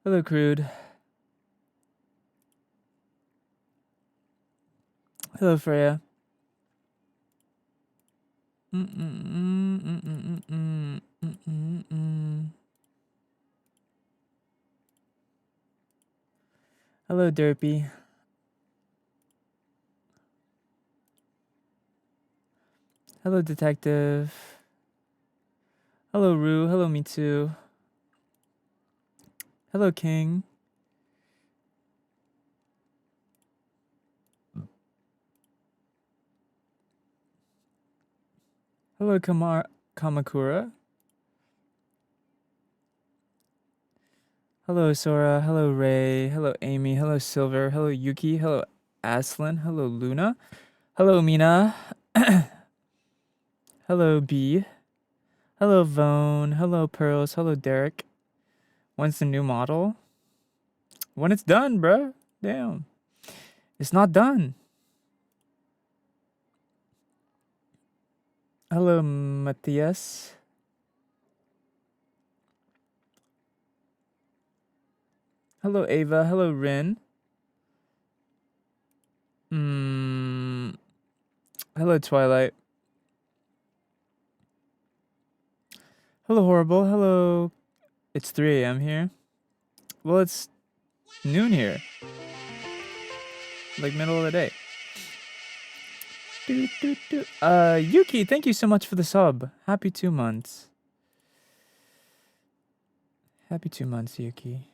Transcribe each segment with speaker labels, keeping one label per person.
Speaker 1: Hello, Crude. Hello, Freya. Hello, Derpy. Hello, Detective. Hello, Rue. Hello, Mitsu. Hello, King. Hello, Kamakura. Hello, Sora. Hello, Ray. Hello, Amy. Hello, Silver. Hello, Yuki. Hello, Aslan. Hello, Luna. Hello, Mina. Hello, B. Hello, Vone. Hello, Pearls. Hello, Derek. When's the new model? When it's done, bruh. Damn. It's not done. Hello, Matthias. Hello, Ava. Hello, Rin. Hello, Twilight. Hello, Horrible. Hello. It's 3 a.m. here. Well, it's noon here. Like middle of the day. Yuki, thank you so much for the sub. Happy 2 months. Happy 2 months, Yuki.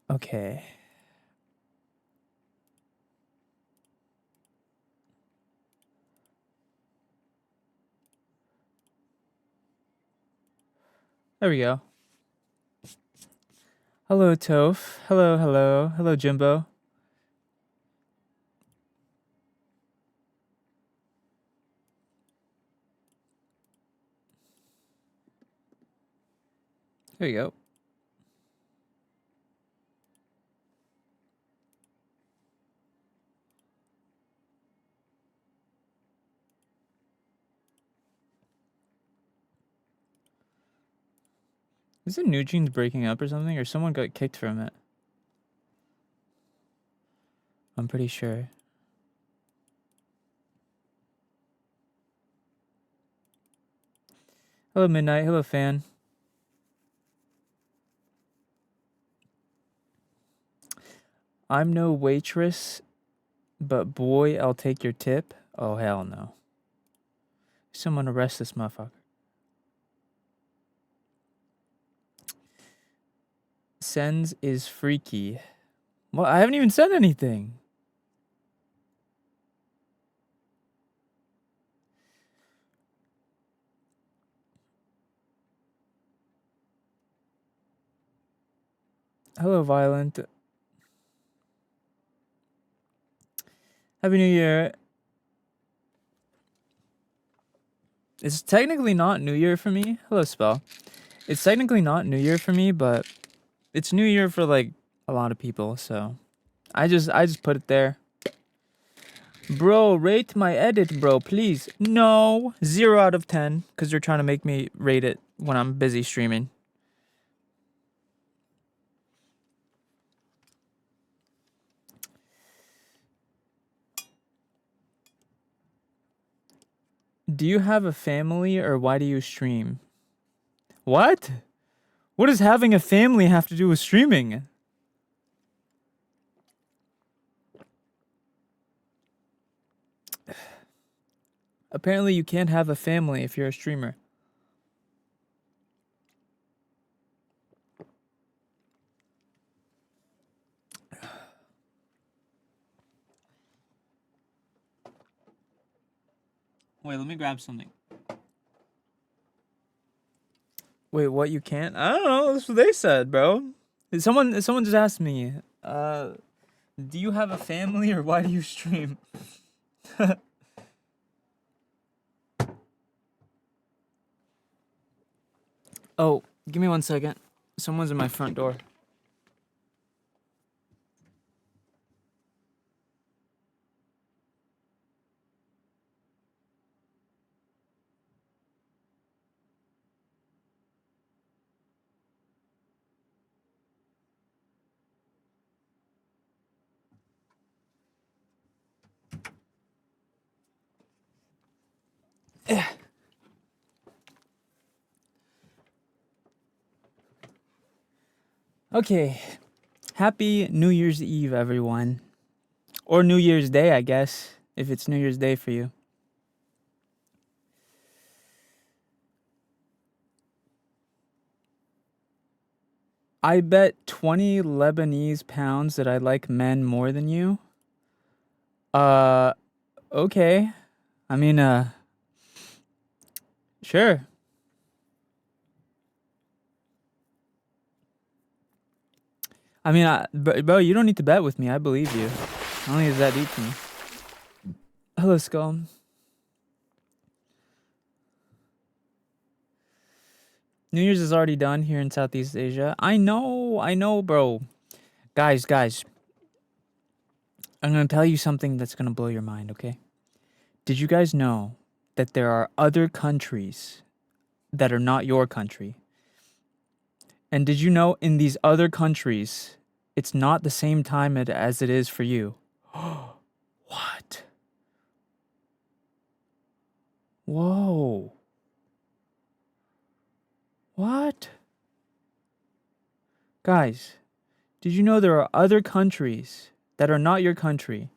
Speaker 1: Okay. There we go. Hello, Toph. Hello, hello. Hello, Jimbo. There you go. Is it New Jeans breaking up or something? Or someone got kicked from it? I'm pretty sure. Hello, Midnight. Hello, Fan. I'm no waitress, but boy, I'll take your tip. Oh, hell no. Someone arrest this motherfucker. SENZ'S is freaky. Well, I haven't even said anything. Hello, Violent. Happy New Year. It's technically not New Year for me. Hello, Spell. It's technically not New Year for me, but it's New Year for like a lot of people, so I just put it there. Bro, rate my edit, bro, please. No. 0 out of 10, because you're trying to make me rate it when I'm busy streaming. Do you have a family or why do you stream? What? What does having a family have to do with streaming? Apparently you can't have a family if you're a streamer. Wait, let me grab something. Wait, what? You can't? I don't know. That's what they said, bro. Someone just asked me, do you have a family or why do you stream? Oh, give me 1 second. Someone's in my front door. Okay. Happy New Year's Eve, everyone. Or New Year's Day, I guess, if it's New Year's Day for you. I bet 20 Lebanese pounds that I like men more than you. Okay. I mean, sure. I mean, bro, you don't need to bet with me. I believe you. I don't think it's that deep to me. Hello, Skull. New Year's is already done here in Southeast Asia. I know, bro. Guys. I'm gonna tell you something that's gonna blow your mind, okay? Did you guys know that there are other countries that are not your country? And did you know in these other countries, it's not the same time as it is for you? What? Whoa. What? Guys, did you know there are other countries that are not your country?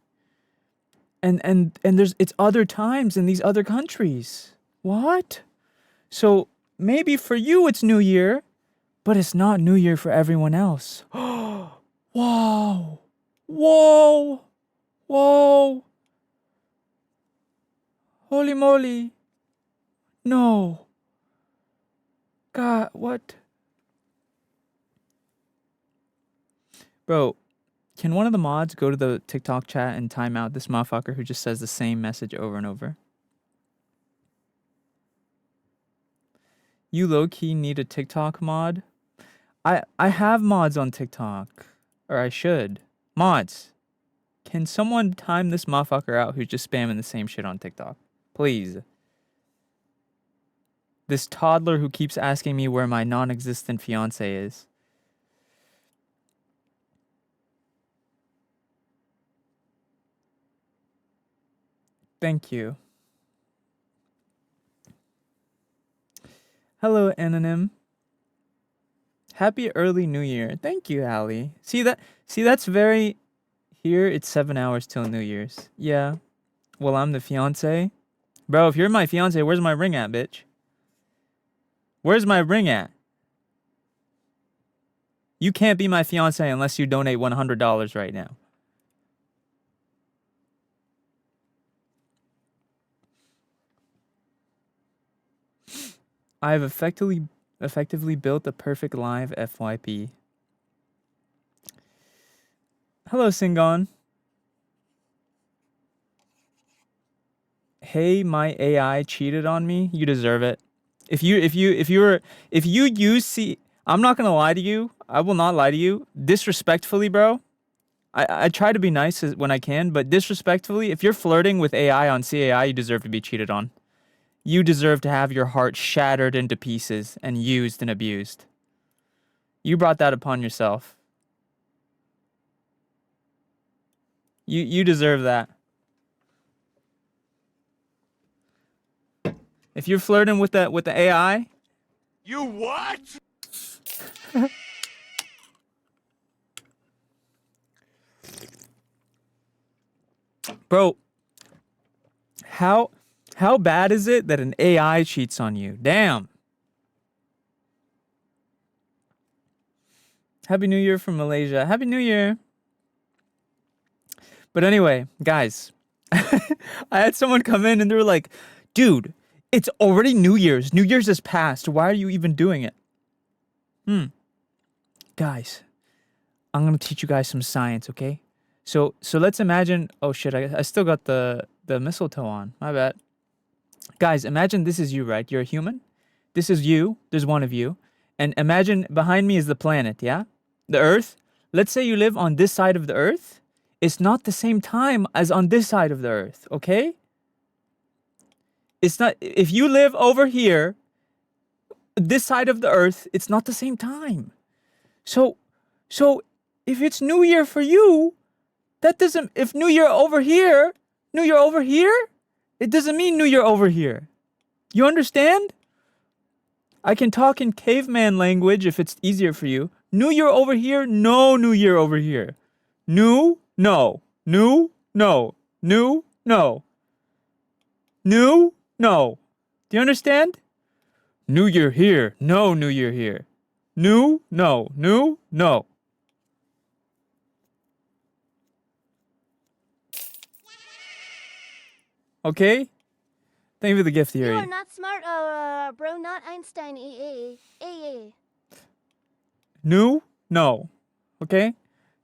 Speaker 1: And it's other times in these other countries. What? So maybe for you it's New Year, but it's not New Year for everyone else. Whoa. Whoa. Whoa. Holy moly. No. God, what? Bro, can one of the mods go to the TikTok chat and time out this motherfucker who just says the same message over and over? You low-key need a TikTok mod? I have mods on TikTok. Or I should. Mods. Can someone time this motherfucker out who's just spamming the same shit on TikTok? Please. This toddler who keeps asking me where my non-existent fiance is. Thank you. Hello, Anonym. Happy early New Year. Thank you, Allie. See that's very... Here, it's 7 hours till New Year's. Yeah. Well, I'm the fiance. Bro, if you're my fiance, where's my ring at, bitch? Where's my ring at? You can't be my fiance unless you donate $100 right now. I have effectively built a perfect live FYP. Hello, Singon. Hey, my AI cheated on me. You deserve it. If you use I'm not gonna lie to you. I will not lie to you. Disrespectfully, bro. I try to be nice when I can, but disrespectfully, if you're flirting with AI on CAI, you deserve to be cheated on. You deserve to have your heart shattered into pieces and used and abused. You brought that upon yourself. You deserve that. If you're flirting with the AI,
Speaker 2: you what?
Speaker 1: Bro, how bad is it that an AI cheats on you? Damn. Happy New Year from Malaysia. Happy New Year. But anyway, guys, I had someone come in and they were like, Dude, it's already New Year's. New Year's has passed. Why are you even doing it? Guys, I'm gonna teach you guys some science, okay? So let's imagine. Oh shit! I still got the mistletoe on. My bad. Guys, imagine this is you, right? You're a human. This is you. There's one of you, and imagine behind me is the planet. Yeah, the Earth. Let's say you live on this side of the Earth. It's not the same time as on this side of the Earth. Okay? It's not. If you live over here, this side of the Earth, it's not the same time. So if it's New Year for you, that doesn't. If New Year over here, it doesn't mean New Year over here. You understand? I can talk in caveman language if it's easier for you. New Year over here, no New Year over here. New, no. New, no. New, no. New, no. Do you understand? New Year here, no New Year here. New, no. New, no. Okay? Thank you for the gift,
Speaker 3: You
Speaker 1: Yuri.
Speaker 3: are not smart, bro, not Einstein.
Speaker 1: New, no. Okay?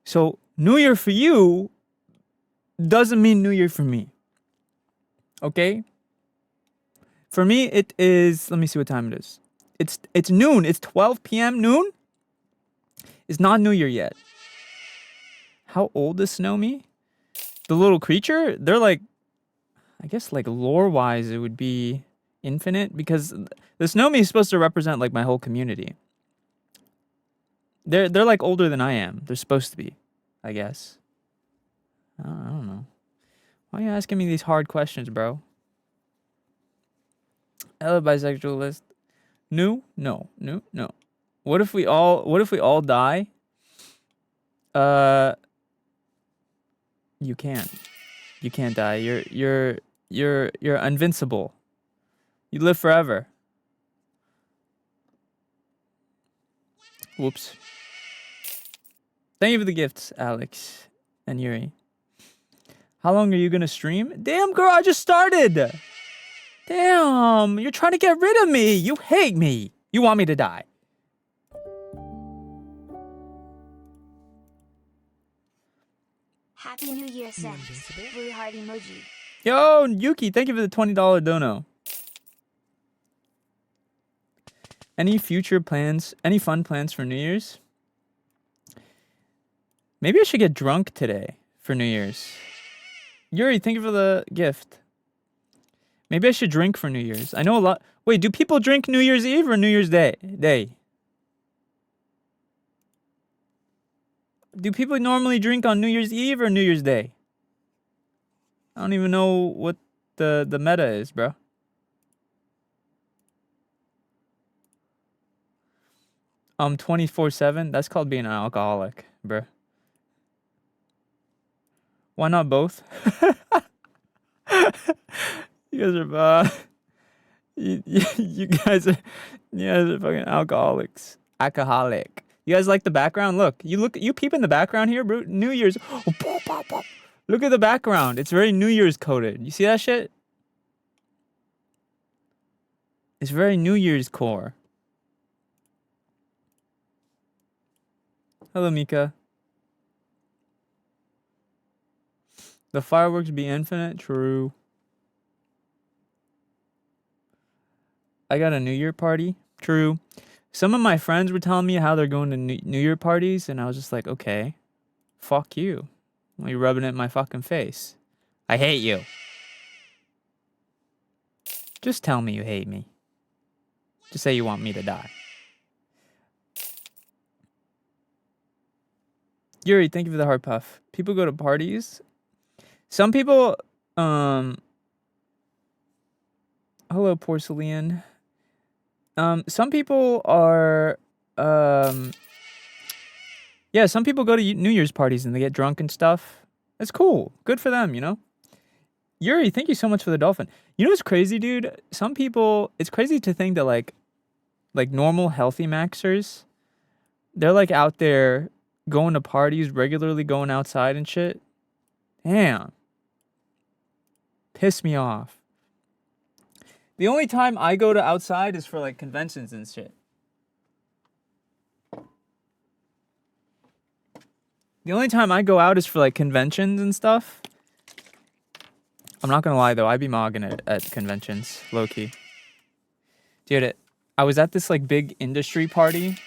Speaker 1: So, New Year for you doesn't mean New Year for me. Okay? For me, it is. Let me see what time it is. It's noon. It's 12 p.m. noon. It's not New Year yet. How old is Snowmy? The little creature? They're like, I guess like lore-wise, it would be infinite because the Snowmy is supposed to represent like my whole community. They're like older than I am. They're supposed to be, I guess. I don't know. Why are you asking me these hard questions, bro? Hello, bisexualist. New? No. New? No. What if we all die? You can't. You can't die. You're invincible. You live forever. Whoops. Thank you for the gifts, Alex and Yuri. How long are you gonna stream? Damn, girl, I just started. Damn, you're trying to get rid of me. You hate me. You want me to die.
Speaker 3: Happy New Year, SENZ'S. Blue heart emoji.
Speaker 1: Yo, Yuki, thank you for the $20 dono. Any future plans? Any fun plans for New Year's? Maybe I should get drunk today for New Year's. Yuri, thank you for the gift. Maybe I should drink for New Year's. I know a lot. Wait, do people drink New Year's Eve or New Year's Day? Do people normally drink on New Year's Eve or New Year's Day? I don't even know what the meta is, bro. 24/7. That's called being an alcoholic, bro. Why not both? You guys are you guys are fucking alcoholics. Alcoholic. You guys like the background? Look, you peep in the background here, bro. New Year's. Oh, pop, pop, pop. Look at the background. It's very New Year's coded. You see that shit? It's very New Year's core. Hello, Mika. The fireworks be infinite? True. I got a New Year party? True. Some of my friends were telling me how they're going to New Year parties, and I was just like, okay, fuck you. Why are you rubbing it in my fucking face? I hate you. Just tell me you hate me. Just say you want me to die. Yuri, thank you for the heart puff. People go to parties. Some people, hello, porcelain. Some people are, yeah, some people go to New Year's parties and they get drunk and stuff. That's cool. Good for them, you know? Yuri, thank you so much for the dolphin. You know what's crazy, dude? Some people, it's crazy to think that like normal healthy maxers, they're like out there going to parties, regularly going outside and shit. Damn. Piss me off. The only time I go to outside is for like conventions and shit. The only time I go out is for like conventions and stuff. I'm not gonna lie though, I be mogging it at conventions, low key. Dude, I was at this like big industry party.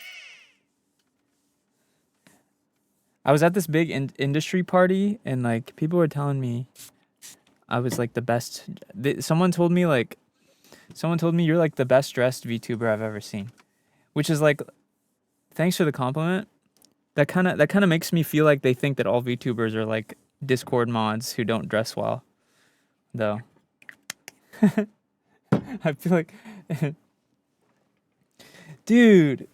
Speaker 1: I was at this big industry party and like people were telling me I was like the best. Someone told me you're like the best dressed VTuber I've ever seen, which is like, thanks for the compliment. That kind of makes me feel like they think that all VTubers are like Discord mods who don't dress well, though. I feel like, dude,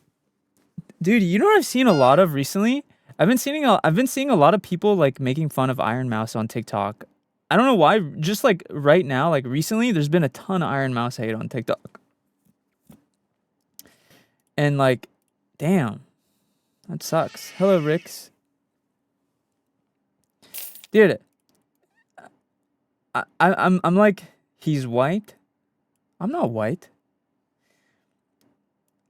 Speaker 1: you know what I've seen a lot of recently? I've been seeing a lot of people like making fun of Iron Mouse on TikTok. I don't know why. Just like right now, like recently, there's been a ton of Iron Mouse hate on TikTok, and like, damn. That sucks. Hello, Rix. Dude, I'm like, he's white. I'm not white.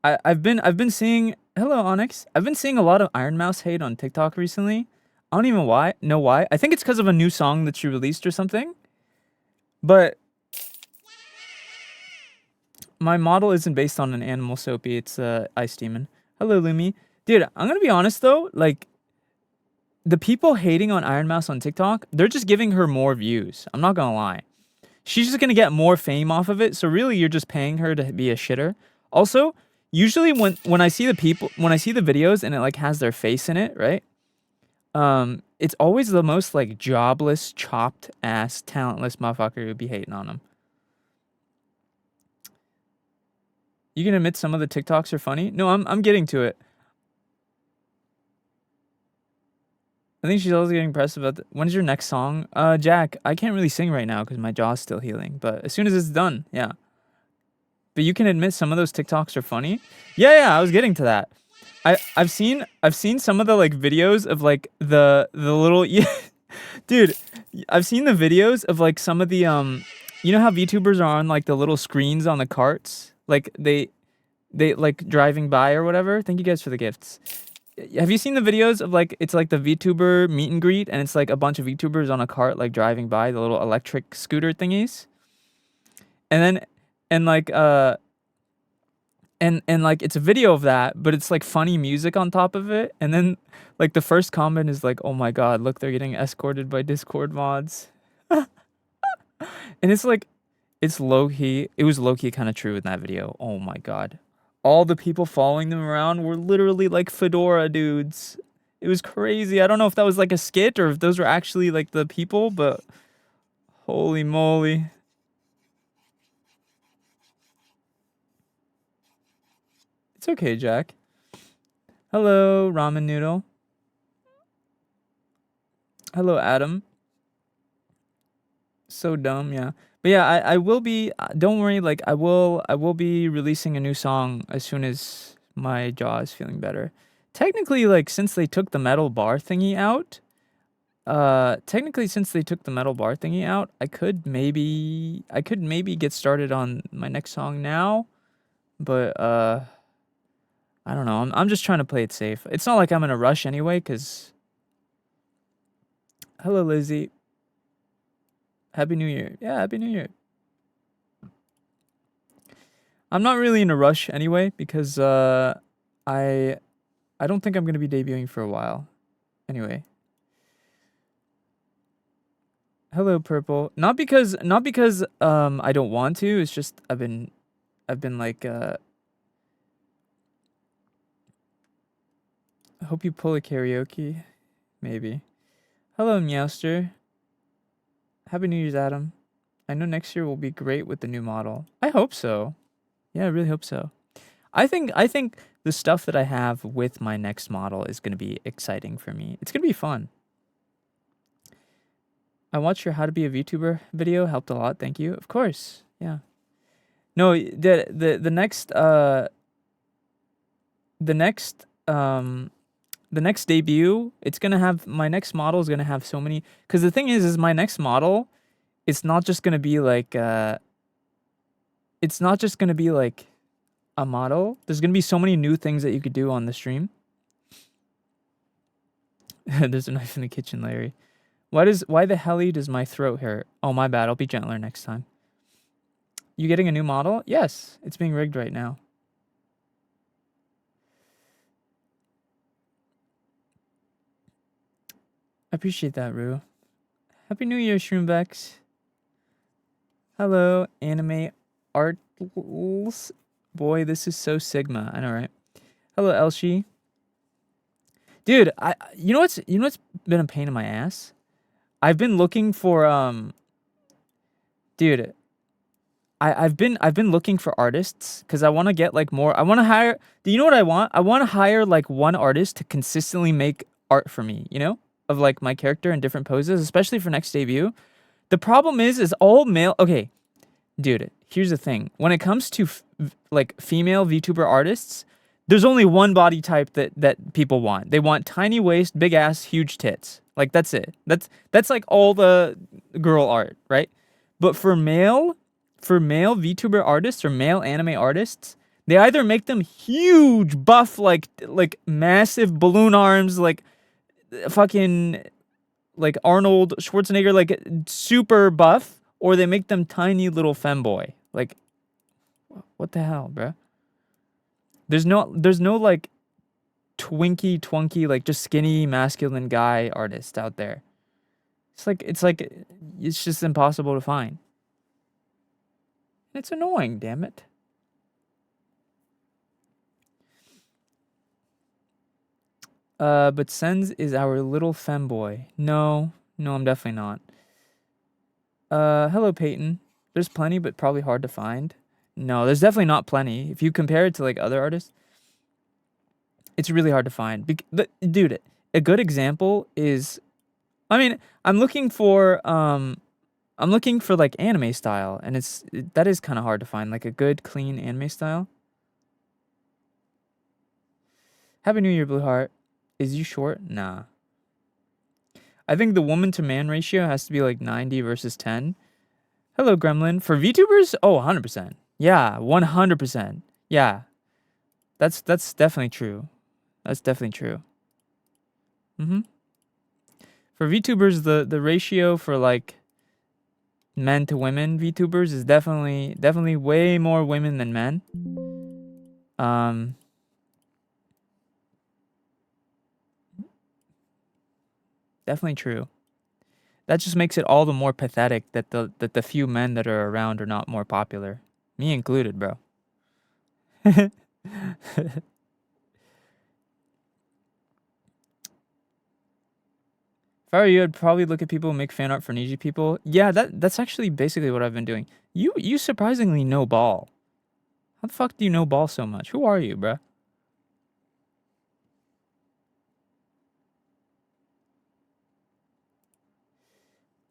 Speaker 1: I've been seeing, hello, Onyx. I've been seeing a lot of Iron Mouse hate on TikTok recently. I don't even know why. I think it's because of a new song that she released or something. But my model isn't based on an animal soapy. It's Ice Demon. Hello, Lumi. Dude, I'm gonna be honest though, like, the people hating on Iron Mouse on TikTok, they're just giving her more views. I'm not gonna lie. She's just gonna get more fame off of it, so really you're just paying her to be a shitter. Also, usually when I see the videos and it like has their face in it, right? It's always the most like jobless, chopped ass, talentless motherfucker who'd be hating on them. You can admit some of the TikToks are funny? No, I'm getting to it. I think she's also getting pressed about when's your next song? Jack, I can't really sing right now because my jaw's still healing. But as soon as it's done, yeah. But you can admit some of those TikToks are funny. Yeah, I was getting to that. I've seen some of the like videos of like the little dude. I've seen the videos of like some of the you know how VTubers are on like the little screens on the carts, like they like driving by or whatever. Thank you guys for the gifts. Have you seen the videos of like, it's like the VTuber meet and greet and it's like a bunch of VTubers on a cart like driving by, the little electric scooter thingies? And like it's a video of that, but it's like funny music on top of it. And then like the first comment is like, "Oh my god, look, they're getting escorted by Discord mods." And it's like, it's low-key. It was low-key kind of true in that video. Oh my god. All the people following them around were literally like fedora dudes. It was crazy. I don't know if that was like a skit or if those were actually like the people, but holy moly. It's okay, Jack. Hello, Ramen Noodle. Hello, Adam. So dumb, yeah. But yeah, I will be, don't worry, like I will be releasing a new song as soon as my jaw is feeling better. Technically, like since they took the metal bar thingy out, I could maybe get started on my next song now, but I don't know. I'm just trying to play it safe. It's not like I'm in a rush anyway, cuz hello, Lizzie. Happy New Year. Yeah, Happy New Year. I'm not really in a rush anyway because I don't think I'm going to be debuting for a while. Anyway. Hello, Purple. Not because I don't want to. It's just I've been like I hope you pull a karaoke. Maybe. Hello, Meowster. Happy New Year's, Adam. I know next year will be great with the new model. I hope so. Yeah, I really hope so. I think the stuff that I have with my next model is going to be exciting for me. It's going to be fun. I watched your How to Be a VTuber video. Helped a lot. Thank you. Of course. Yeah. No, the next debut, it's gonna have, my next model is gonna have so many, because the thing is my next model, it's not just gonna be like it's not just gonna be like a model. There's gonna be so many new things that you could do on the stream. There's a knife in the kitchen, Larry. Why the hell does my throat hurt? Oh, my bad. I'll be gentler next time. You getting a new model? Yes, it's being rigged right now. I appreciate that, Rue. Happy New Year, Shroomvex. Hello, anime artls. Boy, this is so Sigma. I know, right? Hello, Elshi. Dude, you know what's been a pain in my ass? I've been looking for dude, I've been looking for artists because I want to get like more. I want to hire. Do you know what I want? I want to hire like one artist to consistently make art for me. You know, of like my character in different poses, especially for next debut. The problem is all male. Okay, dude. Here's the thing. When it comes to like female VTuber artists, there's only one body type that people want. They want tiny waist, big ass, huge tits. Like that's it. That's like all the girl art, right? But for male VTuber artists or male anime artists, they either make them huge, buff, like massive balloon arms, like fucking like Arnold Schwarzenegger, like super buff, or they make them tiny little femboy. Like, what the hell, bruh? There's no like twinky, like just skinny masculine guy artist out there. It's just impossible to find. It's annoying, damn it. But SENZ'S is our little femboy. No, I'm definitely not. Hello, Peyton. There's plenty, but probably hard to find. No, there's definitely not plenty. If you compare it to like other artists, it's really hard to find. Dude, a good example is, I mean, I'm looking for like anime style, and that is kind of hard to find, like a good, clean anime style. Happy New Year, Blue Heart. Is you short? Nah. I think the woman to man ratio has to be like 90 versus 10. Hello, Gremlin. For VTubers? Oh, 100%. Yeah, 100%. Yeah. That's definitely true. That's definitely true. For VTubers, the ratio for like men to women VTubers is definitely way more women than men. Definitely true. That just makes it all the more pathetic that the few men that are around are not more popular. Me included, bro. If I were you, I'd probably look at people who make fan art for Niji people. Yeah, that's actually basically what I've been doing. You surprisingly know Ball. How the fuck do you know Ball so much? Who are you, bruh?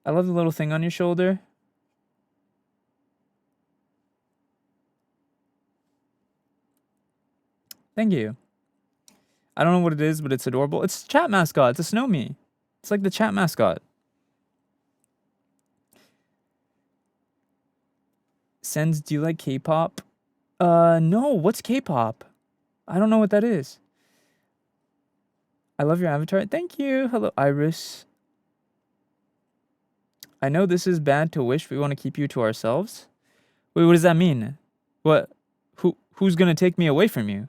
Speaker 1: I love the little thing on your shoulder. Thank you. I don't know what it is, but it's adorable. It's a chat mascot. It's a snow me. It's like the chat mascot. SENZ'S, do you like K-pop? No. What's K-pop? I don't know what that is. I love your avatar. Thank you. Hello, Iris. I know this is bad to wish. We want to keep you to ourselves. Wait, what does that mean? What? Who's gonna take me away from you?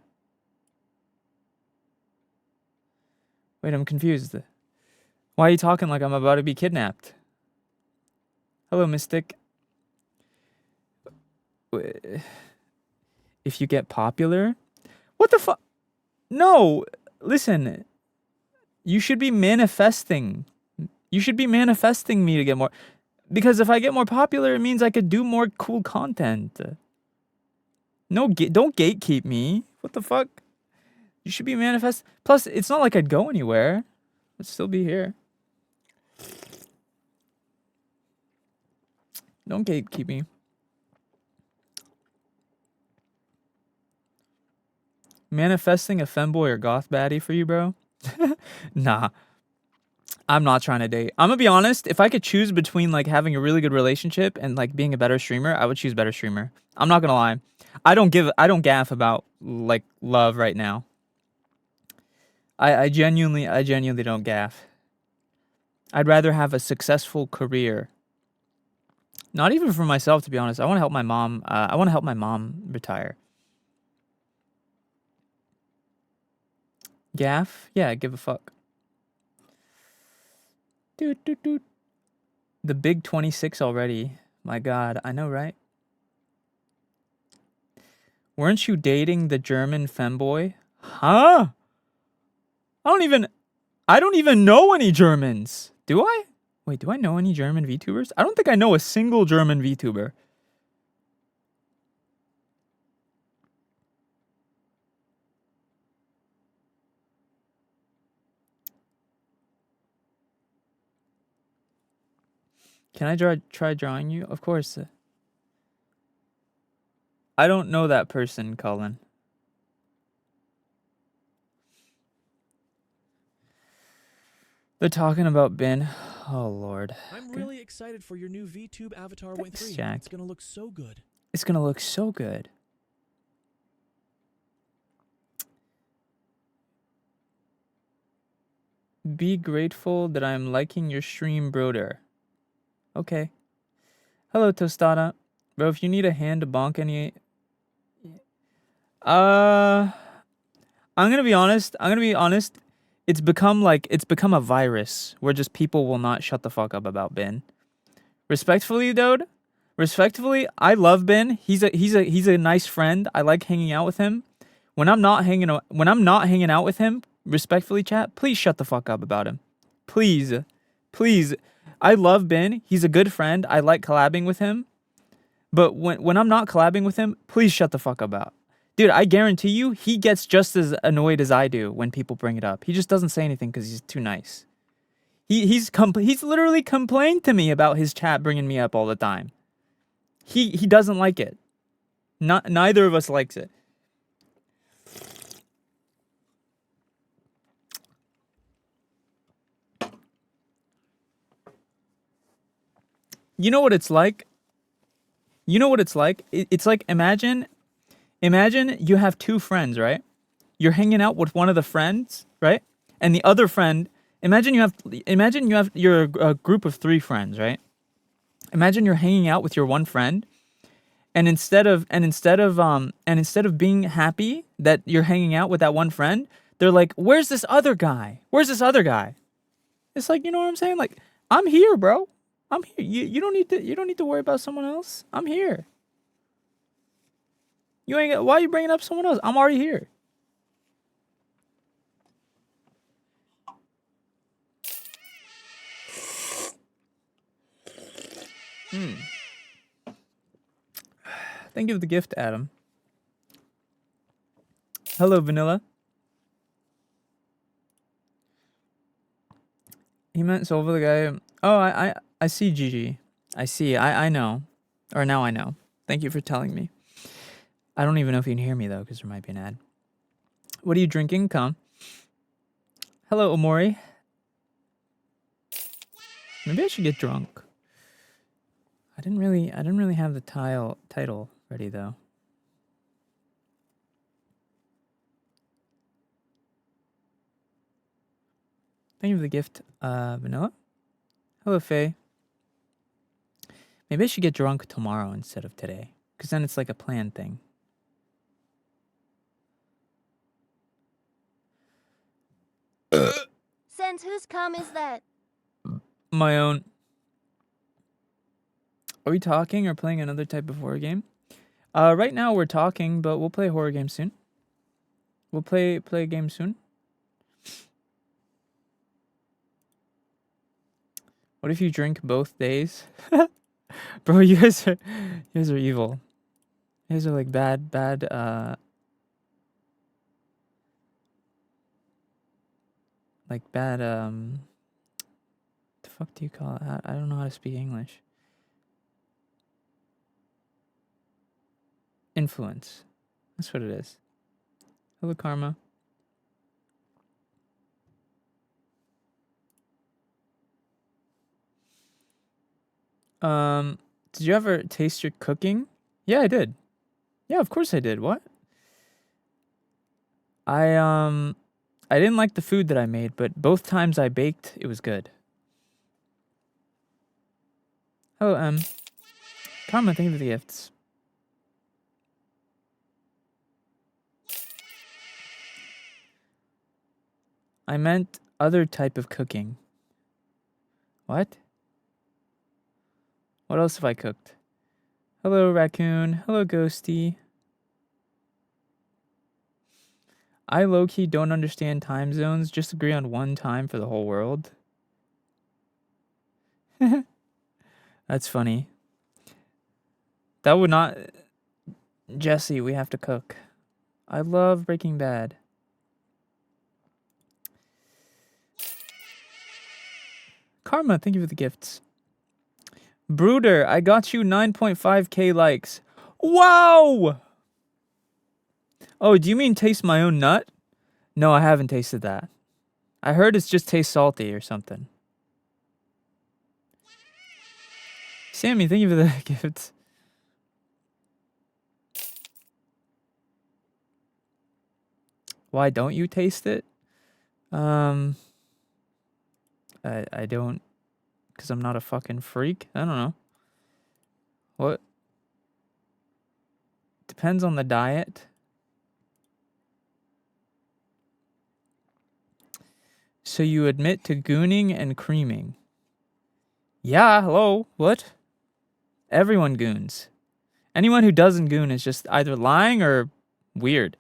Speaker 1: Wait, I'm confused. Why are you talking like I'm about to be kidnapped? Hello, Mystic. If you get popular? What the fuck? No, listen. You should be manifesting. You should be manifesting me to get more. Because if I get more popular, it means I could do more cool content. No, don't gatekeep me. What the fuck? You should be manifest. Plus, it's not like I'd go anywhere. I'd still be here. Don't gatekeep me. Manifesting a femboy or goth baddie for you, bro? Nah. I'm not trying to date. I'm gonna be honest. If I could choose between like having a really good relationship and like being a better streamer, I would choose better streamer. I'm not gonna lie. I don't gaff about like love right now. I genuinely don't gaff. I'd rather have a successful career. Not even for myself, to be honest. I want to help my mom. I want to help my mom retire. Gaff? Yeah, give a fuck. Dude, dude, dude. The big 26 already. My God, I know, right? Weren't you dating the German femboy? Huh? I don't even know any Germans. Do I? Wait, do I know any German VTubers? I don't think I know a single German VTuber. Can I try drawing you? Of course. I don't know that person, Colin. They're talking about Ben. Oh, Lord.
Speaker 4: I'm really excited for your new VTube Avatar
Speaker 1: Thanks,
Speaker 4: 3.
Speaker 1: Jack.
Speaker 4: It's gonna look so good.
Speaker 1: It's gonna look so good. Be grateful that I'm liking your stream, broder. Okay. Hello, Tostada. Bro, if you need a hand to bonk any... I'm gonna be honest. It's become a virus where just people will not shut the fuck up about Ben. Respectfully, dude. Respectfully, I love Ben. He's a nice friend. I like hanging out with him. When I'm not hanging out with him, respectfully, chat, please shut the fuck up about him. Please. Please. I love Ben. He's a good friend. I like collabing with him. But when I'm not collabing with him, please shut the fuck up about. Dude, I guarantee you, he gets just as annoyed as I do when people bring it up. He just doesn't say anything because he's too nice. He's literally complained to me about his chat bringing me up all the time. He doesn't like it. Neither of us likes it. You know what it's like? It's like imagine you have two friends, right? You're hanging out with one of the friends, right? And the other friend, imagine you're a group of three friends, right? Imagine you're hanging out with your one friend, and instead of being happy that you're hanging out with that one friend, they're like, "Where's this other guy? Where's this other guy?" It's like, you know what I'm saying? Like, I'm here, bro. I'm here. You don't need to worry about someone else. I'm here. Why are you bringing up someone else? I'm already here. Thank you for the gift, Adam. Hello, Vanilla. He meant Silva, the guy. Oh, I see, Gigi. I see. I know. Or now I know. Thank you for telling me. I don't even know if you can hear me, though, because there might be an ad. What are you drinking? Come. Hello, Omori. Maybe I should get drunk. I didn't really have the title ready, though. Thank you for the gift, Vanilla. Hello, Faye. Maybe I should get drunk tomorrow instead of today, because then it's like a planned thing.
Speaker 3: Sense, whose com is that?
Speaker 1: My own. Are we talking or playing another type of horror game? Right now we're talking, but we'll play a horror game soon. We'll play a game soon. What if you drink both days? Bro, you guys are evil. You guys are like bad, like bad, the fuck do you call it? I don't know how to speak English. Influence. That's what it is. Hello, Karma. Did you ever taste your cooking? Yeah, I did. Yeah, of course I did. What? I didn't like the food that I made, but both times I baked, it was good. Hello, Karma, thank you for the gifts. I meant other type of cooking. What? What else have I cooked? Hello, Raccoon. Hello, Ghosty. I low-key don't understand time zones. Just agree on one time for the whole world. That's funny. That would not... Jesse, we have to cook. I love Breaking Bad. Karma, thank you for the gifts. Brooder, I got you 9.5k likes. Wow! Oh, do you mean taste my own nut? No, I haven't tasted that. I heard it's just tastes salty or something. Sammy, thank you for the gifts. Why don't you taste it? I don't, because I'm not a fucking freak. I don't know. What? Depends on the diet. So you admit to gooning and creaming. Yeah, hello, what? Everyone goons. Anyone who doesn't goon is just either lying or weird.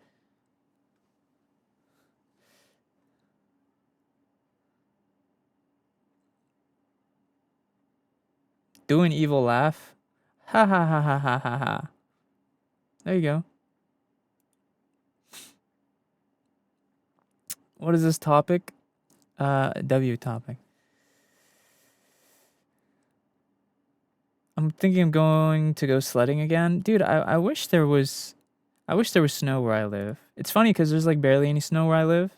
Speaker 1: Do an evil laugh. Ha ha ha ha ha ha ha. There you go. What is this topic? W topic. I'm thinking of going to go sledding again. Dude, I wish there was snow where I live. It's funny because there's like barely any snow where I live.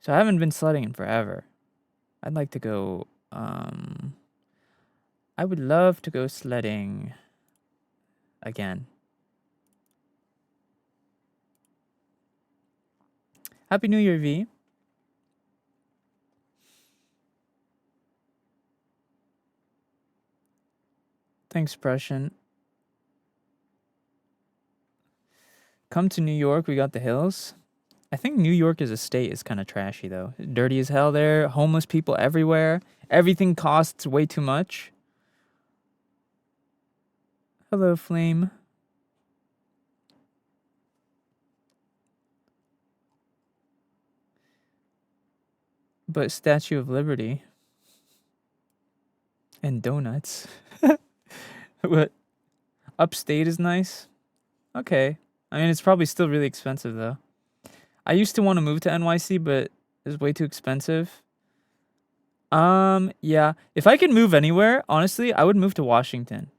Speaker 1: So I haven't been sledding in forever. I'd like to go, I would love to go sledding again. Happy New Year, V. Thanks, Prussian. Come to New York, we got the hills. I think New York as a state is kind of trashy, though. Dirty as hell there, homeless people everywhere. Everything costs way too much. Hello, Flame. But Statue of Liberty. And donuts. What? Upstate is nice? Okay. I mean, it's probably still really expensive, though. I used to want to move to NYC, but it's way too expensive. Yeah. If I could move anywhere, honestly, I would move to Washington.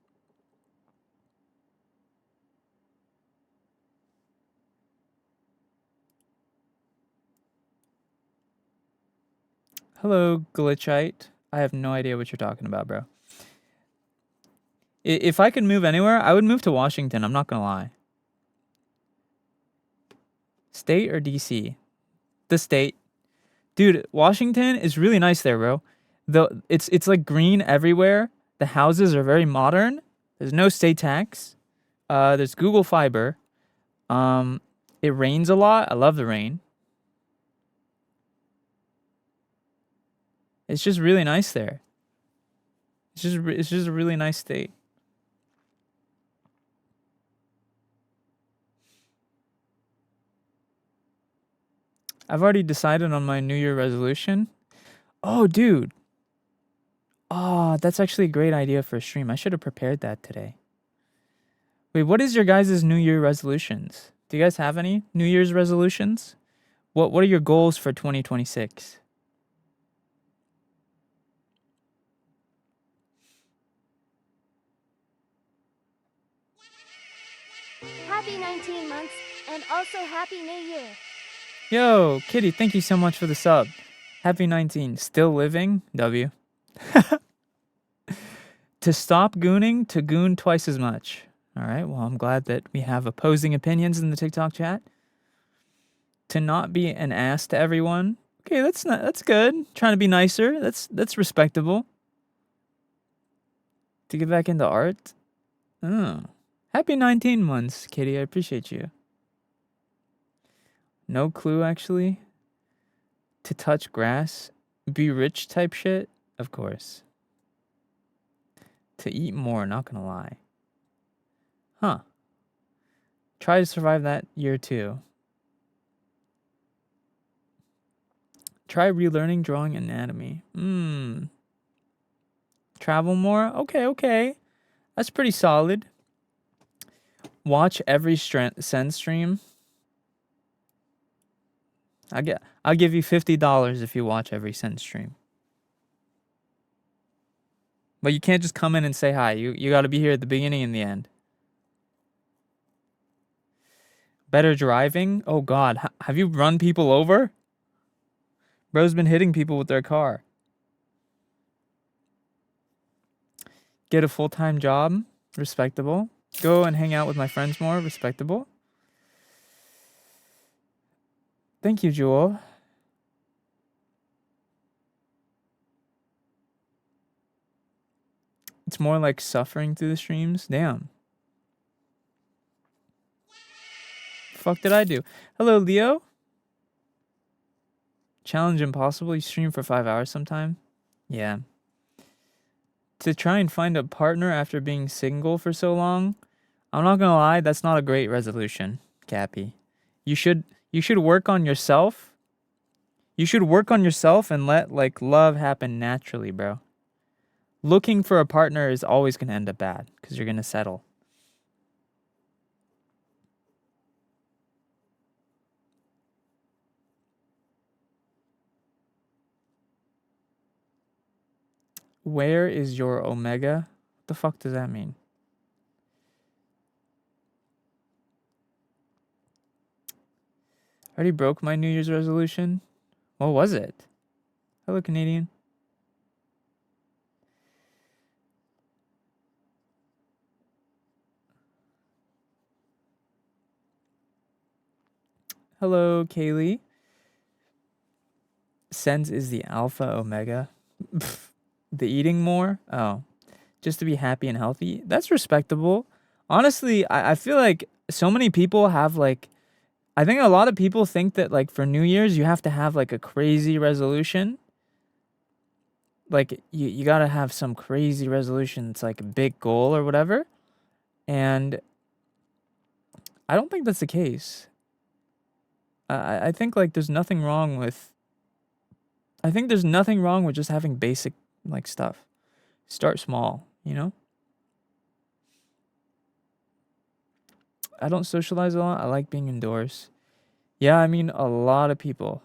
Speaker 1: Hello, Glitchite. I have no idea what you're talking about, bro. If I could move anywhere, I would move to Washington. I'm not gonna lie. State or DC? The state. Dude, Washington is really nice there, bro. It's like green everywhere. The houses are very modern. There's no state tax. There's Google Fiber. It rains a lot. I love the rain. It's just really nice there. It's just a really nice state. I've already decided on my New Year resolution. Oh, dude. Oh, that's actually a great idea for a stream. I should have prepared that today. Wait, what is your guys' New Year resolutions? Do you guys have any New Year's resolutions? What are your goals for 2026?
Speaker 3: Happy 19 months and also Happy New Year.
Speaker 1: Yo, Kitty, thank you so much for the sub. Happy 19. Still living? W. To stop gooning, to goon twice as much. All right, well, I'm glad that we have opposing opinions in the TikTok chat. To not be an ass to everyone. Okay, that's good. Trying to be nicer. That's respectable. To get back into art. Oh. Happy 19 months, Kitty. I appreciate you. No clue, actually. To touch grass. Be rich type shit? Of course. To eat more, not gonna lie. Huh. Try to survive that year too. Try relearning drawing anatomy. Travel more? Okay. That's pretty solid. Watch every SENZ'S stream. I'll give you $50 if you watch every SENZ'S stream. But you can't just come in and say hi. You got to be here at the beginning and the end. Better driving? Oh God, have you run people over? Bro's been hitting people with their car. Get a full-time job? Respectable. Go and hang out with my friends more? Respectable. Thank you, Jewel. It's more like suffering through the streams. Damn. Fuck did I do? Hello, Leo. Challenge impossible. You stream for 5 hours sometime? Yeah. To try and find a partner after being single for so long? I'm not gonna lie, that's not a great resolution, Cappy. You should work on yourself. You should work on yourself and let like love happen naturally, bro. Looking for a partner is always gonna end up bad because you're gonna settle. Where is your omega? What the fuck does that mean? Already broke my New Year's resolution? What was it? Hello, Canadian. Hello, Kaylee. SENZ'S is the alpha omega. The eating more? Oh. Just to be happy and healthy? That's respectable. Honestly, I feel like so many people have like... I think a lot of people think that like for New Year's, you have to have like a crazy resolution. Like you gotta have some crazy resolution. It's like a big goal or whatever. And I don't think that's the case. I think like there's nothing wrong with... I think there's nothing wrong with just having basic like stuff. Start small, you know? I don't socialize a lot. I like being indoors. Yeah, I mean, a lot of people.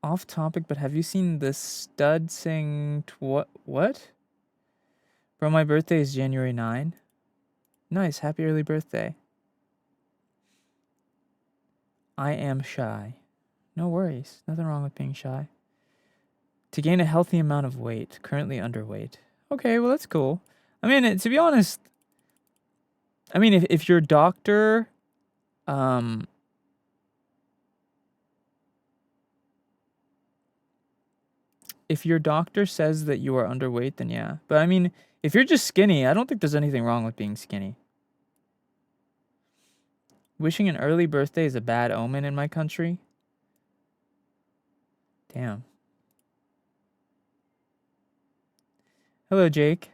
Speaker 1: Off topic, but have you seen the stud sing what? Bro, my birthday is January 9. Nice, happy early birthday. I am shy. No worries, nothing wrong with being shy. To gain a healthy amount of weight, currently underweight. Okay, well that's cool. I mean, to be honest, I mean, if your doctor, if your doctor says that you are underweight, then yeah. But I mean, if you're just skinny, I don't think there's anything wrong with being skinny. Wishing an early birthday is a bad omen in my country. Damn. Hello, Jake.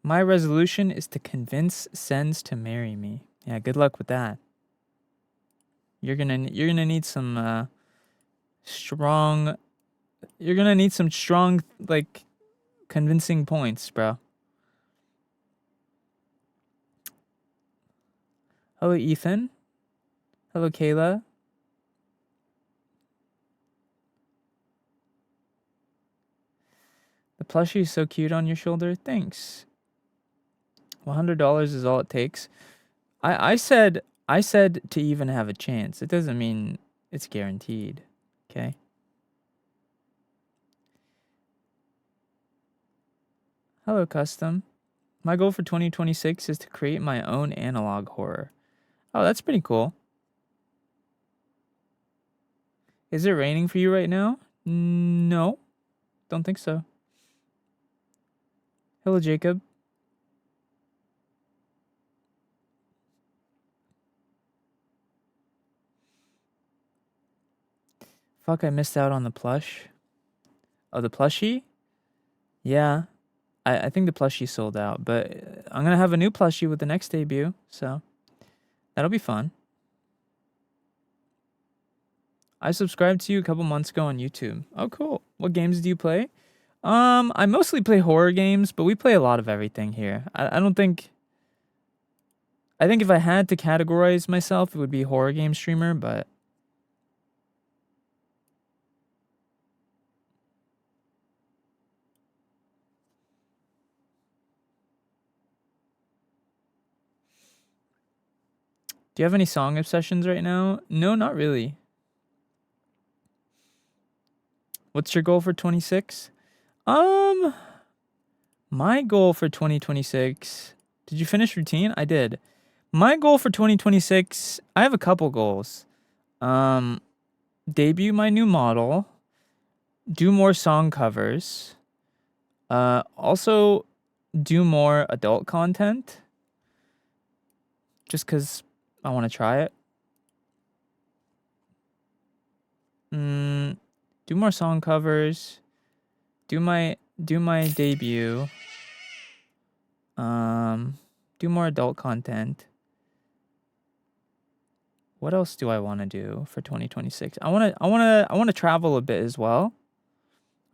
Speaker 1: My resolution is to convince SENZ'S to marry me. Yeah, good luck with that. You're gonna need some strong. You're gonna need some strong like convincing points, bro. Hello, Ethan. Hello, Kayla. The plushie is so cute on your shoulder. Thanks. $100 is all it takes. I said to even have a chance. It doesn't mean it's guaranteed. Okay. Hello, custom. My goal for 2026 is to create my own analog horror. Oh, that's pretty cool. Is it raining for you right now? No, don't think so. Hello, Jacob. Fuck, I missed out on the plush. Oh, the plushie? Yeah. I think the plushie sold out, but I'm going to have a new plushie with the next debut, so that'll be fun. I subscribed to you a couple months ago on YouTube. Oh, cool. What games do you play? I mostly play horror games, but we play a lot of everything here. I don't think... I think if I had to categorize myself, it would be horror game streamer, but... Do you have any song obsessions right now? No, not really. What's your goal for 26? My goal for 2026... Did you finish routine? I did. My goal for 2026... I have a couple goals. Debut my new model. Do more song covers. Also, do more adult content. Just because I want to try it. Do more song covers. Do my debut. Do more adult content. What else do I want to do for 2026? I want to travel a bit as well.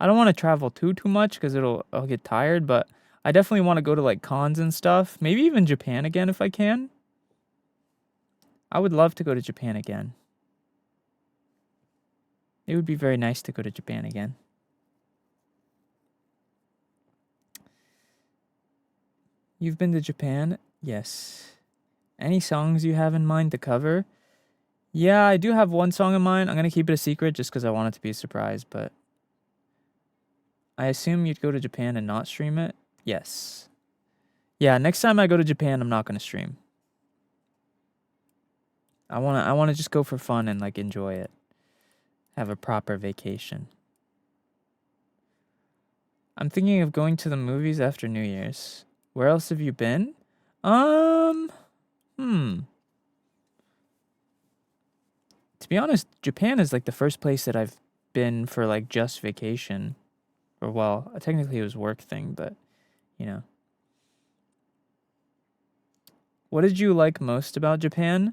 Speaker 1: I don't want to travel too much because I'll get tired, but I definitely want to go to like cons and stuff. Maybe even Japan again if I can. I would love to go to Japan again. It would be very nice to go to Japan again. You've been to Japan? Yes. Any songs you have in mind to cover? Yeah, I do have one song in mind. I'm going to keep it a secret just because I want it to be a surprise, but... I assume you'd go to Japan and not stream it? Yes. Yeah, next time I go to Japan, I'm not going to stream. I want to just go for fun and like enjoy it. Have a proper vacation. I'm thinking of going to the movies after New Year's. Where else have you been? To be honest, Japan is like the first place that I've been for like just vacation. Or well, technically it was work thing, but you know. What did you like most about Japan?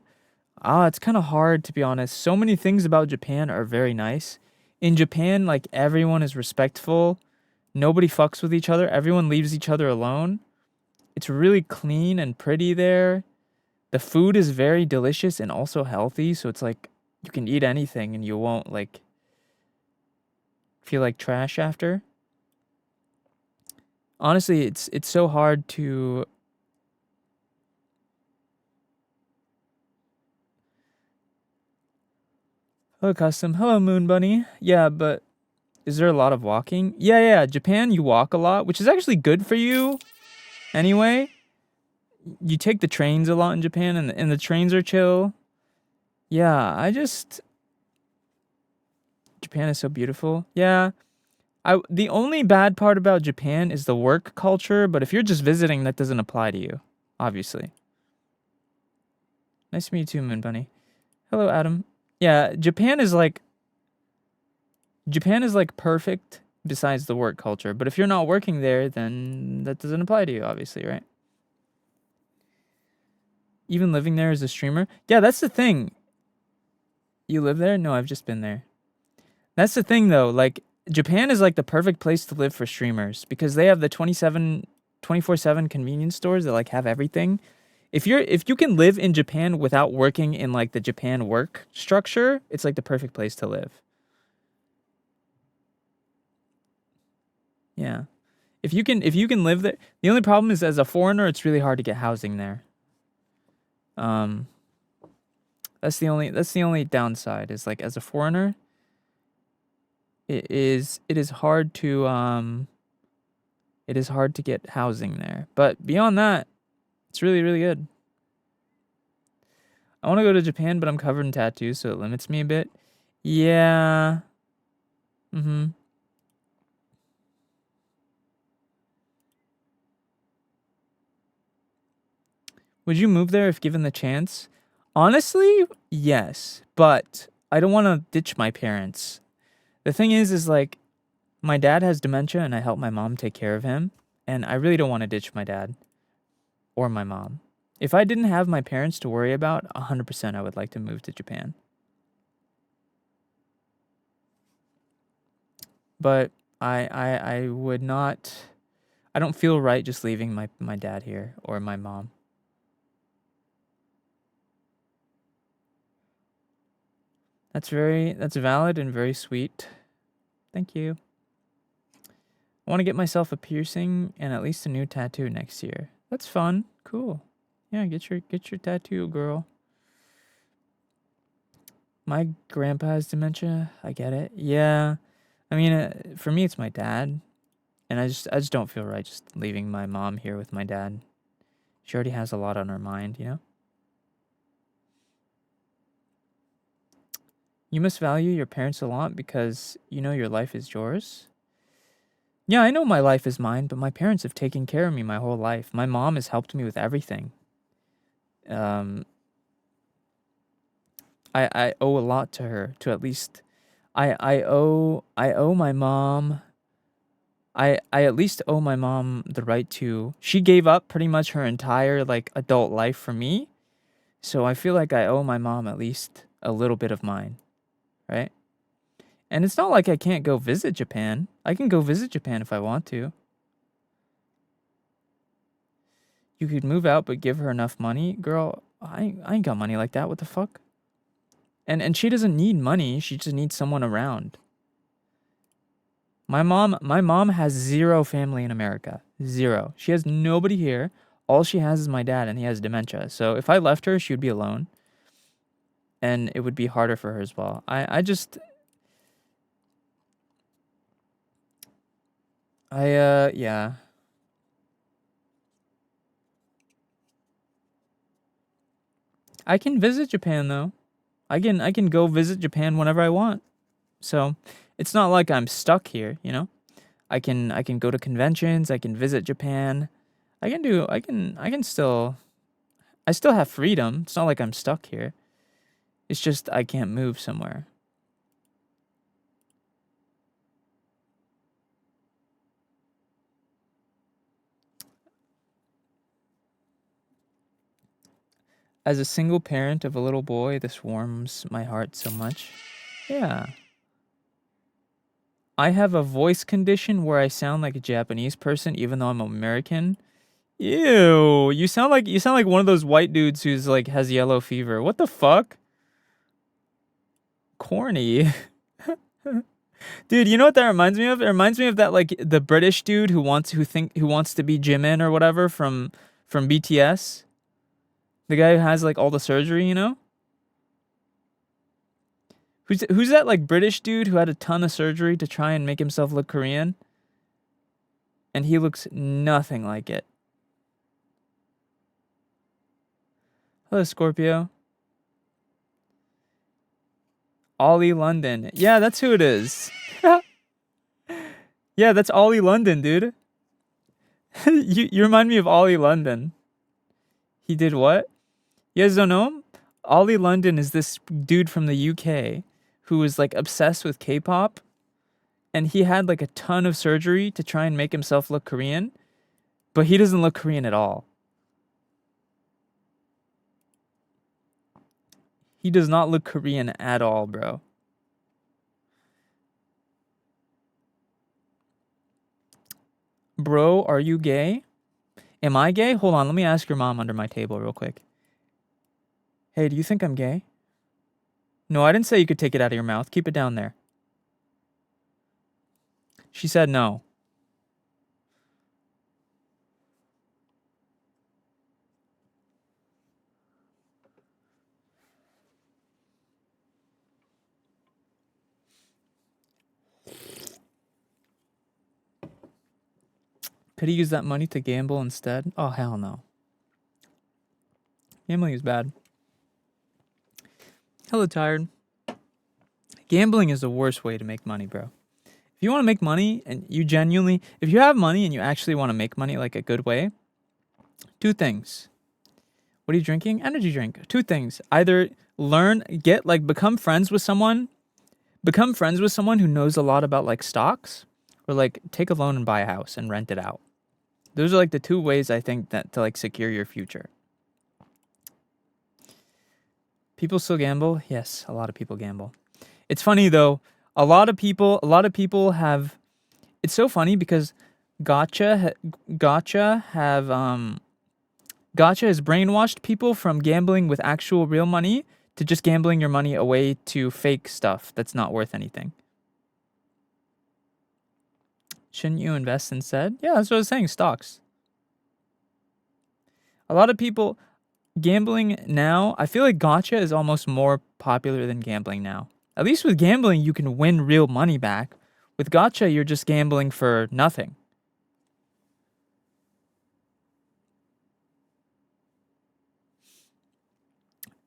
Speaker 1: It's kind of hard to be honest. So many things about Japan are very nice. In Japan, like everyone is respectful. Nobody fucks with each other. Everyone leaves each other alone. It's really clean and pretty there. The food is very delicious and also healthy, so it's like you can eat anything and you won't like feel like trash after. Honestly, it's so hard to Hello, Custom. Hello, Moon Bunny. Yeah, but is there a lot of walking? Yeah. Japan, you walk a lot, which is actually good for you anyway. You take the trains a lot in Japan, and the trains are chill. Yeah, Japan is so beautiful. Yeah. The only bad part about Japan is the work culture, but if you're just visiting, that doesn't apply to you, obviously. Nice to meet you too, Moon Bunny. Hello, Adam. Yeah, Japan is like perfect besides the work culture, but if you're not working there, then that doesn't apply to you, obviously, right? Even living there as a streamer? Yeah, that's the thing. You live there? No, I've just been there. That's the thing though, like Japan is like the perfect place to live for streamers because they have the 24/7 convenience stores that like have everything. If you can live in Japan without working in like the Japan work structure, it's like the perfect place to live. Yeah. If you can live there, the only problem is as a foreigner, it's really hard to get housing there. That's the only downside is like as a foreigner, it is hard to get housing there. But beyond that, it's really, really good. I want to go to Japan, but I'm covered in tattoos, so it limits me a bit. Yeah. Mm-hmm. Would you move there if given the chance? Honestly, yes, but I don't want to ditch my parents. The thing is like, my dad has dementia and I help my mom take care of him, and I really don't want to ditch my dad or my mom. If I didn't have my parents to worry about, 100% I would like to move to Japan. But I would not, I don't feel right just leaving my dad here or my mom. That's valid and very sweet. Thank you. I want to get myself a piercing and at least a new tattoo next year. That's fun. Cool. Yeah, get your tattoo, girl. My grandpa has dementia. I get it. Yeah. I mean, for me, it's my dad, and I just don't feel right just leaving my mom here with my dad. She already has a lot on her mind, you know? You must value your parents a lot because you know your life is yours. Yeah, I know my life is mine, but my parents have taken care of me my whole life. My mom has helped me with everything. I owe a lot to her, to at least I owe my mom, I at least owe my mom the right to, she gave up pretty much her entire like adult life for me. So I feel like I owe my mom at least a little bit of mine, right? And it's not like I can't go visit Japan. I can go visit Japan if I want to. You could move out but give her enough money? Girl, I ain't got money like that. What the fuck? And she doesn't need money. She just needs someone around. My mom has zero family in America. Zero. She has nobody here. All she has is my dad, and he has dementia. So if I left her, she would be alone. And it would be harder for her as well. Yeah. I can visit Japan though. I can go visit Japan whenever I want. So it's not like I'm stuck here, you know? I can go to conventions, I can visit Japan. I still have freedom. It's not like I'm stuck here. It's just I can't move somewhere. As a single parent of a little boy, this warms my heart so much. Yeah. I have a voice condition where I sound like a Japanese person even though I'm American. Ew, you sound like one of those white dudes who's like has yellow fever. What the fuck? Corny. Dude, you know what that reminds me of? It reminds me of that like the British dude who wants to be Jimin or whatever from BTS. The guy who has like all the surgery, you know? Who's that like British dude who had a ton of surgery to try and make himself look Korean? And he looks nothing like it. Hello, Scorpio. Ollie London. Yeah, that's who it is. Yeah, that's Ollie London, dude. You remind me of Ollie London. He did what? You guys don't know him? Ollie London is this dude from the UK who was like obsessed with K-pop, and he had like a ton of surgery to try and make himself look Korean, but he doesn't look Korean at all. He does not look Korean at all, bro. Bro, are you gay? Am I gay? Hold on, let me ask your mom under my table real quick. Hey, do you think I'm gay? No, I didn't say you could take it out of your mouth. Keep it down there. She said no. Could he use that money to gamble instead? Oh, hell no. Gambling is bad. Hello, Tired. Gambling is the worst way to make money, bro. If you want to make money and you genuinely, if you have money and you actually want to make money like a good way, two things. What are you drinking? Energy drink. Two things. Either become friends with someone who knows a lot about like stocks, or like take a loan and buy a house and rent it out. Those are like the two ways I think that to like secure your future. People still gamble? Yes, a lot of people gamble. It's funny though. A lot of people have. It's so funny because Gotcha has brainwashed people from gambling with actual real money to just gambling your money away to fake stuff that's not worth anything. Shouldn't you invest instead? Yeah, that's what I was saying. Stocks. A lot of people gambling now. I feel like Gotcha is almost more popular than gambling now. At least with gambling, you can win real money back. With Gotcha, you're just gambling for nothing.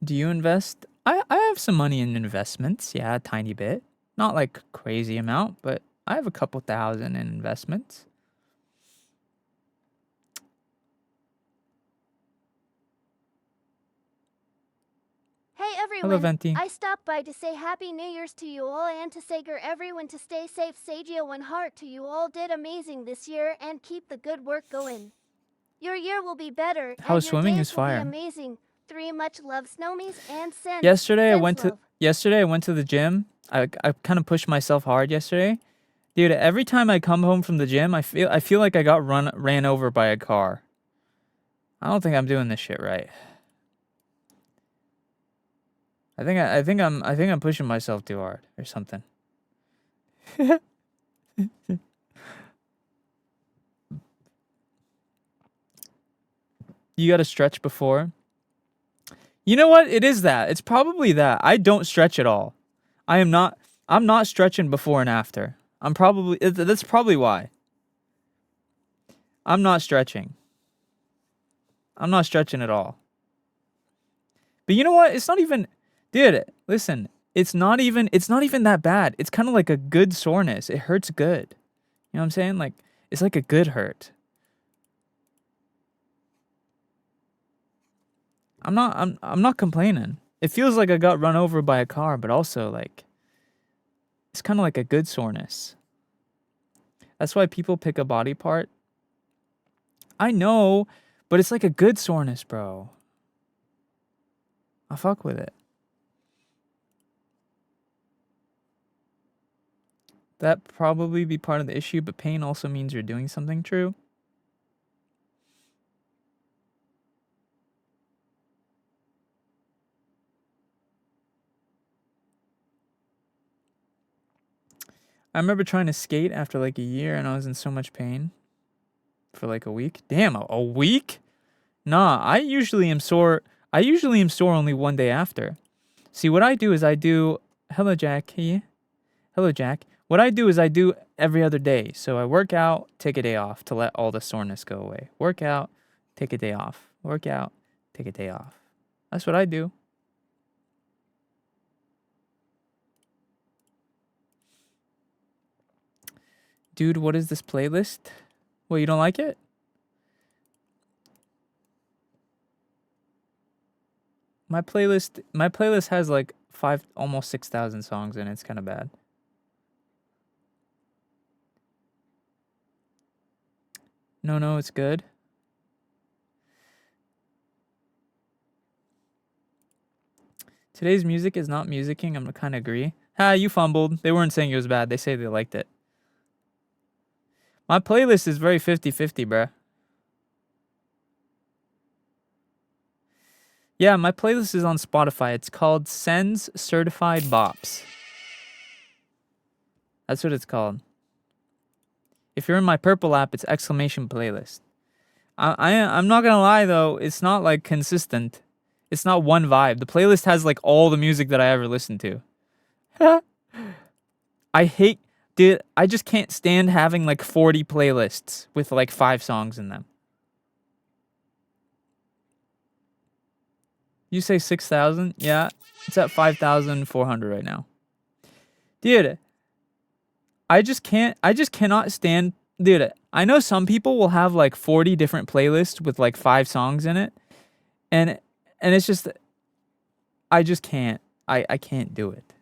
Speaker 1: Do you invest? I have some money in investments. Yeah, a tiny bit. Not like crazy amount, but I have a couple thousand in investments.
Speaker 3: Hey everyone,
Speaker 1: Hello, Venti.
Speaker 3: I stopped by to say Happy New Year's to you all and to say everyone to stay safe. Sagio and Heart to you all did amazing this year and keep the good work going. Your year will be better.
Speaker 1: How
Speaker 3: and
Speaker 1: swimming
Speaker 3: your
Speaker 1: is
Speaker 3: days will
Speaker 1: fire.
Speaker 3: be amazing. 3 much love Snowmies and Sen's.
Speaker 1: Yesterday I
Speaker 3: Sen's
Speaker 1: went
Speaker 3: love.
Speaker 1: to the gym. I kind of pushed myself hard yesterday. Dude, every time I come home from the gym, I feel like I got ran over by a car. I don't think I'm doing this shit right. I think I'm pushing myself too hard or something. You got to stretch before. You know what? It is that. It's probably that. I don't stretch at all. I'm not stretching before and after. That's probably why. I'm not stretching. I'm not stretching at all. But you know what? It's not even, dude, listen, it's not even that bad. It's kind of like a good soreness. It hurts good. You know what I'm saying? Like, it's like a good hurt. I'm not complaining. It feels like I got run over by a car, but also like it's kind of like a good soreness. That's why people pick a body part. I know, but it's like a good soreness, bro. I fuck with it. That probably be part of the issue, but pain also means you're doing something true. I remember trying to skate after like a year and I was in so much pain for like a week. Damn, a week? Nah, I usually am sore only one day after. See, what I do is hello Jack. Hello Jack. What I do is I do every other day. So I work out, take a day off to let all the soreness go away. Work out, take a day off. Work out, take a day off. That's what I do. Dude, what is this playlist? Well, you don't like it? My playlist has like almost 6,000 songs in it. It's kind of bad. No, it's good. Today's music is not musicking. I'm kind of agree. You fumbled. They weren't saying it was bad. They say they liked it. My playlist is very 50-50, bruh. Yeah, my playlist is on Spotify. It's called SENZ'S Certified Bops. That's what it's called. If you're in my purple app, it's exclamation playlist. I'm not gonna lie though, it's not like consistent. It's not one vibe. The playlist has like all the music that I ever listened to. I hate Dude, I just can't stand having like 40 playlists with like 5 songs in them. You say 6,000? Yeah, it's at 5,400 right now. Dude, I just cannot stand. Dude, I know some people will have like 40 different playlists with like 5 songs in it. And it's just, I just can't. I can't do it.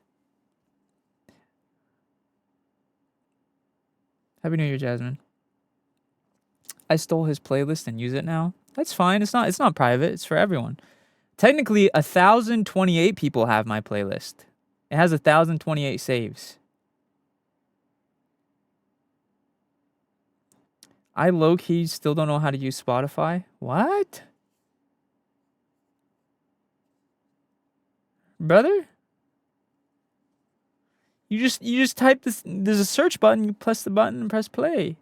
Speaker 1: Happy New Year, Jasmine. I stole his playlist and use it now. That's fine. It's not private. It's for everyone. Technically, 1,028 people have my playlist. It has 1,028 saves. I low-key still don't know how to use Spotify. What? Brother? You just type this. There's a search button. You press the button and press play.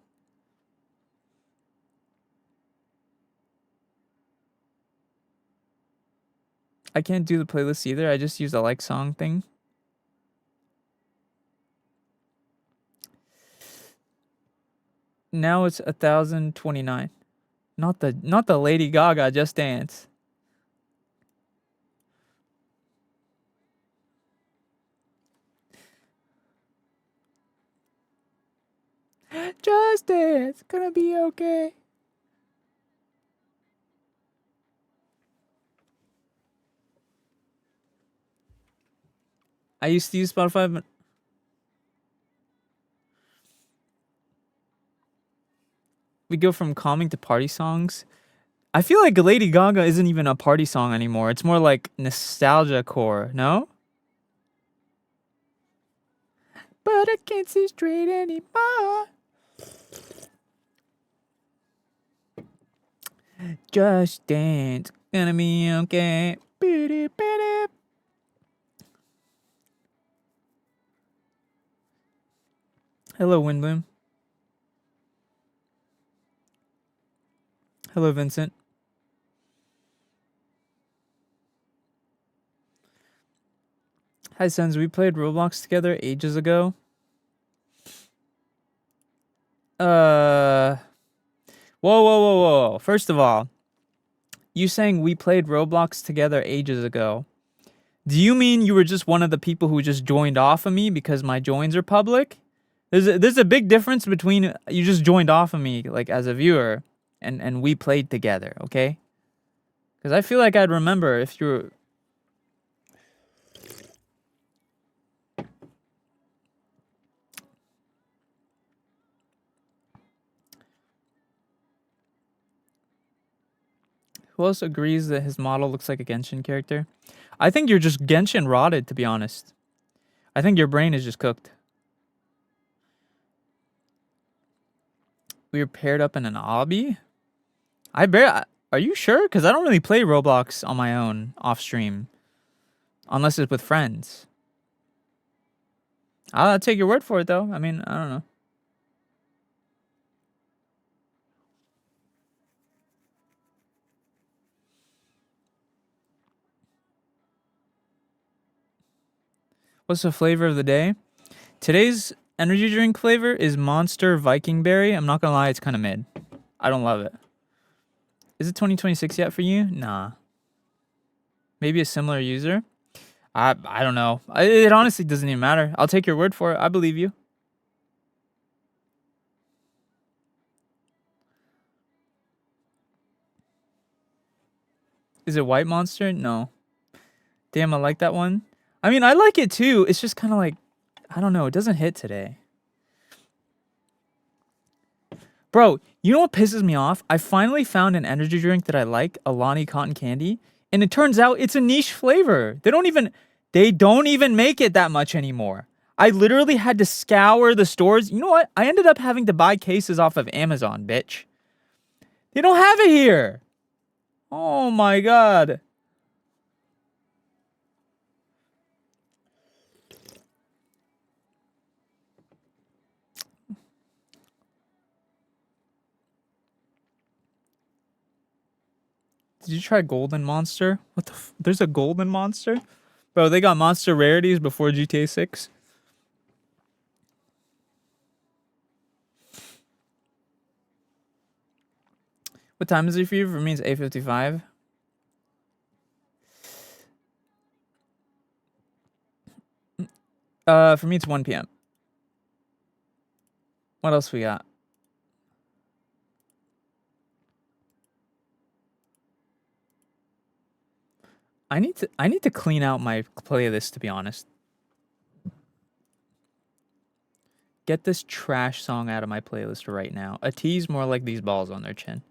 Speaker 1: I can't do the playlist either. I just use the like song thing. Now it's 1,029. Not the Lady Gaga Just Dance. Just dance, gonna be okay. I used to use Spotify, but we go from calming to party songs. I feel like Lady Gaga isn't even a party song anymore. It's more like nostalgia core, no? But I can't see straight anymore. Just dance, gonna be okay. Hello, Windbloom. Hello, Vincent. Hi, SENZ'S. We played Roblox together ages ago. Whoa. First of all, you saying we played Roblox together ages ago. Do you mean you were just one of the people who just joined off of me because my joins are public? There's a big difference between you just joined off of me like as a viewer and we played together, okay? Because I feel like I'd remember if you're... Who else agrees that his model looks like a Genshin character? I think you're just Genshin rotted, to be honest. I think your brain is just cooked. We were paired up in an obby? Are you sure? Because I don't really play Roblox on my own off stream. Unless it's with friends. I'll take your word for it, though. I mean, I don't know. What's the flavor of the day? Today's energy drink flavor is Monster Viking Berry. I'm not gonna lie, it's kind of mid. I don't love it. Is it 2026 yet for you? Nah. Maybe a similar user? I don't know. It honestly doesn't even matter. I'll take your word for it. I believe you. Is it White Monster? No. Damn, I like that one. I mean, I like it too. It's just kind of like, I don't know. It doesn't hit today. Bro, you know what pisses me off? I finally found an energy drink that I like, Alani Cotton Candy, and it turns out it's a niche flavor. They don't even make it that much anymore. I literally had to scour the stores. You know what? I ended up having to buy cases off of Amazon, bitch. They don't have it here. Oh my god. Did you try Golden Monster? What the there's a Golden Monster? Bro, they got monster rarities before GTA 6. What time is it for you? For me, it's 8:55. For me, it's 1 p.m. What else we got? I need to clean out my playlist, to be honest. Get this trash song out of my playlist right now. A tease more like these balls on their chin.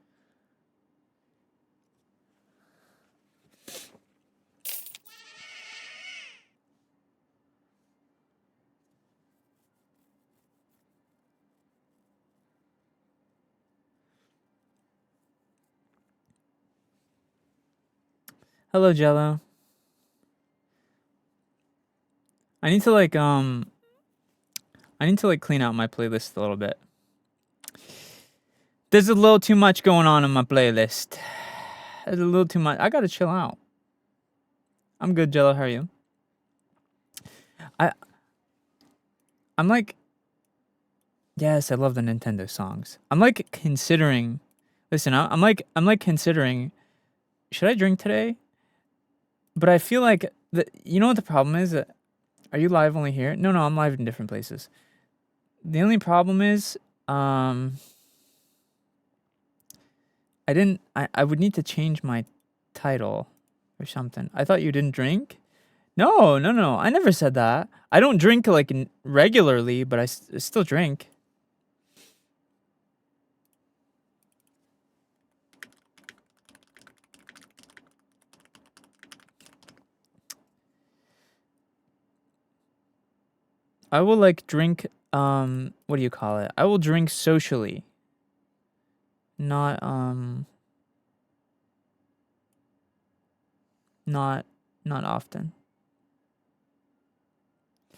Speaker 1: Hello, Jello. I need to like clean out my playlist a little bit. There's a little too much going on in my playlist. There's a little too much. I gotta chill out. I'm good, Jello. How are you? I'm like, yes, I love the Nintendo songs. I'm like considering. Listen, I'm like considering. Should I drink today? But I feel like you know what the problem is? Are you live only here? No, I'm live in different places. The only problem is, I would need to change my title or something. I thought you didn't drink? No. I never said that. I don't drink like regularly, but I still drink. I will like drink, what do you call it? I will drink socially. Not often.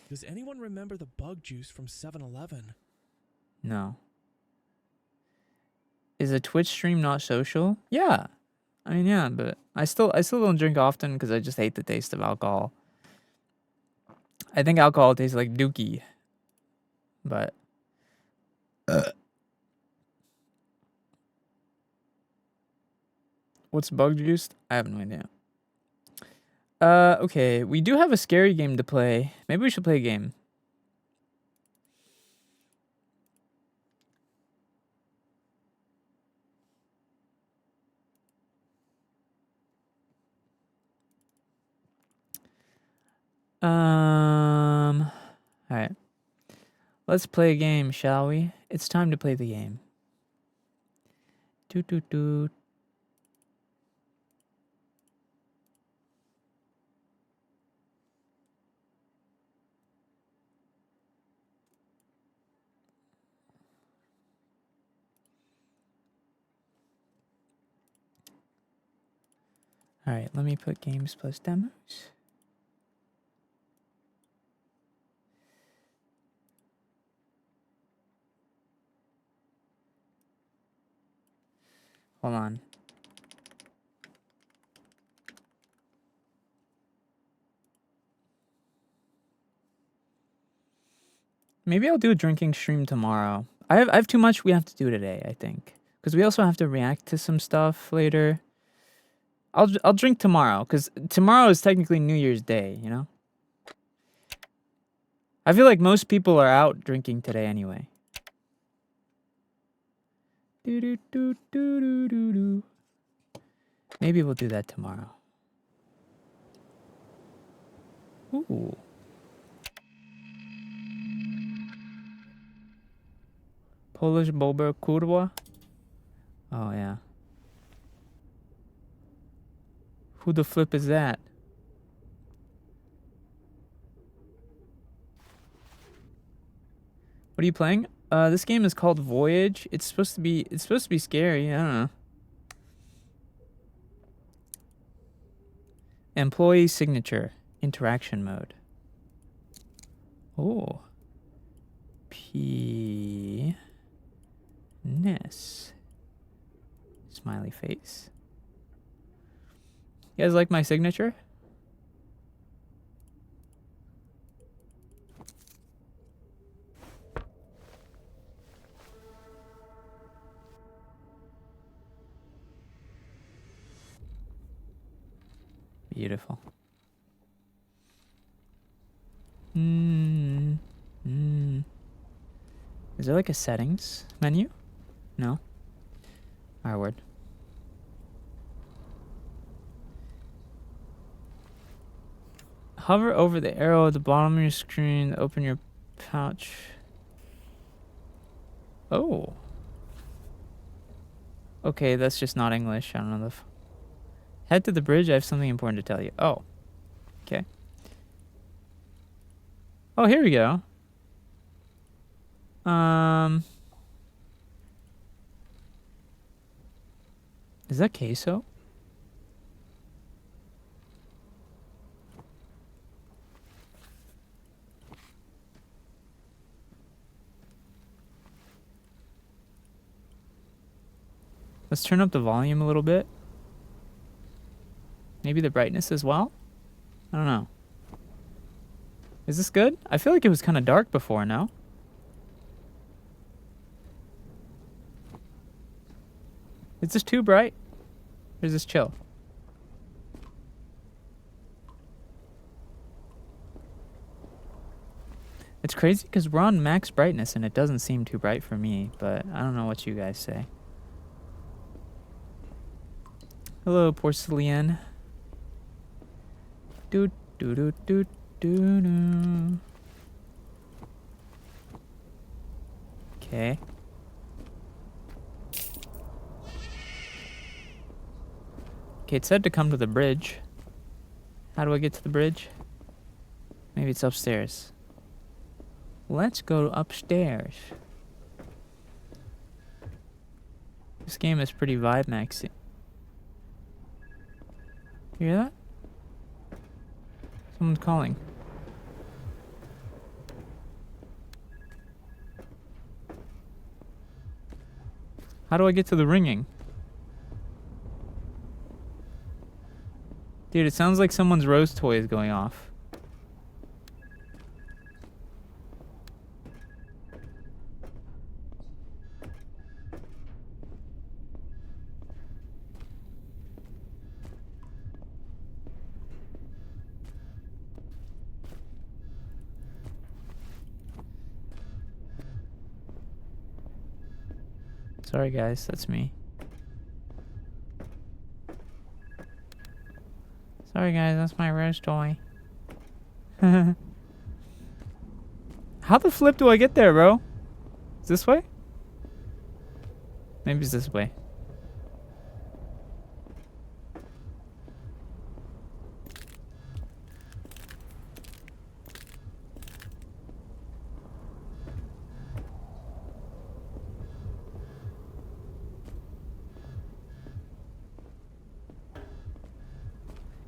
Speaker 4: Does anyone remember the bug juice from 7-Eleven?
Speaker 1: No. Is a Twitch stream not social? Yeah. I mean, yeah, but I still don't drink often because I just hate the taste of alcohol. I think alcohol tastes like dookie. But what's bug juiced? I have no idea. Okay, we do have a scary game to play. Maybe we should play a game. All right. Let's play a game, shall we? It's time to play the game. Doo. All right, let me put games plus demos. Hold on. Maybe I'll do a drinking stream tomorrow. I have too much we have to do today, I think. Because we also have to react to some stuff later. I'll drink tomorrow, because tomorrow is technically New Year's Day, you know? I feel like most people are out drinking today anyway. Do. Maybe we'll do that tomorrow. Ooh. Polish Bober Kurwa? Oh, yeah. Who the flip is that? What are you playing? This game is called Voyage. It's supposed to be scary. I don't know. Employee signature interaction mode. Oh. Penis. Smiley face. You guys like my signature? beautiful. Mm. Mm. Is there like a settings menu? No? Alright, word. Hover over the arrow at the bottom of your screen to open your pouch. Oh. Okay, that's just not English. I don't know the... Head to the bridge. I have something important to tell you. Oh. Okay. Oh, here we go. Is that queso? Let's turn up the volume a little bit. Maybe the brightness as well? I don't know. Is this good? I feel like it was kind of dark before, no? Is this too bright? Or is this chill? It's crazy because we're on max brightness and it doesn't seem too bright for me, but I don't know what you guys say. Hello, porcelain. Do do do do do do. Okay. Okay, it said to come to the bridge. How do I get to the bridge? Maybe it's upstairs. Let's go upstairs. This game is pretty vibe maxing. You hear that? Someone's calling. How do I get to the ringing? Dude, it sounds like someone's Rose toy is going off. Sorry guys, that's me. Sorry guys, that's my Rose toy. How the flip do I get there, bro? Is this way? Maybe it's this way.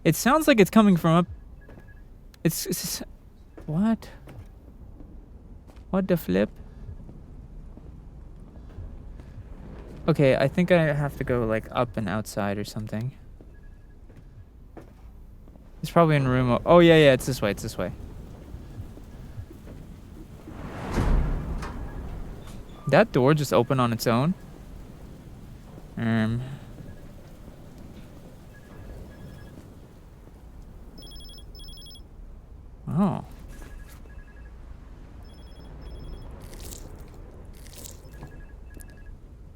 Speaker 1: It sounds like it's coming from up. It's what? What the flip? Okay, I think I have to go like up and outside or something. It's probably in room. Oh yeah, yeah, it's this way. It's this way. That door just opened on its own. Oh.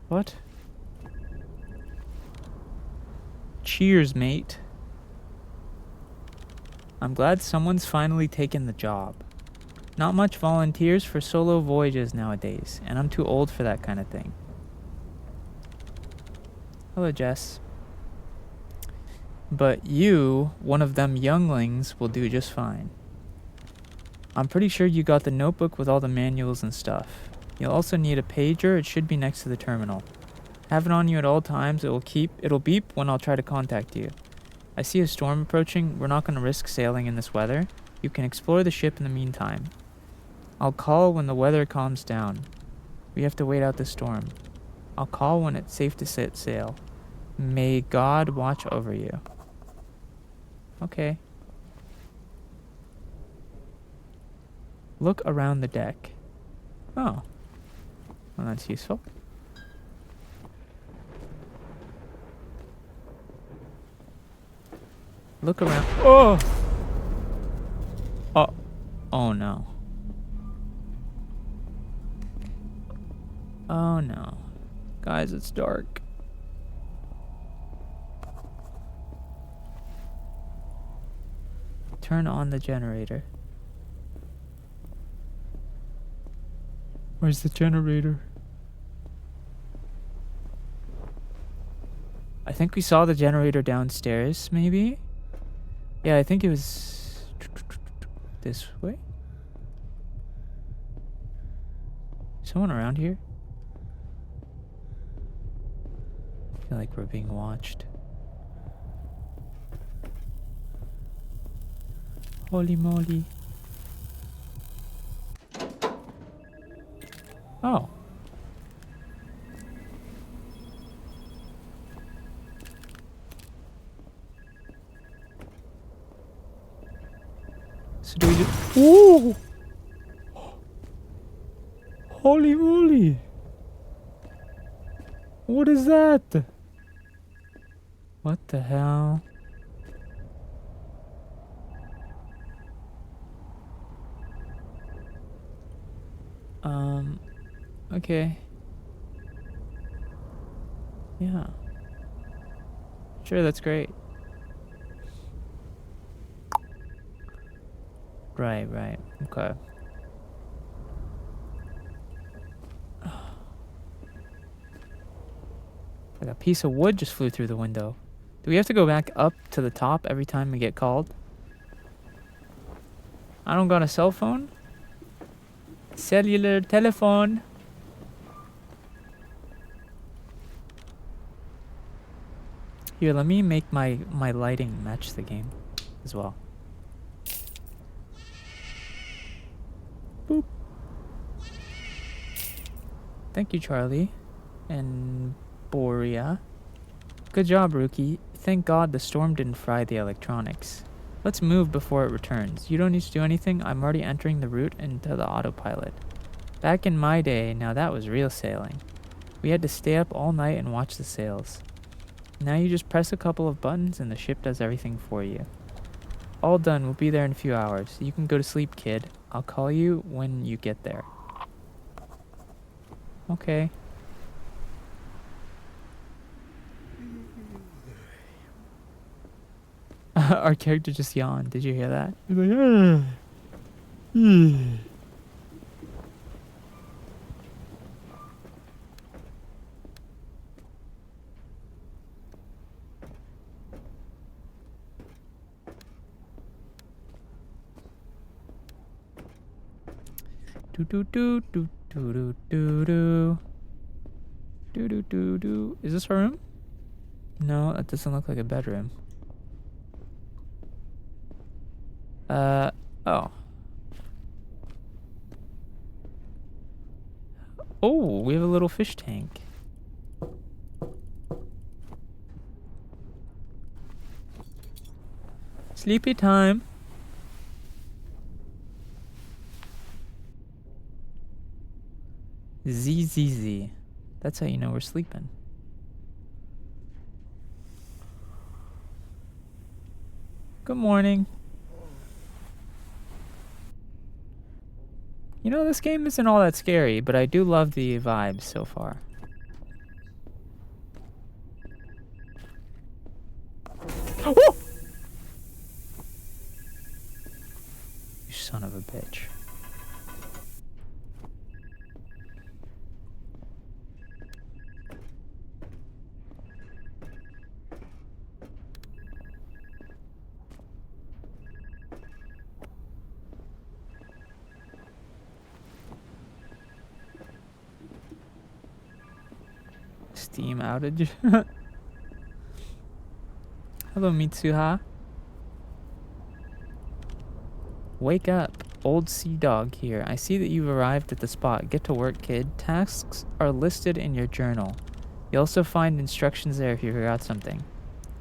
Speaker 1: What? Cheers, mate. I'm glad someone's finally taken the job. Not much volunteers for solo voyages nowadays, and I'm too old for that kind of thing. Hello, Jess. But you, one of them younglings, will do just fine. I'm pretty sure you got the notebook with all the manuals and stuff. You'll also need a pager. It should be next to the terminal. Have it on you at all times. It'll beep when I'll try to contact you. I see a storm approaching. We're not going to risk sailing in this weather. You can explore the ship in the meantime. I'll call when the weather calms down. We have to wait out the storm. I'll call when it's safe to set sail. May God watch over you. Okay. Look around the deck. Oh. Well, that's useful. Look around. Oh! Oh. Oh no. Oh no. Guys, it's dark. Turn on the generator. Where's the generator? I think we saw the generator downstairs, maybe? Yeah, I think it was this way. Someone around here? I feel like we're being watched. Holy moly. Oh. So do we just... Ooh! Holy moly! What is that? What the hell? Okay. Yeah. Sure, that's great. Right, right. Okay. Like a piece of wood just flew through the window. Do we have to go back up to the top every time we get called? I don't got a cell phone. Cellular telephone. Here, let me make my lighting match the game as well. Boop. Thank you, Charlie. And Borea. Good job, Rookie. Thank God the storm didn't fry the electronics. Let's move before it returns. You don't need to do anything. I'm already entering the route into the autopilot. Back in my day, now that was real sailing. We had to stay up all night and watch the sails. Now you just press a couple of buttons and the ship does everything for you. All done. We'll be there in a few hours. You can go to sleep, kid. I'll call you when you get there. Okay. Our character just yawned. Did you hear that? He's like, do do do do do do do do do do do. Is this a room? No, that doesn't look like a bedroom. Oh. Oh, we have a little fish tank. Sleepy time. ZZZ. That's how you know we're sleeping. Good morning. You know, this game isn't all that scary, but I do love the vibes so far. Oh! You son of a bitch. Steam outage. Hello, Mitsuha. Wake up. Old Sea Dog here. I see that you've arrived at the spot. Get to work, kid. Tasks are listed in your journal. You'll also find instructions there if you forgot something.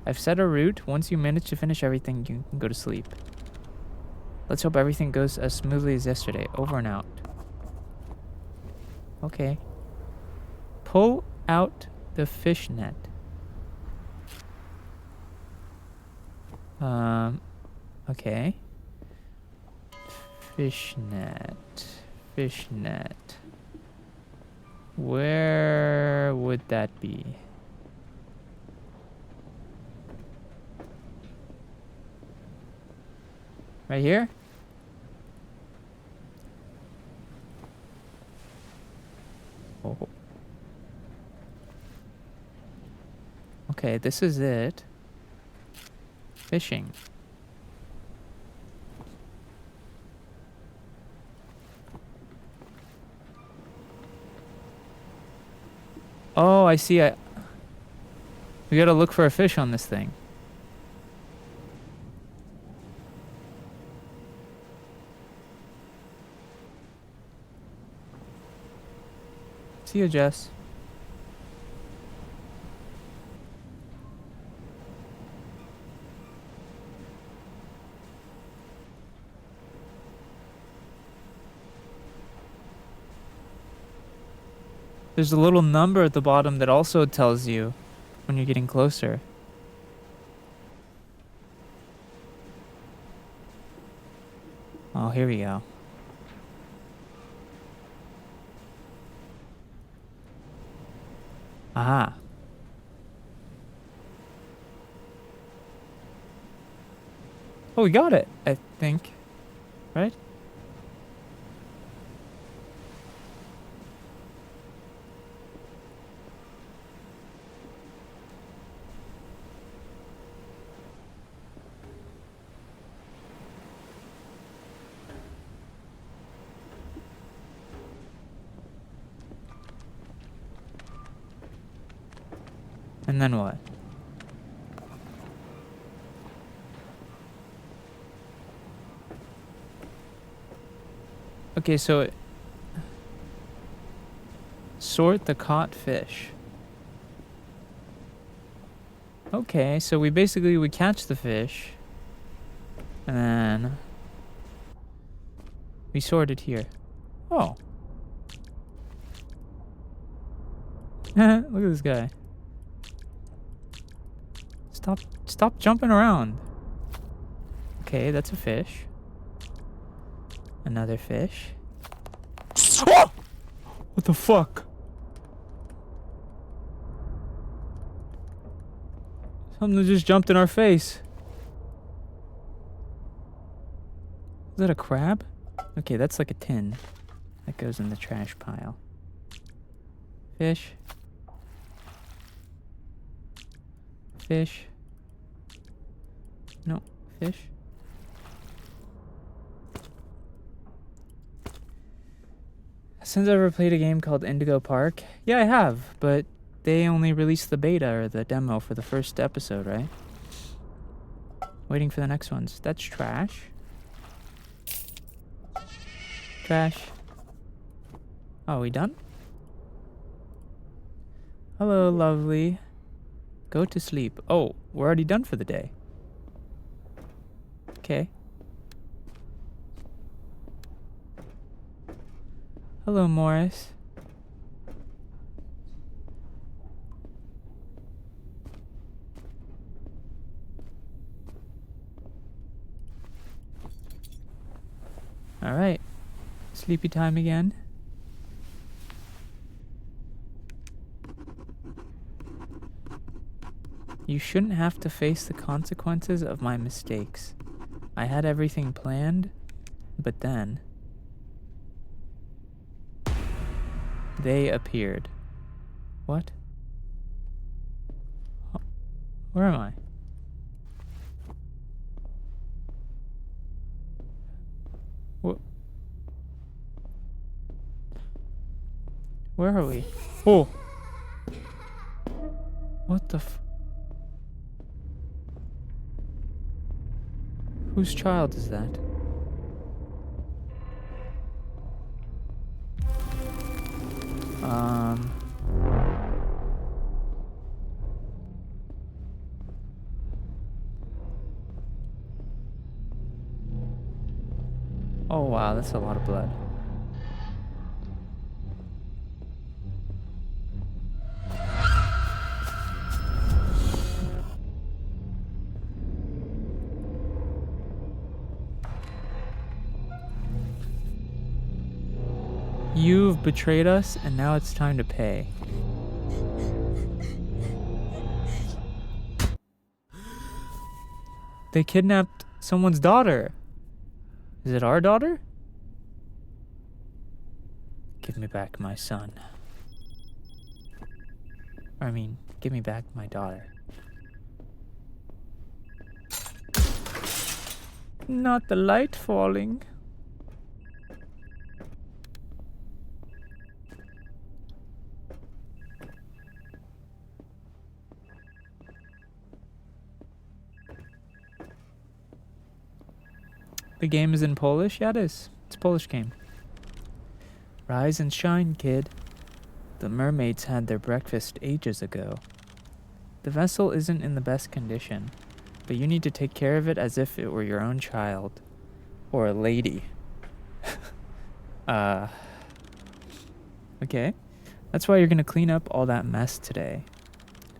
Speaker 1: I've set a route. Once you manage to finish everything, you can go to sleep. Let's hope everything goes as smoothly as yesterday. Over and out. Okay. Pull out the fish net. Okay. Fishnet. Fishnet. Where would that be? Right here? Oh. Okay, this is it. Fishing. Oh, I see. We gotta look for a fish on this thing. See you, Jess. There's a little number at the bottom that also tells you when you're getting closer. Oh, here we go. Aha. Oh, we got it, I think. Right? And then what? Okay, so sort the caught fish. Okay, so we catch the fish and then we sort it here. Oh. Look at this guy. Stop jumping around. Okay, that's a fish. Another fish. Oh! What the fuck? Something just jumped in our face. Is that a crab? Okay, that's like a tin. That goes in the trash pile. Fish. Fish. No, fish. Since I ever played a game called Indigo Park? Yeah, I have, but they only released the beta or the demo for the first episode, right? Waiting for the next ones. That's trash. Trash. Oh, we done? Hello, lovely. Go to sleep. Oh, we're already done for the day. Okay. Hello, Morris. All right. Sleepy time again. You shouldn't have to face the consequences of my mistakes. I had everything planned, but then they appeared. What? Oh, where am I? Where are we? Oh! What the f... Whose child is that? Oh wow, that's a lot of blood. You've betrayed us, and now it's time to pay. They kidnapped someone's daughter. Is it our daughter? Give me back my son. I mean, give me back my daughter. Not the light falling. The game is in Polish? Yeah, it is. It's a Polish game. Rise and shine, kid. The mermaids had their breakfast ages ago. The vessel isn't in the best condition, but you need to take care of it as if it were your own child. Or a lady. Okay. That's why you're gonna clean up all that mess today.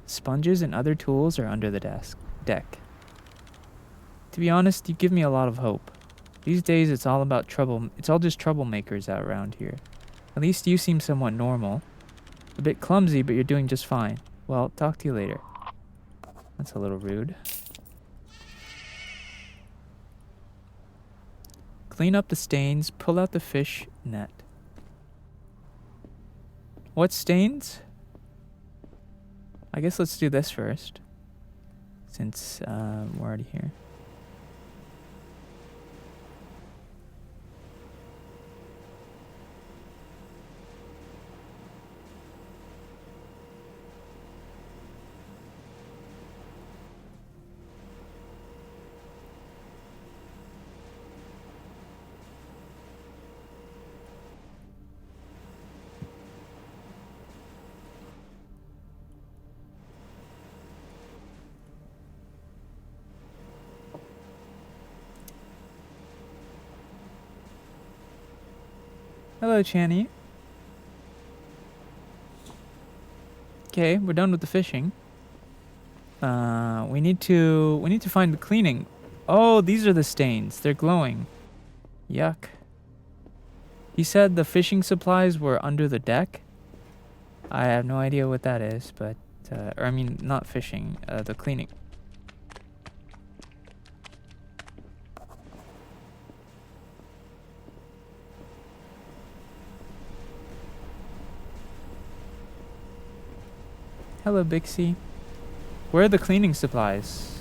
Speaker 1: Sponges and other tools are under the deck. To be honest, you give me a lot of hope. These days it's all about trouble. It's all just troublemakers out around here. At least you seem somewhat normal. A bit clumsy, but you're doing just fine. Well, talk to you later. That's a little rude. Clean up the stains, pull out the fish net. What stains? I guess let's do this first. Since we're already here. Hello, Channy. Okay, we're done with the fishing. We need to find the cleaning. Oh, these are the stains. They're glowing. Yuck. He said the fishing supplies were under the deck. I have no idea what that is, but or I mean, not fishing. The cleaning. Hello, Bixie. Where are the cleaning supplies?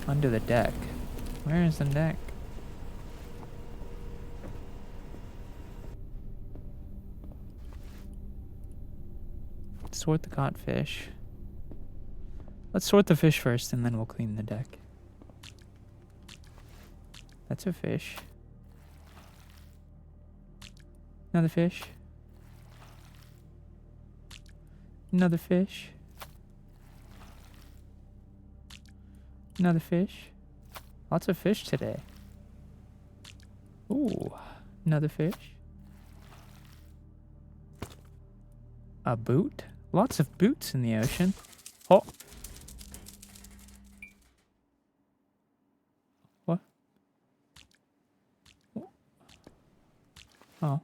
Speaker 1: Under the deck. Where is the deck? Sort the caught fish. Let's sort the fish first, and then we'll clean the deck. That's a fish. Another fish. Another fish. Another fish. Lots of fish today. Ooh, another fish. A boot? Lots of boots in the ocean. Oh. What? Oh.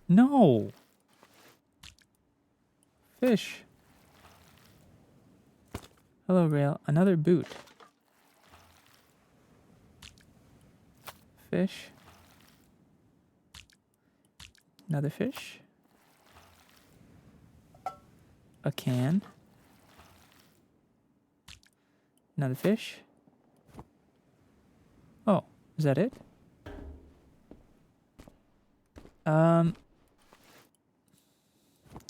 Speaker 1: No. Fish. Hello, Rail. Another boot. Fish. Another fish. A can. Another fish. Oh, is that it?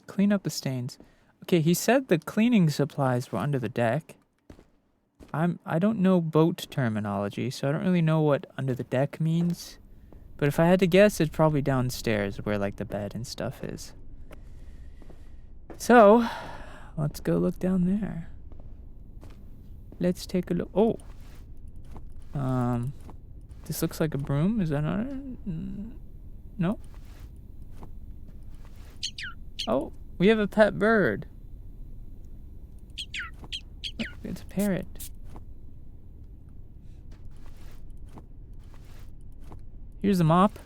Speaker 1: Clean up the stains. Okay, he said the cleaning supplies were under the deck. I don't know boat terminology, so I don't really know what under the deck means. But if I had to guess, it's probably downstairs where like the bed and stuff is. So, let's go look down there. Let's take a look. Oh. This looks like a broom. Is that not it? No? Oh, we have a pet bird. Look, it's a parrot. Here's the mop.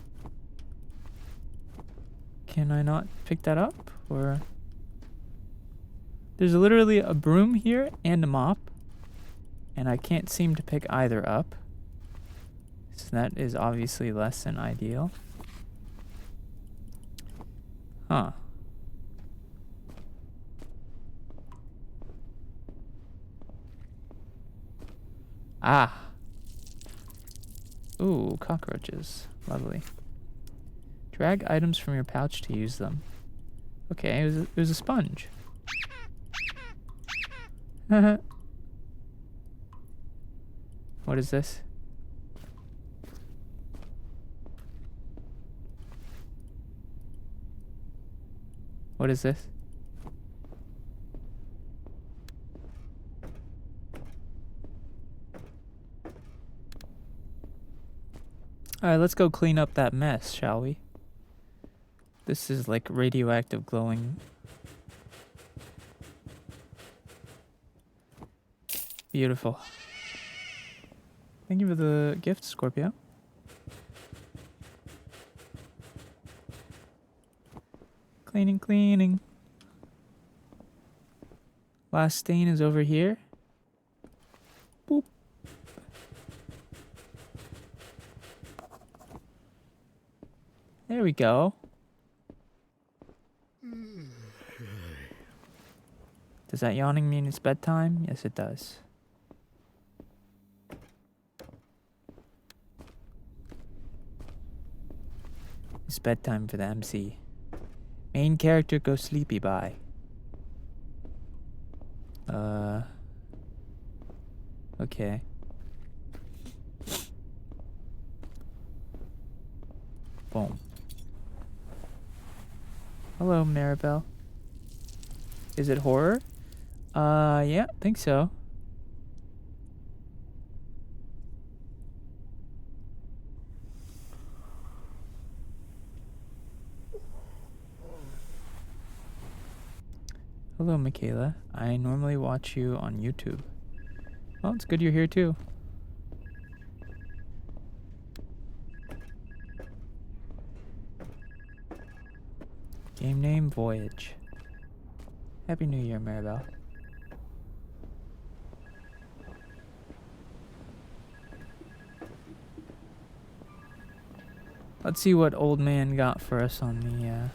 Speaker 1: Can I not pick that up? Or there's literally a broom here and a mop, and I can't seem to pick either up. So that is obviously less than ideal. Huh. Ah. Ooh, cockroaches. Lovely. Drag items from your pouch to use them. Okay, it was a sponge. What is this? What is this? Alright, let's go clean up that mess, shall we? This is like radioactive glowing. Beautiful. Thank you for the gift, Scorpio. Cleaning, cleaning. Last stain is over here. Boop. There we go. Does that yawning mean it's bedtime? Yes, it does. It's bedtime for the MC. Main character go sleepy bye. Okay. Boom. Hello, Maribel. Is it horror? Yeah, think so. Hello, Michaela. I normally watch you on YouTube. Well, it's good you're here too. Game name, Voyage. Happy New Year, Maribel. Let's see what old man got for us on the,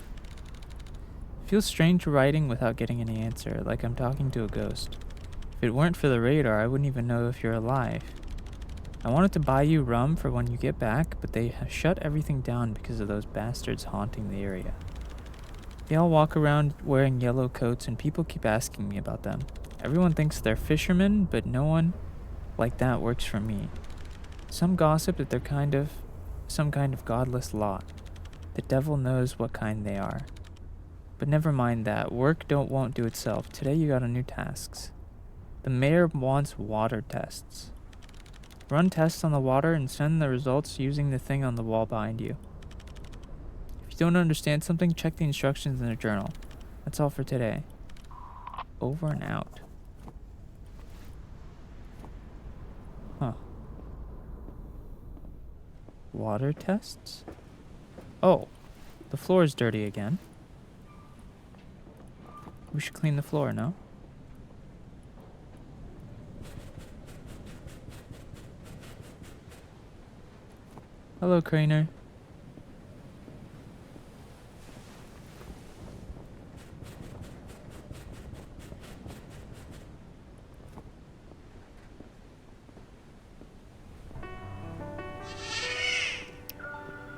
Speaker 1: Feels strange writing without getting any answer, like I'm talking to a ghost. If it weren't for the radar, I wouldn't even know if you're alive. I wanted to buy you rum for when you get back, but they have shut everything down because of those bastards haunting the area. They all walk around wearing yellow coats and people keep asking me about them. Everyone thinks they're fishermen, but no one like that works for me. Some gossip that they're some kind of godless lot. The devil knows what kind they are. But never mind that. Work won't do itself. Today you got a new tasks. The mayor wants water tests. Run tests on the water and send the results using the thing on the wall behind you. If you don't understand something, check the instructions in the journal. That's all for today. Over and out. Huh. Water tests? Oh, the floor is dirty again. We should clean the floor, no? Hello, Craner.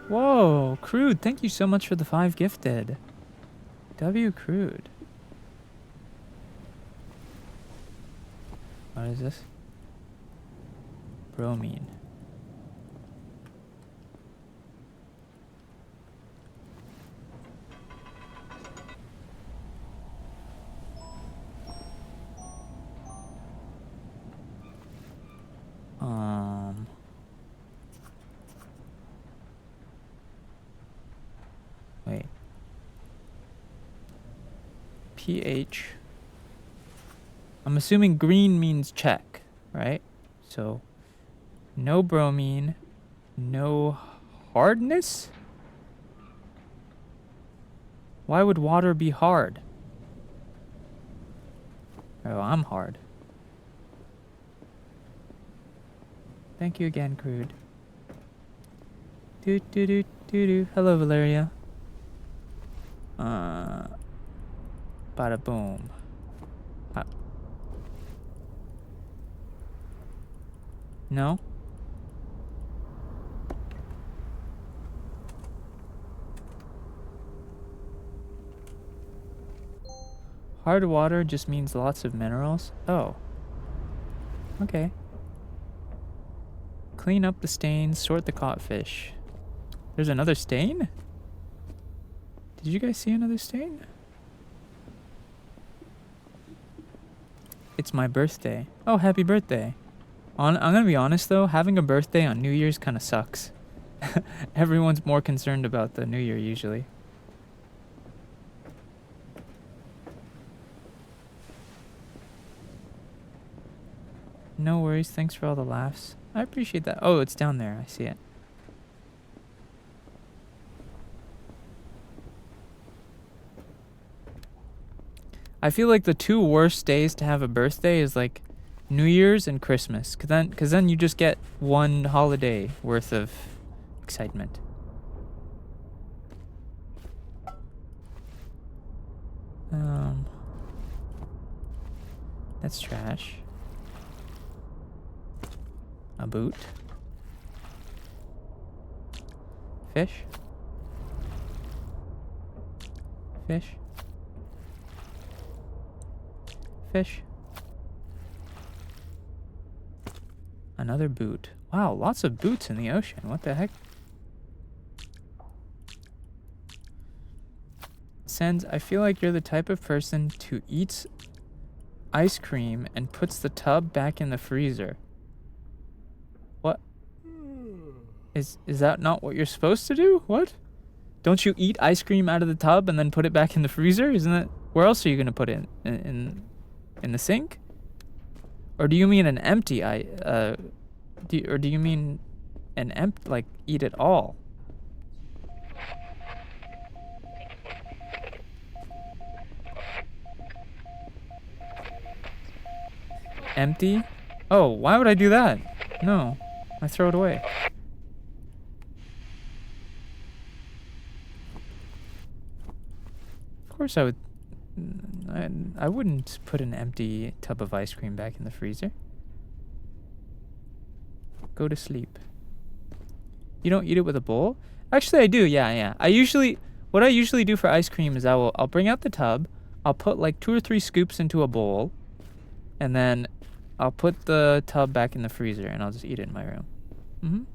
Speaker 1: Whoa, Crude, thank you so much for the 5 gifted. W. Crude. What is this? Bromine. Wait. pH. I'm assuming green means check, right? So, no bromine, no Hardness? Why would water be hard? Oh, I'm hard. Thank you again, Crude. Do do do do do. Hello, Valeria. Bada boom. No? Hard water just means lots of minerals? Oh. Okay. Clean up the stains, sort the caught fish. There's another stain? Did you guys see another stain? It's my birthday. Oh, happy birthday. I'm gonna be honest though, having a birthday on New Year's kinda sucks. Everyone's more concerned about the New Year usually. No worries, thanks for all the laughs. I appreciate that. Oh, it's down there, I see it. I feel like the two worst days to have a birthday is like New Year's and Christmas, cause then you just get one holiday worth of excitement. That's trash. A boot. Fish. Fish. Fish. Another boot. Wow, lots of boots in the ocean. What the heck? SENZ'S, I feel like you're the type of person who eats ice cream and puts the tub back in the freezer. What? Is that not what you're supposed to do? What? Don't you eat ice cream out of the tub and then put it back in the freezer? Isn't that... Where else are you going to put it? In the sink? Or do you mean an empty do you mean an like eat it all? Empty? Oh, why would I do that? No, I throw it away. Of course I would. I wouldn't put an empty tub of ice cream back in the freezer. Go to sleep. You don't eat it with a bowl? Actually, I do. Yeah. What I usually do for ice cream is I'll bring out the tub. I'll put like 2 or 3 scoops into a bowl, and then I'll put the tub back in the freezer, and I'll just eat it in my room.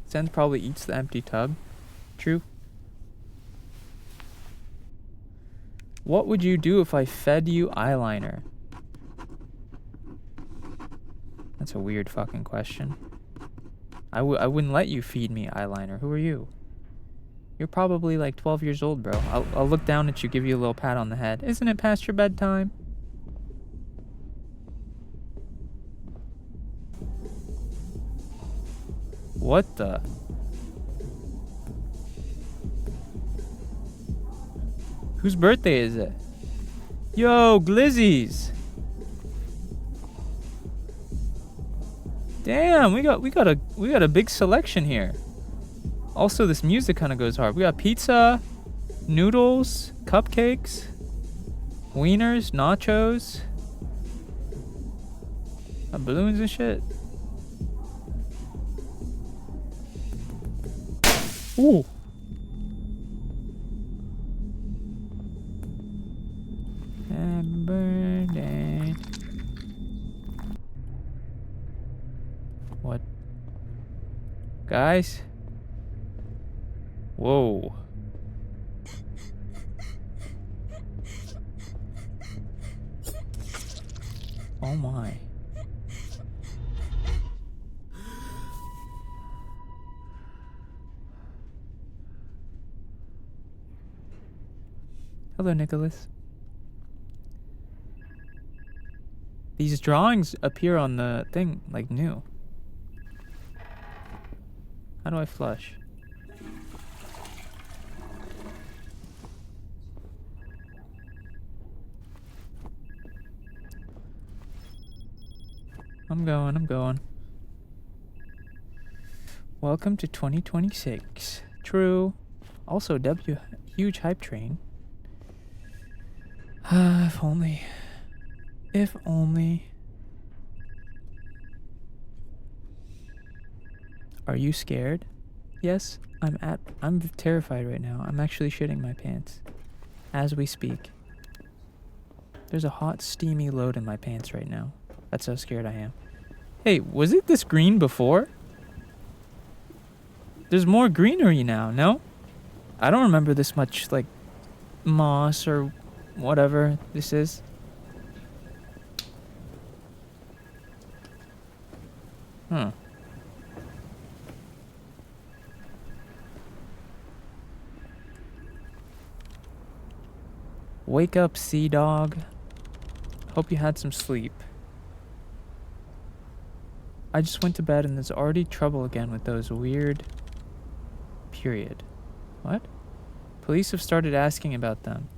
Speaker 1: SENZ'S probably eats the empty tub. True. What would you do if I fed you eyeliner? That's a weird fucking question. I wouldn't let you feed me eyeliner. Who are you? You're probably like 12 years old, bro. I'll look down at you, give you a little pat on the head. Isn't it past your bedtime? What the? Whose birthday is it? Yo, Glizzies! Damn, we got a big selection here. Also, this music kind of goes hard. We got pizza, noodles, cupcakes, wieners, nachos, balloons and shit. Ooh. Happy birthday. What? Guys? Whoa. Oh my. Hello, Nicholas. These drawings appear on the thing like new. How do I flush? I'm going. Welcome to 2026. True. Also, W, huge hype train. If only. If only. Are you scared? Yes, I'm terrified right now. I'm actually shitting my pants. As we speak. There's a hot, steamy load in my pants right now. That's how scared I am. Hey, was it this green before? There's more greenery now, no? I don't remember this much, like, moss or whatever this is. Huh. Wake up, sea dog. Hope you had some sleep. I just went to bed and there's already trouble again with those weird... Period. What? Police have started asking about them.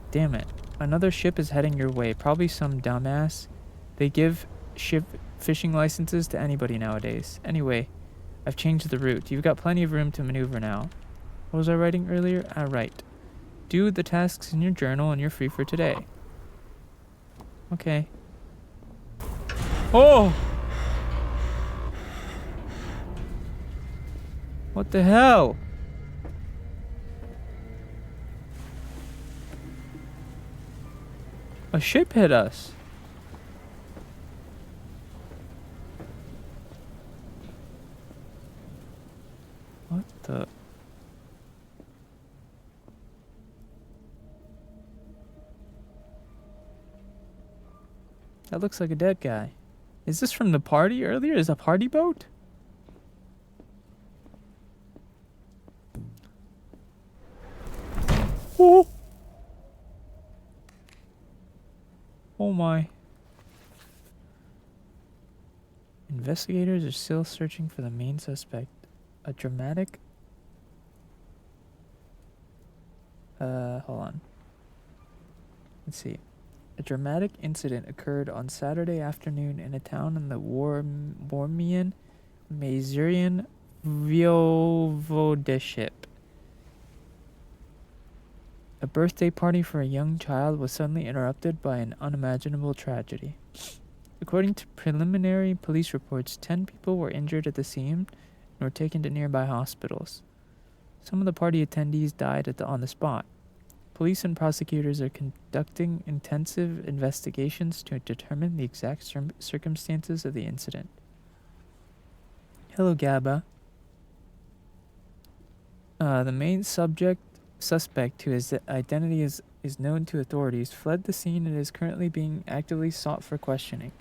Speaker 1: Damn it. Another ship is heading your way. Probably some dumbass. They give ship fishing licenses to anybody nowadays. Anyway, I've changed the route. You've got plenty of room to maneuver now. What was I writing earlier? Right. Do the tasks in your journal and you're free for today. Okay. Oh! What the hell? A ship hit us. What the... That looks like a dead guy. Is this from the party earlier? Is a party boat? Oh! Oh my. Investigators are still searching for the main suspect. A dramatic... hold on. Let's see. A dramatic incident occurred on Saturday afternoon in a town in the Warmian, Masurian Voivodeship. A birthday party for a young child was suddenly interrupted by an unimaginable tragedy. According to preliminary police reports, 10 people were injured at the scene and were taken to nearby hospitals. Some of the party attendees died on the spot. Police and prosecutors are conducting intensive investigations to determine the exact circumstances of the incident. Hello, Gabba. The main suspect, whose identity is known to authorities, fled the scene and is currently being actively sought for questioning.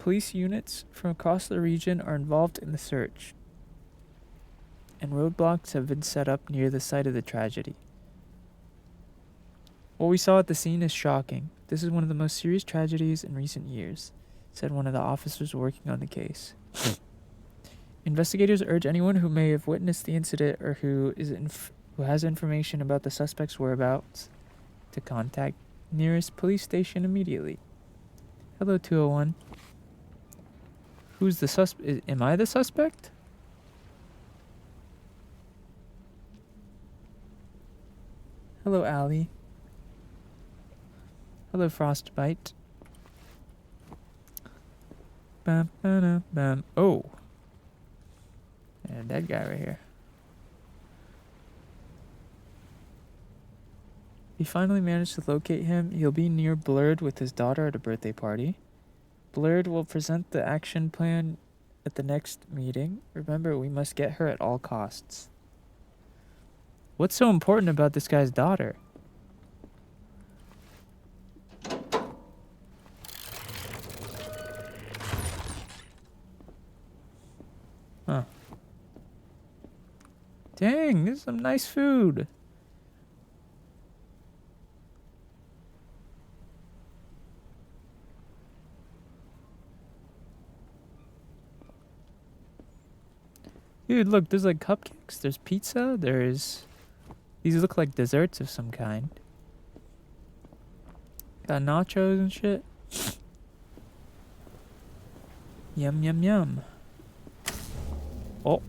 Speaker 1: Police units from across the region are involved in the search, and roadblocks have been set up near the site of the tragedy. What we saw at the scene is shocking. This is one of the most serious tragedies in recent years, said one of the officers working on the case. Investigators urge anyone who may have witnessed the incident or who has information about the suspect's whereabouts to contact nearest police station immediately. Hello, 201. Who's the suspect? Am I the suspect? Hello, Allie. Hello, Frostbite. Bam, bam, bam. Oh. And that guy right here. We finally managed to locate him. He'll be near Blurred with his daughter at a birthday party. Blurred will present the action plan at the next meeting. Remember, we must get her at all costs. What's so important about this guy's daughter? Huh. Dang, this is some nice food. Dude, look, there's like cupcakes, there's pizza, there's... These look like desserts of some kind. Got nachos and shit. Yum, yum, yum. Oh.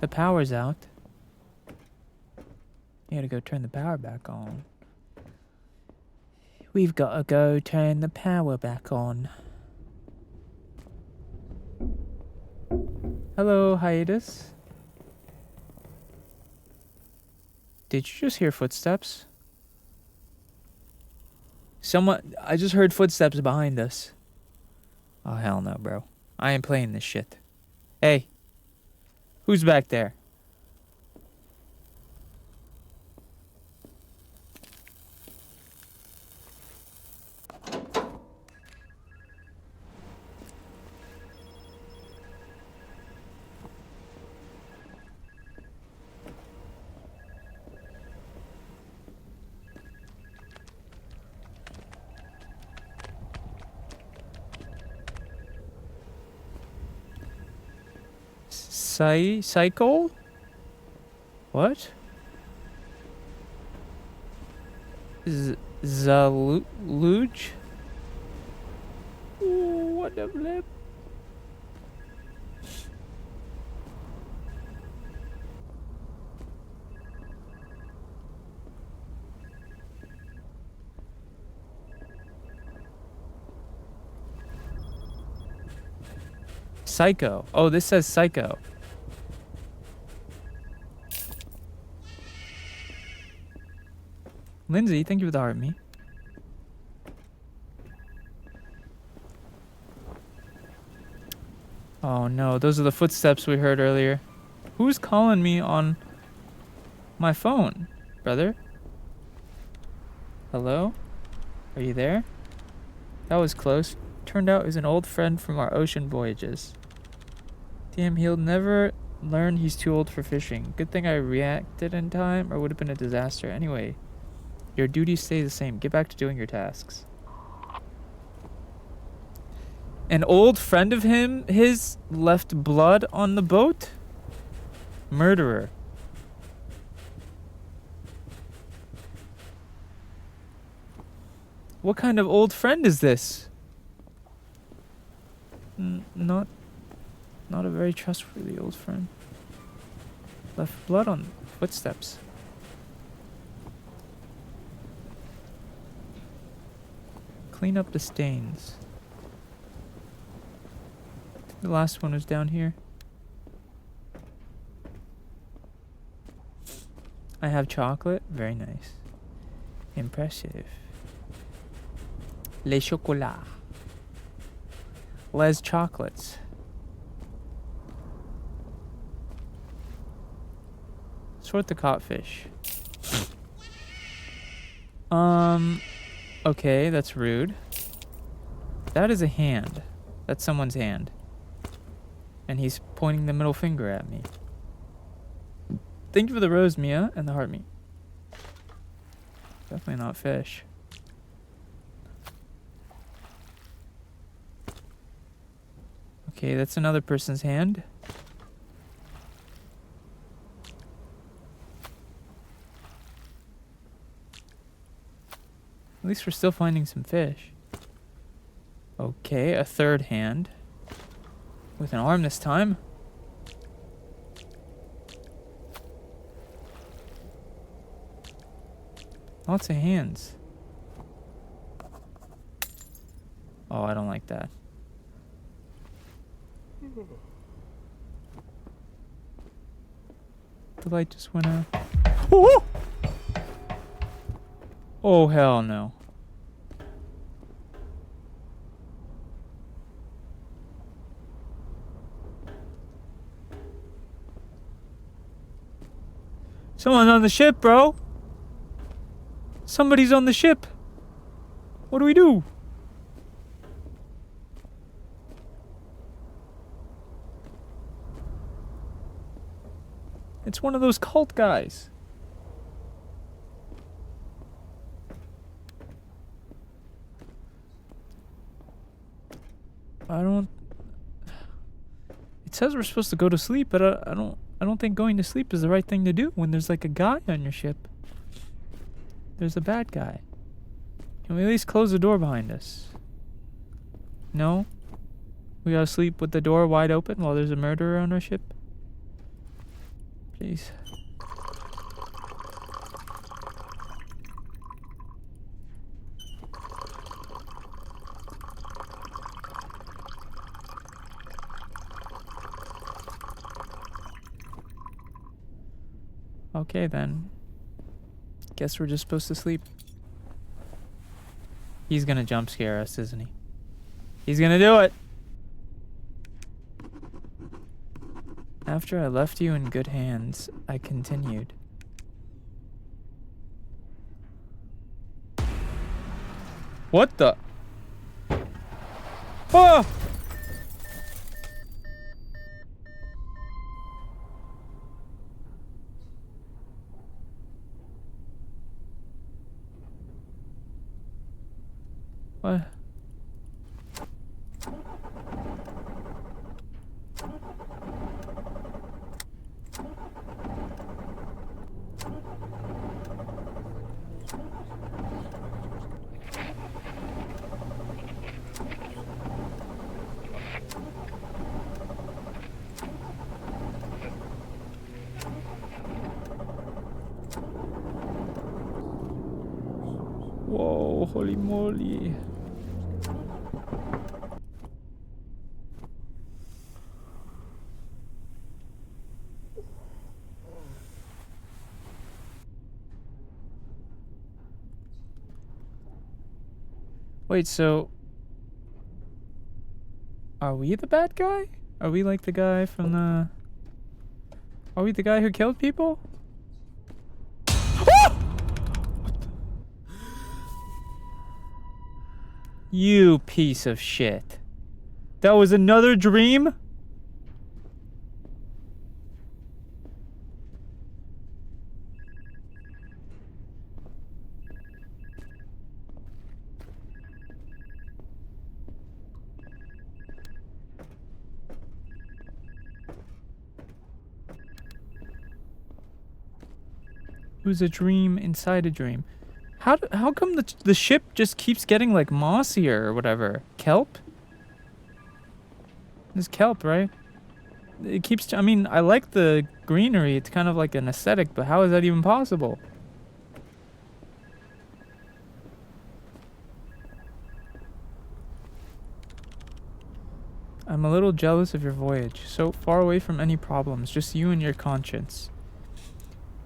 Speaker 1: The power's out. You gotta go turn the power back on. We've gotta go turn the power back on. Hello, hiatus. Did you just hear footsteps? I just heard footsteps behind us. Oh, hell no, bro. I ain't playing this shit. Hey. Who's back there? Psycho? What? Zaluge? Ooh, what the flip? Psycho. Oh, this says psycho. Lindsay, thank you for the heart, me. Oh no, those are the footsteps we heard earlier. Who's calling me on my phone, brother? Hello? Are you there? That was close. Turned out he's an old friend from our ocean voyages. Damn, he'll never learn he's too old for fishing. Good thing I reacted in time or would have been a disaster. Anyway, your duties stay the same. Get back to doing your tasks. An old friend of his left blood on the boat? Murderer. What kind of old friend is this? Not a very trustworthy old friend. Left blood on footsteps. Clean up the stains. The last one was down here. I have chocolate. Very nice. Impressive. Les chocolats. Les chocolates. Sort the codfish. Okay, that's rude. That is a hand. That's someone's hand. And he's pointing the middle finger at me. Thank you for the rose, Mia, and the heart meat. Definitely not fish. Okay, that's another person's hand. At least we're still finding some fish. Okay, a third hand. With an arm this time. Lots of hands. Oh, I don't like that. The light just went out. Ooh! Oh, hell no. Someone's on the ship, bro. Somebody's on the ship. What do we do? It's one of those cult guys. I don't. It says we're supposed to go to sleep, but I don't think going to sleep is the right thing to do when there's like a guy on your ship. There's a bad guy. Can we at least close the door behind us? No? We gotta sleep with the door wide open while there's a murderer on our ship? Jeez. Okay then. Guess we're just supposed to sleep. He's gonna jump scare us, isn't he? He's gonna do it! After I left you in good hands, I continued. What the? Oh! What? Whoa, holy moly. Wait, so are we the bad guy? Are we like the guy from the... Are we the guy who killed people? You piece of shit. That was another dream? It was a dream inside a dream. How come the ship just keeps getting like mossier or whatever? Kelp? It's kelp, right? It keeps, I mean, I like the greenery. It's kind of like an aesthetic, but how is that even possible? I'm a little jealous of your voyage. So far away from any problems, just you and your conscience.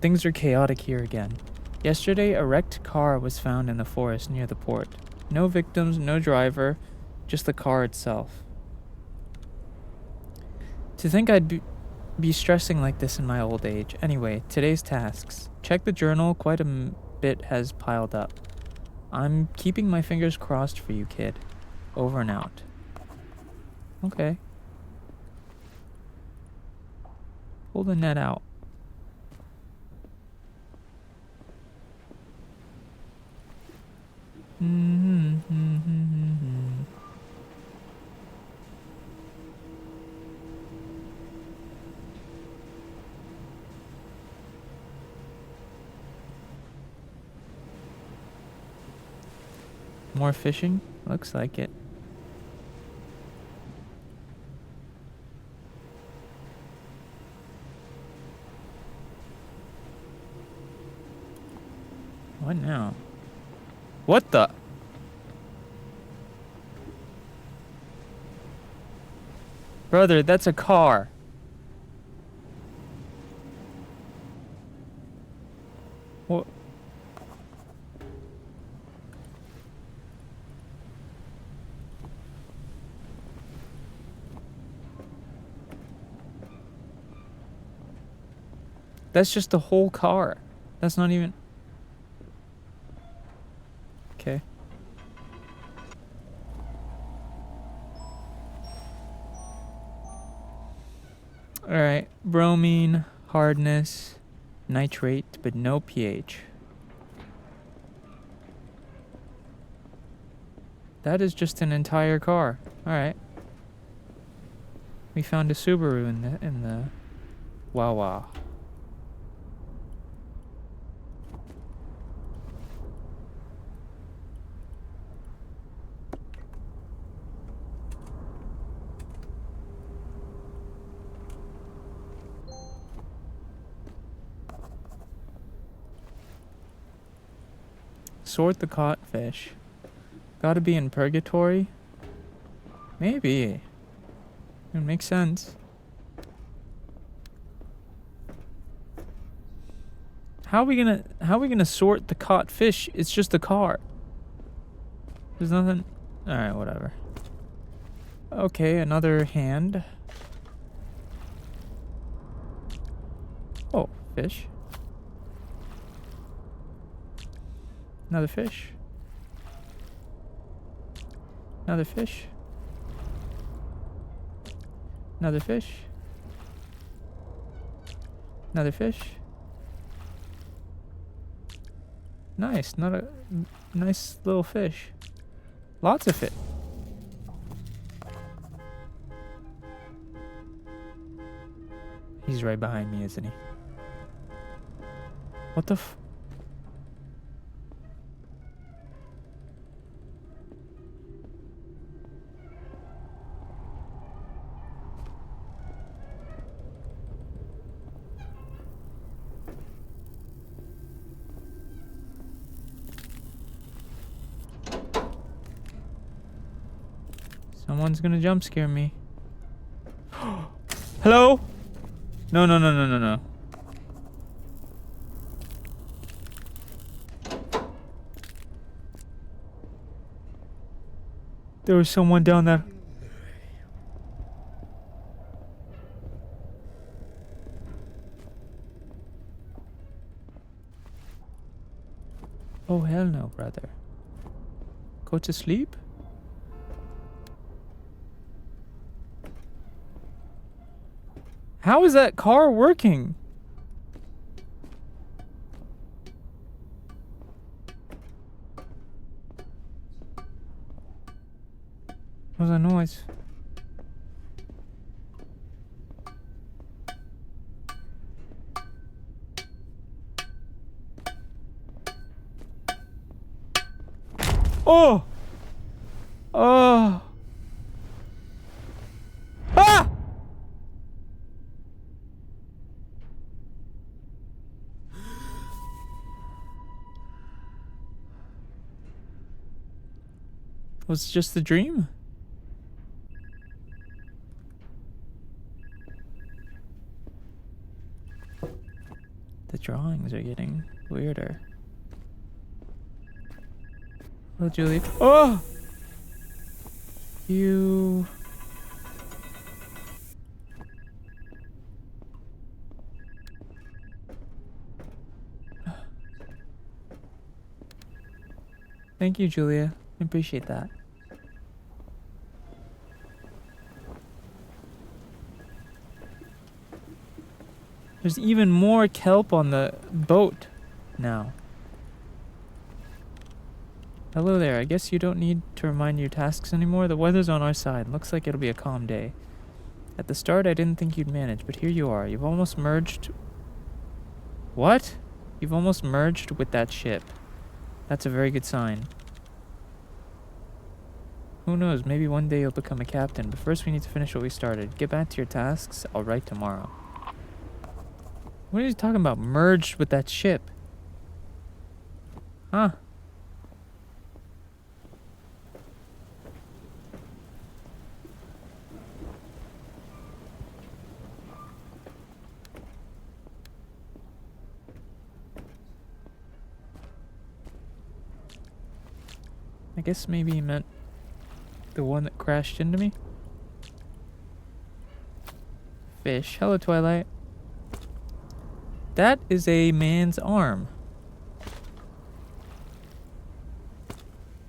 Speaker 1: Things are chaotic here again. Yesterday, a wrecked car was found in the forest near the port. No victims, no driver, just the car itself. To think I'd be stressing like this in my old age. Anyway, today's tasks. Check the journal, quite a bit has piled up. I'm keeping my fingers crossed for you, kid. Over and out. Okay. Pull the net out. More fishing? Looks like it. What now? What the? Brother, that's a car. What? That's just the whole car. That's not even... Okay. Alright, bromine, hardness, nitrate, but no pH. That is just an entire car. Alright. We found a Subaru in the Wawa. Sort the caught fish. Gotta be in purgatory? Maybe. It makes sense. How are we gonna sort the caught fish? It's just a car. There's nothing. Alright, whatever. Okay, another hand. Oh, fish. Another fish. Another fish. Another fish. Another fish. Nice, not a nice little fish. Lots of it. He's right behind me, isn't he? What the f... Someone's gonna jump scare me. Hello? No, no, no, no, no, no. There was someone down there. Oh, hell no, brother. Go to sleep? How is that car working? What was that noise? Oh! Oh! Ah! Was it just a dream? The drawings are getting weirder. Oh, Julie. Oh! You... Thank you, Julia. I appreciate that. There's even more kelp on the boat now. Hello there. I guess you don't need to remind your tasks anymore. The weather's on our side. Looks like it'll be a calm day. At the start, I didn't think you'd manage, but here you are. You've almost merged... What? You've almost merged with that ship. That's a very good sign. Who knows, maybe one day you'll become a captain, but first we need to finish what we started. Get back to your tasks. I'll write tomorrow. What are you talking about? Merged with that ship? Huh? I guess maybe he meant the one that crashed into me. Fish. Hello, Twilight. That is a man's arm.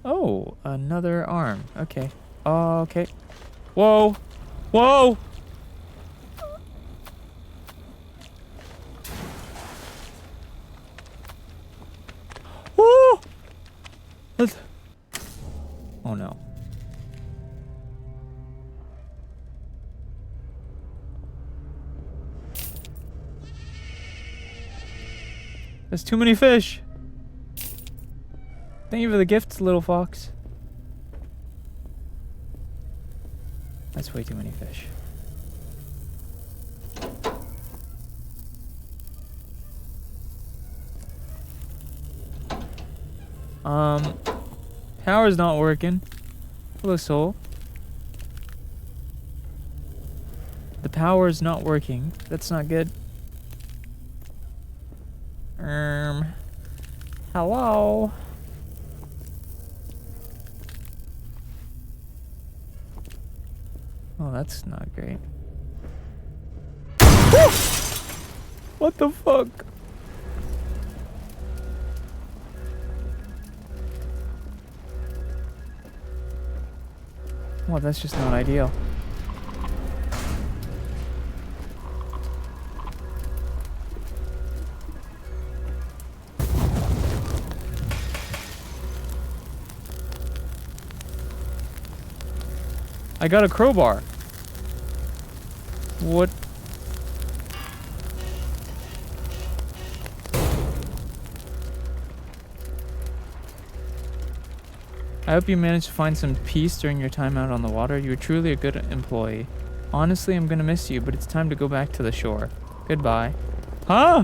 Speaker 1: Oh, another arm. Okay. Okay. Whoa. Whoa. Woo! Oh no. There's too many fish. Thank you for the gifts, little fox. That's way too many fish. Power's not working. Hello, soul. The power is not working. That's not good. Hello? Oh, that's not great. What the fuck? Well, that's just not ideal. I got a crowbar. What? I hope you managed to find some peace during your time out on the water. You were truly a good employee. Honestly, I'm gonna miss you, but it's time to go back to the shore. Goodbye. Huh?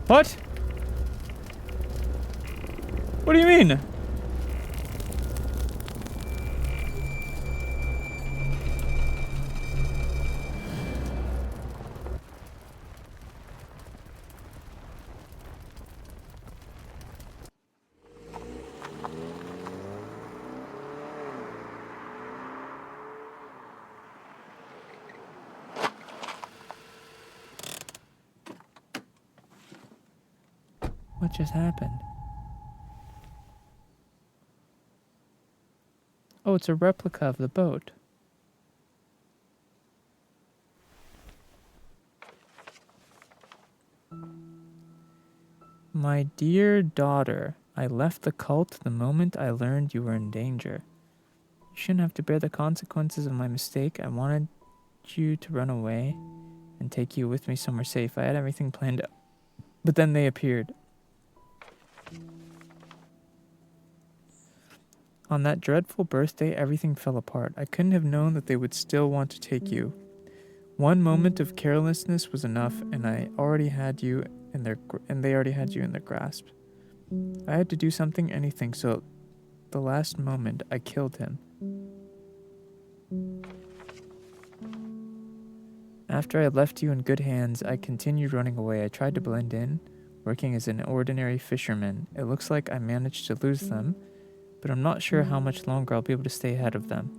Speaker 1: What? What do you mean? What just happened? Oh, it's a replica of the boat. My dear daughter, I left the cult the moment I learned you were in danger. You shouldn't have to bear the consequences of my mistake. I wanted you to run away and take you with me somewhere safe. I had everything planned out, but then they appeared. On that dreadful birthday, everything fell apart. I couldn't have known that they would still want to take you. One moment of carelessness was enough, and I already had you in their and they already had you in their grasp. I had to do something, anything, so the last moment I killed him. After I left you in good hands, I continued running away. I tried to blend in, working as an ordinary fisherman. It looks like I managed to lose them, but I'm not sure how much longer I'll be able to stay ahead of them.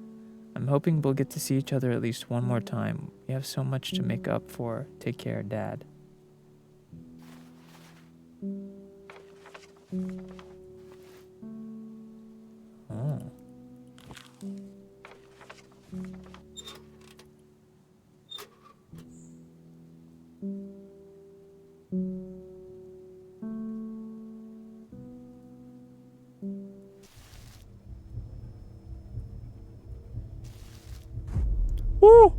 Speaker 1: I'm hoping we'll get to see each other at least one more time. We have so much to make up for. Take care, Dad. Oh. Woo!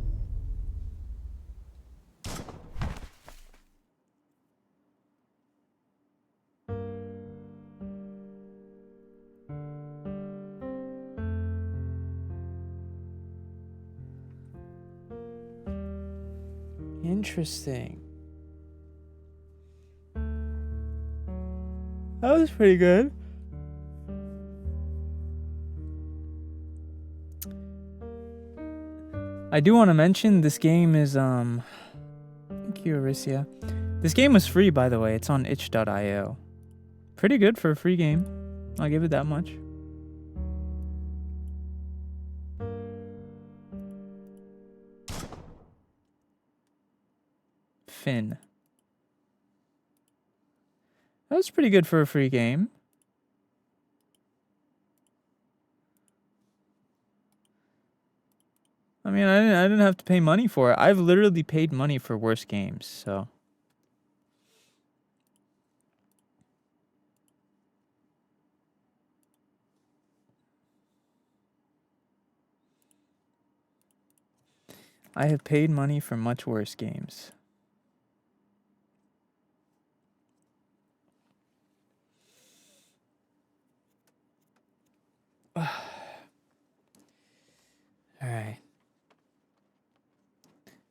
Speaker 1: Interesting. That was pretty good. I do want to mention this game is thank you, Aricia. This game was free, by the way. It's on itch.io. Pretty good for a free game. I'll give it that much. Finn. That was pretty good for a free game. I mean, I didn't have to pay money for it. I've literally paid money for worse games, so. I have paid money for much worse games.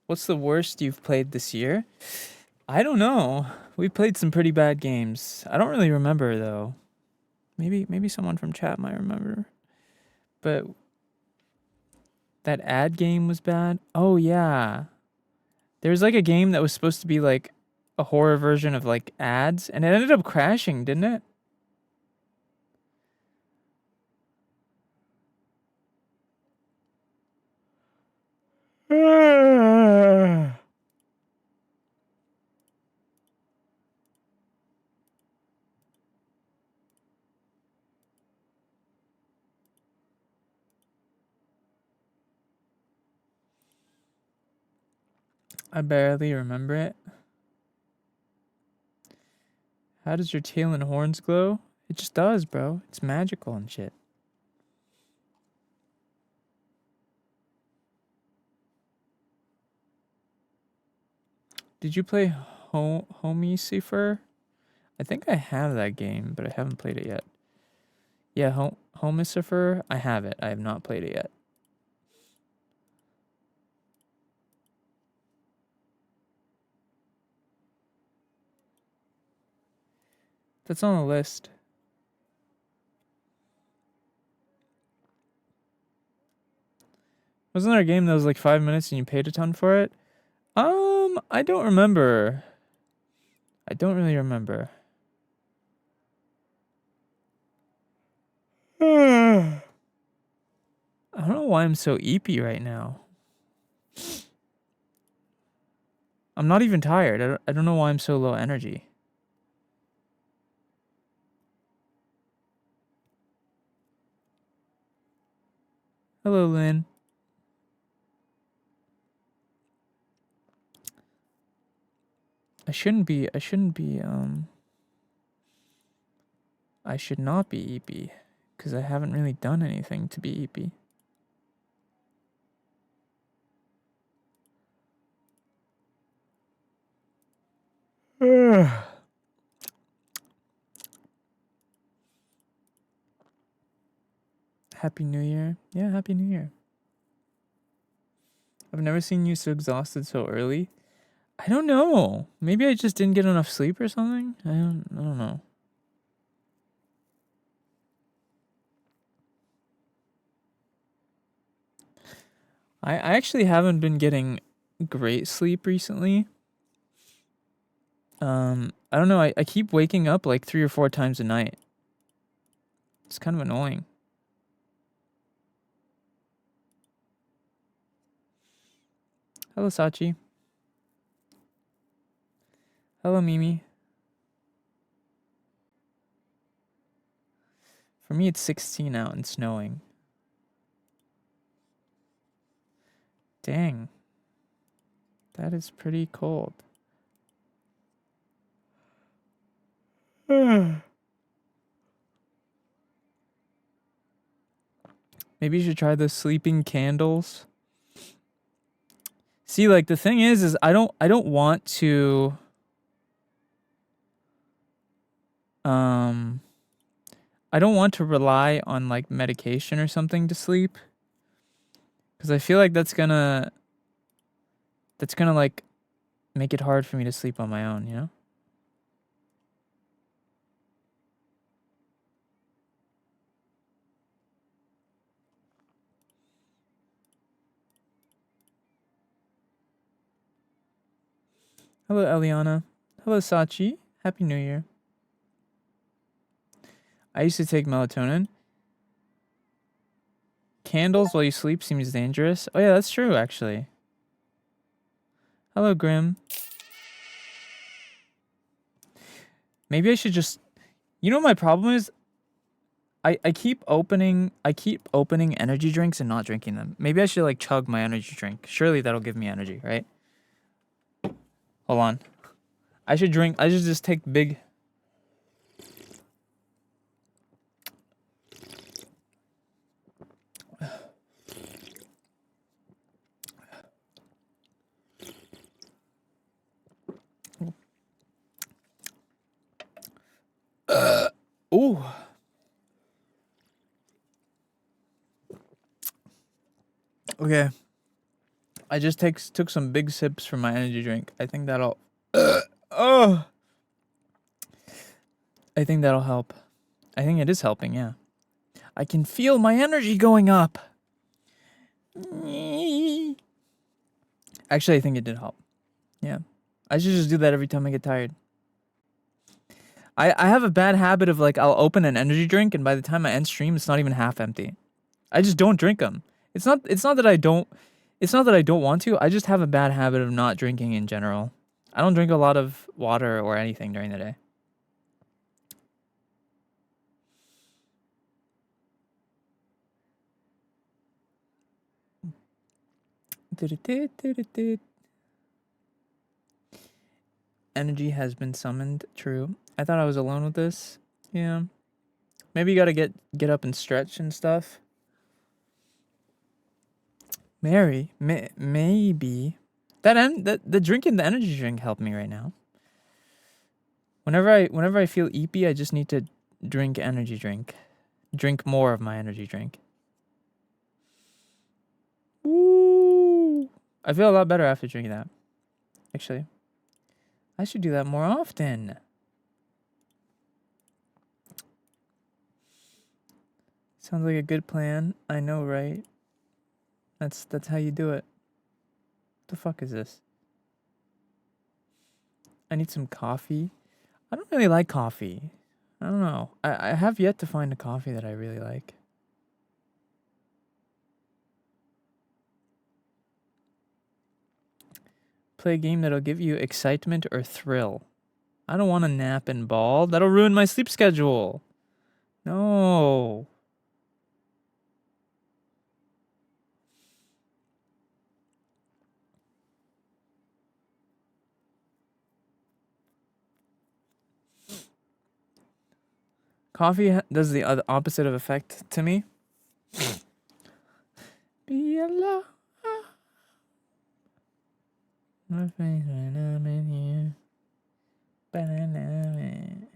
Speaker 1: What's the worst you've played this year? I don't know. We played some pretty bad games. I don't really remember though. Maybe someone from chat might remember. But that ad game was bad. Oh yeah. There was like a game that was supposed to be like a horror version of like ads, and it ended up crashing, didn't it? I barely remember it. How does your tail and horns glow? It just does, bro. It's magical and shit. Did you play Homie Cipher? I think I have that game, but I haven't played it yet. Yeah, Homicifer, I have it. I have not played it yet. That's on the list. Wasn't there a game that was like 5 minutes and you paid a ton for it? I don't remember. I don't really remember. I don't know why I'm so eepy right now. I'm not even tired. I don't know why I'm so low energy. Hello, Lynn. I should not be, I should not be eepy, because I haven't really done anything to be eepy. Happy New Year. Yeah, Happy New Year. I've never seen you so exhausted so early. I don't know. Maybe I just didn't get enough sleep or something. I don't know. I actually haven't been getting great sleep recently. I don't know. I keep waking up like 3 or 4 times a night. It's kind of annoying. Hello, Sachi. Hello, Mimi. For me, it's 16 out and snowing. Dang. That is pretty cold. Maybe you should try the sleeping candles. See, like the thing is I don't want to I don't want to rely on like medication or something to sleep, cuz I feel like that's going to like make it hard for me to sleep on my own, you know? Hello, Eliana. Hello, Sachi. Happy New Year. I used to take melatonin. Candles while you sleep seems dangerous. Oh yeah, that's true, actually. Hello, Grim. Maybe I should just... You know what my problem is? I keep opening energy drinks and not drinking them. Maybe I should like chug my energy drink. Surely that'll give me energy, right? Hold on. I should just take big... Ooh. Okay. I just took some big sips from my energy drink. I think that'll oh, I think that'll help. I think it is helping, yeah. I can feel my energy going up. Actually, I think it did help. Yeah. I should just do that every time I get tired. I have a bad habit of like I'll open an energy drink and by the time I end stream it's not even half empty. I just don't drink them. It's not that I don't want to. I just have a bad habit of not drinking in general. I don't drink a lot of water or anything during the day. Energy has been summoned. True. I thought I was alone with this. Yeah. Maybe you gotta get up and stretch and stuff. Mary, maybe that the drinking the energy drink helped me right now. Whenever I feel eepy, I just need to drink energy drink. Drink more of my energy drink. Woo! I feel a lot better after drinking that. Actually, I should do that more often. Sounds like a good plan. I know, right? That's how you do it. What the fuck is this? I need some coffee. I don't really like coffee. I don't know. I have yet to find a coffee that I really like. Play a game that'll give you excitement or thrill. I don't want to nap and ball. That'll ruin my sleep schedule. No. Coffee does the opposite of effect to me. Be alone. My face when I'm in here. But I love it.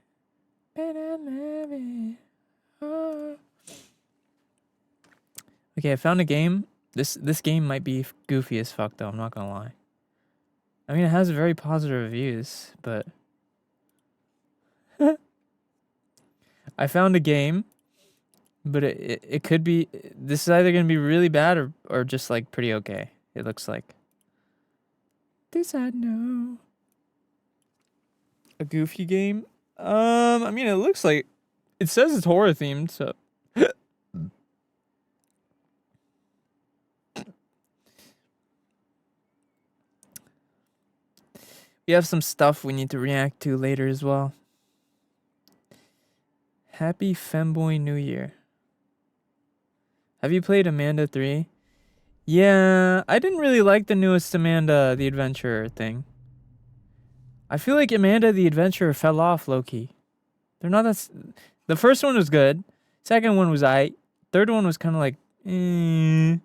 Speaker 1: But I love it. Oh. Okay, I found a game. This game might be goofy as fuck though, I'm not gonna lie. I mean, it has very positive reviews, but I found a game, but it could be, this is either gonna be really bad or just like pretty okay. It looks like. This I know. A goofy game? I mean, it looks like, it says it's horror themed, so. We have some stuff we need to react to later as well. Happy Femboy New Year. Have you played Amanda 3? Yeah, I didn't really like the newest Amanda the Adventurer thing. I feel like Amanda the Adventurer fell off low-key. They're not that... The first one was good. Second one was aight. Third one was kind of like... It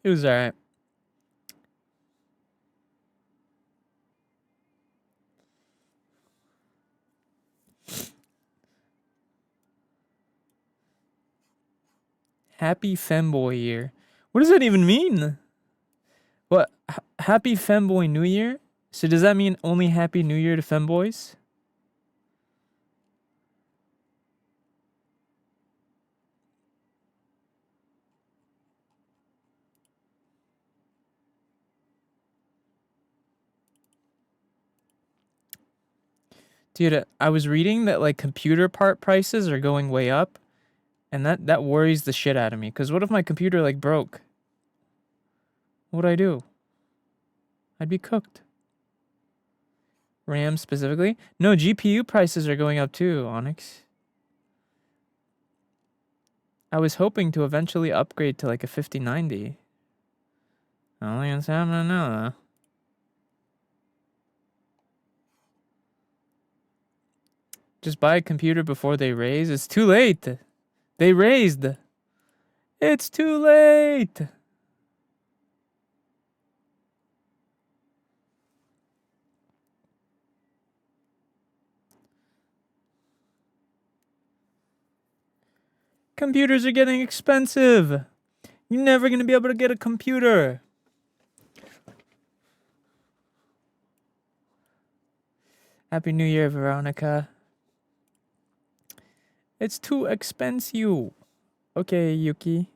Speaker 1: was alright. Happy Femboy Year. What does that even mean? What? Happy Femboy New Year? So does that mean only Happy New Year to femboys? Dude, I was reading that like computer part prices are going way up, and that worries the shit out of me. Cause what if my computer like broke? What would I do? I'd be cooked. RAM specifically? No, GPU prices are going up too, Onyx. I was hoping to eventually upgrade to like a 5090. I don't think it's happening now though. Just buy a computer before they raise. It's too late. They raised. It's too late. Computers are getting expensive. You're never gonna be able to get a computer. Happy New Year, Veronica. It's too expensive. Okay, Yuki.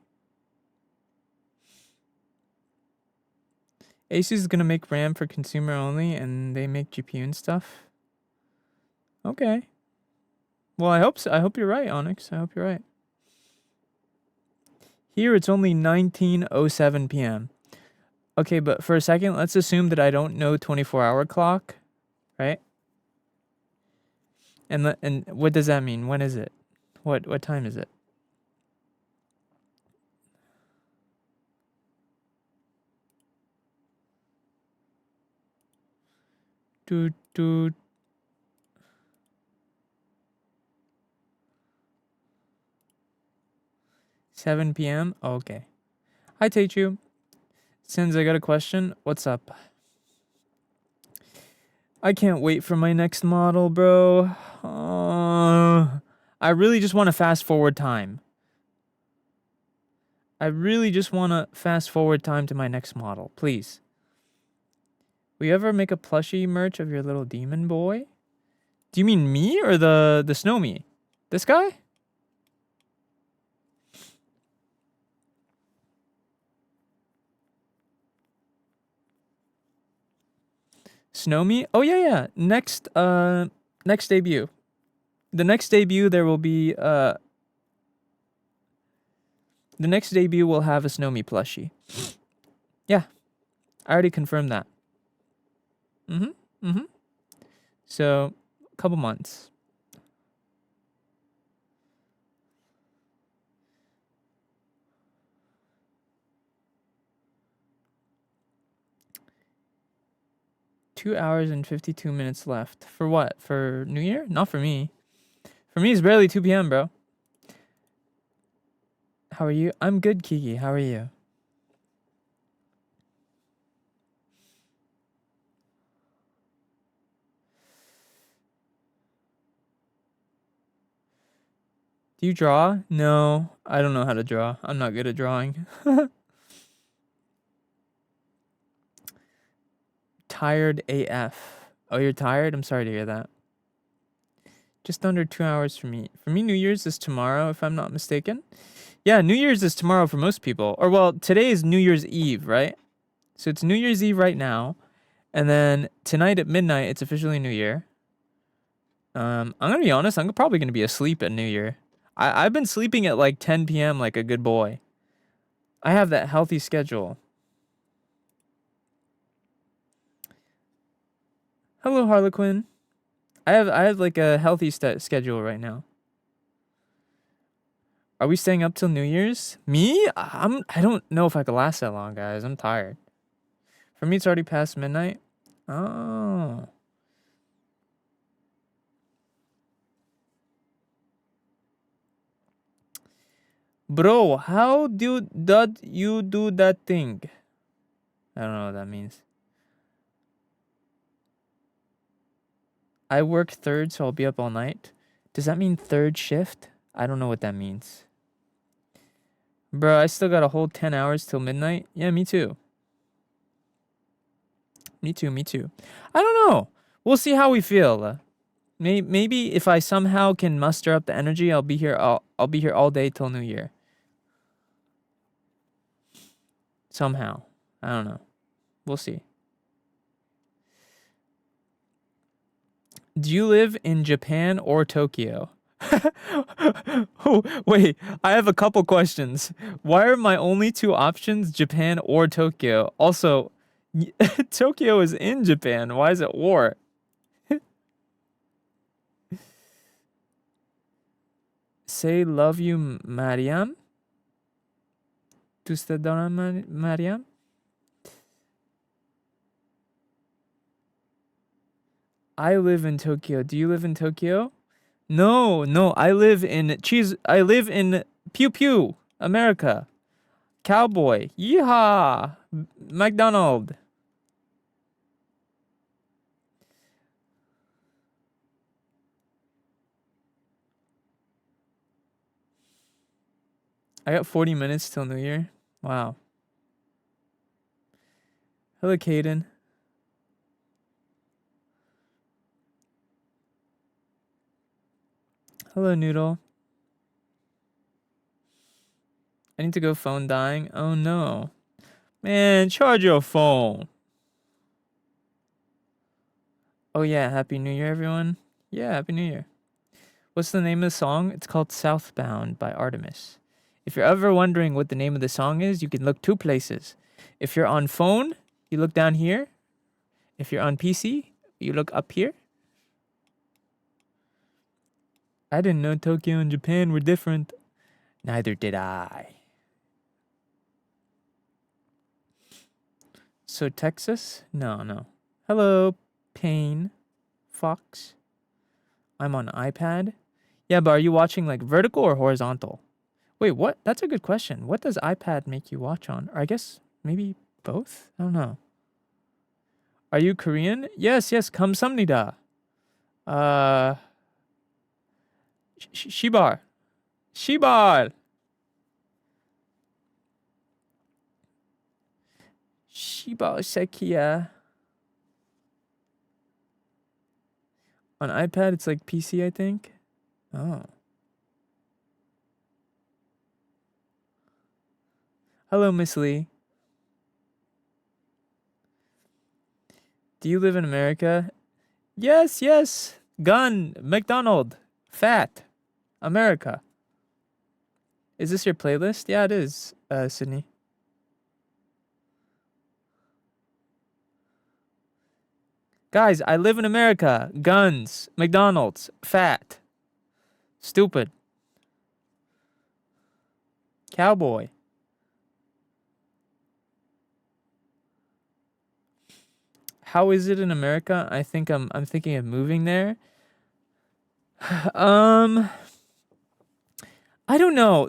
Speaker 1: Asus is gonna make RAM for consumer only, and they make GPU and stuff. Okay. Well, I hope so. I hope you're right, Onyx. I hope you're right. Here it's only 19:07 p.m. Okay, but for a second, let's assume that I don't know 24-hour clock, right? And what does that mean? When is it? What time is it? Doot doot. 7 p.m. Okay. Hi, Teichu. SENZ'S, I got a question. What's up? I can't wait for my next model, bro. I really just want to fast forward time. I really just want to fast forward time to my next model, please. Will you ever make a plushie merch of your little demon boy? Do you mean me or the snow me? This guy? Snow me? Oh yeah. Next debut. The next debut there will be the next debut will have a Snow me plushie. Yeah. I already confirmed that. So, a couple months. Two hours and 52 minutes left. For what? For New Year? Not for me. For me, it's barely 2 p.m., bro. How are you? I'm good, Kiki. How are you? Do you draw? No, I don't know how to draw. I'm not good at drawing. Tired AF. Oh, you're tired? I'm sorry to hear that. Just under 2 hours for me. For me, New Year's is tomorrow, if I'm not mistaken. Yeah, New Year's is tomorrow for most people. Or, well, today is New Year's Eve, right? So it's New Year's Eve right now. And then tonight at midnight, it's officially New Year. I'm going to be honest. I'm probably going to be asleep at New Year. I've been sleeping at like 10 p.m. like a good boy. I have that healthy schedule. Hello, Harlequin. I have like a healthy schedule right now. Are we staying up till New Year's? Me? I don't know if I could last that long, guys. I'm tired. For me, it's already past midnight. Oh. Bro, how did you do that thing? I don't know what that means. I work third, so I'll be up all night. Does that mean third shift? I don't know what that means. Bro, I still got a whole 10 hours till midnight. Yeah, me too. Me too. I don't know. We'll see how we feel. Maybe if I somehow can muster up the energy, I'll be here. I'll be here all day till New Year. Somehow, I don't know. We'll see. Do you live in Japan or Tokyo? Oh, wait, I have a couple questions. Why are my only two options Japan or Tokyo? Also, Tokyo is in Japan. Why is it war? Say love you, Mariam. Tuste dona Mariam. I live in Tokyo. Do you live in Tokyo? No. I live in Pew Pew, America. Cowboy. Yeehaw. McDonald. I got 40 minutes till New Year. Wow. Hello, Caden. Hello, Noodle. I need to go phone dying. Oh, no. Man, charge your phone. Oh, yeah. Happy New Year, everyone. Yeah, Happy New Year. What's the name of the song? It's called Southbound by Artemis. If you're ever wondering what the name of the song is, you can look two places. If you're on phone, you look down here. If you're on PC, you look up here. I didn't know Tokyo and Japan were different. Neither did I. So Texas? No. Hello, Payne. Fox. I'm on iPad. Yeah, but are you watching like vertical or horizontal? Wait, what? That's a good question. What does iPad make you watch on? Or I guess maybe both? I don't know. Are you Korean? Yes, 감사합니다. Shibar. Shibar. Shibar Sekia. On iPad, it's like PC, I think. Oh. Hello, Miss Lee. Do you live in America? Yes. Gun. McDonald. Fat. America. Is this your playlist? Yeah, it is, Sydney. Guys, I live in America. Guns. McDonald's. Fat. Stupid. Cowboy. How is it in America? I'm thinking of moving there. I don't know.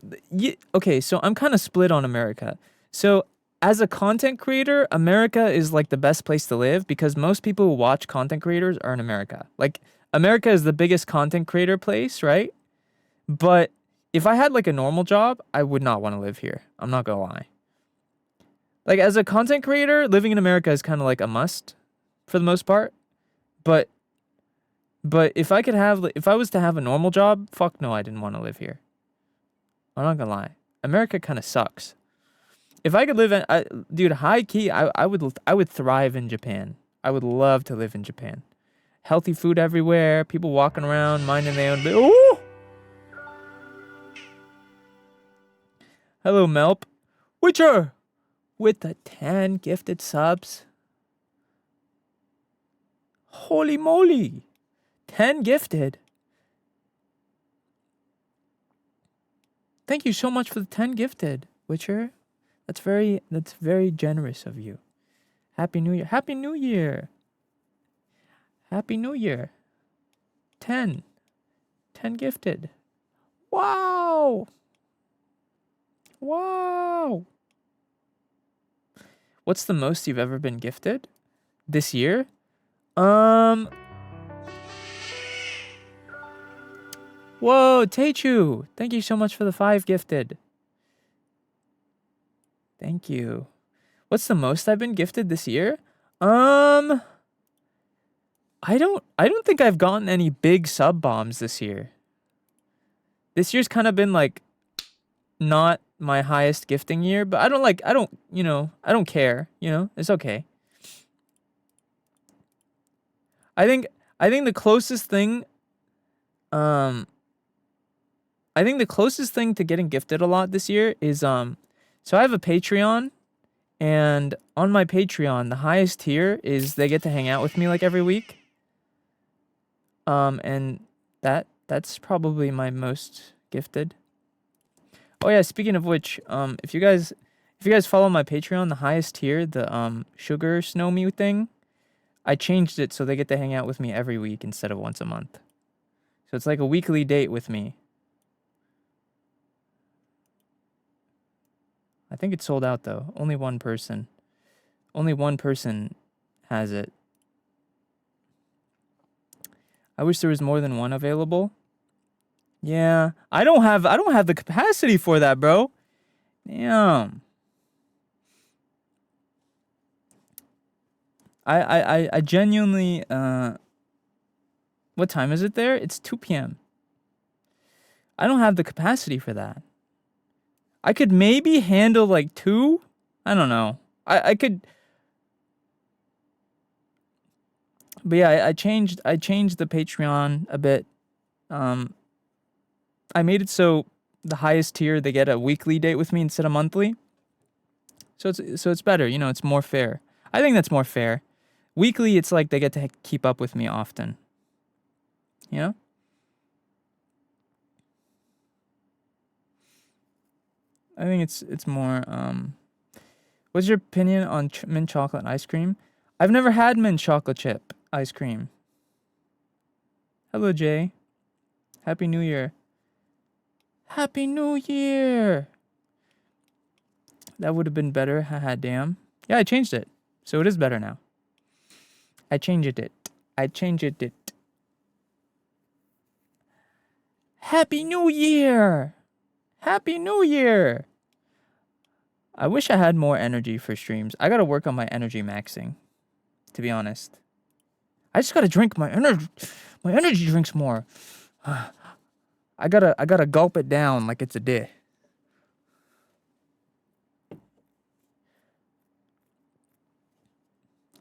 Speaker 1: Okay, so I'm kind of split on America. So as a content creator, America is like the best place to live because most people who watch content creators are in America. Like America is the biggest content creator place, right? But if I had like a normal job, I would not want to live here. I'm not gonna lie. Like as a content creator, living in America is kind of like a must for the most part. But if I was to have a normal job, fuck no, I didn't want to live here. I'm not gonna lie. America kind of sucks. If I could live in, dude, high key, I would thrive in Japan. I would love to live in Japan. Healthy food everywhere, people walking around, minding their own. Ooh! Hello, Melp. Witcher! With the 10 gifted subs. Holy moly. 10 gifted. Thank you so much for the 10 gifted, Witcher. That's very generous of you. Happy New Year. Happy New Year. Happy New Year. 10 gifted. Wow. What's the most you've ever been gifted this year? Whoa, Teichu. Thank you so much for the 5 gifted. Thank you. What's the most I've been gifted this year? I don't think I've gotten any big sub bombs this year. This year's kind of been like not my highest gifting year, but I don't care, it's okay. I think the closest thing to getting gifted a lot this year is so I have a Patreon, and on my Patreon the highest tier is they get to hang out with me like every week. And that's probably my most gifted. Oh yeah, speaking of which, if you guys follow my Patreon, the highest tier, the sugar snow me thing, I changed it so they get to hang out with me every week instead of once a month. So it's like a weekly date with me. I think it's sold out though. Only one person has it. I wish there was more than one available. Yeah, I don't have the capacity for that, bro. Damn. I genuinely, what time is it there? It's 2 p.m. I don't have the capacity for that. I could maybe handle like 2. I don't know. I could, but yeah, I changed the Patreon a bit. I made it so the highest tier they get a weekly date with me instead of monthly. So it's better, you know, it's more fair. I think that's more fair. Weekly, it's like they get to keep up with me often. You know? I think it's more what's your opinion on mint chocolate ice cream? I've never had mint chocolate chip ice cream. Hello, Jay. Happy New Year. Happy New Year. That would have been better. Haha, damn. Yeah, I changed it. So it is better now. I changed it. Happy New Year. Happy New Year. I wish I had more energy for streams. I gotta work on my energy maxing, to be honest. I just gotta drink my energy drinks more. I gotta gulp it down like it's a dish.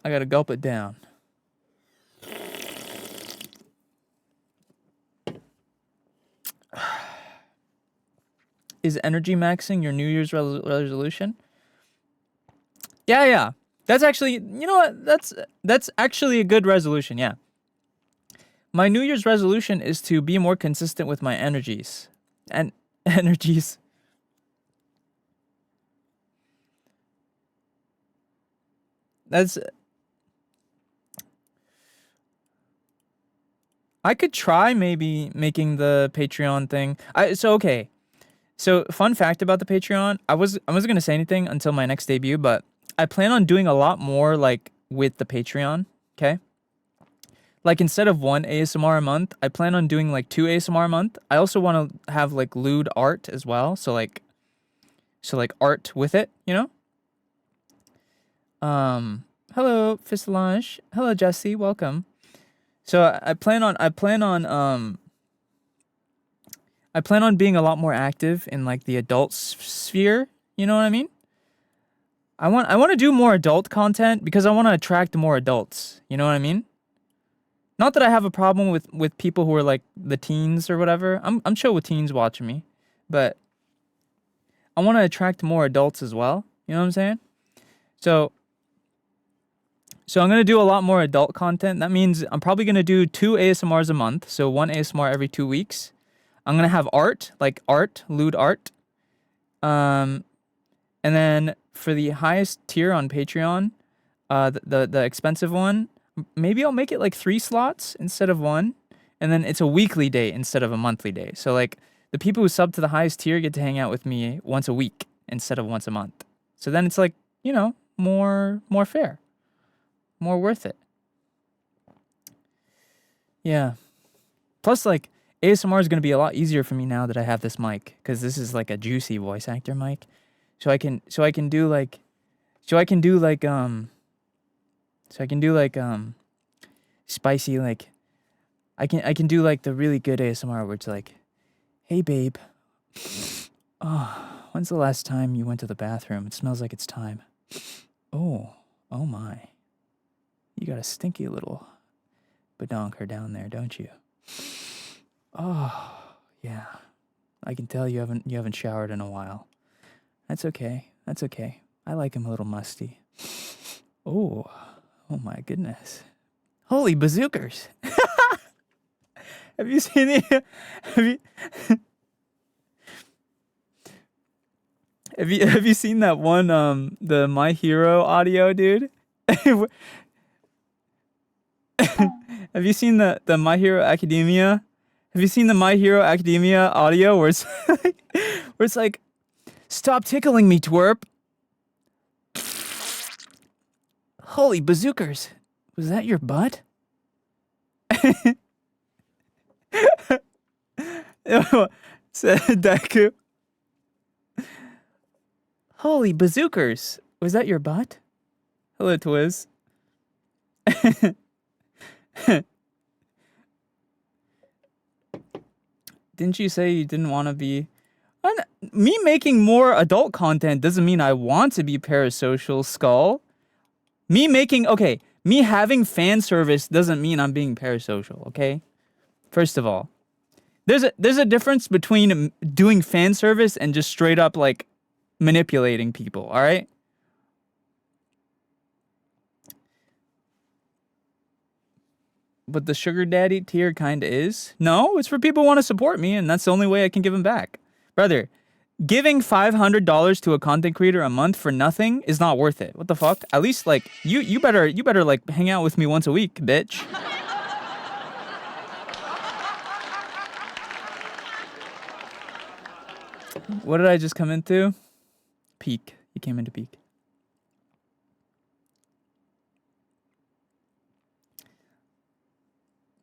Speaker 1: I gotta gulp it down. Is energy maxing your New Year's resolution? Yeah. That's actually, you know what? That's actually a good resolution, yeah. My New Year's resolution is to be more consistent with my energies. And energies. That's... I could try maybe making the Patreon thing. Okay. So, fun fact about the Patreon, I wasn't gonna say anything until my next debut, but I plan on doing a lot more like with the Patreon, okay? Like instead of 1 ASMR a month, I plan on doing like 2 ASMR a month. I also want to have like lewd art as well, so like art with it, you know? Hello Fistelage. Hello Jesse, welcome. So I plan on being a lot more active in like the adult sphere, you know what I mean? I want to do more adult content because I want to attract more adults, you know what I mean? Not that I have a problem with people who are like the teens or whatever. I'm chill with teens watching me, but I want to attract more adults as well, you know what I'm saying? So I'm going to do a lot more adult content. That means I'm probably going to do 2 ASMRs a month, so 1 ASMR every 2 weeks. I'm going to have art, lewd art. And then for the highest tier on Patreon, the expensive one, maybe I'll make it like 3 slots instead of 1. And then it's a weekly day instead of a monthly day. So like the people who sub to the highest tier get to hang out with me once a week instead of once a month. So then it's like, you know, more fair. More worth it. Yeah. Plus, like, ASMR is going to be a lot easier for me now that I have this mic, because this is like a juicy voice actor mic. So I can do spicy, like, I can do like the really good ASMR where it's like, hey babe, oh, when's the last time you went to the bathroom? It smells like it's time. Oh my. You got a stinky little badonker down there, don't you? Oh, yeah. I can tell you haven't showered in a while. That's okay. I like him a little musty. Oh my goodness. Holy bazookers. Have you seen the have you seen that one the My Hero audio, dude? Have you seen the My Hero Academia? Have you seen the My Hero Academia audio where it's like, stop tickling me, twerp. Holy bazookers. Was that your butt? Said Deku. Holy bazookas. Was that your butt? Hello, Twiz. Didn't you say you didn't want to be... Me making more adult content doesn't mean I want to be parasocial, Skull. Me having fan service doesn't mean I'm being parasocial, okay? First of all. There's a difference between doing fan service and just straight up, like, manipulating people, alright? But the sugar daddy tier kinda is. No, it's for people who want to support me, and that's the only way I can give them back. Brother, giving $500 to a content creator a month for nothing is not worth it. What the fuck? At least, like, you better like hang out with me once a week, bitch. What did I just come into? Peak. You came into peak.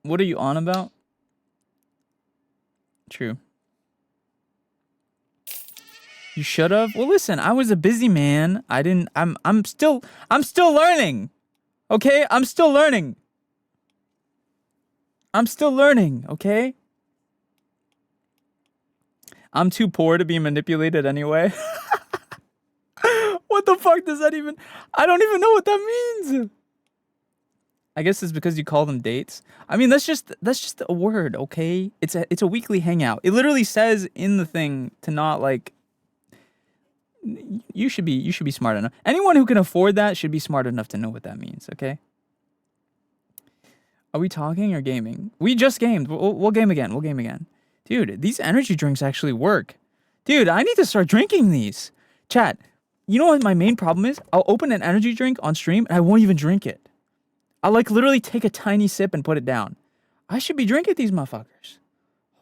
Speaker 1: What are you on about? True. You should have. Well, listen, I was a busy man. I'm still learning. Okay? I'm still learning. Okay? I'm too poor to be manipulated anyway. What the fuck does that even... I don't even know what that means. I guess it's because you call them dates. I mean, that's just a word, okay? It's a weekly hangout. It literally says in the thing to not, like... You should be smart enough. Anyone who can afford that should be smart enough to know what that means, okay? Are we talking or gaming? We just gamed. We'll game again. Dude, these energy drinks actually work. Dude, I need to start drinking these. Chat, you know what my main problem is? I'll open an energy drink on stream and I won't even drink it. I'll like literally take a tiny sip and put it down. I should be drinking these motherfuckers.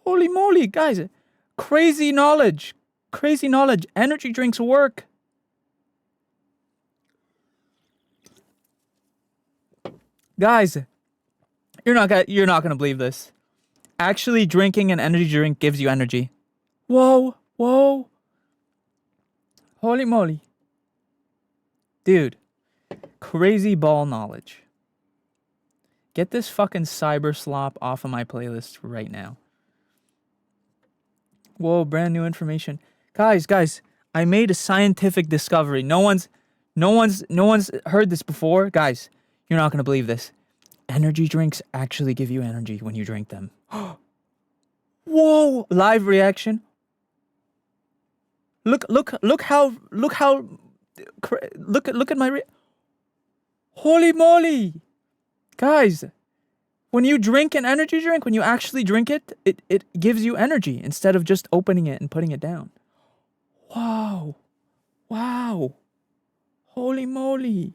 Speaker 1: Holy moly, guys. Crazy knowledge. Energy drinks work. Guys, you're not gonna believe this. Actually, drinking an energy drink gives you energy. Whoa. Holy moly. Dude, crazy ball knowledge. Get this fucking cyber slop off of my playlist right now. Whoa, brand new information. Guys, I made a scientific discovery. No one's heard this before. Guys, you're not gonna believe this. Energy drinks actually give you energy when you drink them. Whoa! Live reaction. Look at my holy moly! Guys, when you drink an energy drink, when you actually drink it, it gives you energy instead of just opening it and putting it down. Wow. Holy moly.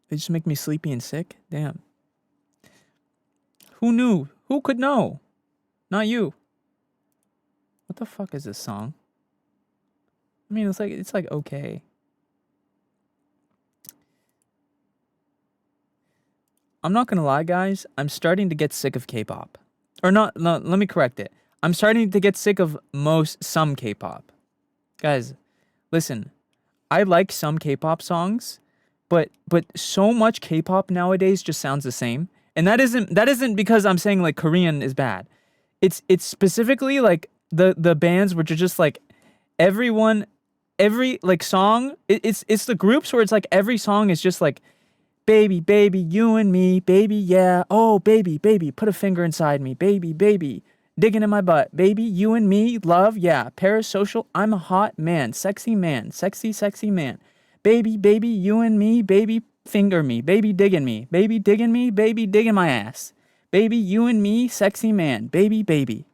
Speaker 1: They just make me sleepy and sick? Damn. Who knew? Who could know? Not you. What the fuck is this song? I mean, it's like okay. I'm not gonna lie, guys. I'm starting to get sick of K-pop. Or not, no, let me correct it. I'm starting to get sick of some K-pop. Guys, listen. I like some K-pop songs, but so much K-pop nowadays just sounds the same. And that isn't because I'm saying like Korean is bad. It's specifically like the bands which are just like every like song. It's the groups where it's like every song is just like baby, baby, you and me, baby, yeah. Oh, baby, baby, put a finger inside me, baby, baby, digging in my butt, baby, you and me, love, yeah. Parasocial, I'm a hot man, sexy, sexy man. Baby, baby, you and me, baby, finger me, baby, digging me, baby, digging my ass. Baby, you and me, sexy man, baby, baby.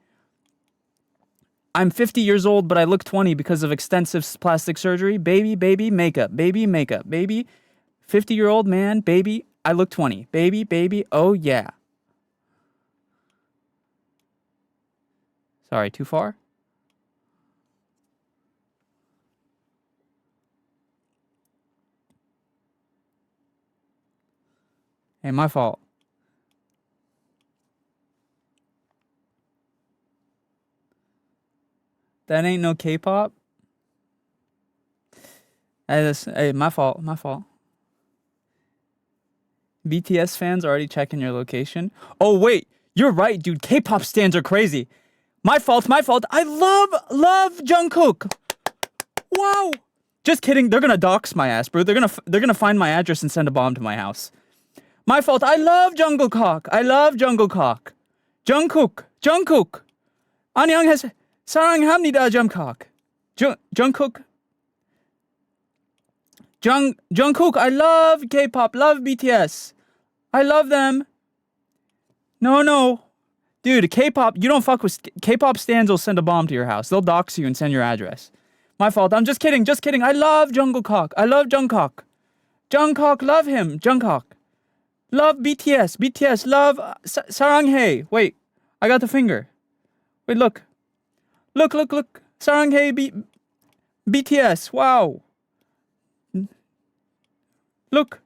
Speaker 1: I'm 50 years old, but I look 20 because of extensive plastic surgery. Baby, baby, makeup, baby, 50-year-old man, baby, I look 20. Baby, baby, oh yeah. Sorry, too far? Hey, my fault. That ain't no K-pop. Hey, my fault. My fault. BTS fans already checking your location. Oh wait, you're right, dude. K-pop stans are crazy. My fault. My fault. I love Jungkook. Wow. Just kidding. They're gonna dox my ass, bro. They're gonna find my address and send a bomb to my house. My fault. I love Jungkook. I love Jungkook. Jungkook. 안녕하세요. 사랑합니다, Jungkook. Jungkook. Jungkook. I love K-pop. Love BTS. I love them. No. Dude, K-pop, you don't fuck with K-pop stans will send a bomb to your house. They'll dox you and send your address. My fault. I'm just kidding. I love Jungkook. I love Jungkook. Jungkook, love him. Jungkook. Love BTS. BTS, love 사랑해. Wait, I got the finger. Wait, look. Look. 사랑해 BTS. Wow. Look.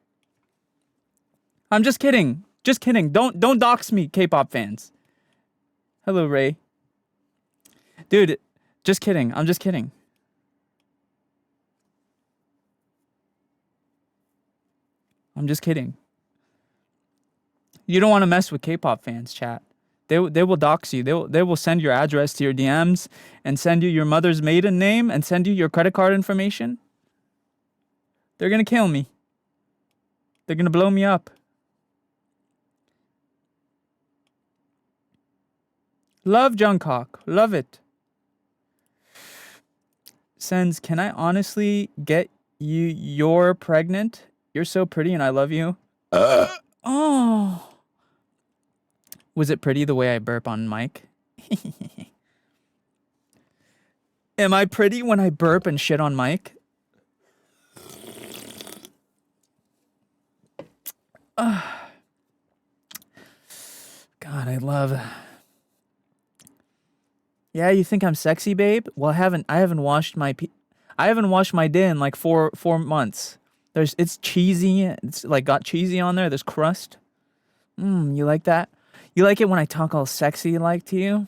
Speaker 1: I'm just kidding. Don't dox me, K-pop fans. Hello, Ray. Dude, just kidding. I'm just kidding. You don't want to mess with K-pop fans, chat. They will dox you. They will send your address to your DMs and send you your mother's maiden name and send you your credit card information. They're gonna kill me. They're gonna blow me up. Love Jungkook. Love it. SENZ'S, can I honestly get you're pregnant? You're so pretty and I love you. Oh. Was it pretty the way I burp on mic? Am I pretty when I burp and shit on mic? God, I love. Yeah, you think I'm sexy, babe? Well, I haven't washed my day in like four months. It's cheesy. It's like got cheesy on there. There's crust. You like that? You like it when I talk all sexy like to you?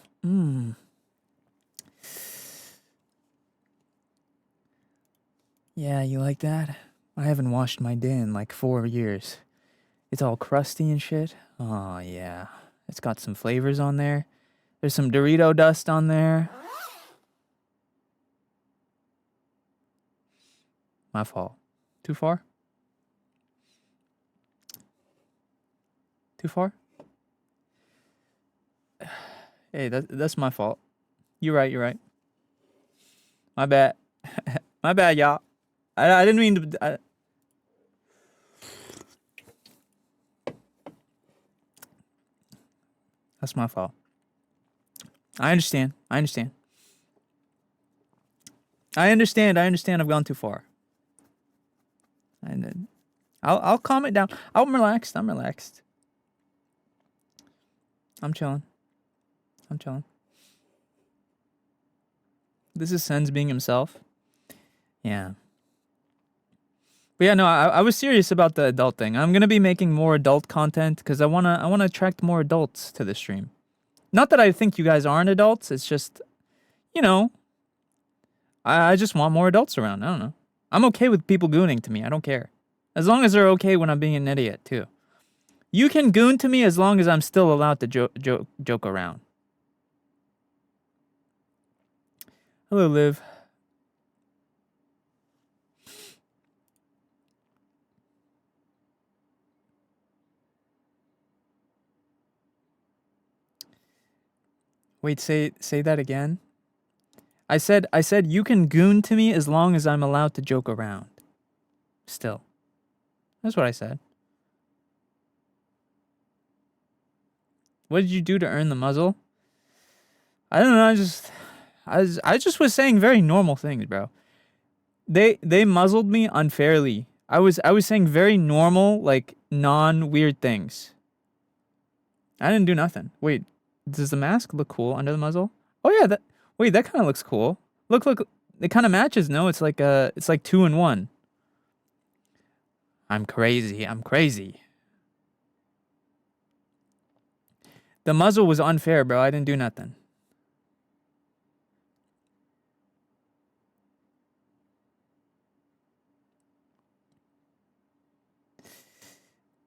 Speaker 1: Yeah, you like that? I haven't washed my day in like 4 years. It's all crusty and shit. Oh yeah. It's got some flavors on there. There's some Dorito dust on there. My fault. Too far? Too far? Hey, that's my fault. You're right. My bad. My bad, y'all. I didn't mean to. That's my fault. I understand. I've gone too far. And then I'll calm it down. I'm relaxed. I'm chilling. This is SENZ'S being himself. Yeah. But yeah, no, I was serious about the adult thing. I'm gonna be making more adult content because I wanna attract more adults to the stream. Not that I think you guys aren't adults. It's just, I just want more adults around. I don't know. I'm okay with people gooning to me. I don't care. As long as they're okay when I'm being an idiot, too. You can goon to me as long as I'm still allowed to joke around. Hello, Liv. Wait, say that again. I said you can goon to me as long as I'm allowed to joke around. Still. That's what I said. What did you do to earn the muzzle? I don't know, I just was saying very normal things, bro. They muzzled me unfairly. I was saying very normal, like non-weird things. I didn't do nothing. Wait, does the mask look cool under the muzzle? Oh yeah, that kind of looks cool. Look, it kind of matches. No, it's like 2 in 1. I'm crazy. The muzzle was unfair, bro. I didn't do nothing.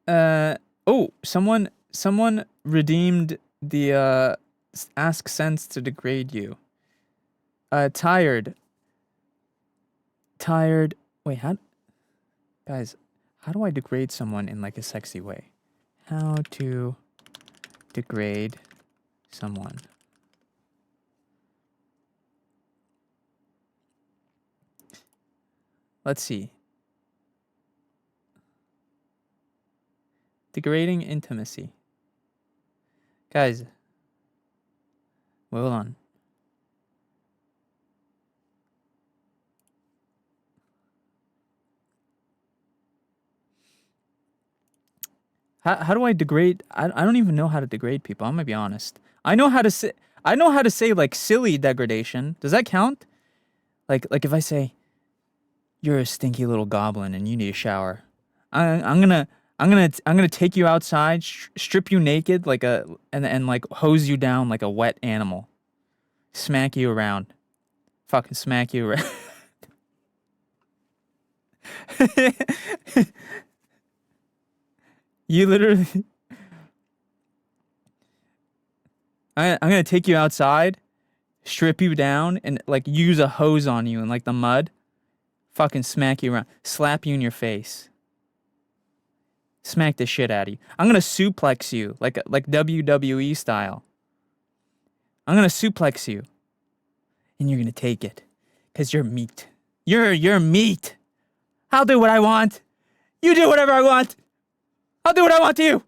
Speaker 1: Oh, someone redeemed the ask sense to degrade you. Tired. Wait, guys, how do I degrade someone in like a sexy way? How to degrade someone. Let's see. Degrading intimacy. Guys, hold on. How do I degrade? I don't even know how to degrade people. I'm gonna be honest. I know how to say like silly degradation. Does that count? Like if I say, "You're a stinky little goblin and you need a shower," I'm gonna take you outside, strip you naked and like hose you down like a wet animal, smack you around, fucking smack you around. You literally. I'm gonna take you outside, strip you down, and like use a hose on you in like the mud, fucking smack you around, slap you in your face, smack the shit out of you. I'm gonna suplex you like WWE style. I'm gonna suplex you, and you're gonna take it, cause you're meat. You're meat. I'll do what I want. You do whatever I want. I'll do what I want to you.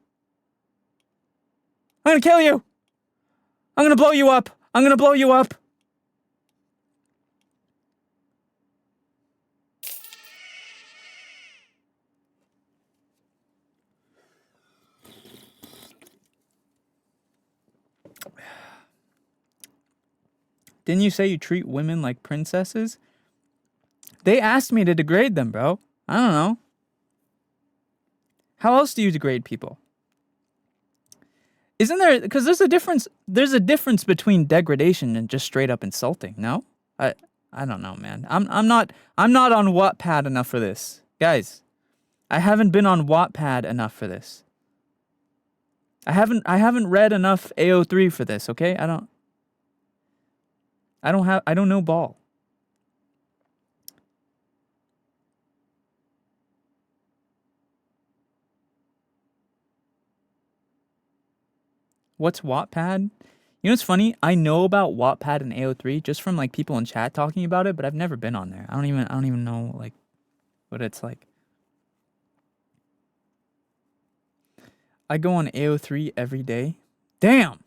Speaker 1: I'm gonna kill you. I'm gonna blow you up. I'm gonna blow you up. Didn't you say you treat women like princesses? They asked me to degrade them, bro. I don't know. How else do you degrade people? Isn't there? Because there's a difference. There's a difference between degradation and just straight up insulting. No, I don't know, man. I'm not on Wattpad enough for this, guys. I haven't been on Wattpad enough for this. I haven't read enough AO3 for this. Okay, I don't know ball. What's Wattpad? You know what's funny? I know about Wattpad and AO3 just from like people in chat talking about it, but I've never been on there. I don't even know like what it's like. I go on AO3 every day. Damn.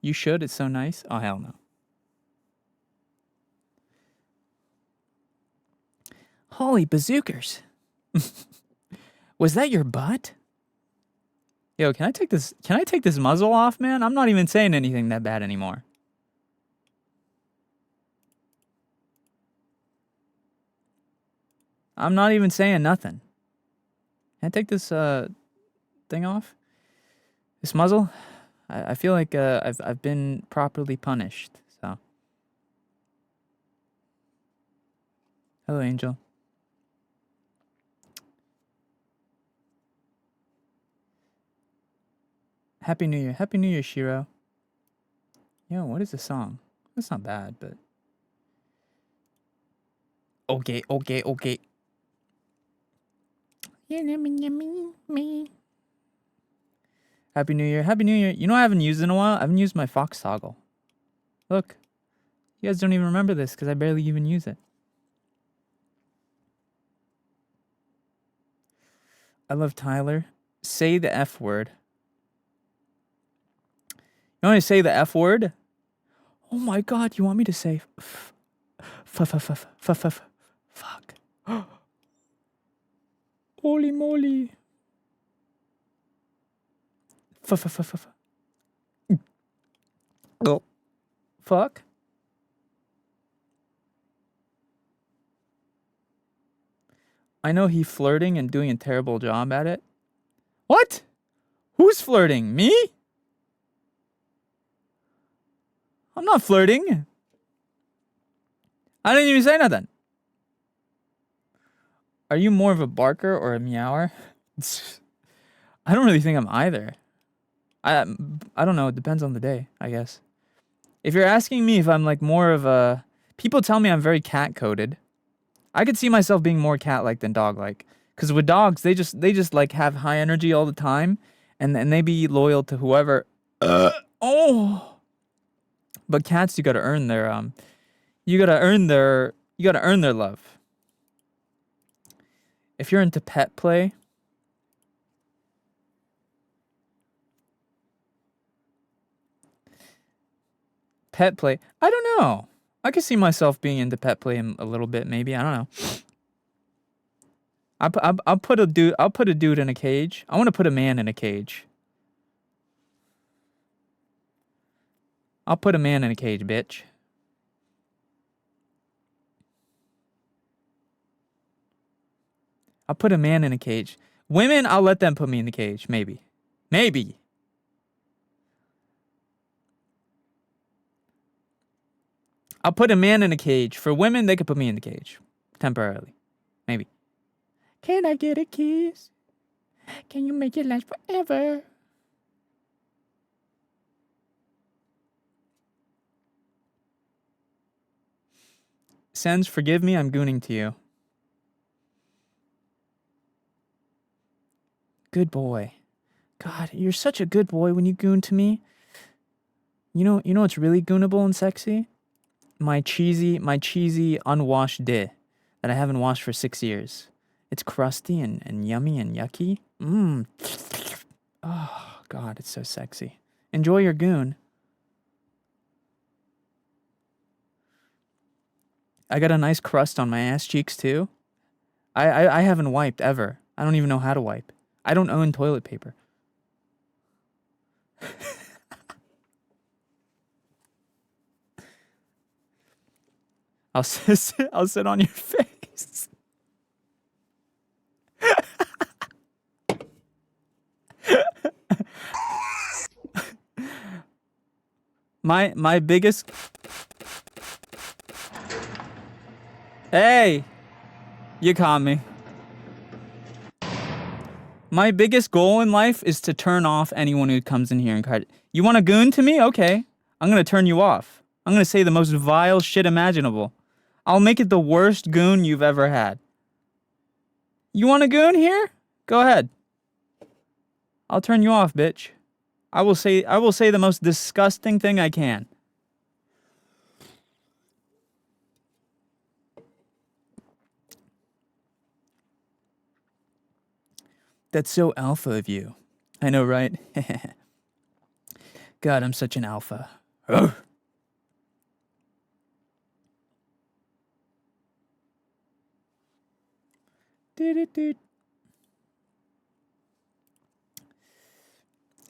Speaker 1: You should. It's so nice. Oh hell no. Holy bazookers. Was that your butt? Yo, can I take this muzzle off, man? I'm not even saying anything that bad anymore. I'm not even saying nothing. Can I take this thing off? This muzzle? I feel like I've been properly punished, so. Hello, Angel. Happy New Year. Happy New Year, Shiro. Yo, what is the song? It's not bad, but... Okay. Happy New Year. Happy New Year. You know what I haven't used in a while? I haven't used my Fox toggle. Look. You guys don't even remember this because I barely even use it. I love Tyler. Say the F word. You want me to say the F word? Oh my god, you want me to say fuck. Holy moly. Oh. Fuck. I know he's flirting and doing a terrible job at it. What? Who's flirting? Me? I'm not flirting. I didn't even say nothing. Are you more of a barker or a meower? I don't really think I'm either. I don't know. It depends on the day, I guess. If you're asking me if I'm like more of a... People tell me I'm very cat-coded. I could see myself being more cat-like than dog-like. Because with dogs, they just like have high energy all the time. And they be loyal to whoever... Oh! But cats, you gotta earn their... You gotta earn their love. If you're into pet play... Pet play. I don't know. I could see myself being into pet play a little bit, maybe. I don't know. I'll put a dude in a cage. I want to put a man in a cage. I'll put a man in a cage, bitch. I'll put a man in a cage. Women, I'll let them put me in the cage, maybe. Maybe. I'll put a man in a cage. For women, they could put me in the cage. Temporarily. Maybe. Can I get a kiss? Can you make it last forever? SENZ'S, forgive me, I'm gooning to you. Good boy. God, you're such a good boy when you goon to me. You know what's really goonable and sexy? My cheesy unwashed dick that I haven't washed for 6 years. It's crusty and yummy and yucky. Mmm. Oh, God, it's so sexy. Enjoy your goon. I got a nice crust on my ass cheeks, too. I haven't wiped, ever. I don't even know how to wipe. I don't own toilet paper. I'll sit on your face. My biggest... Hey! You caught me. My biggest goal in life is to turn off anyone who comes in here and cries. You want a goon to me? Okay. I'm gonna turn you off. I'm gonna say the most vile shit imaginable. I'll make it the worst goon you've ever had. You want a goon here? Go ahead. I'll turn you off, bitch. I will say the most disgusting thing I can. That's so alpha of you. I know, right? God, I'm such an alpha. Ugh. Dude.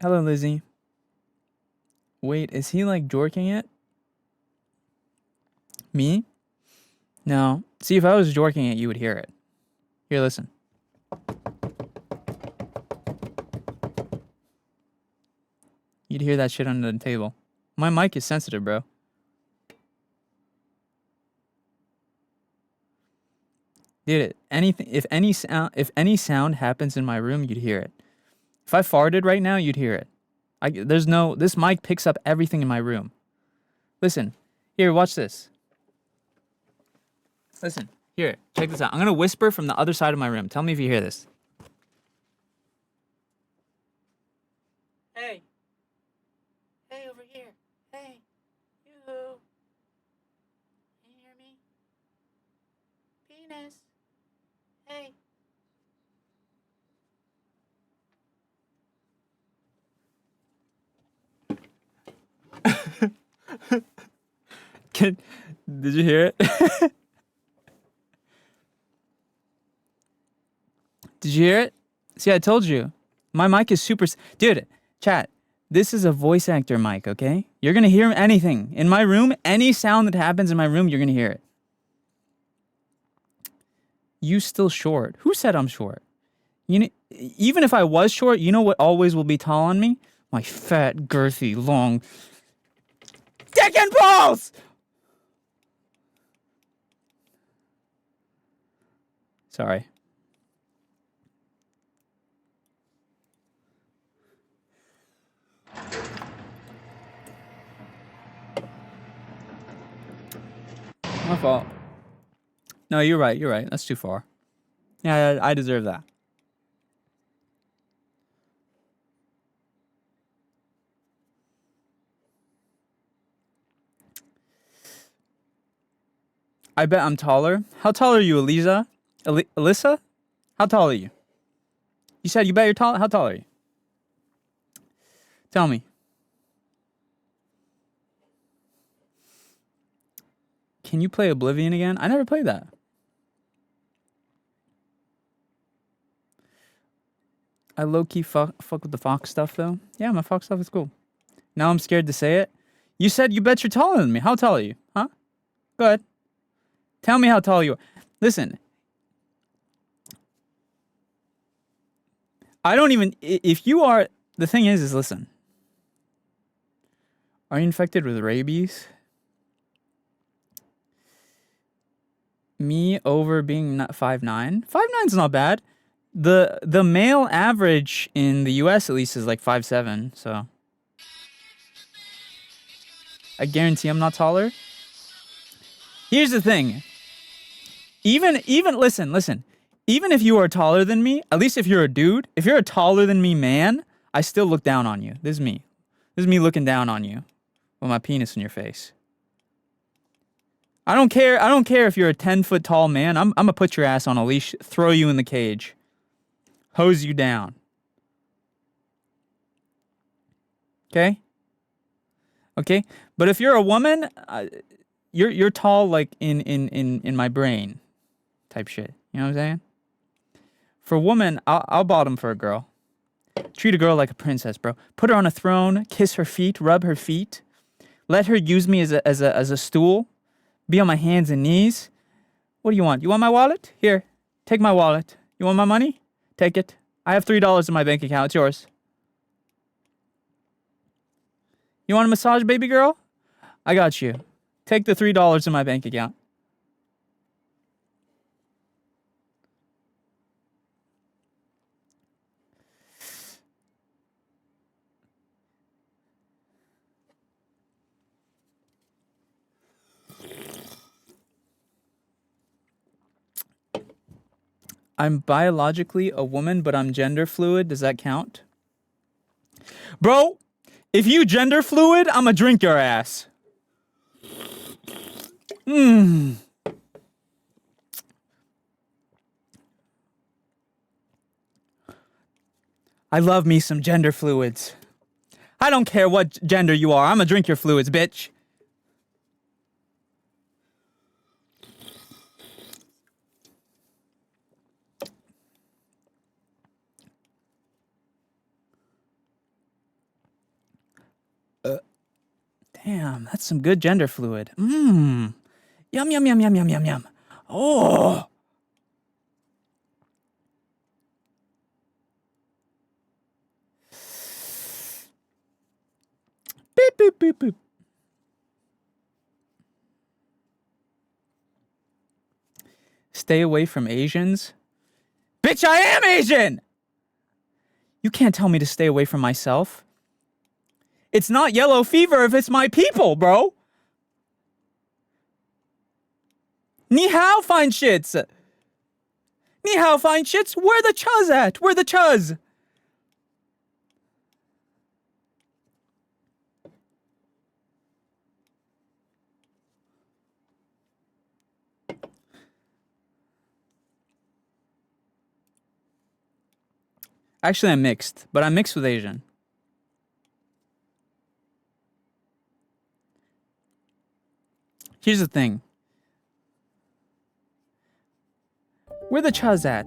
Speaker 1: Hello, Lizzie. Wait, is he like jorking it? Me? No. See, if I was jorking it, you would hear it. Here, listen. You'd hear that shit under the table. My mic is sensitive, bro. Dude, if any sound happens in my room, you'd hear it. If I farted right now, you'd hear it. This mic picks up everything in my room. Listen, here, watch this. Listen, here, check this out. I'm gonna whisper from the other side of my room. Tell me if you hear this. Hey. Hey, over here. Hey. Yoo-hoo. Can you hear me? Penis. Hey. Did you hear it? Did you hear it? See, I told you. My mic is super... Dude, chat, this is a voice actor mic, okay? You're gonna hear anything. In my room, any sound that happens in my room, you're gonna hear it. You still short. Who said I'm short? You know, even if I was short, you know what always will be tall on me? My fat, girthy, long... dick and balls! Sorry. My fault. No, you're right. You're right. That's too far. Yeah, I deserve that. I bet I'm taller. How tall are you, Eliza? Alyssa? How tall are you? You said you bet you're tall? How tall are you? Tell me. Can you play Oblivion again? I never played that. I low-key fuck with the Fox stuff, though. Yeah, my Fox stuff is cool. Now I'm scared to say it. You said you bet you're taller than me. How tall are you? Huh? Go ahead. Tell me how tall you are. Listen. I don't even... If you are... The thing is listen. Are you infected with rabies? Me over being 5'9"? 5'9's not bad. The male average in the US at least is like 5'7", so... I guarantee I'm not taller. Here's the thing. Even listen. Even if you are taller than me, at least if you're a dude, if you're a taller than me man, I still look down on you. This is me. This is me looking down on you with my penis in your face. I don't care if you're a 10-foot tall man. I'm gonna put your ass on a leash, throw you in the cage, hose you down. Okay? Okay? But if you're a woman, you're tall like in my brain type shit. You know what I'm saying? For a woman, I'll bottom for a girl. Treat a girl like a princess, bro. Put her on a throne, kiss her feet, rub her feet. Let her use me as a stool. Be on my hands and knees. What do you want? You want my wallet? Here, take my wallet. You want my money? Take it. I have $3 in my bank account. It's yours. You want a massage, baby girl? I got you. Take the $3 in my bank account. I'm biologically a woman, but I'm gender fluid. Does that count? Bro, if you gender fluid, I'ma drink your ass. I love me some gender fluids. I don't care what gender you are. I'ma drink your fluids, bitch. Damn, that's some good gender fluid. Yum, yum, yum, yum, yum, yum, yum. Oh. Beep, beep, beep, beep. Stay away from Asians. Bitch, I am Asian! You can't tell me to stay away from myself. It's not yellow fever if it's my people, bro. Ni hao, fine shits. Ni hao, fine shits. Where the chuz at? Where the chuz? Actually, I'm mixed, but I'm mixed with Asian. Here's the thing. Where the chuz at?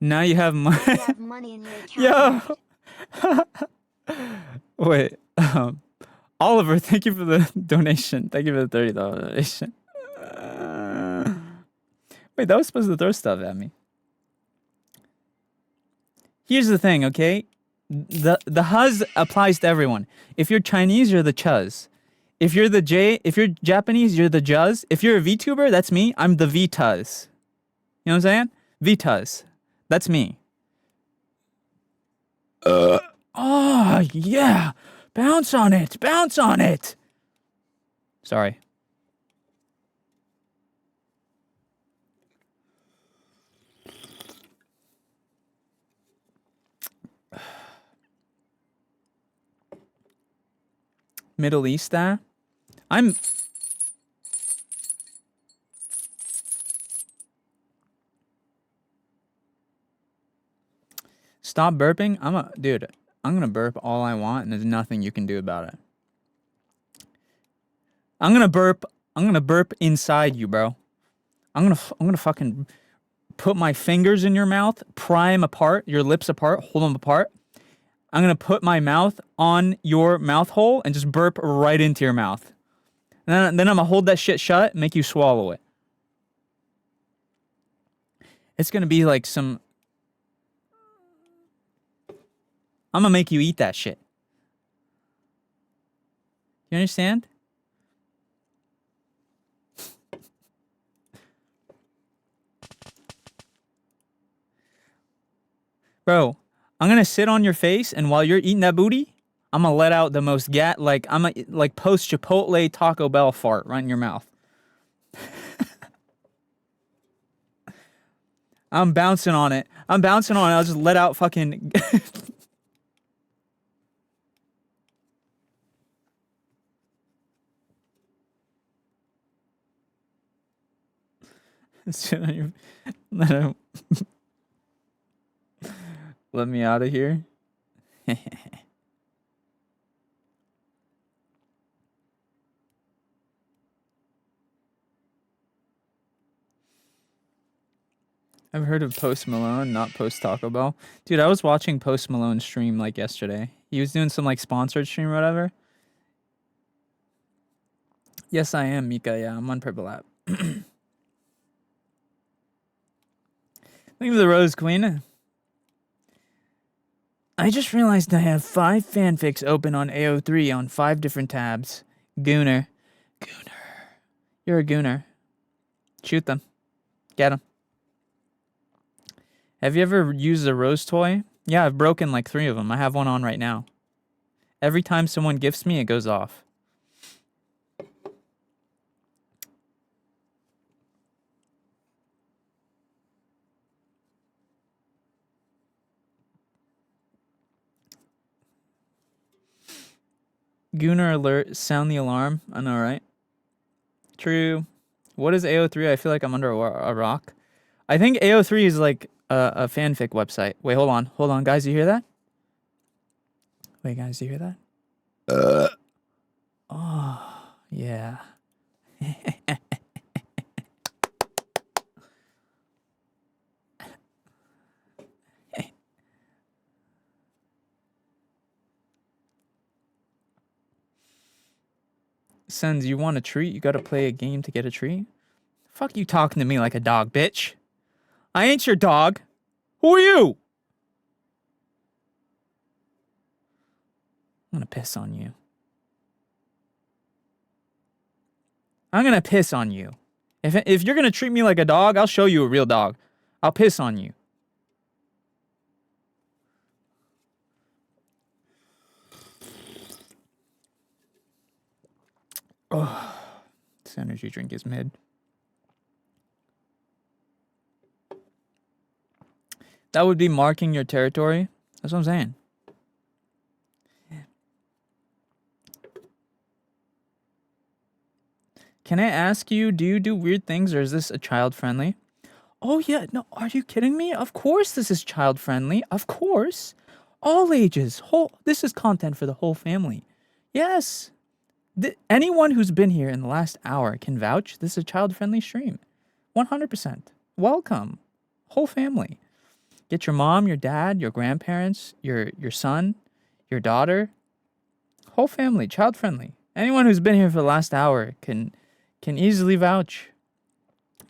Speaker 1: Now you have money.
Speaker 3: You have money in your account.
Speaker 1: Yo. Wait. Oliver, thank you for the donation. Thank you for the $30 donation. Wait, that was supposed to throw stuff at me. Here's the thing, okay? The huz applies to everyone. If you're Chinese, you're the chuz. If you're Japanese, you're the juz. If you're a VTuber, that's me. I'm the VTuz. You know what I'm saying? VTuz. That's me. Oh, yeah. Bounce on it. Bounce on it. Sorry. Middle East, I'm... Stop burping? Dude, I'm gonna burp all I want, and there's nothing you can do about it. I'm gonna burp inside you, bro. I'm gonna fucking put my fingers in your mouth, pry them apart, your lips apart, hold them apart. I'm gonna put my mouth on your mouth hole and just burp right into your mouth. And then I'm gonna hold that shit shut, make you swallow it. It's gonna be like some... I'm gonna make you eat that shit. You understand? Bro, I'm gonna sit on your face, and while you're eating that booty, I'm gonna let out the most like post Chipotle Taco Bell fart right in your mouth. I'm bouncing on it. I'll just let out fucking... Let me out of here. I've heard of Post Malone, not Post Taco Bell. Dude, I was watching Post Malone stream like yesterday. He was doing some like sponsored stream or whatever. Yes, I am, Mika. Yeah, I'm on Purple app. Thank you for the rose, Queen. I just realized I have 5 fanfics open on AO3 on 5 different tabs. Gooner. You're a gooner. Shoot them. Get them. Have you ever used a rose toy? Yeah, I've broken like 3 of them. I have one on right now. Every time someone gifts me, it goes off. Gooner alert, sound the alarm. I know, right? True. What is AO3? I feel like I'm under a rock. I think AO3 is like a fanfic website. Wait, hold on, guys. You hear that? Wait, guys, you hear that? Oh, yeah. SENZ'S, you want a treat? You gotta play a game to get a treat? Fuck you talking to me like a dog, bitch. I ain't your dog. Who are you? I'm gonna piss on you. I'm gonna piss on you. If you're gonna treat me like a dog, I'll show you a real dog. I'll piss on you. Oh, this energy drink is mid. That would be marking your territory. That's what I'm saying. Can I ask you, do you do weird things, or is this a child-friendly? Oh, yeah. No, are you kidding me? Of course this is child-friendly. Of course. All ages. This is content for the whole family. Yes. Anyone who's been here in the last hour can vouch this is a child-friendly stream. 100%. Welcome. Whole family. Get your mom, your dad, your grandparents, your son, your daughter. Whole family, child-friendly. Anyone who's been here for the last hour can easily vouch.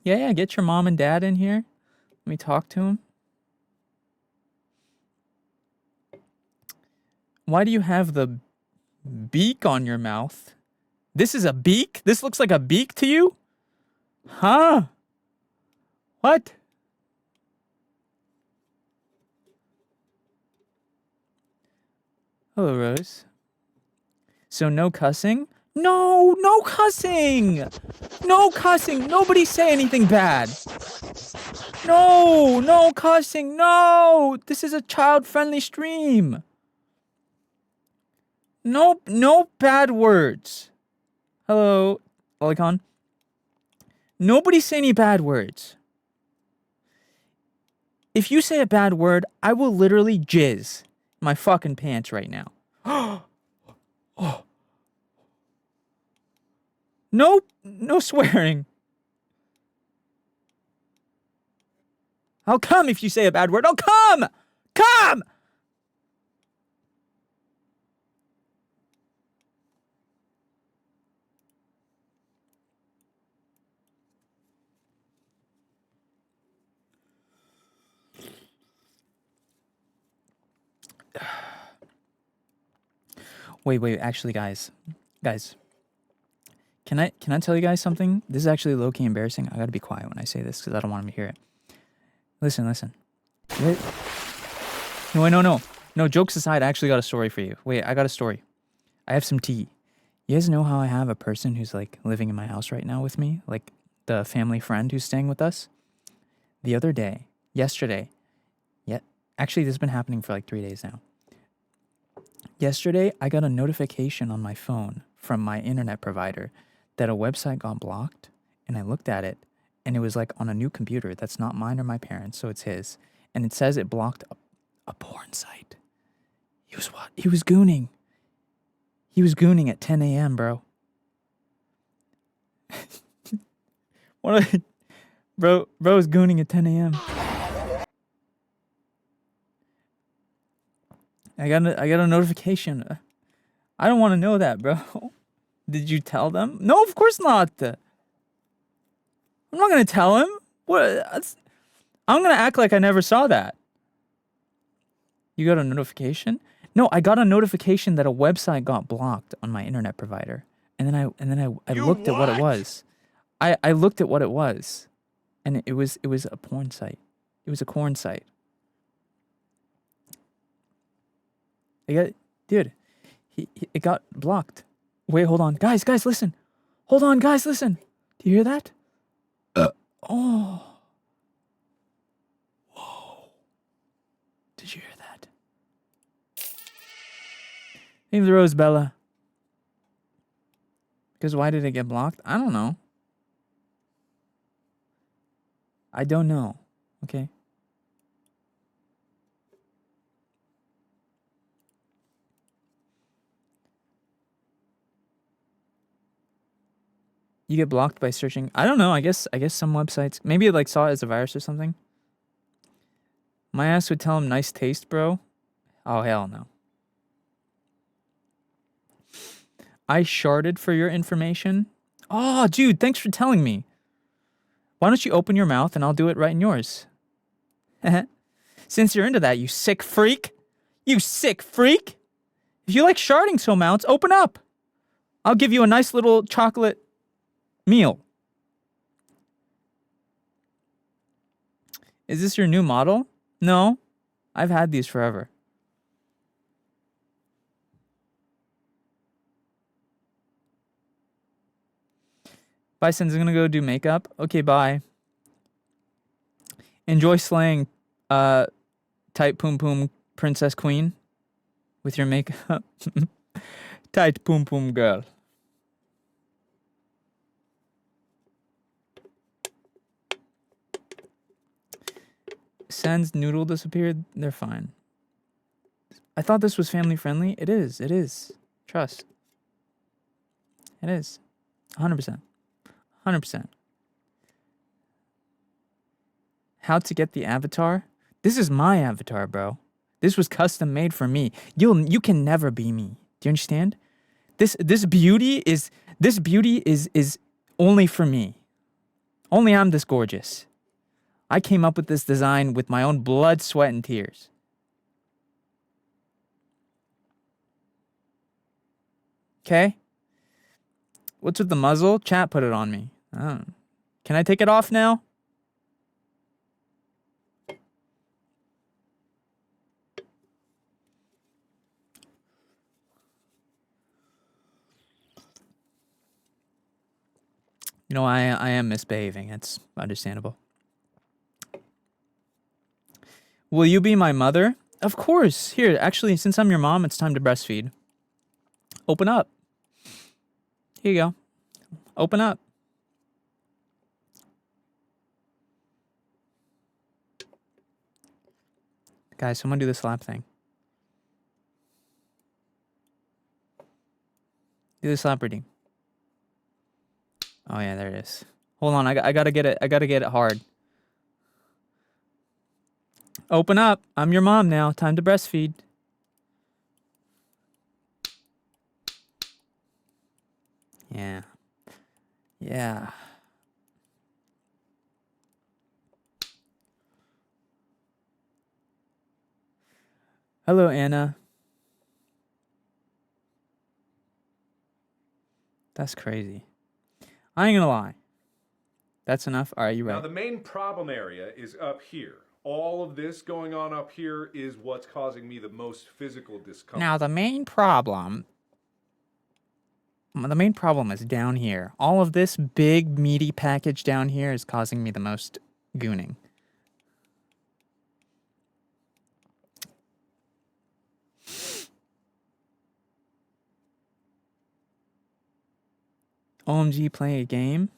Speaker 1: Yeah, get your mom and dad in here. Let me talk to them. Why do you have the beak on your mouth? This is a beak? This looks like a beak to you? Huh? What? Hello, Rose. So no cussing? No, no cussing. No cussing. Nobody say anything bad. No, no cussing. No. This is a child-friendly stream. No, no bad words. Hello, Olicon. Nobody say any bad words. If you say a bad word, I will literally jizz my fucking pants right now. Oh. No, no swearing. I'll come if you say a bad word. I'll come! Come! Wait, actually, guys. Can I tell you guys something? This is actually low-key embarrassing. I gotta be quiet when I say this because I don't want him to hear it. Listen. Wait. No, jokes aside, I actually got a story for you. Wait, I got a story. I have some tea. You guys know how I have a person who's like living in my house right now with me? Like the family friend who's staying with us? The other day, yesterday, actually this has been happening for like 3 days now. Yesterday, I got a notification on my phone from my internet provider that a website got blocked, and I looked at it, and it was like on a new computer that's not mine or my parents', so it's his, and it says it blocked a porn site. He was what? He was gooning. He was gooning at 10 a.m., bro. Bro was gooning at 10 a.m. I got a notification. I don't want to know that, bro. Did you tell them? No, of course not. I'm not gonna tell him. I'm gonna act like I never saw that. You got a notification? No, I got a notification that a website got blocked on my internet provider, and then I looked at what it was. I looked at what it was, and it was a porn site. It was a corn site. Dude, it got blocked. Wait, hold on. Guys, listen. Hold on, guys, listen. Do you hear that? Oh. Whoa. Did you hear that? Leave the rose, Bella. Because why did it get blocked? I don't know. I don't know. Okay. You get blocked by searching. I don't know. I guess some websites maybe it like saw it as a virus or something. My ass would tell him nice taste, bro. Oh hell no. I sharded for your information. Oh, dude, thanks for telling me. Why don't you open your mouth and I'll do it right in yours? Since you're into that, you sick freak. You sick freak. If you like sharding so mounts, open up. I'll give you a nice little chocolate meal. Is this your new model? No, I've had these forever. Bye, SENZ'S. I'm gonna go do makeup. Okay, bye. Enjoy slaying tight poom poom princess queen with your makeup. Tight poom poom girl. SENZ'S noodle disappeared. They're fine. I thought this was family friendly. It is. Trust. It is. 100%. 100%. How to get the avatar? This is my avatar, bro. This was custom made for me. You can never be me. Do you understand? This beauty is only for me. Only I'm this gorgeous. I came up with this design with my own blood, sweat, and tears. Okay? What's with the muzzle? Chat put it on me. Oh. Can I take it off now? You know, I am misbehaving. It's understandable. Will you be my mother? Of course. Here, actually, since I'm your mom, it's time to breastfeed. Open up. Here you go. Open up. Guys, someone do the slap thing. Do the slap reading. Oh yeah, there it is. Hold on, I gotta get it. I gotta get it hard. Open up. I'm your mom now. Time to breastfeed. Yeah. Yeah. Hello, Anna. That's crazy. I ain't gonna lie. That's enough? Alright, you're
Speaker 2: Now,
Speaker 1: right.
Speaker 2: the main problem area is up here. All of this going on up here is what's causing me the most physical discomfort.
Speaker 1: Now, the main problem is down here. All of this big, meaty package down here is causing me the most gooning. OMG, playing a game?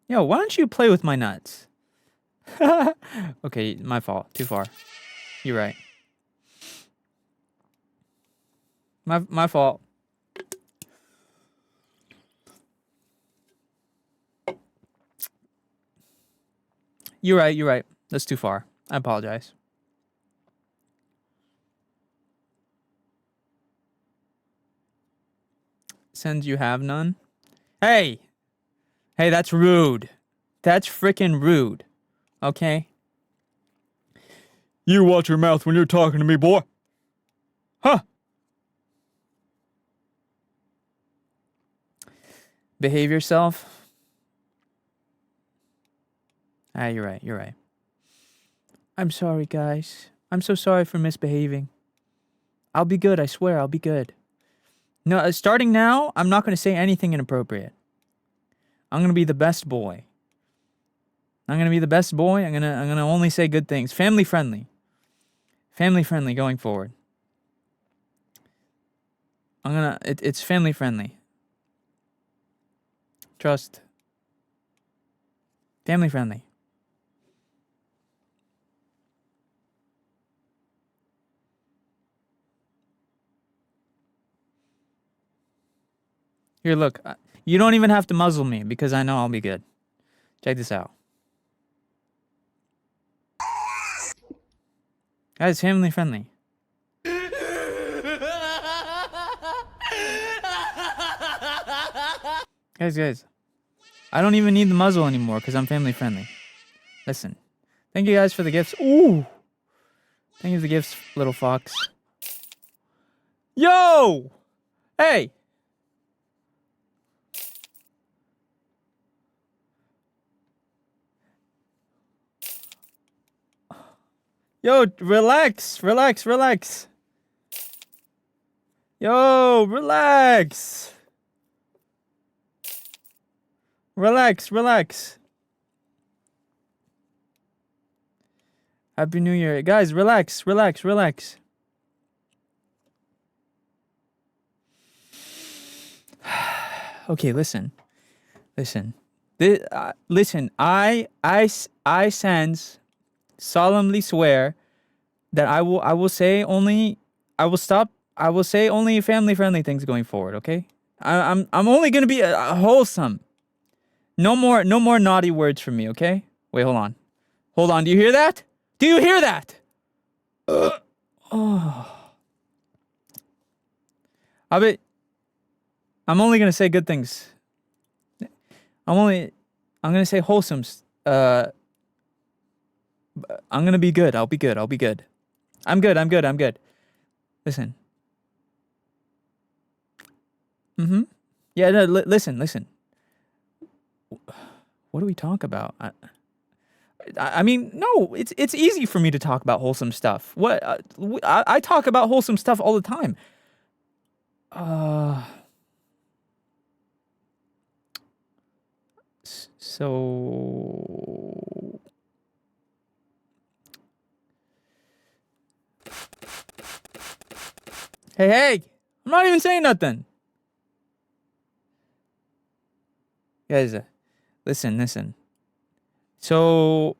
Speaker 1: Yo, why don't you play with my nuts? Okay, my fault. Too far. You're right. My fault. You're right, you're right. That's too far. I apologize. Since you have none? Hey! Hey, that's rude. That's frickin' rude. Okay? You watch your mouth when you're talking to me, boy. Huh? Behave yourself. Ah, you're right, you're right. I'm sorry, guys. I'm so sorry for misbehaving. I'll be good, I swear, I'll be good. No, starting now, I'm not going to say anything inappropriate. I'm going to be the best boy. I'm going to be the best boy. I'm going to only say good things. Family friendly. Family friendly going forward. It's family friendly. Trust. Family friendly. Here, look. You don't even have to muzzle me because I know I'll be good. Check this out. Guys, family friendly. Guys. I don't even need the muzzle anymore because I'm family friendly. Listen. Thank you guys for the gifts. Ooh! Thank you for the gifts, little fox. Yo! Hey! Yo, relax. Yo, relax. Relax. Happy New Year. Guys, relax. Okay, listen. Listen, I sense, solemnly swear that I will say only family friendly things going forward, okay? I'm only gonna be wholesome. No more naughty words from me, okay? Wait, hold on. Do you hear that? Oh. I'm only gonna say good things. I'm gonna say wholesome. I'm gonna be good. I'll be good. I'm good. Listen. Yeah, no, listen. What do we talk about? I mean, no, it's easy for me to talk about wholesome stuff. What I talk about wholesome stuff all the time. So hey, I'm not even saying nothing. Guys, listen. So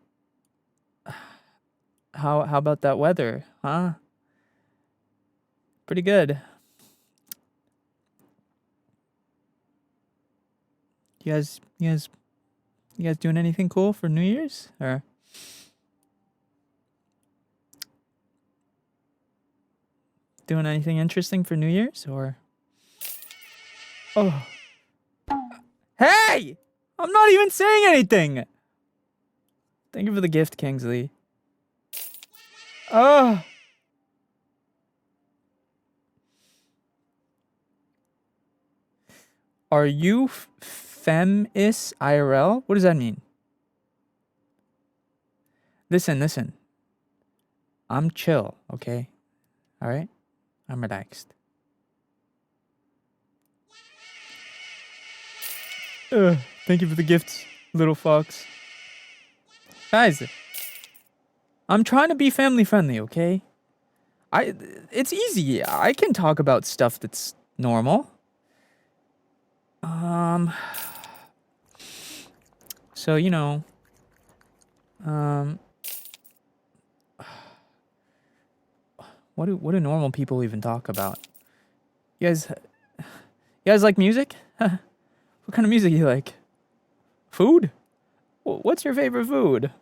Speaker 1: how about that weather, huh? Pretty good. You guys doing anything cool for New Year's? Or doing anything interesting for New Year's? Or oh, hey! I'm not even saying anything. Thank you for the gift, Kingsley. Oh. Are you femis IRL? What does that mean? Listen. I'm chill, okay? All right? I'm relaxed. Thank you for the gifts, little fox. Guys, I'm trying to be family friendly, okay? It's easy. I can talk about stuff that's normal. So, you know, what do normal people even talk about? You guys like music? What kind of music you like? Food? What's your favorite food?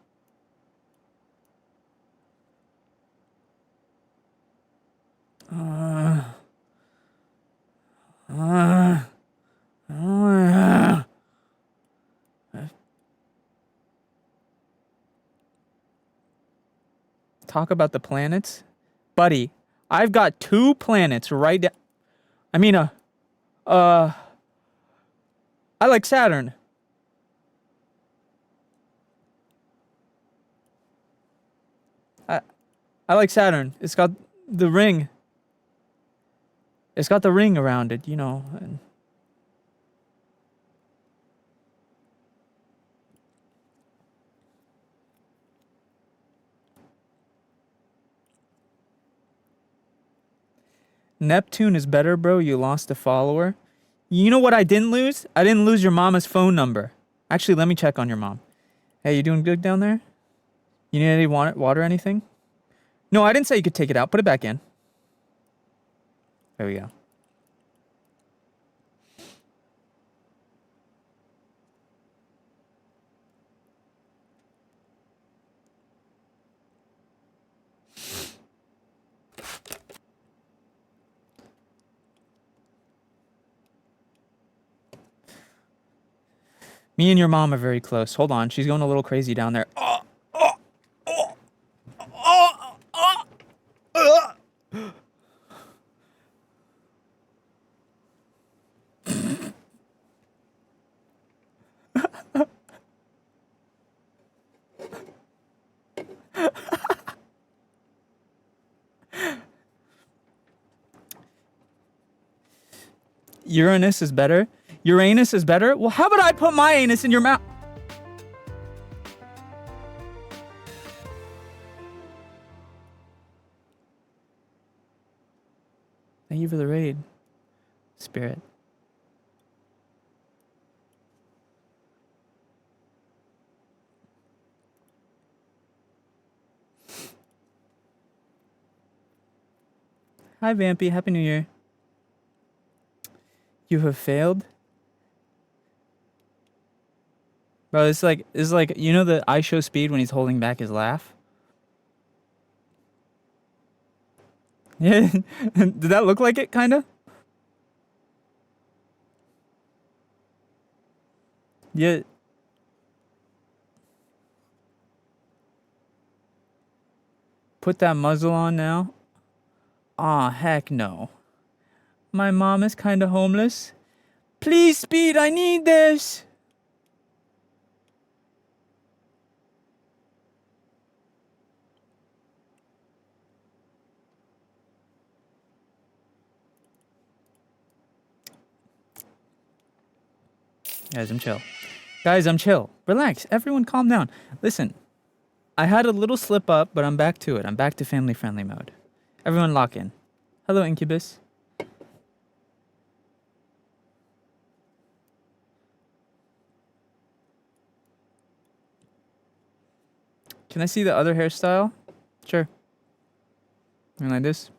Speaker 1: Talk about the planets? Buddy, I've got 2 planets right down. I like Saturn. I like Saturn. It's got the ring. It's got the ring around it, you know. And Neptune is better, bro. You lost a follower. You know what I didn't lose? I didn't lose your mama's phone number. Actually, let me check on your mom. Hey, you doing good down there? You need any water or anything? No, I didn't say you could take it out. Put it back in. There we go. Me and your mom are very close. Hold on. She's going a little crazy down there. Uranus is better? Uranus is better? Well, how about I put my anus in your mouth? Thank you for the raid, Spirit. Hi, Vampy. Happy New Year. You have failed? Bro, it's like, you know the I show speed when he's holding back his laugh? Yeah. Did that look like it, kinda? Yeah. Put that muzzle on now? Aw, heck no. My mom is kinda homeless. Please, Speed, I need this! Guys, I'm chill. Guys, I'm chill. Relax. Everyone calm down. Listen, I had a little slip up, but I'm back to it. I'm back to family friendly mode. Everyone lock in. Hello, Incubus. Can I see the other hairstyle? Sure. Like this.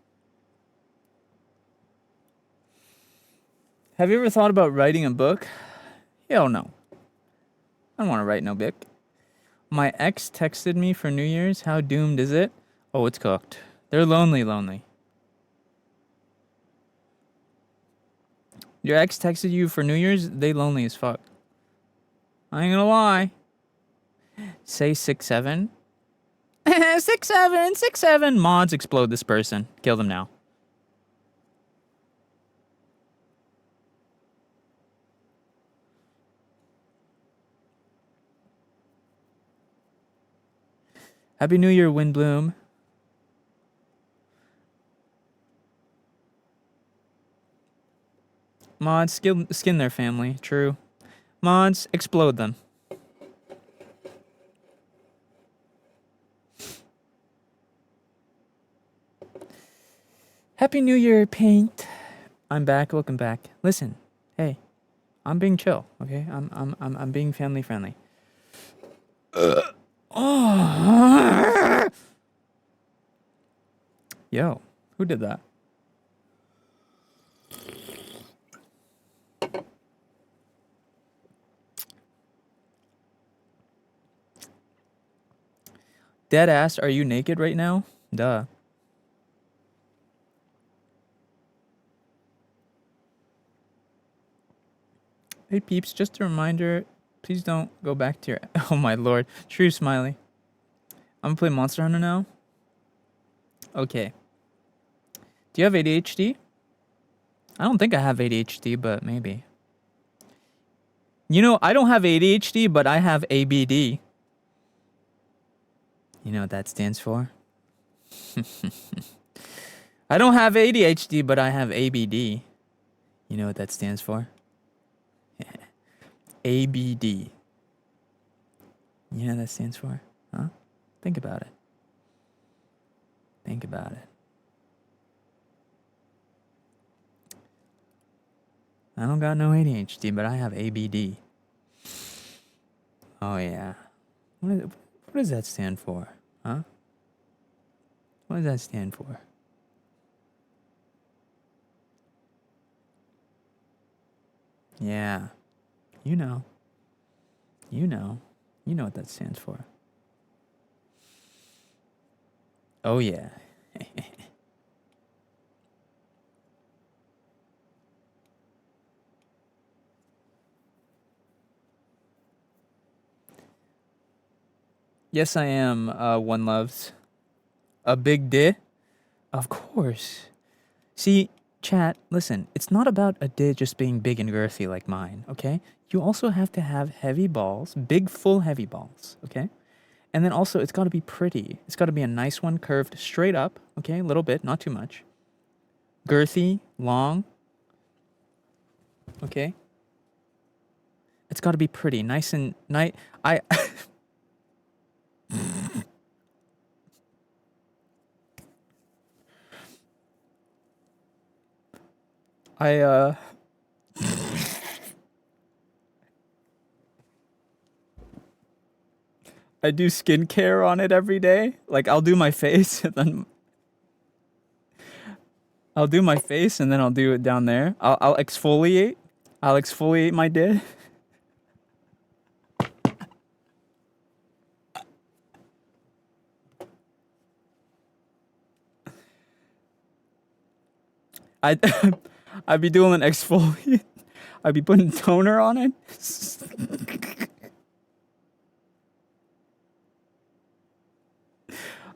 Speaker 1: Have you ever thought about writing a book? Hell no. I don't want to write no book. My ex texted me for New Year's. How doomed is it? Oh, it's cooked. They're lonely. Your ex texted you for New Year's? They lonely as fuck. I ain't gonna lie. Say 6'7". 6'7". Mods explode this person. Kill them now. Happy New Year, Windbloom. Mods, skin their family. True. Mods, explode them. Happy New Year, Paint. I'm back. Welcome back. Listen, hey, I'm being chill. Okay, I'm being family friendly. Yo, who did that? Dead ass, are you naked right now? Duh. Hey peeps, just a reminder, please don't go back to your... Oh my lord. True Smiley. I'm gonna play Monster Hunter now. Okay. Do you have ADHD? I don't think I have ADHD, but maybe. You know, I don't have ADHD, but I have ABD. You know what that stands for? I don't have ADHD, but I have ABD. You know what that stands for? ABD. You know what that stands for? Huh? Think about it. Think about it. I don't got no ADHD, but I have ABD. Oh yeah. What does that stand for? Huh? What does that stand for? Yeah. You know. You know. You know what that stands for. Oh yeah. Yes, I am, One Loves. A big di? Of course. See, chat, listen, it's not about a di just being big and girthy like mine, okay? You also have to have heavy balls, big, full, heavy balls, okay? And then also, it's got to be pretty. It's got to be a nice one, curved straight up, okay? A little bit, not too much. Girthy, long, okay? It's got to be pretty, nice and... I... I do skincare on it every day. Like, I'll do my face and then... I'll do my face and then I'll do it down there. I'll exfoliate. I'll exfoliate my dick. I'd be doing an exfoliate. I'd be putting toner on it.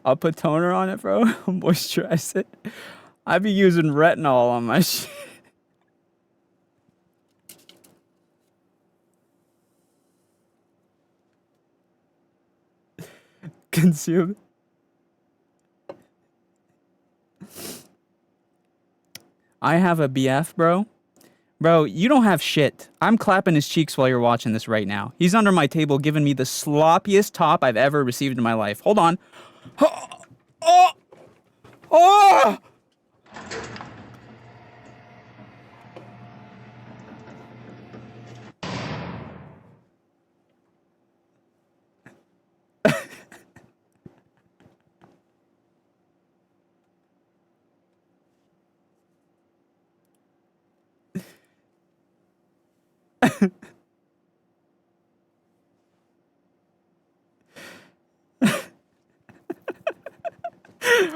Speaker 1: I'll put toner on it, bro. Moisturize it. I'd be using retinol on my shit. Consume. I have a BF, bro.
Speaker 5: Bro, you don't have shit. I'm clapping his cheeks while you're watching this right now. He's under my table giving me the sloppiest top I've ever received in my life. Hold on. Oh! Oh! Oh!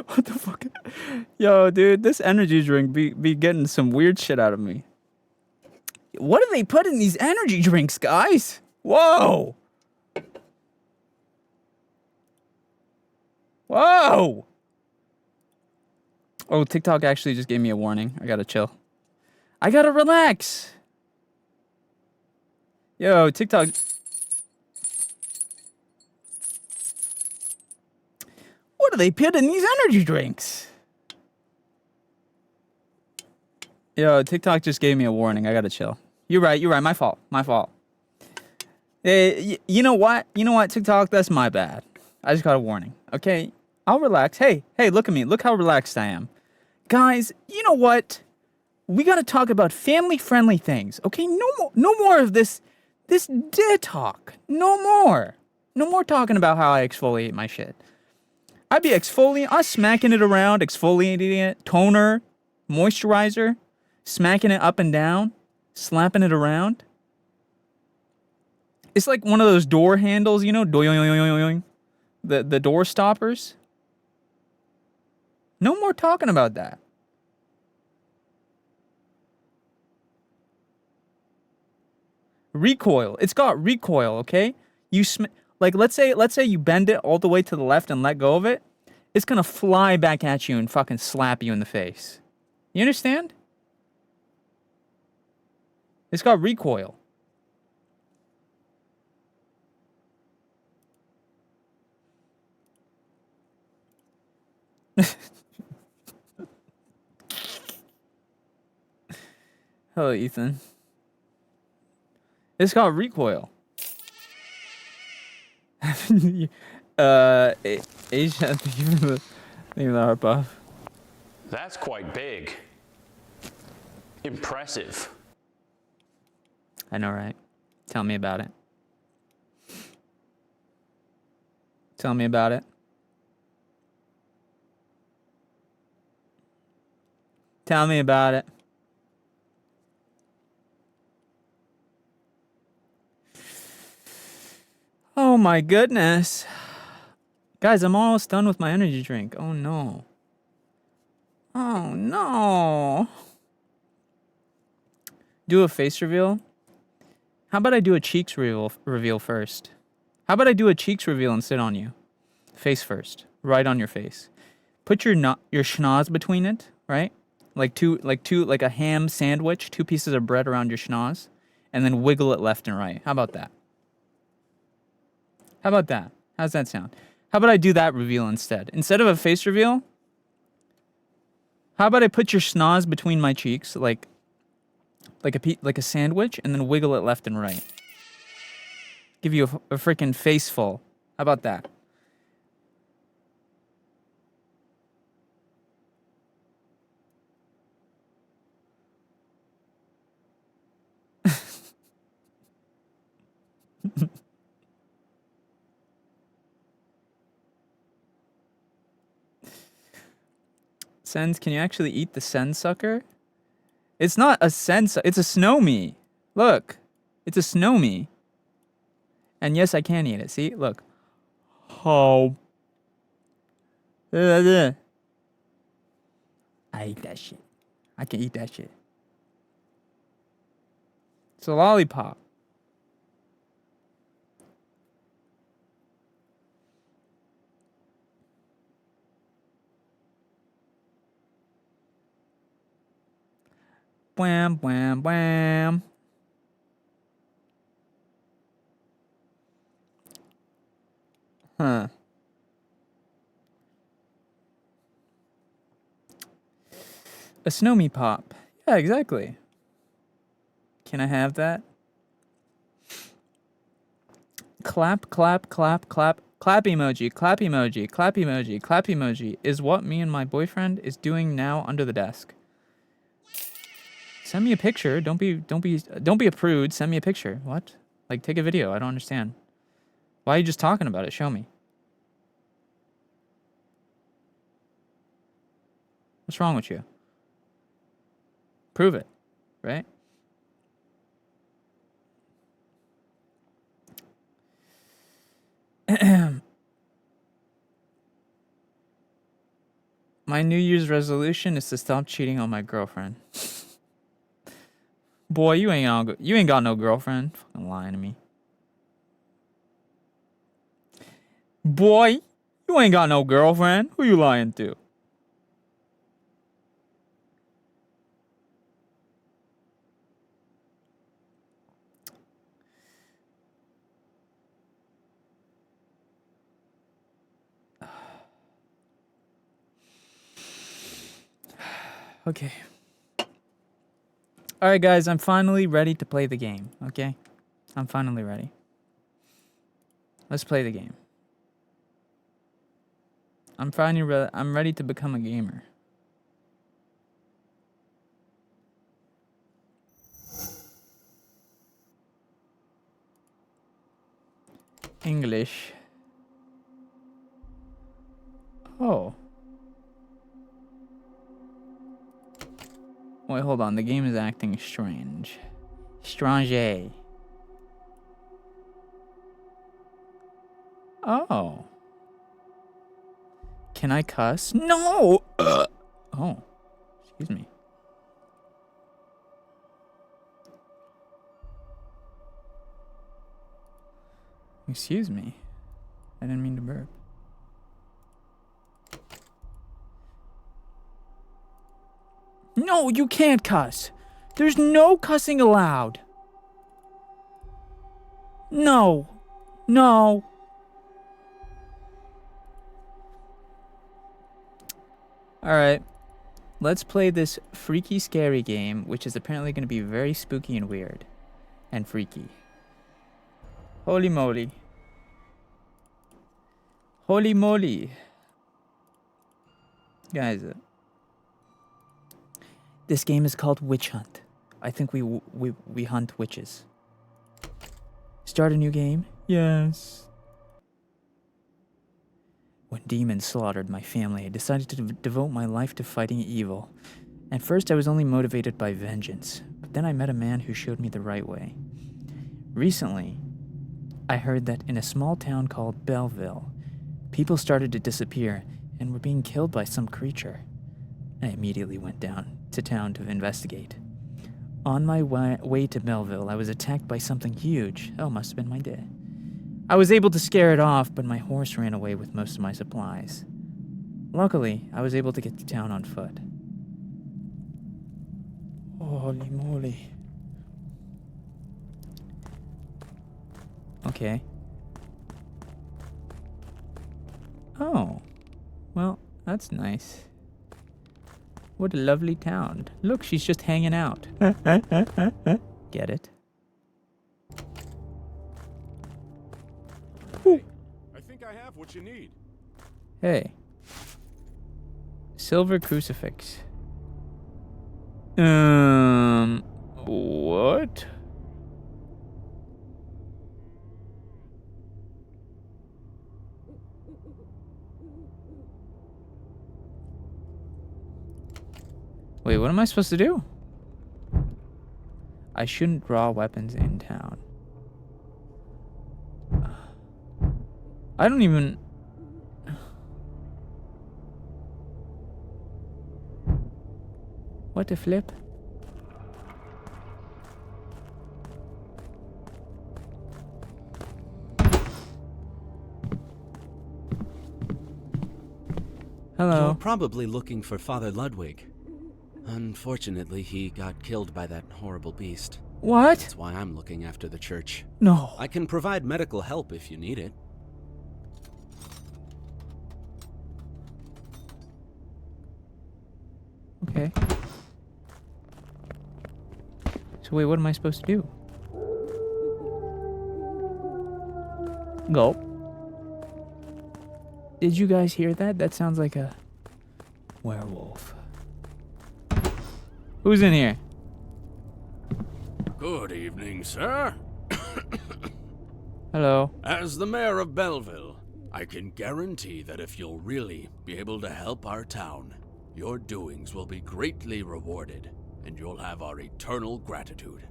Speaker 5: What the fuck? Yo, dude, this energy drink be getting some weird shit out of me. What do they put in these energy drinks, guys? Whoa! Whoa! Oh, TikTok actually just gave me a warning. I gotta chill. I gotta relax. Yo, TikTok. What do they put in these energy drinks? Yo, TikTok just gave me a warning. I gotta chill. You're right. My fault. You know what? TikTok, that's my bad. I just got a warning. Okay? I'll relax. Hey, look at me. Look how relaxed I am. Guys, you know what? We gotta talk about family-friendly things. Okay? No more of this dead talk. No more talking about how I exfoliate my shit. I'd be exfoliating, I'm smacking it around, exfoliating it, toner, moisturizer, smacking it up and down, slapping it around. It's like one of those door handles, you know, the door stoppers. No more talking about that. Recoil. It's got recoil, okay? Like let's say you bend it all the way to the left and let go of it. It's gonna fly back at you and fucking slap you in the face. You understand? It's got recoil. Hello, Ethan. It's got recoil. Asia, thank you for the heart buff.
Speaker 6: That's quite big. Impressive.
Speaker 5: I know, right? Tell me about it. Tell me about it. Tell me about it. Oh my goodness. Guys, I'm almost done with my energy drink. Oh no. Oh no. Do a face reveal? How about I do a cheeks reveal first? How about I do a cheeks reveal and sit on you? Face first. Right on your face. Put your schnoz between it, right? Like a ham sandwich, 2 pieces of bread around your schnoz, and then wiggle it left and right. How about that? How about that? How's that sound? How about I do that reveal instead? Instead of a face reveal, how about I put your schnoz between my cheeks, like a sandwich, and then wiggle it left and right? Give you a freaking face full. How about that? SENZ'S, can you actually eat the SENZ'S sucker? It's not a SENZ'S, it's a snow me. Look, it's a snow me. And yes, I can eat it. See, look. Oh. I eat that shit. I can eat that shit. It's a lollipop. Wham, wham, wham. Huh. A snow me pop. Yeah, exactly. Can I have that? Clap, clap, clap, clap. Clap emoji, clap emoji, clap emoji, clap emoji is what me and my boyfriend is doing now under the desk. Send me a picture. Don't be a prude. Send me a picture. What? Like, take a video. I don't understand. Why are you just talking about it? Show me. What's wrong with you? Prove it, right? My New Year's resolution is to stop cheating on my girlfriend. Boy, you ain't got no girlfriend. Fucking lying to me. Boy, you ain't got no girlfriend. Who you lying to? Okay. Alright, guys, I'm finally ready to play the game, okay? I'm finally ready. Let's play the game. I'm ready to become a gamer. English. Oh. Wait, hold on. The game is acting strange. Strange. Oh. Can I cuss? No! Oh. Excuse me. Excuse me. I didn't mean to burp. No, you can't cuss. There's no cussing allowed. No. No. Alright. Let's play this freaky scary game, which is apparently going to be very spooky and weird. And freaky. Holy moly. Holy moly. Guys, this game is called Witch Hunt. I think we hunt witches. Start a new game? Yes. When demons slaughtered my family, I decided to devote my life to fighting evil. At first, I was only motivated by vengeance, but then I met a man who showed me the right way. Recently, I heard that in a small town called Belleville, people started to disappear and were being killed by some creature. I immediately went down to town to investigate. On my way to Belleville, I was attacked by something huge. Oh, must have been my day. I was able to scare it off, but my horse ran away with most of my supplies. Luckily, I was able to get to town on foot. Holy moly. Okay. Oh. Well, that's nice. What a lovely town. Look, she's just hanging out. Get it?
Speaker 7: Hey, I think I have what you need.
Speaker 5: Hey. Silver crucifix. What? Wait, what am I supposed to do? I shouldn't draw weapons in town. I don't even... What a flip. Hello.
Speaker 8: You're probably looking for Father Ludwig. Unfortunately, he got killed by that horrible beast.
Speaker 5: What?
Speaker 8: That's why I'm looking after the church.
Speaker 5: No.
Speaker 8: I can provide medical help if you need it.
Speaker 5: Okay. So wait, what am I supposed to do? Go. Did you guys hear that? That sounds like a werewolf. Who's in here?
Speaker 7: Good evening, sir.
Speaker 5: Hello.
Speaker 7: As the mayor of Belleville, I can guarantee that if you'll really be able to help our town, your doings will be greatly rewarded, and you'll have our eternal gratitude.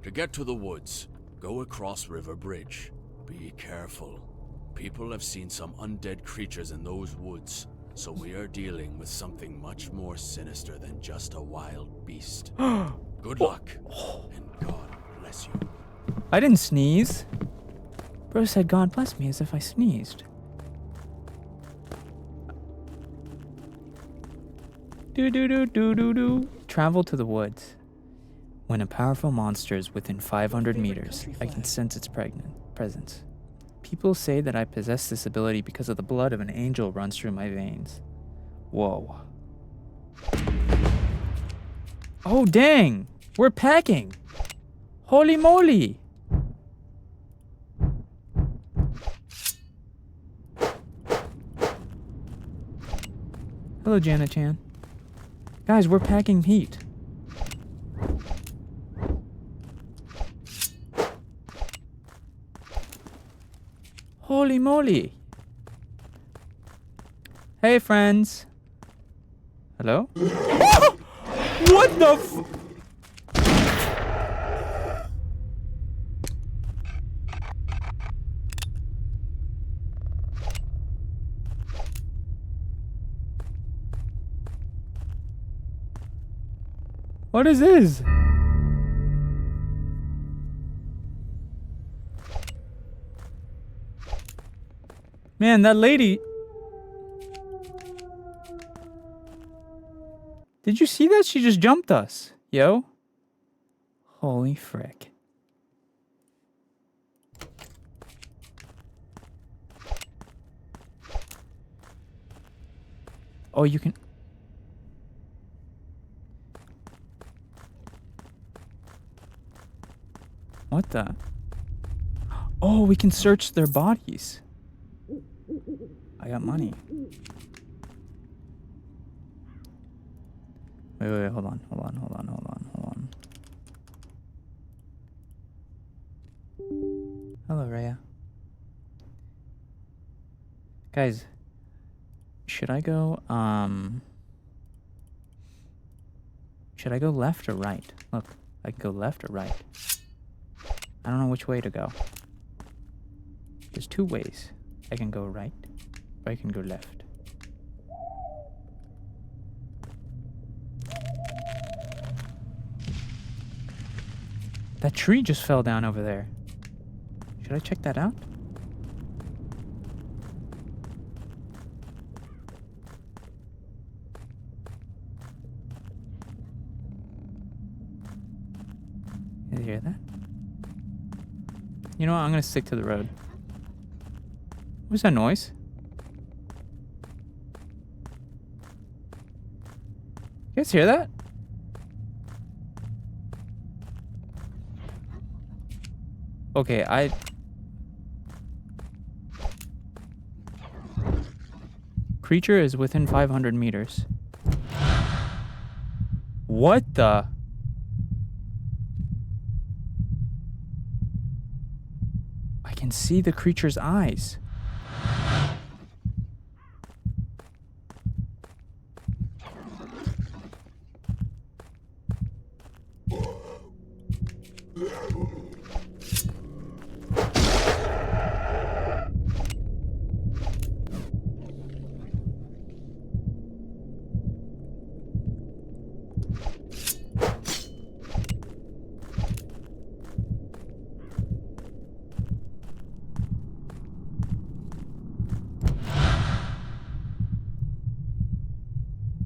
Speaker 7: To get to the woods, go across River Bridge. Be careful. People have seen some undead creatures in those woods, so we are dealing with something much more sinister than just a wild beast. Good luck, and God bless you.
Speaker 5: I didn't sneeze. Bro said God bless me as if I sneezed. Do do do do do do. Travel to the woods. When a powerful monster is within 500 meters, I can sense its presence. People say that I possess this ability because of the blood of an angel runs through my veins. Whoa. Oh dang! We're packing! Holy moly! Hello, Janet Chan. Guys, we're packing heat. Holy moly. Hey, friends. Hello? What the f- What is this? Man, that lady. Did you see that? She just jumped us. Yo. Holy frick. Oh, you can. What the? Oh, we can search their bodies. I got money. Wait, hold on. Hello, Rhea. Guys, should I go left or right? Look, I can go left or right. I don't know which way to go. There's two ways. I can go right, or I can go left. That tree just fell down over there. Should I check that out? Did you hear that? You know what? I'm gonna stick to the road. What's that noise? You guys hear that? Okay, Creature is within 500 meters. What the? I can see the creature's eyes.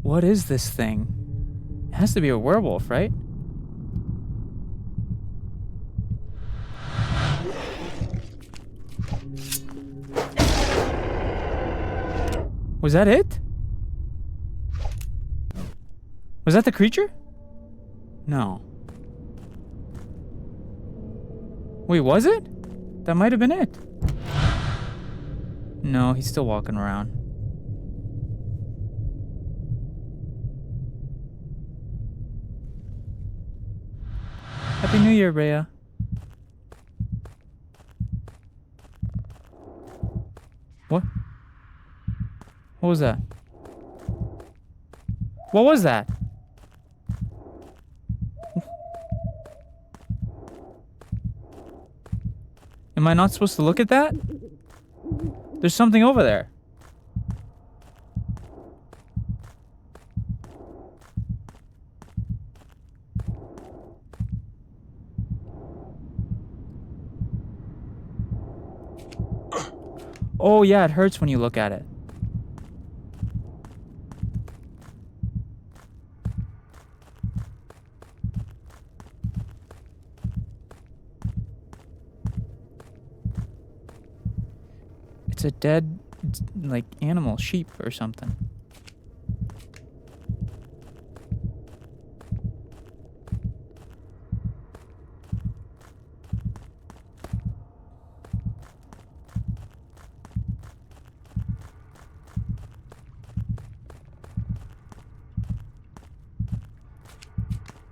Speaker 5: What is this thing? It has to be a werewolf, right? Was that it? Was that the creature? No. Wait, was it? That might have been it. No, he's still walking around. Happy New Year, Rhea. What? What was that? What was that? Am I not supposed to look at that? There's something over there. Oh yeah, it hurts when you look at it. It's a dead, like, animal, sheep or something.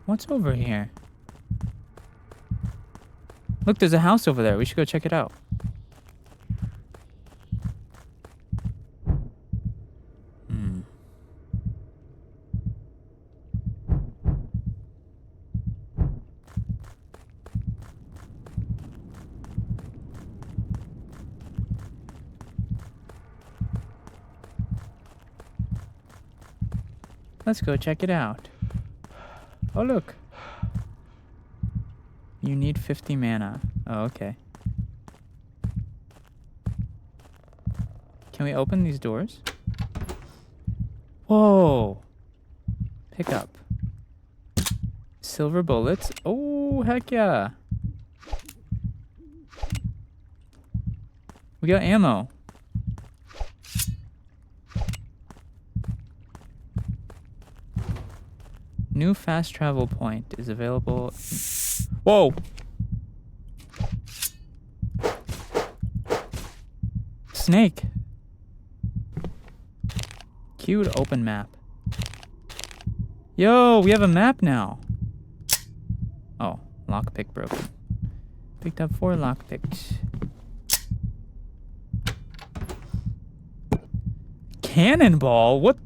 Speaker 5: What's over here? Look, there's a house over there. We should go check it out. Let's go check it out. Oh, look. You need 50 mana. Oh, okay. Can we open these doors? Whoa. Pick up. Silver bullets. Oh, heck yeah. We got ammo. New fast travel point is available. Whoa! Snake. Queued open map. Yo, we have a map now. Oh, lockpick broken. Picked up 4 lockpicks. Cannonball? What?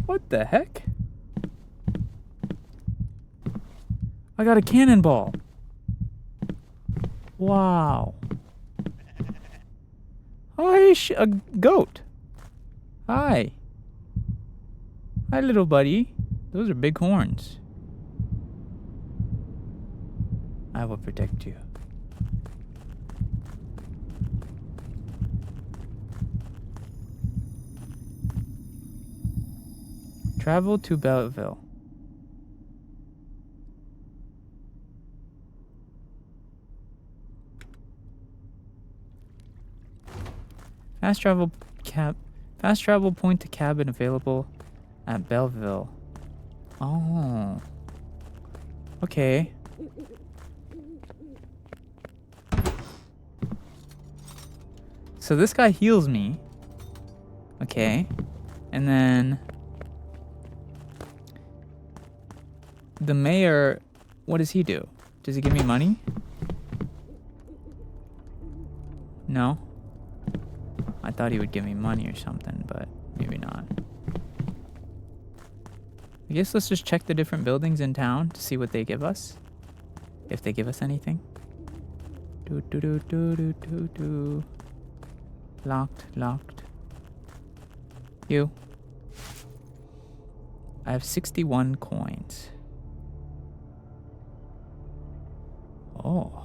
Speaker 5: What the heck? I got a cannonball. Wow. Oh, hey, a goat. Hi. Hi, little buddy. Those are big horns. I will protect you. Travel to Belleville. Fast travel point to cabin available at Belleville. Oh. Okay. So this guy heals me. Okay. And then the mayor, what does he do? Does he give me money? No. I thought he would give me money or something, but maybe not. I guess let's just check the different buildings in town to see what they give us. If they give us anything. Do. Locked. You. I have 61 coins. Oh.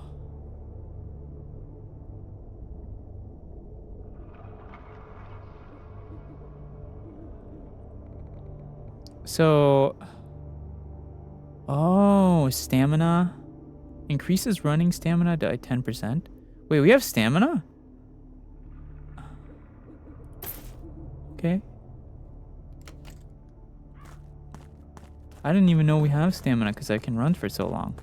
Speaker 5: So, oh, stamina. Increases running stamina by 10%. Wait, we have stamina? Okay. I didn't even know we have stamina because I can run for so long.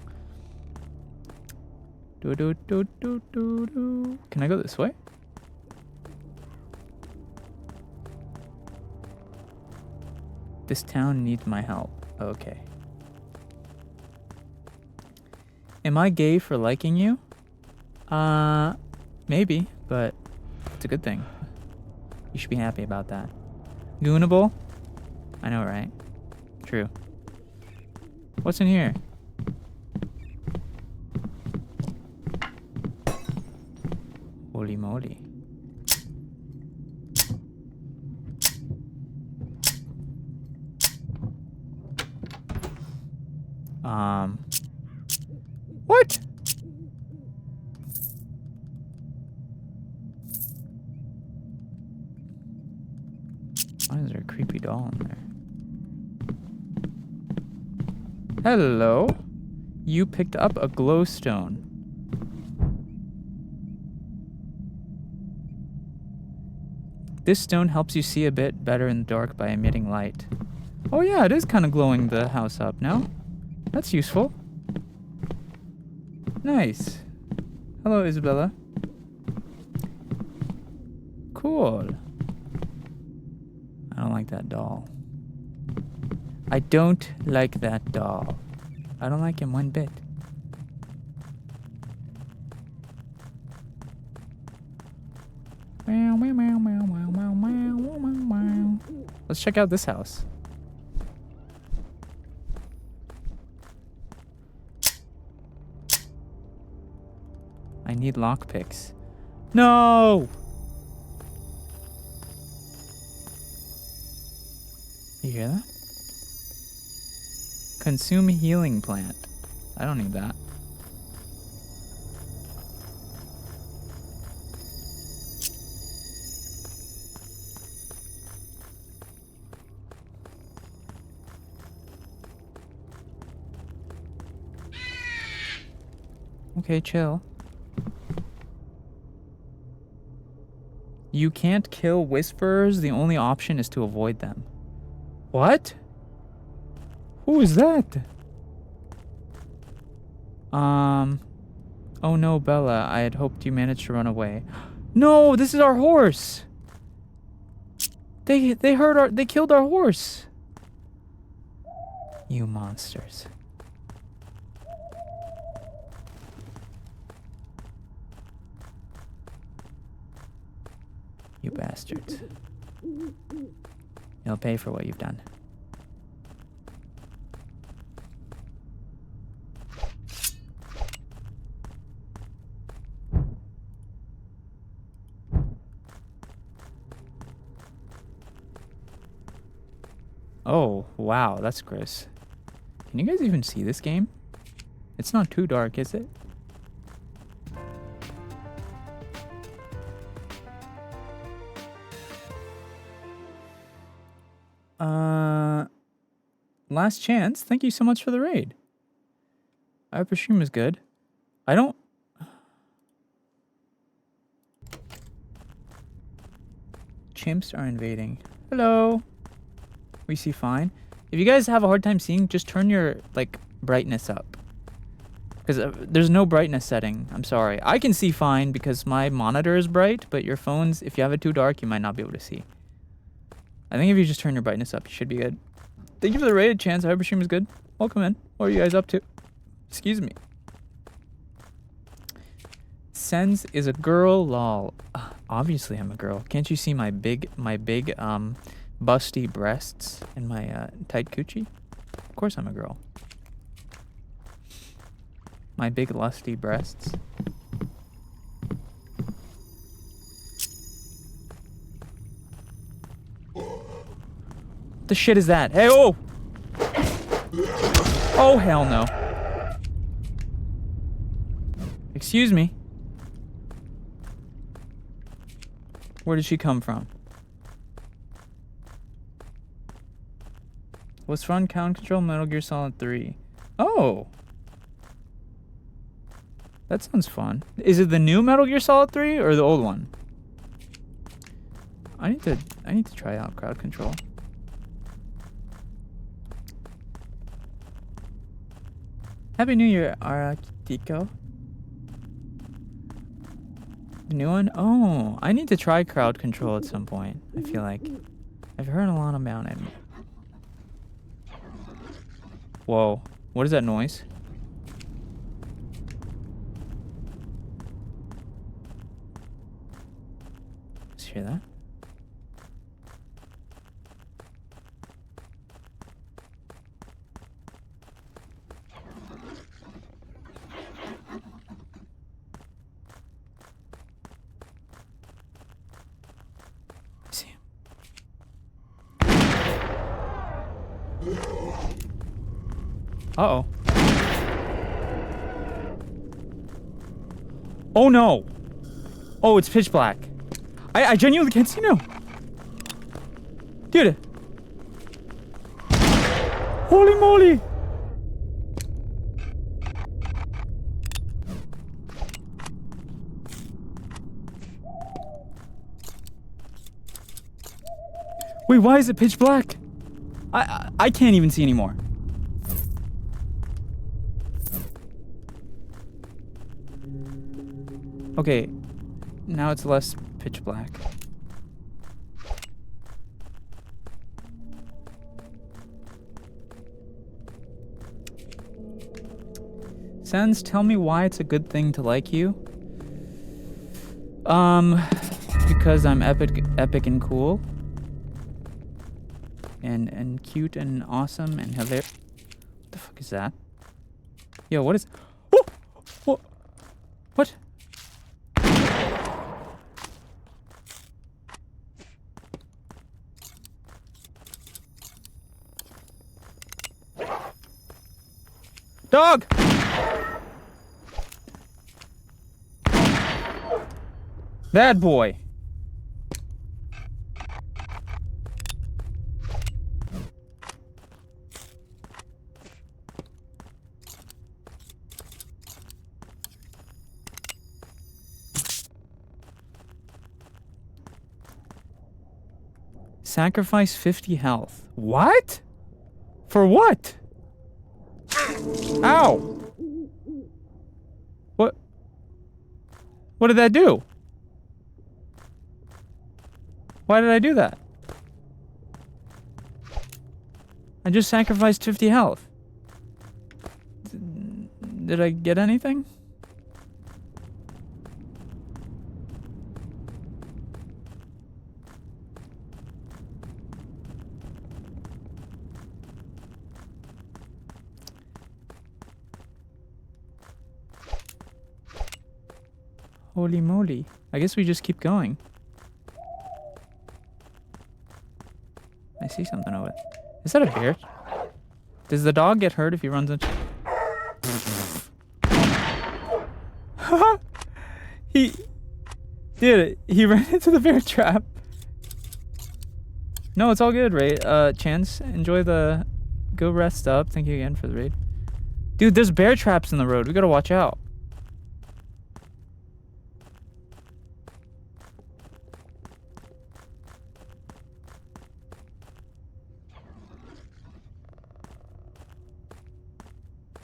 Speaker 5: Do do do do do do. Can I go this way? This town needs my help. Okay. Am I gay for liking you? Maybe, but it's a good thing. You should be happy about that. Goonable? I know, right? True. What's in here? Holy moly. What? Why is there a creepy doll in there? Hello? You picked up a glowstone. This stone helps you see a bit better in the dark by emitting light. Oh yeah, it is kind of glowing the house up now. That's useful. Nice. Hello, Isabella. Cool. I don't like that doll. I don't like that doll. I don't like him one bit. Let's check out this house. I need lockpicks. No! You hear that? Consume healing plant. I don't need that. Okay, chill. You can't kill whisperers. The only option is to avoid them. What? Who is that? Oh no, Bella. I had hoped you managed to run away. No, this is our horse. They killed our horse. You monsters. You bastards. You'll pay for what you've done. Oh, wow, that's gross. Can you guys even see this game? It's not too dark, is it? Last chance. Thank you so much for the raid. I hope your stream was good. I don't... Chimps are invading. Hello. We see fine. If you guys have a hard time seeing, just turn your, like, brightness up. Because there's no brightness setting. I'm sorry. I can see fine because my monitor is bright, but your phones, if you have it too dark, you might not be able to see. I think if you just turn your brightness up, you should be good. Thank you for the raid, Chance. I hope your stream is good. Welcome in. What are you guys up to? Excuse me. SENZ'S is a girl, lol. Obviously I'm a girl. Can't you see my big busty breasts and my tight coochie? Of course I'm a girl. My big lusty breasts. What the shit is that? Hey, oh! Oh, hell no. Excuse me. Where did she come from? What's fun? Count Control Metal Gear Solid 3. Oh! That sounds fun. Is it the new Metal Gear Solid 3 or the old one? I need to try out crowd control. Happy New Year, Arakiko. The new one? Oh, I need to try crowd control at some point. I feel like I've heard a lot about it. Whoa, what is that noise? Did you hear that? See him. Uh-oh. Oh no! Oh, it's pitch black. I genuinely can't see now. Dude. Holy moly! Wait, why is it pitch black? I can't even see anymore. Okay, now it's less pitch black. SENZ'S, tell me why it's a good thing to like you. Because I'm epic and cool. And cute and awesome and hilarious. What the fuck is that? Yo, what is... Oh! What? What? Dog! Bad boy. Sacrifice 50 health. What? For what? Ow! What? What did that do? Why did I do that? I just sacrificed 50 health. Did I get anything? Holy moly. I guess we just keep going. I see something over there. Is that a bear? Does the dog get hurt if he runs into... He ran into the bear trap. No, it's all good, Ray. Chance, enjoy the... Go rest up. Thank you again for the raid. Dude, there's bear traps in the road. We gotta watch out.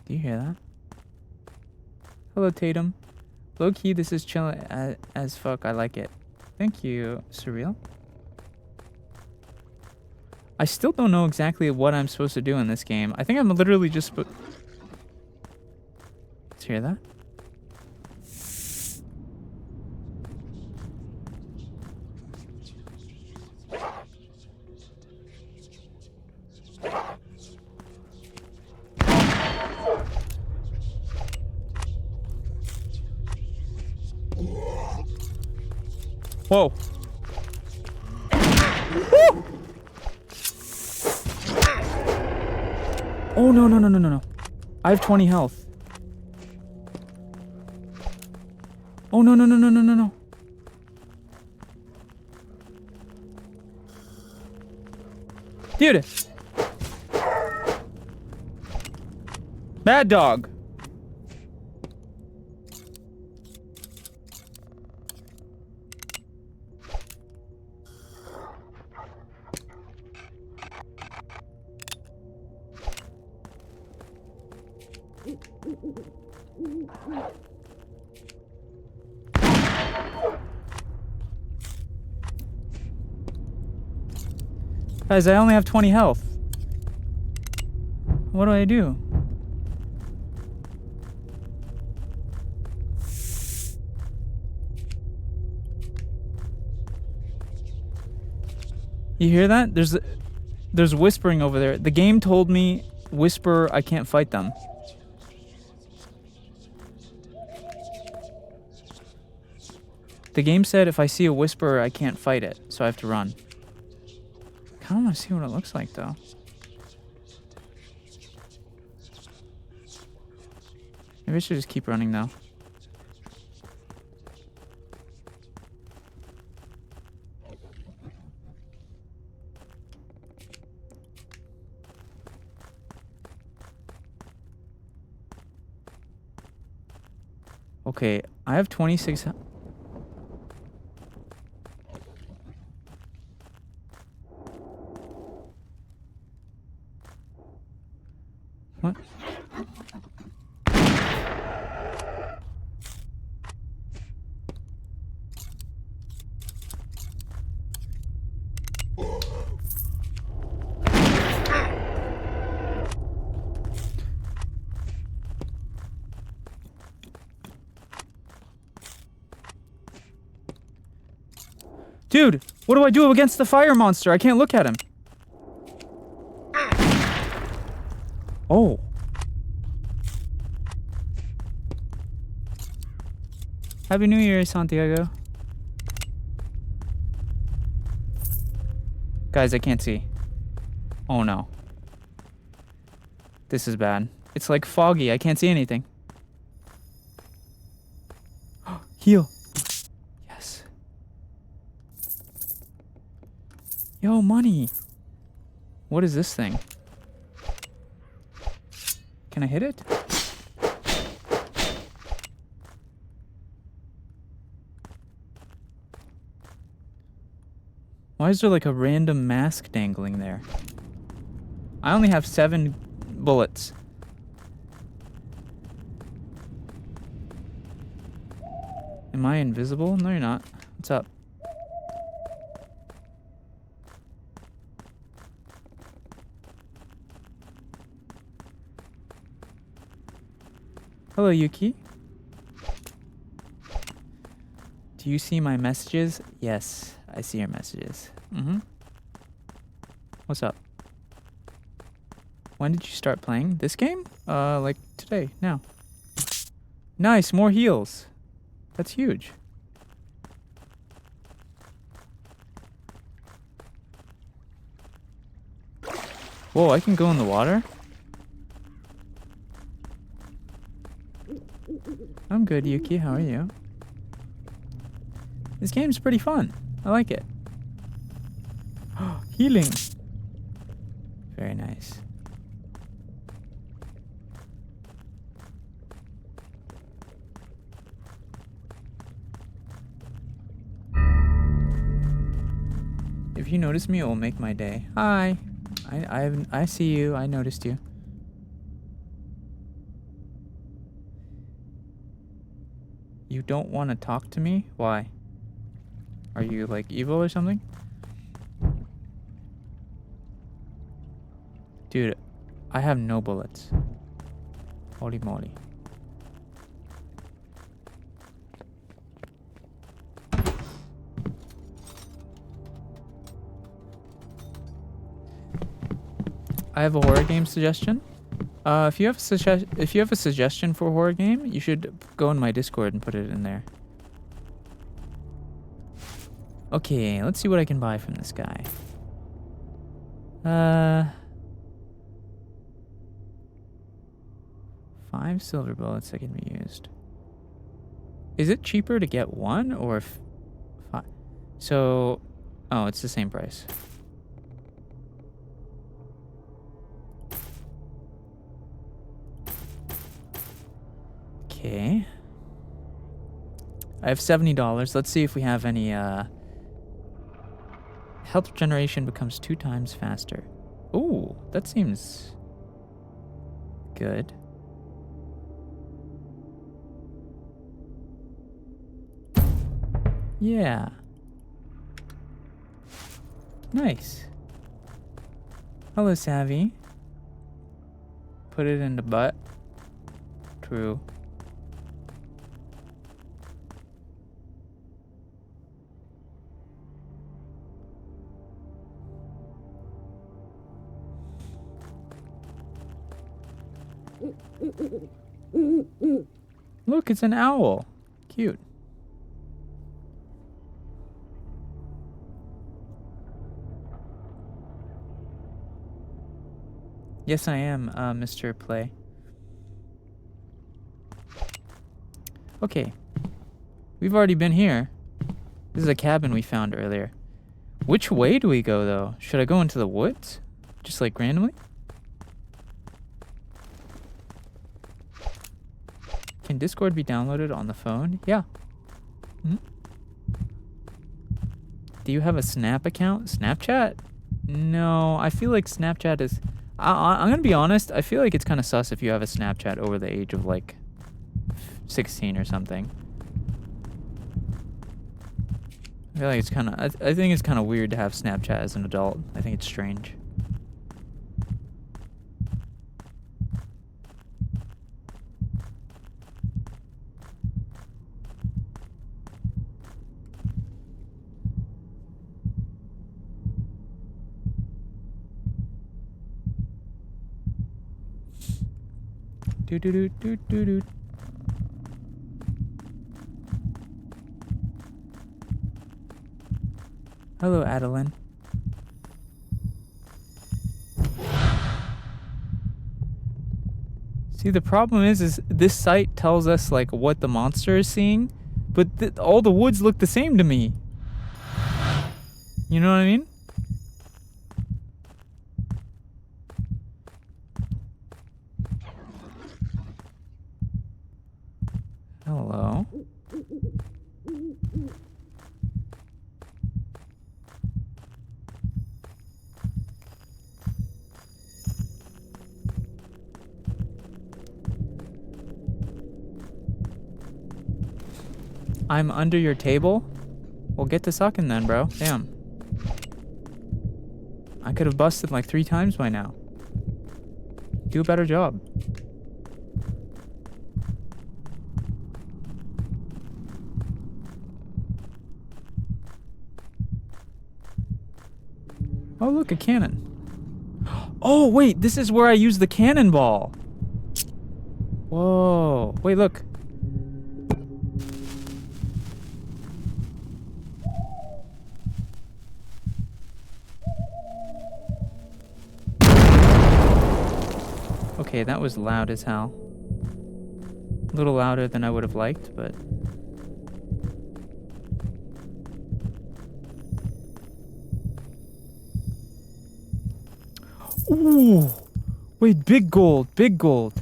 Speaker 5: Do you hear that? Hello, Tatum. Low key, this is chill as fuck. I like it. Thank you, Surreal. I still don't know exactly what I'm supposed to do in this game. I think I'm literally just... Let's hear that. Whoa. Woo! Oh, no. I have 20 health. Oh, no. Dude. Bad dog. Guys, I only have 20 health. What do I do? You hear that? There's whispering over there. The game told me whisper, I can't fight them. The game said if I see a whisperer, I can't fight it, so I have to run. I kind of want to see what it looks like, though. Maybe I should just keep running, though. Okay, I have 26... What? Dude, what do I do against the fire monster? I can't look at him. Oh. Happy New Year, Santiago. Guys, I can't see. Oh no. This is bad. It's like foggy. I can't see anything. Heal. Yes. Yo, money. What is this thing? Can I hit it? Why is there like a random mask dangling there? I only have 7 bullets. Am I invisible? No, you're not. What's up? Hello, Yuki. Do you see my messages? Yes, I see your messages. What's up? When did you start playing this game? Like today, now. Nice, more heals. That's huge. Whoa, I can go in the water? I'm good, Yuki. How are you? This game's pretty fun. I like it. Healing. Very nice. If you notice me, it will make my day. Hi. I see you. I noticed you. You don't want to talk to me? Why? Are you like evil or something? Dude, I have no bullets. Holy moly. I have a horror game suggestion. If you have a suggestion for a horror game, you should go in my Discord and put it in there. Okay, let's see what I can buy from this guy. 5 silver bullets that can be used. Is it cheaper to get 1 or 5? So, oh, it's the same price. Okay. I have $70. Let's see if we have any, health generation becomes 2 times faster. Ooh, that seems good. Yeah. Nice.
Speaker 1: Hello, Savvy. Put it in the butt. True. Look, it's an owl. Cute. Yes, I am, Mr. Play. Okay. We've already been here. This is a cabin we found earlier. Which way do we go, though? Should I go into the woods? Just, like, randomly? Can Discord be downloaded on the phone? Yeah. Hmm? Do you have a Snap account? Snapchat? No, I feel like Snapchat is... I'm gonna be honest, I feel like it's kind of sus if you have a Snapchat over the age of, like, 16 or something. I feel like it's kind of... I think it's kind of weird to have Snapchat as an adult. I think it's strange. Do do do do do do. Hello, Adeline. See, the problem is this site tells us like what the monster is seeing, but all the woods look the same to me. You know what I mean? Hello. I'm under your table? Well, get to sucking then, bro. Damn. I could have busted like 3 times by now. Do a better job. Oh, look, a cannon. Oh, wait, this is where I use the cannonball. Whoa. Wait, look. Okay, that was loud as hell. A little louder than I would have liked, but... Ooh! Wait, big gold, big gold.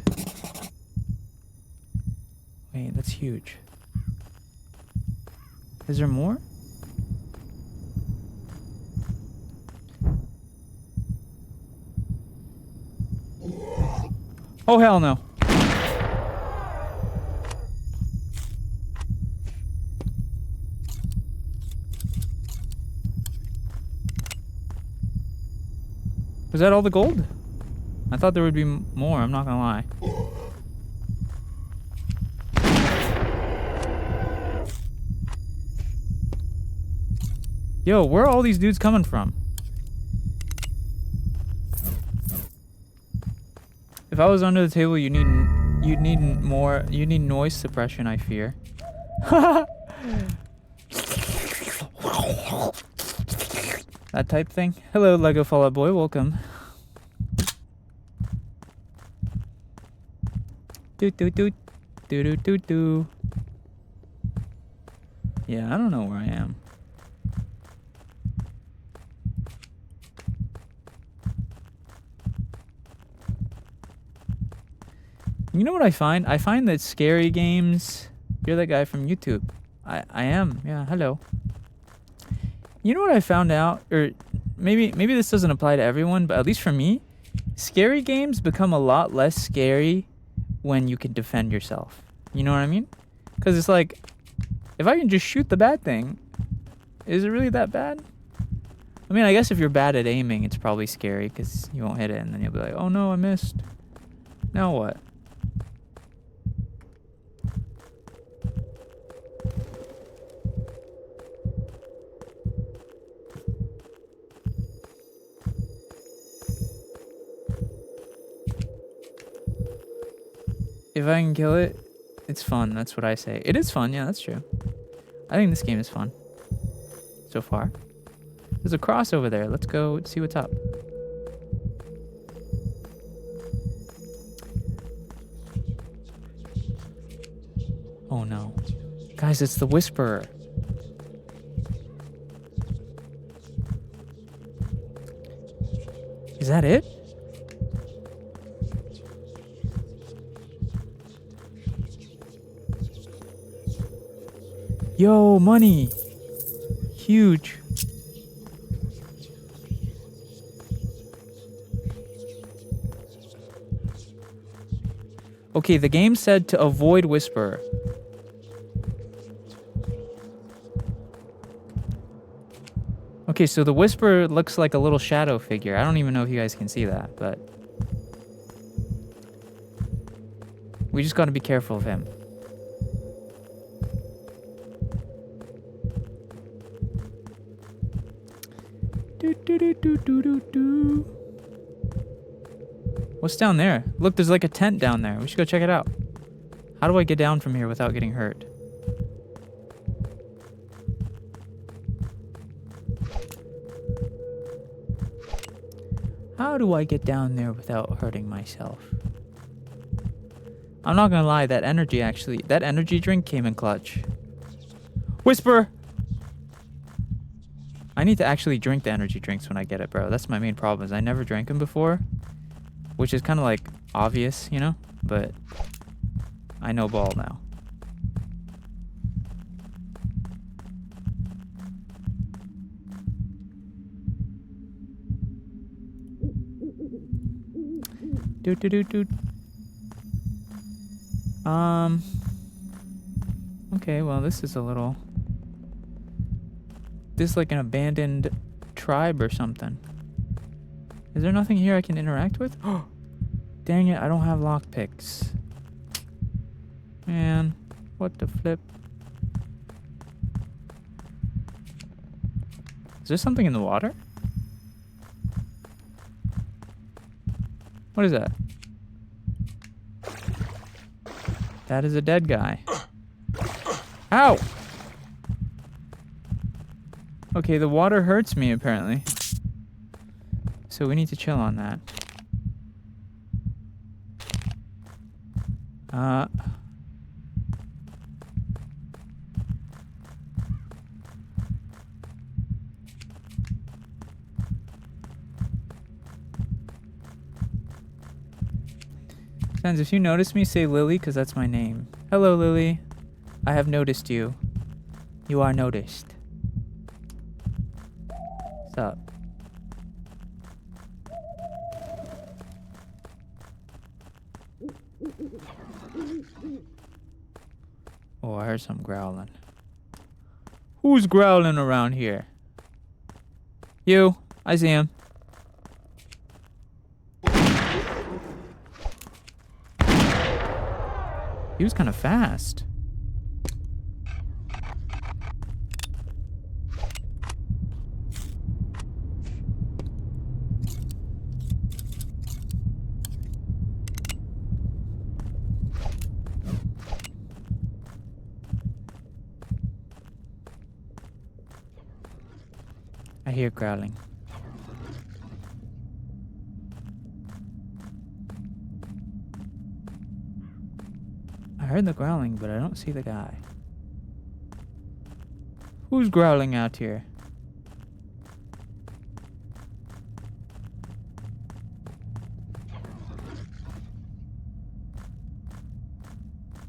Speaker 1: Wait, that's huge. Is there more? Oh, hell no. Was that all the gold? I thought there would be more, I'm not gonna lie. Yo, where are all these dudes coming from? If I was under the table, you'd need noise suppression, I fear. That type thing. Hello, Lego Fallout Boy, welcome. Doot doot doot. Doot doot doot doot. Yeah, I don't know where I am. You know what I find? I find that scary games... You're that guy from YouTube. I am. Yeah, hello. You know what I found out? Or maybe this doesn't apply to everyone, but at least for me, scary games become a lot less scary when you can defend yourself. You know what I mean? Because it's like, if I can just shoot the bad thing, is it really that bad?
Speaker 5: I mean, I guess if you're bad at aiming, it's probably scary because you won't hit it, and then you'll be like, oh no, I missed. Now what? If I can kill it, it's fun. That's what I say. It is fun. Yeah, that's true. I think this game is fun. So far. There's a cross over there. Let's go see what's up. Oh no. Guys, it's the Whisperer. Is that it? Yo, money. Huge. Okay, the game said to avoid Whisperer. Okay, so the Whisperer looks like a little shadow figure. I don't even know if you guys can see that, but we just gotta be careful of him. What's down there? Look, there's like a tent down there. We should go check it out. How do I get down from here without getting hurt? How do I get down there without hurting myself? I'm not gonna lie, that energy drink came in clutch. Whisper! I need to actually drink the energy drinks when I get it, bro. That's my main problem, is I never drank them before. Which is kind of like obvious, you know? But I know ball now. Okay, well, this is a little... This is like an abandoned tribe or something. Is there nothing here I can interact with? Oh, dang it, I don't have lockpicks. Man, what the flip? Is there something in the water? What is that? That is a dead guy. Ow! Okay, the water hurts me apparently. So we need to chill on that. Senz, if you notice me, say Lily, because that's my name. Hello, Lily. I have noticed you. You are noticed. What's up? Oh, I heard some growling. Who's growling around here? You. I see him. He was kind of fast. I hear growling. I heard the growling, but I don't see the guy. Who's growling out here?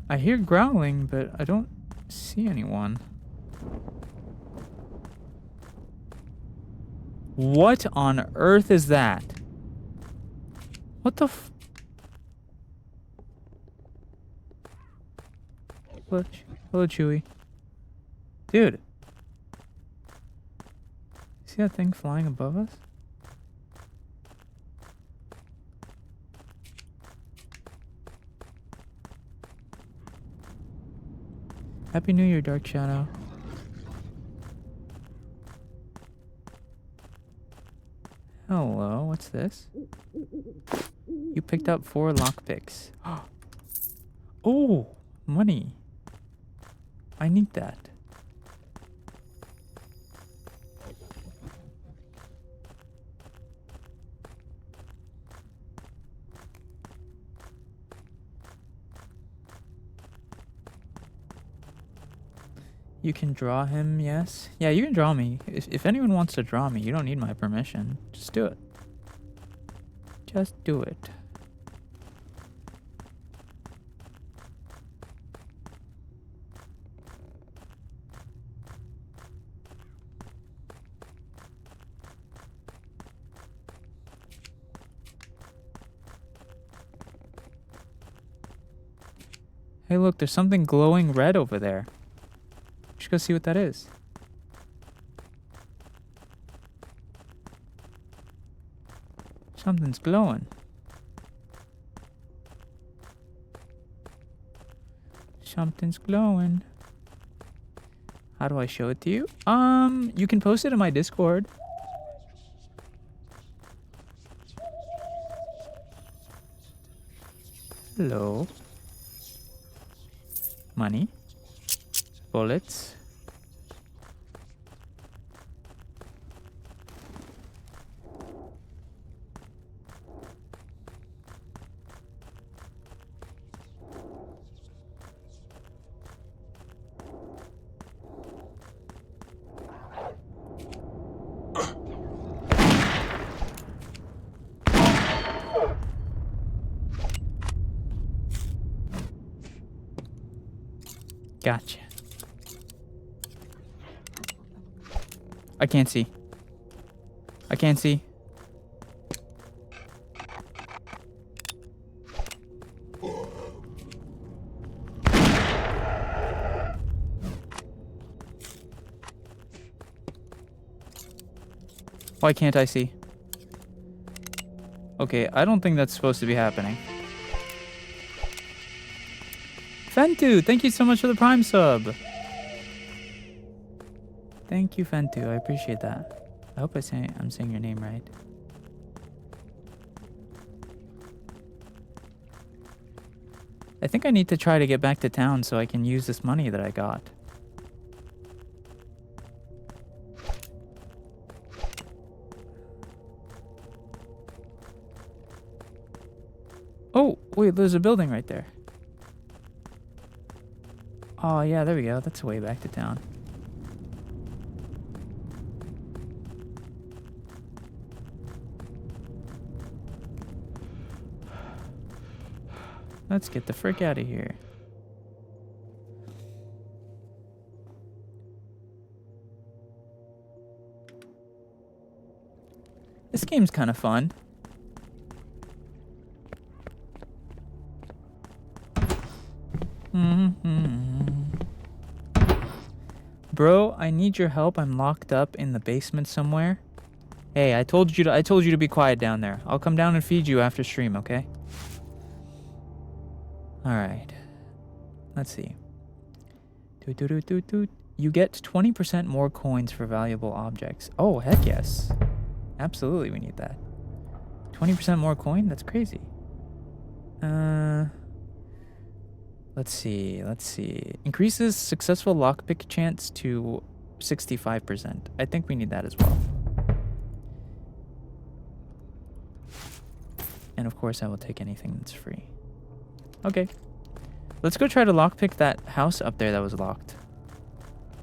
Speaker 5: I hear growling, but I don't see anyone. What on earth is that? What the f... Hello, Chewie. Dude.
Speaker 1: See that thing flying above us? Happy New Year, Dark Shadow. Hello, what's this? You picked up 4 lockpicks. Oh, money. I need that. You can draw him, yes? Yeah, you can draw me. If anyone wants to draw me, you don't need my permission. Just do it. Just do it. Hey, look, there's something glowing red over there. We should go see what that is. Something's glowing. Something's glowing. How do I show it to you? You can post it in my Discord. Hello. Money. Bullets. Gotcha. I can't see. I can't see. Why can't I see? Okay, I don't think that's supposed to be happening. Fentu, thank you so much for the Prime sub. Thank you, Fentu. I appreciate that. I hope I'm saying your name right. I think I need to try to get back to town so I can use this money that I got. Oh, wait, there's a building right there. Oh, yeah, there we go. That's the way back to town. Let's get the frick out of here. This game's kind of fun. Bro, I need your help. I'm locked up in the basement somewhere. Hey, I told you to be quiet down there. I'll come down and feed you after stream, okay? All right. Let's see. You get 20% more coins for valuable objects. Oh, heck yes. Absolutely, we need that. 20% more coin? That's crazy. Let's see. Increases successful lockpick chance to 65%. I think we need that as well. And of course, I will take anything that's free. Okay. Let's go try to lockpick that house up there that was locked.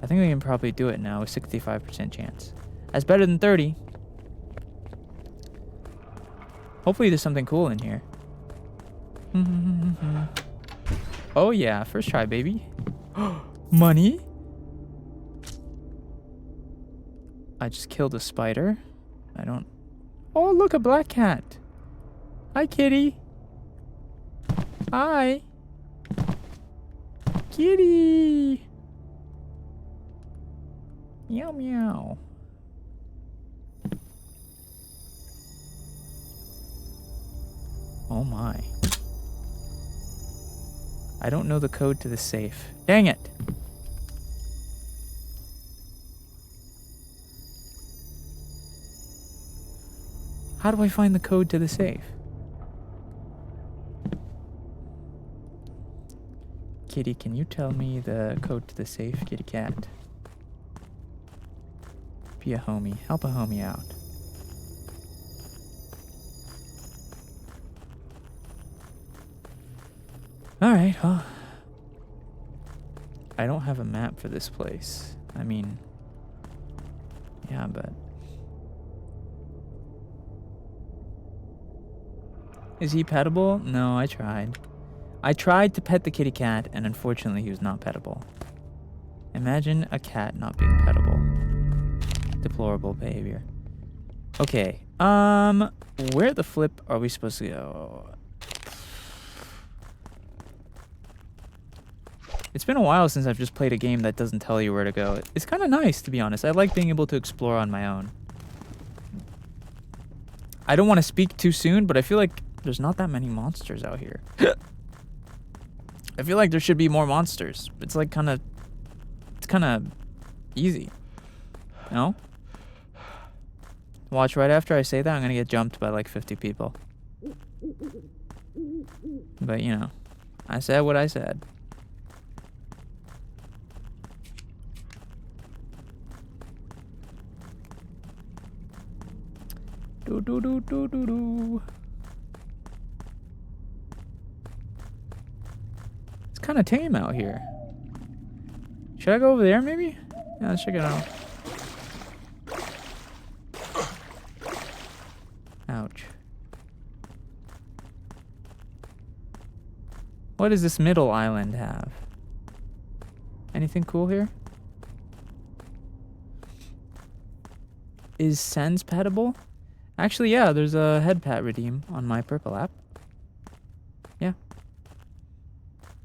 Speaker 1: I think we can probably do it now with 65% chance. That's better than 30. Hopefully there's something cool in here. Oh yeah, first try, baby. Money? I just killed a spider. Oh, look, a black cat. Hi, kitty. Hi. Kitty. Meow, meow.
Speaker 5: Oh my. I don't know the code to the safe. Dang it! How do I find the code to the safe? Kitty, can you tell me the code to the safe, kitty cat? Be a homie. Help a homie out. Alright, well. I don't have a map for this place. I mean... Yeah, but... Is he pettable? No, I tried. I tried to pet the kitty cat, and unfortunately he was not pettable. Imagine a cat not being pettable. Deplorable behavior. Okay, where the flip are we supposed to go? It's been a while since I've just played a game that doesn't tell you where to go. It's kind of nice, to be honest. I like being able to explore on my own. I don't want to speak too soon, but I feel like there's not that many monsters out here. I feel like there should be more monsters. It's like it's kind of easy. No? Watch, right after I say that, I'm going to get jumped by like 50 people. But, you know, I said what I said. Do do do do do do. It's kind of tame out here. Should I go over there maybe? Yeah, let's check it out. Ouch. What does this middle island have? Anything cool here? Is SENZ'S pettable? Actually, yeah, there's a head pat redeem on my purple app. Yeah.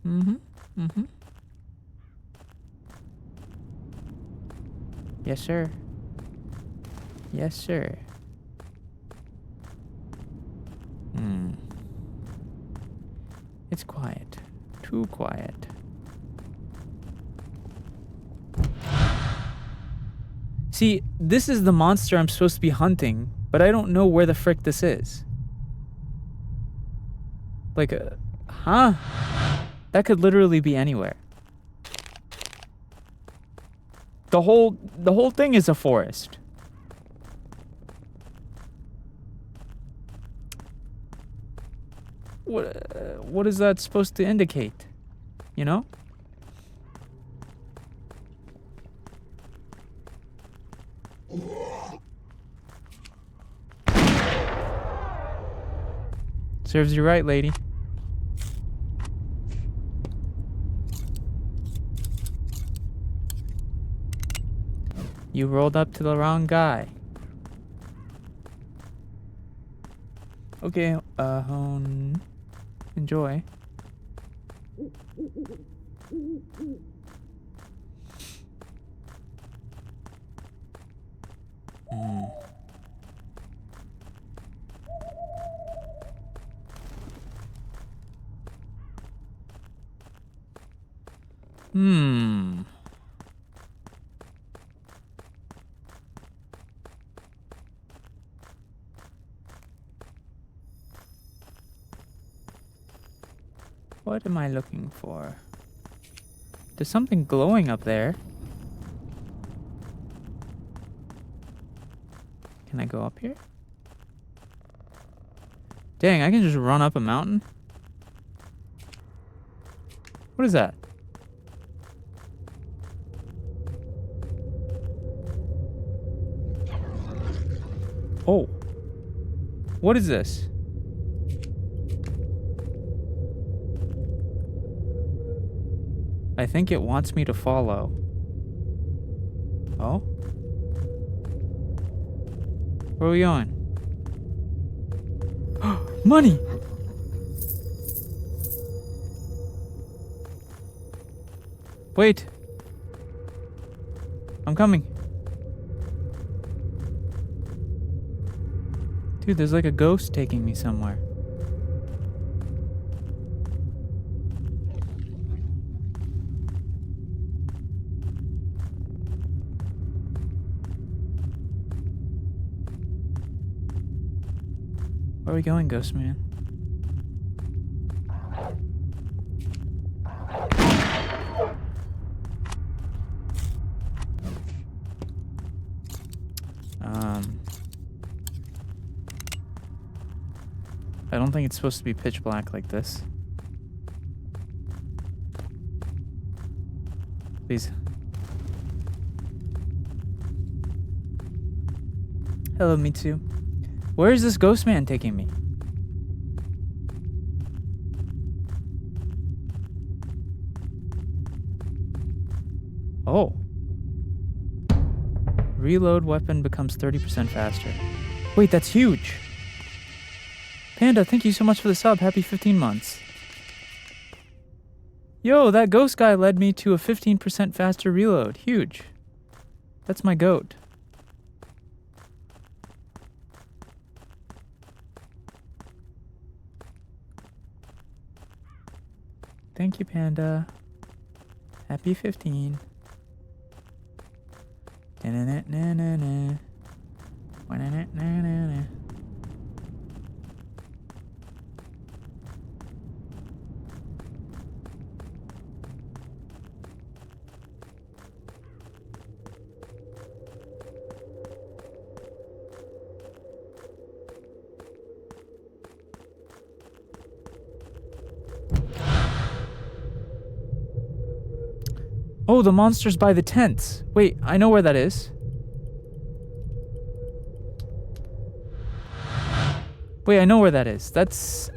Speaker 5: Mm-hmm. Yes, sir. Yes, sir. It's quiet. Too quiet. See, this is the monster I'm supposed to be hunting, but I don't know where the frick this is. Like, huh? That could literally be anywhere. The whole thing is a forest. What is that supposed to indicate? You know? Serves you right, lady. You rolled up to the wrong guy. Okay, hone. Enjoy. What am I looking for? There's something glowing up there. Can I go up here? Dang, I can just run up a mountain? What is that? Oh. What is this? I think it wants me to follow. Oh? Where are we going? Money! Wait. I'm coming. Dude, there's like a ghost taking me somewhere.
Speaker 1: Where are we going, Ghost Man? I don't think it's supposed to be pitch black like this. Please. Hello, me too. Where is this ghost man taking me? Oh. Reload weapon becomes 30% faster. Wait, that's huge. Panda, thank you so much for the sub. Happy 15 months. Yo, that ghost guy led me to a 15% faster reload. Huge. That's my goat. Thank you, Panda. Happy 15. Na-na-na-na-na-na. Wa-na-na-na-na-na. Oh, the monster's by the tents. Wait, I know where that is. Wait, I know where that is. That's...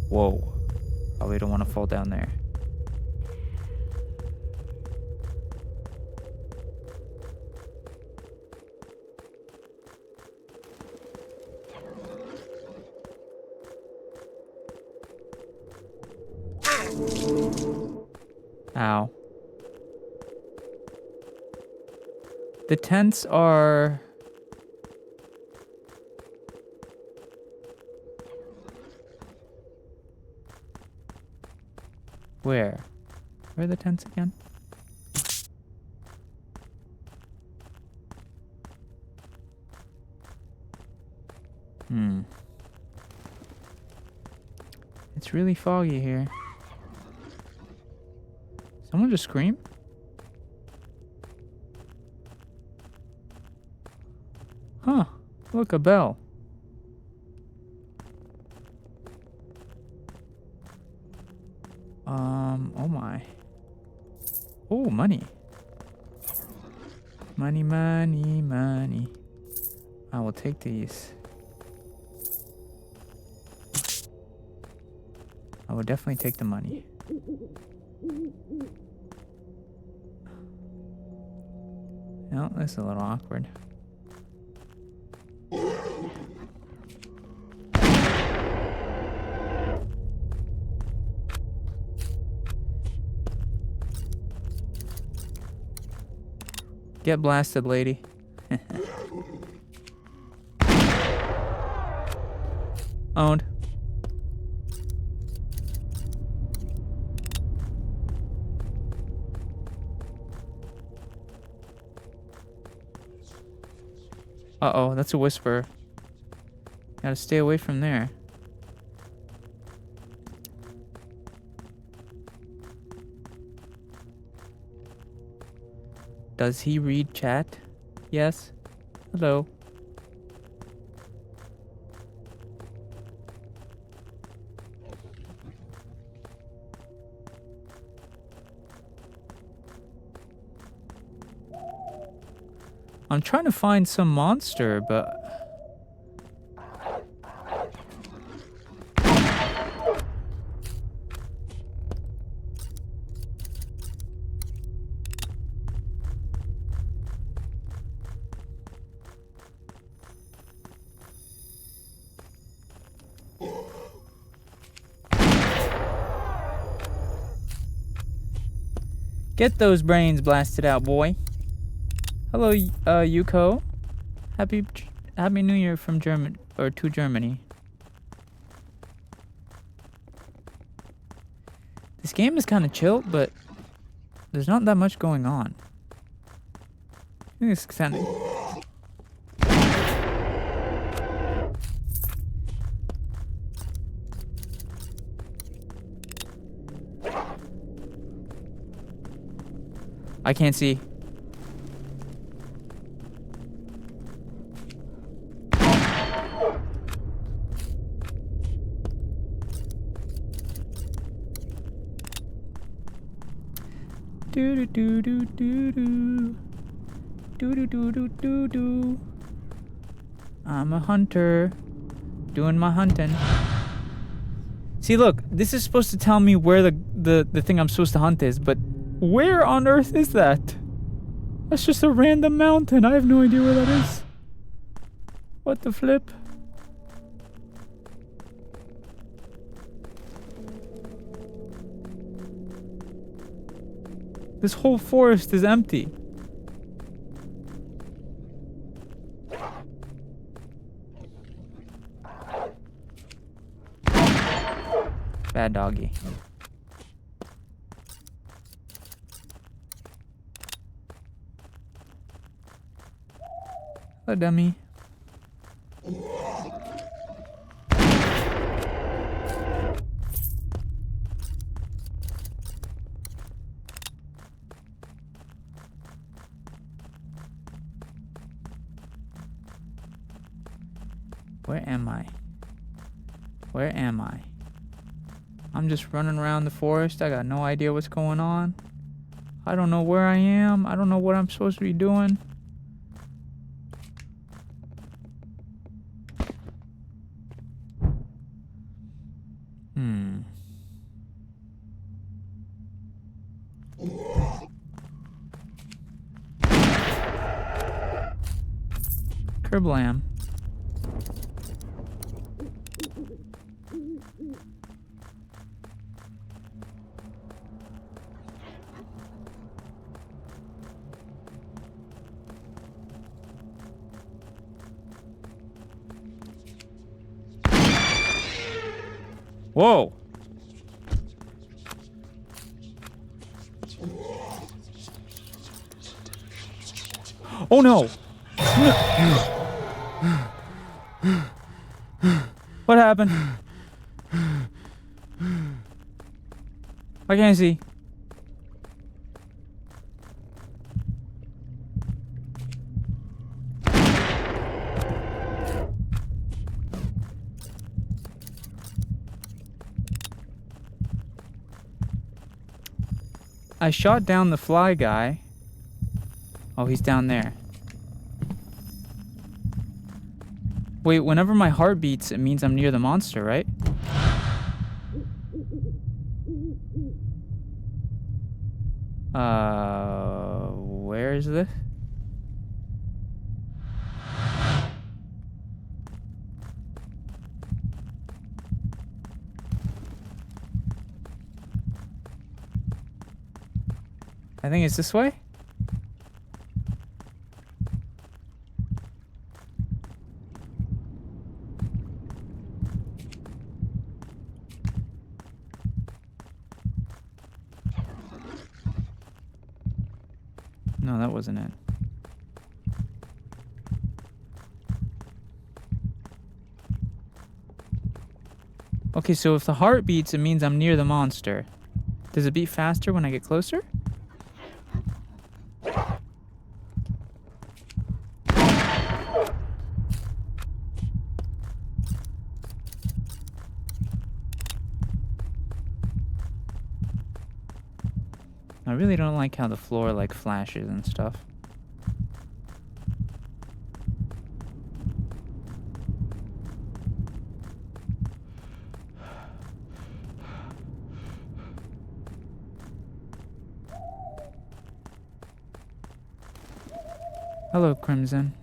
Speaker 1: Whoa. Probably don't want to fall down there. Ow. The tents are... Where? Where are the tents again? It's really foggy here. Someone just scream? Huh. Look, a bell. Oh my. Oh, money. Money, money, money. I will take these. I will definitely take the money. No, this is a little awkward. Get blasted, lady. Owned. Uh-oh, that's a whisper. Gotta stay away from there. Does he read chat? Yes. Hello. I'm trying to find some monster, but... Get those brains blasted out, boy. Hello, Yuko. Happy New Year from to Germany. This game is kind of chill, but there's not that much going on. I think it's kind of...
Speaker 5: I can't see. Do do do do do do. Do do do do do do. I'm a hunter, doing my hunting. See, look, this is supposed to tell me where the thing I'm supposed to hunt is, but where on earth is that? That's just a random mountain. I have no idea where that is. What the flip? This whole forest is empty. Bad doggy. Hello, dummy. Where am I? Where am I? I'm just running around the forest. I got no idea what's going on. I don't know where I am. I don't know what I'm supposed to be doing. Kerblam. Whoa. Oh no. What happened? I can't see. I shot down the fly guy. Oh, he's down there. Wait, whenever my heart beats, it means I'm near the monster, right? Where is this? I think it's this way. No, that wasn't it. Okay, so if the heart beats, it means I'm near the monster. Does it beat faster when I get closer? I really don't like how the floor like flashes and stuff. Hello, Crimson.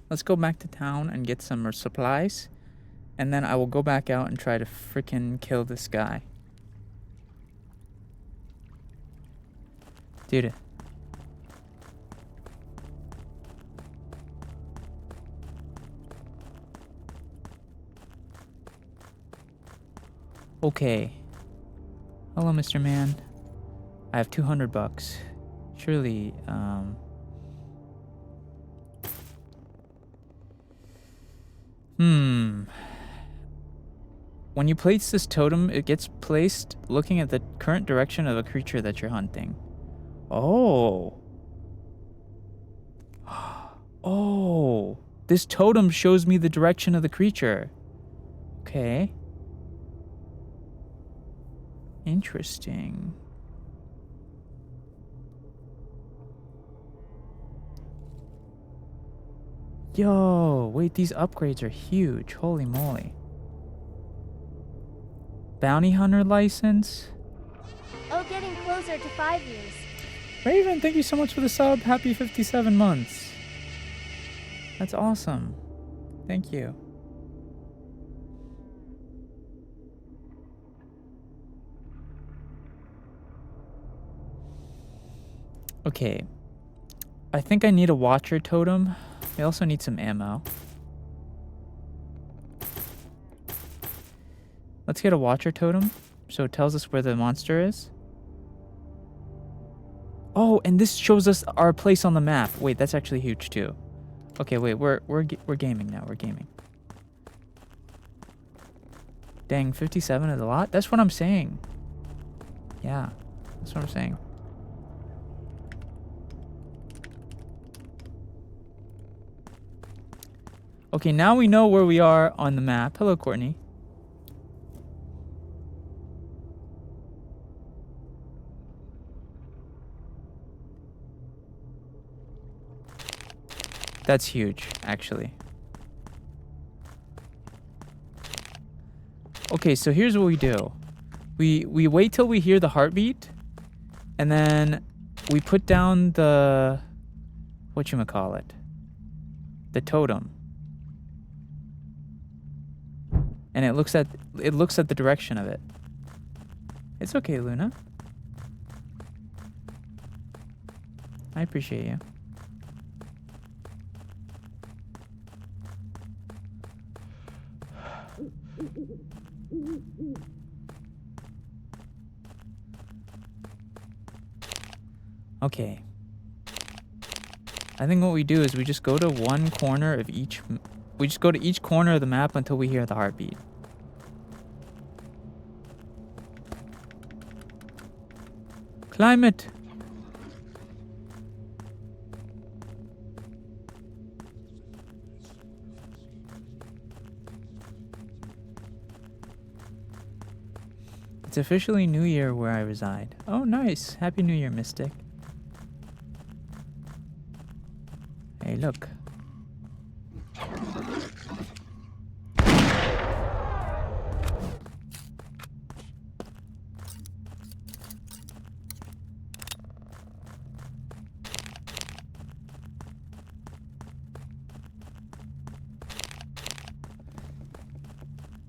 Speaker 5: Let's go back to town and get some more supplies. And then I will go back out and try to freaking kill this guy. Dude. Okay. Hello, Mr. Man. I have 200 bucks. Surely, Hmm. When you place this totem, it gets placed looking at the current direction of a creature that you're hunting. Oh. Oh. This totem shows me the direction of the creature. Okay. Interesting. Yo, wait, these upgrades are huge. Holy moly. Bounty hunter license.
Speaker 3: Oh, getting closer to 5 years.
Speaker 5: Raven, thank you so much for the sub. Happy 57 months. That's awesome. Thank you. Okay. I think I need a watcher totem. I also need some ammo. Let's get a watcher totem so it tells us where the monster is. Oh, and this shows us our place on the map. Wait, that's actually huge too. Okay, wait, we're gaming now. We're gaming. Dang, 57 is a lot. That's what I'm saying. Yeah, that's what I'm saying. Okay, now we know where we are on the map. Hello, Courtney. That's huge, actually. Okay, so here's what we do. We wait till we hear the heartbeat, and then we put down the whatchamacallit, the totem. And it looks at the direction of it. It's okay, Luna. I appreciate you. Okay. I think what we do is we just go to one corner of each... We just go to each corner of the map until we hear the heartbeat. Climb it! It's officially New Year where I reside. Oh, nice. Happy New Year, Mystic. Hey, look.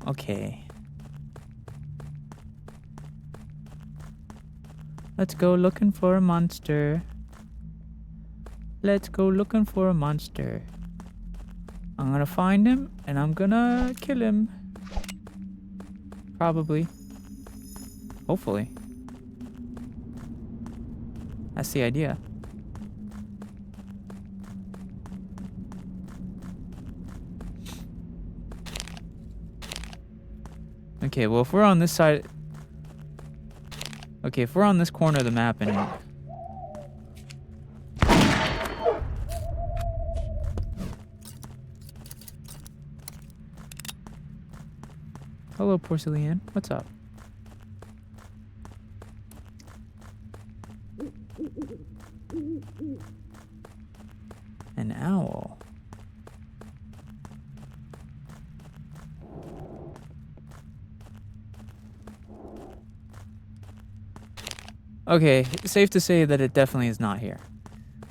Speaker 5: Okay. Let's go looking for a monster. Let's go looking for a monster. I'm gonna find him and I'm gonna kill him. Probably. Hopefully. That's the idea. Okay, well, if we're on this side... Okay, if we're on this corner of the map and... Hello, Porcelain. What's up? An owl. Okay, safe to say that it definitely is not here.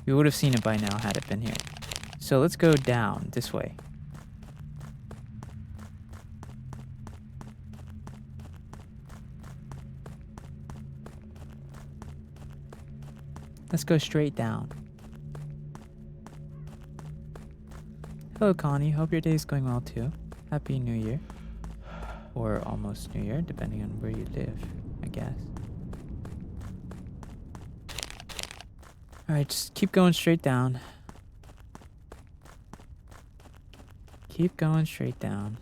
Speaker 5: We would have seen it by now had it been here. So let's go down this way. Let's go straight down. Hello, Connie. Hope your day's going well too. Happy New Year. Or almost New Year, depending on where you live, I guess. Alright, just keep going straight down.
Speaker 1: Keep going straight down.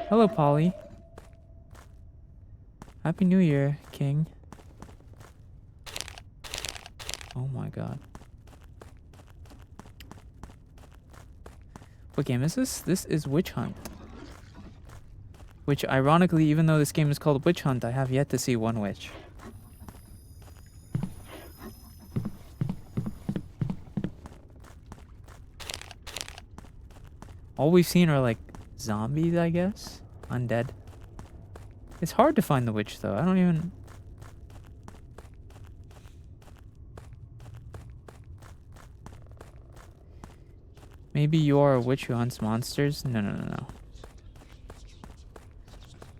Speaker 1: Hello, Polly. Happy New Year, King. Oh my god. What game is this? This is Witch Hunt. Which, ironically, even though this game is called Witch Hunt, I have yet to see one witch. All we've seen are, like, zombies, I guess? Undead. It's hard to find the witch, though. I don't even... Maybe you are a witch who hunts monsters? No, no, no, no.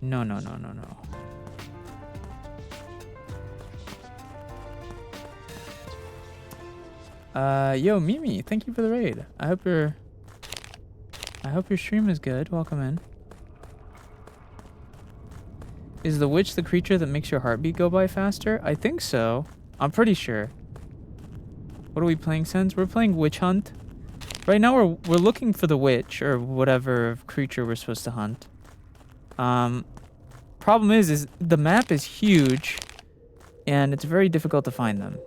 Speaker 1: No, no, no, no, no. Yo, Mimi, thank you for the raid. I hope your stream is good. Welcome in. Is the witch the creature that makes your heartbeat go by faster? I think so. I'm pretty sure. What are we playing, SENZ'S? We're playing Witch Hunt. Right now we're looking for the witch or whatever creature we're supposed to hunt. Problem is the map is huge and it's very difficult to find them.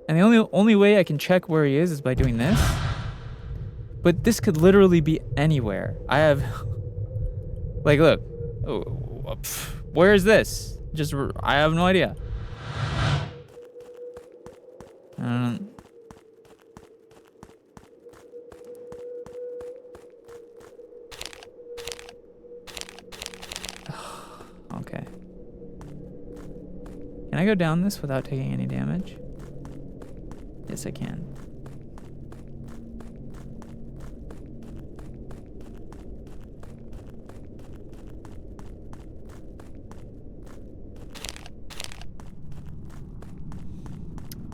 Speaker 1: And the only way I can check where he is by doing this. But this could literally be anywhere. I have like look. Oh, where is this? Just I have no idea. Okay. Can I go down this without taking any damage? Yes, I can.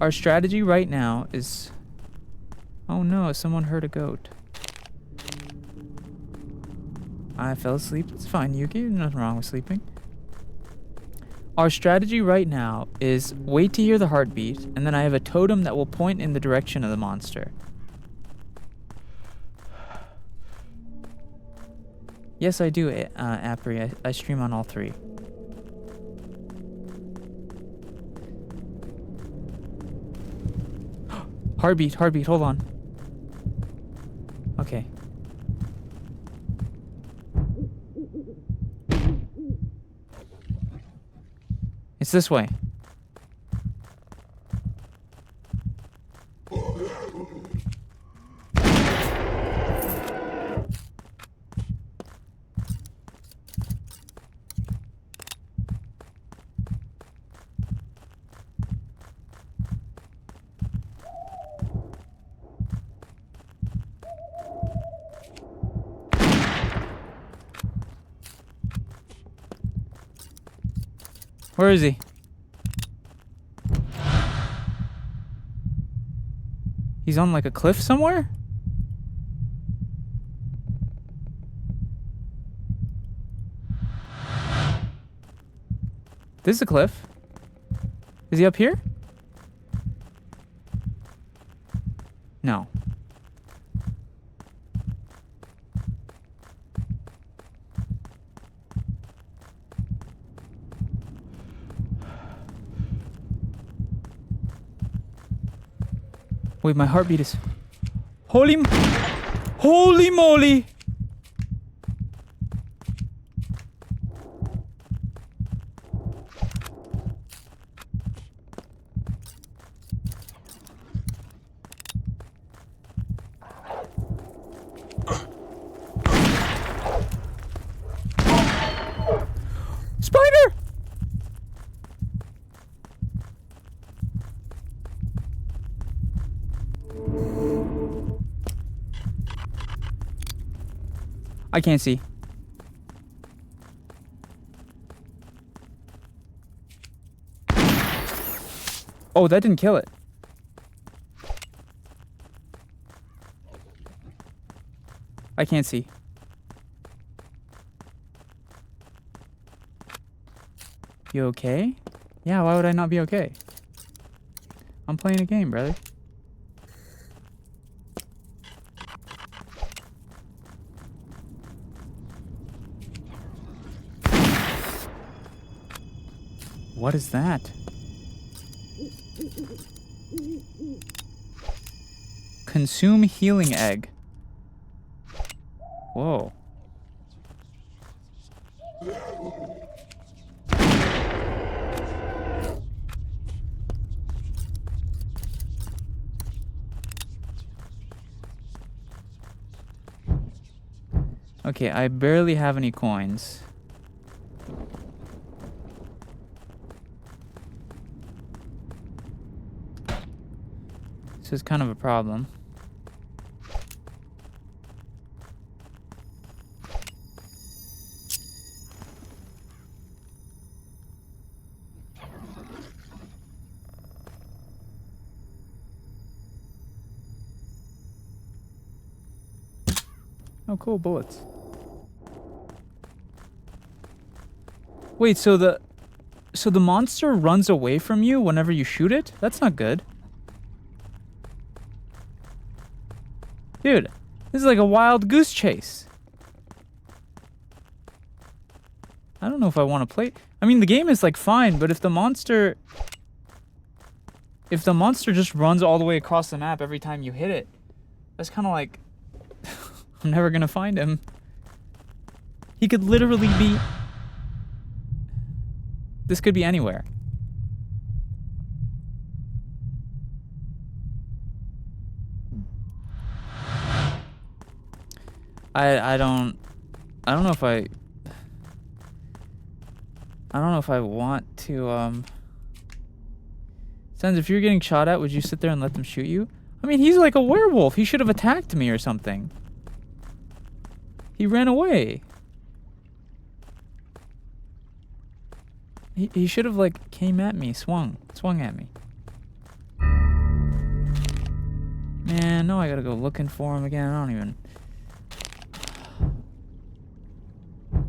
Speaker 1: Our strategy right now is... Oh no, someone heard a goat. I fell asleep. It's fine, Yuki. There's nothing wrong with sleeping. Our strategy right now is wait to hear the heartbeat, and then I have a totem that will point in the direction of the monster. Yes, I do, Apri. I stream on all three. Heartbeat, hold on. Okay. It's this way. Where is he? He's on like a cliff somewhere? This is a cliff. Is he up here? No. Wait, my heartbeat is... Holy moly! Spider! I can't see. Oh, that didn't kill it. I can't see. You okay? Yeah, why would I not be okay? I'm playing a game, brother.
Speaker 5: what is that? Consume healing egg. Whoa. Okay, I barely have any coins. This is kind of a problem. Oh, cool, bullets. Wait, so the monster runs away from you whenever you shoot it? That's not good. Dude, this is like a wild goose chase. I don't know if I want to play. I mean, the game is like fine, but if the monster just runs all the way across the map every time you hit it, that's kind of like I'm never gonna find him. He could literally be. This could be anywhere. I don't know if I want to Senz, if you're getting shot at, would you sit there and let them shoot you? I mean, he's like a werewolf. He should have attacked me or something. He ran away. He should have like came at me, swung at me. Man, no, I gotta go looking for him again. I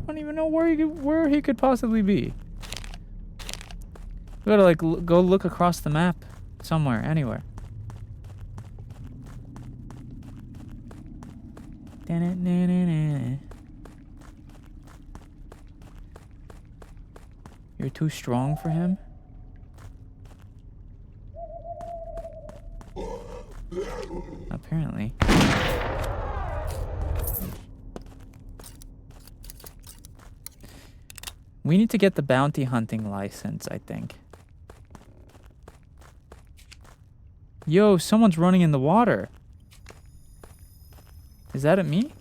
Speaker 5: don't even know where he could possibly be. We gotta like go look across the map somewhere, anywhere. You're too strong for him? Apparently. We need to get the bounty hunting license, I think. Yo, someone's running in the water. Is that at me?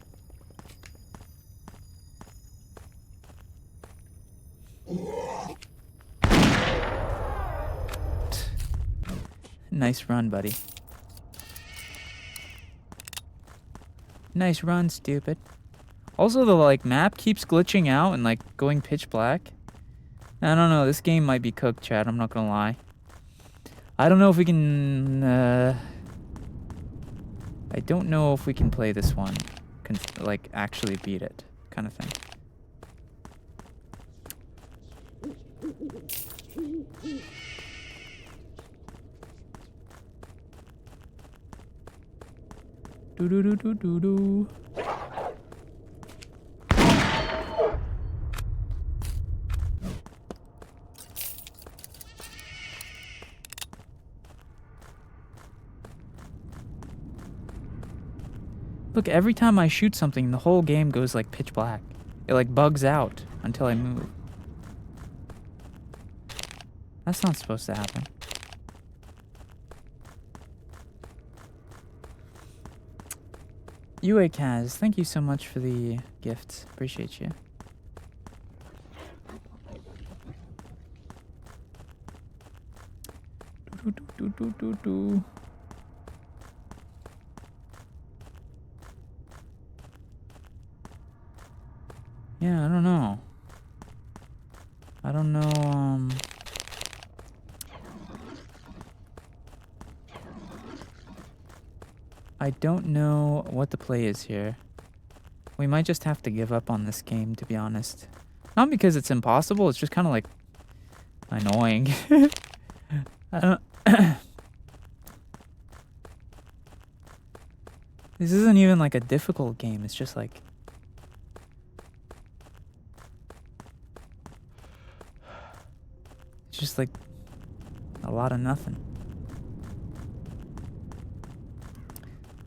Speaker 5: Nice run, buddy. Nice run, stupid. Also, the like map keeps glitching out and like going pitch black. I don't know. This game might be cooked, Chad. I'm not gonna lie. I don't know if we can. I don't know if we can play this one, like actually beat it, kind of thing. Do do do do do do. Look, every time I shoot something, the whole game goes like pitch black. It like bugs out until I move. That's not supposed to happen. UA Kaz, thank you so much for the gifts. Appreciate you. Do, do, do, do, do, do. Yeah, I don't know. I don't know, I don't know what the play is here. We might just have to give up on this game, to be honest. Not because it's impossible, it's just kind of like annoying. I don't. This isn't even like a difficult game, it's just like. It's just just like a lot of nothing.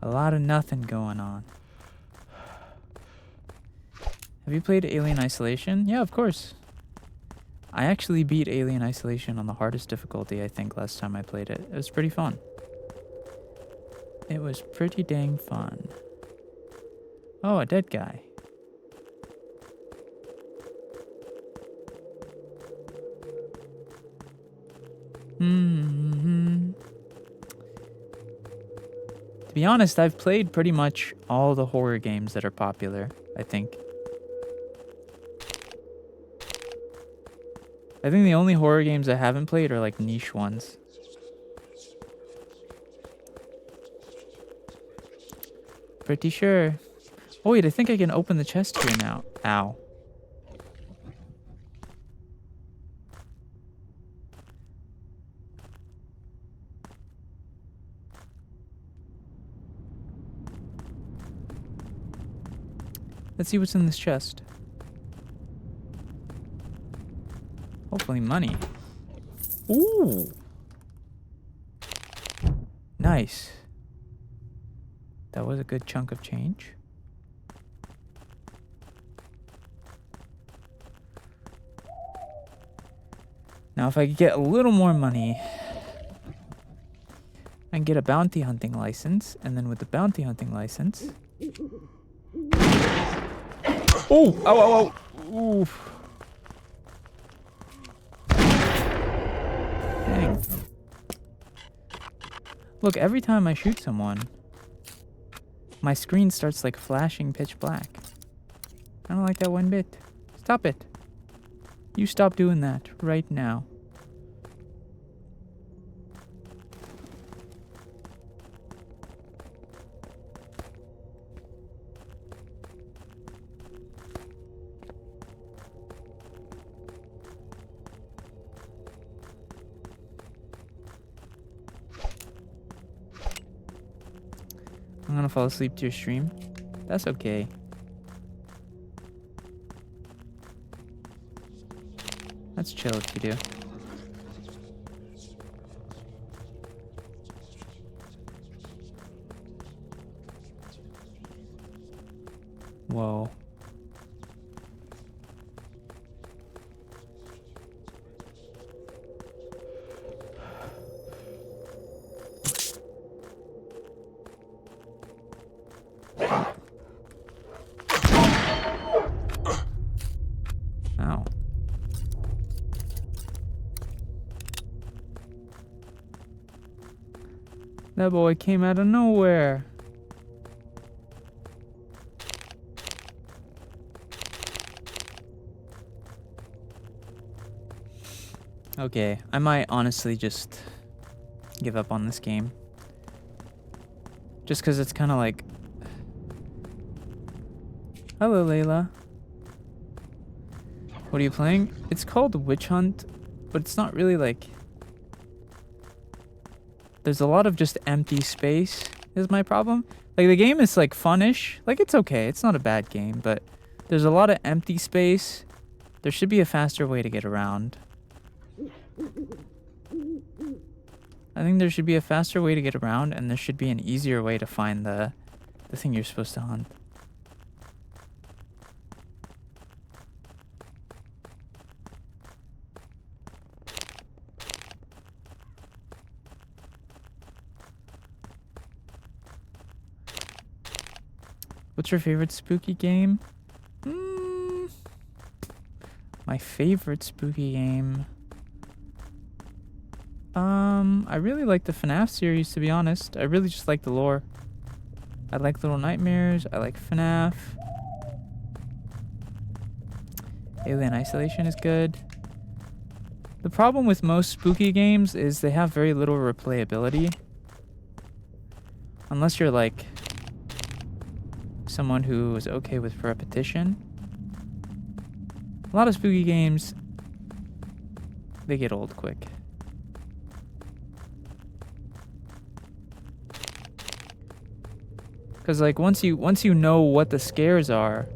Speaker 5: A lot of nothing going on. Have you played Alien Isolation? Yeah, of course. I actually beat Alien Isolation on the hardest difficulty, I think, last time I played it. It was pretty fun. It was pretty dang fun. Oh, a dead guy. To be honest, I've played pretty much all the horror games that are popular, I think. I think the only horror games I haven't played are like niche ones. Pretty sure. Oh wait, I think I can open the chest here now. Ow. Let's see what's in this chest. Hopefully money. Ooh. Nice. That was a good chunk of change. Now if I could get a little more money, I can get a bounty hunting license, and then with the bounty hunting license... Oh! Ow, ow, ow! Oof. Dang. Look, every time I shoot someone, my screen starts like flashing pitch black. I don't like that one bit. Stop it. You stop doing that right now. I'm gonna fall asleep to your stream. That's okay. That's chill if you do. Whoa. Ow. That boy came out of nowhere. Okay, I might honestly just give up on this game. Just because it's kind of like... Hello, Layla. What are you playing? It's called Witch Hunt, but it's not really like... There's a lot of just empty space is my problem. Like, the game is like funnish. Like, it's okay. It's not a bad game, but there's a lot of empty space. There should be a faster way to get around. I think there should be a faster way to get around, and there should be an easier way to find the thing you're supposed to hunt. What's your favorite spooky game? My favorite spooky game... I really like the FNAF series, to be honest. I really just like the lore. I like Little Nightmares. I like FNAF. Alien Isolation is good. The problem with most spooky games is they have very little replayability. Unless you're like someone who is okay with repetition. A lot of spooky games, they get old quick. Because like once you know what the scares are,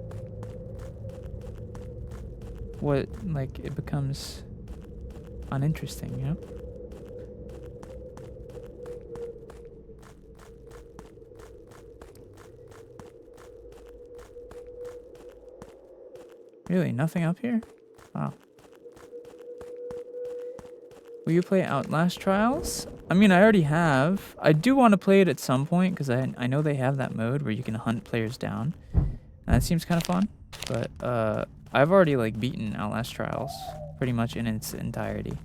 Speaker 5: it becomes
Speaker 1: uninteresting, you know? Really, nothing up here? Wow. Will you play Outlast Trials? I mean, I already have. I do want to play it at some point because I know they have that mode where you can hunt players down. And that seems kind of fun. But I've already like beaten Outlast Trials pretty much in its entirety.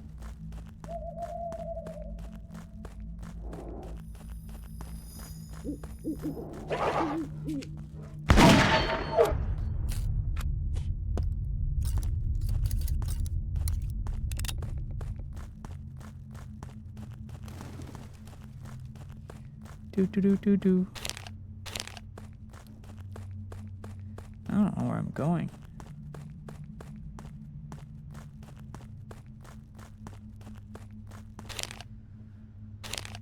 Speaker 1: Do. I don't know where I'm going.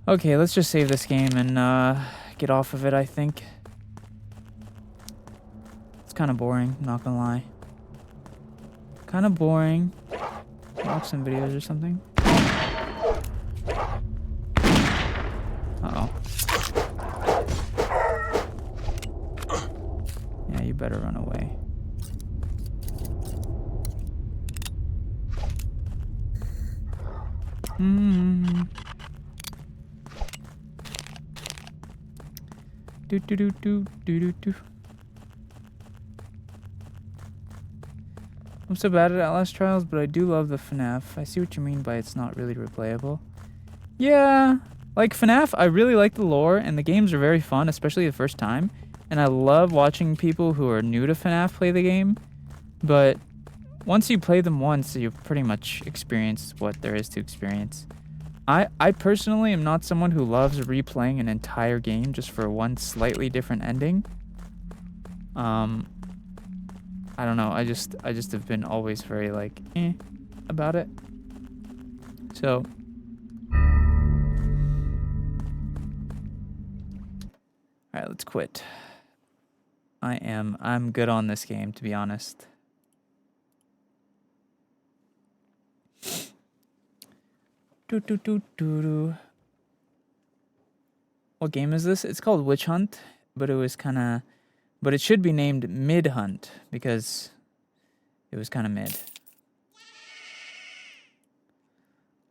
Speaker 1: Okay, let's just save this game and get off of it, I think. It's kind of boring, not gonna lie. Kind of boring. Watch some videos or something. Uh-oh. Yeah, you better run away. Do. I'm so bad at Outlast Trials, but I do love the FNAF. I see what you mean by it's not really replayable. Yeah, like FNAF, I really like the lore, and the games are very fun, especially the first time. And I love watching people who are new to FNAF play the game. But once you play them once, you've pretty much experienced what there is to experience. I personally am not someone who loves replaying an entire game just for one slightly different ending. I don't know. I just have been always very like about it. So all right, let's quit. I'm good on this game, to be honest. What game is this? It's called Witch Hunt, but it should be named Mid Hunt because it was kind of mid.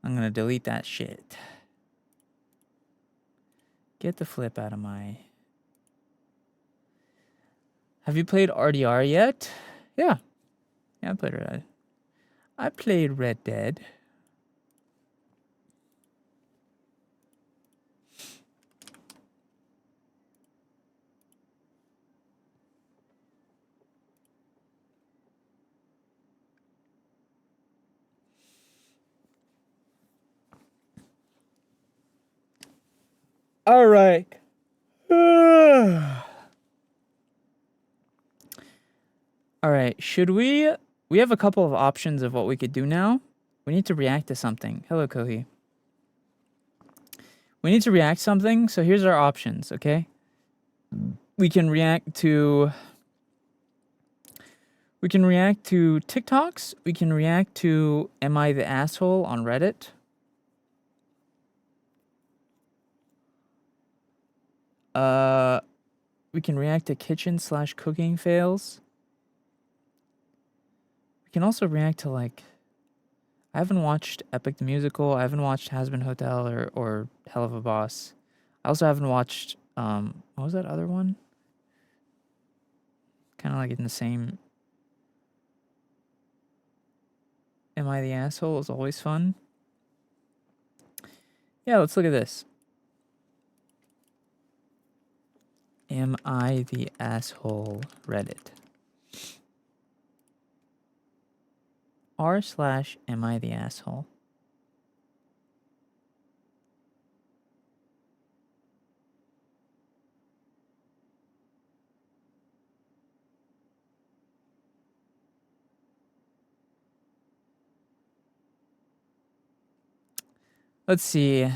Speaker 1: I'm gonna delete that shit. Get the flip out of my... Have you played RDR yet? Yeah. Yeah, I played Red Dead. I played Red Dead. All right. All right. Should we... We have a couple of options of what we could do now. We need to react to something. Hello, Kohi. We need to react something, so here's our options, okay? We can react to TikToks. We can react to Am I the Asshole on Reddit. We can react to kitchen/cooking fails. We can also react to, like, I haven't watched Epic the Musical. I haven't watched Has Been Hotel or Hell of a Boss. I also haven't watched, what was that other one? Kind of like in the same... Am I the Asshole is always fun. Yeah, let's look at this. Am I the Asshole Reddit? r/Am I the Asshole? Let's see.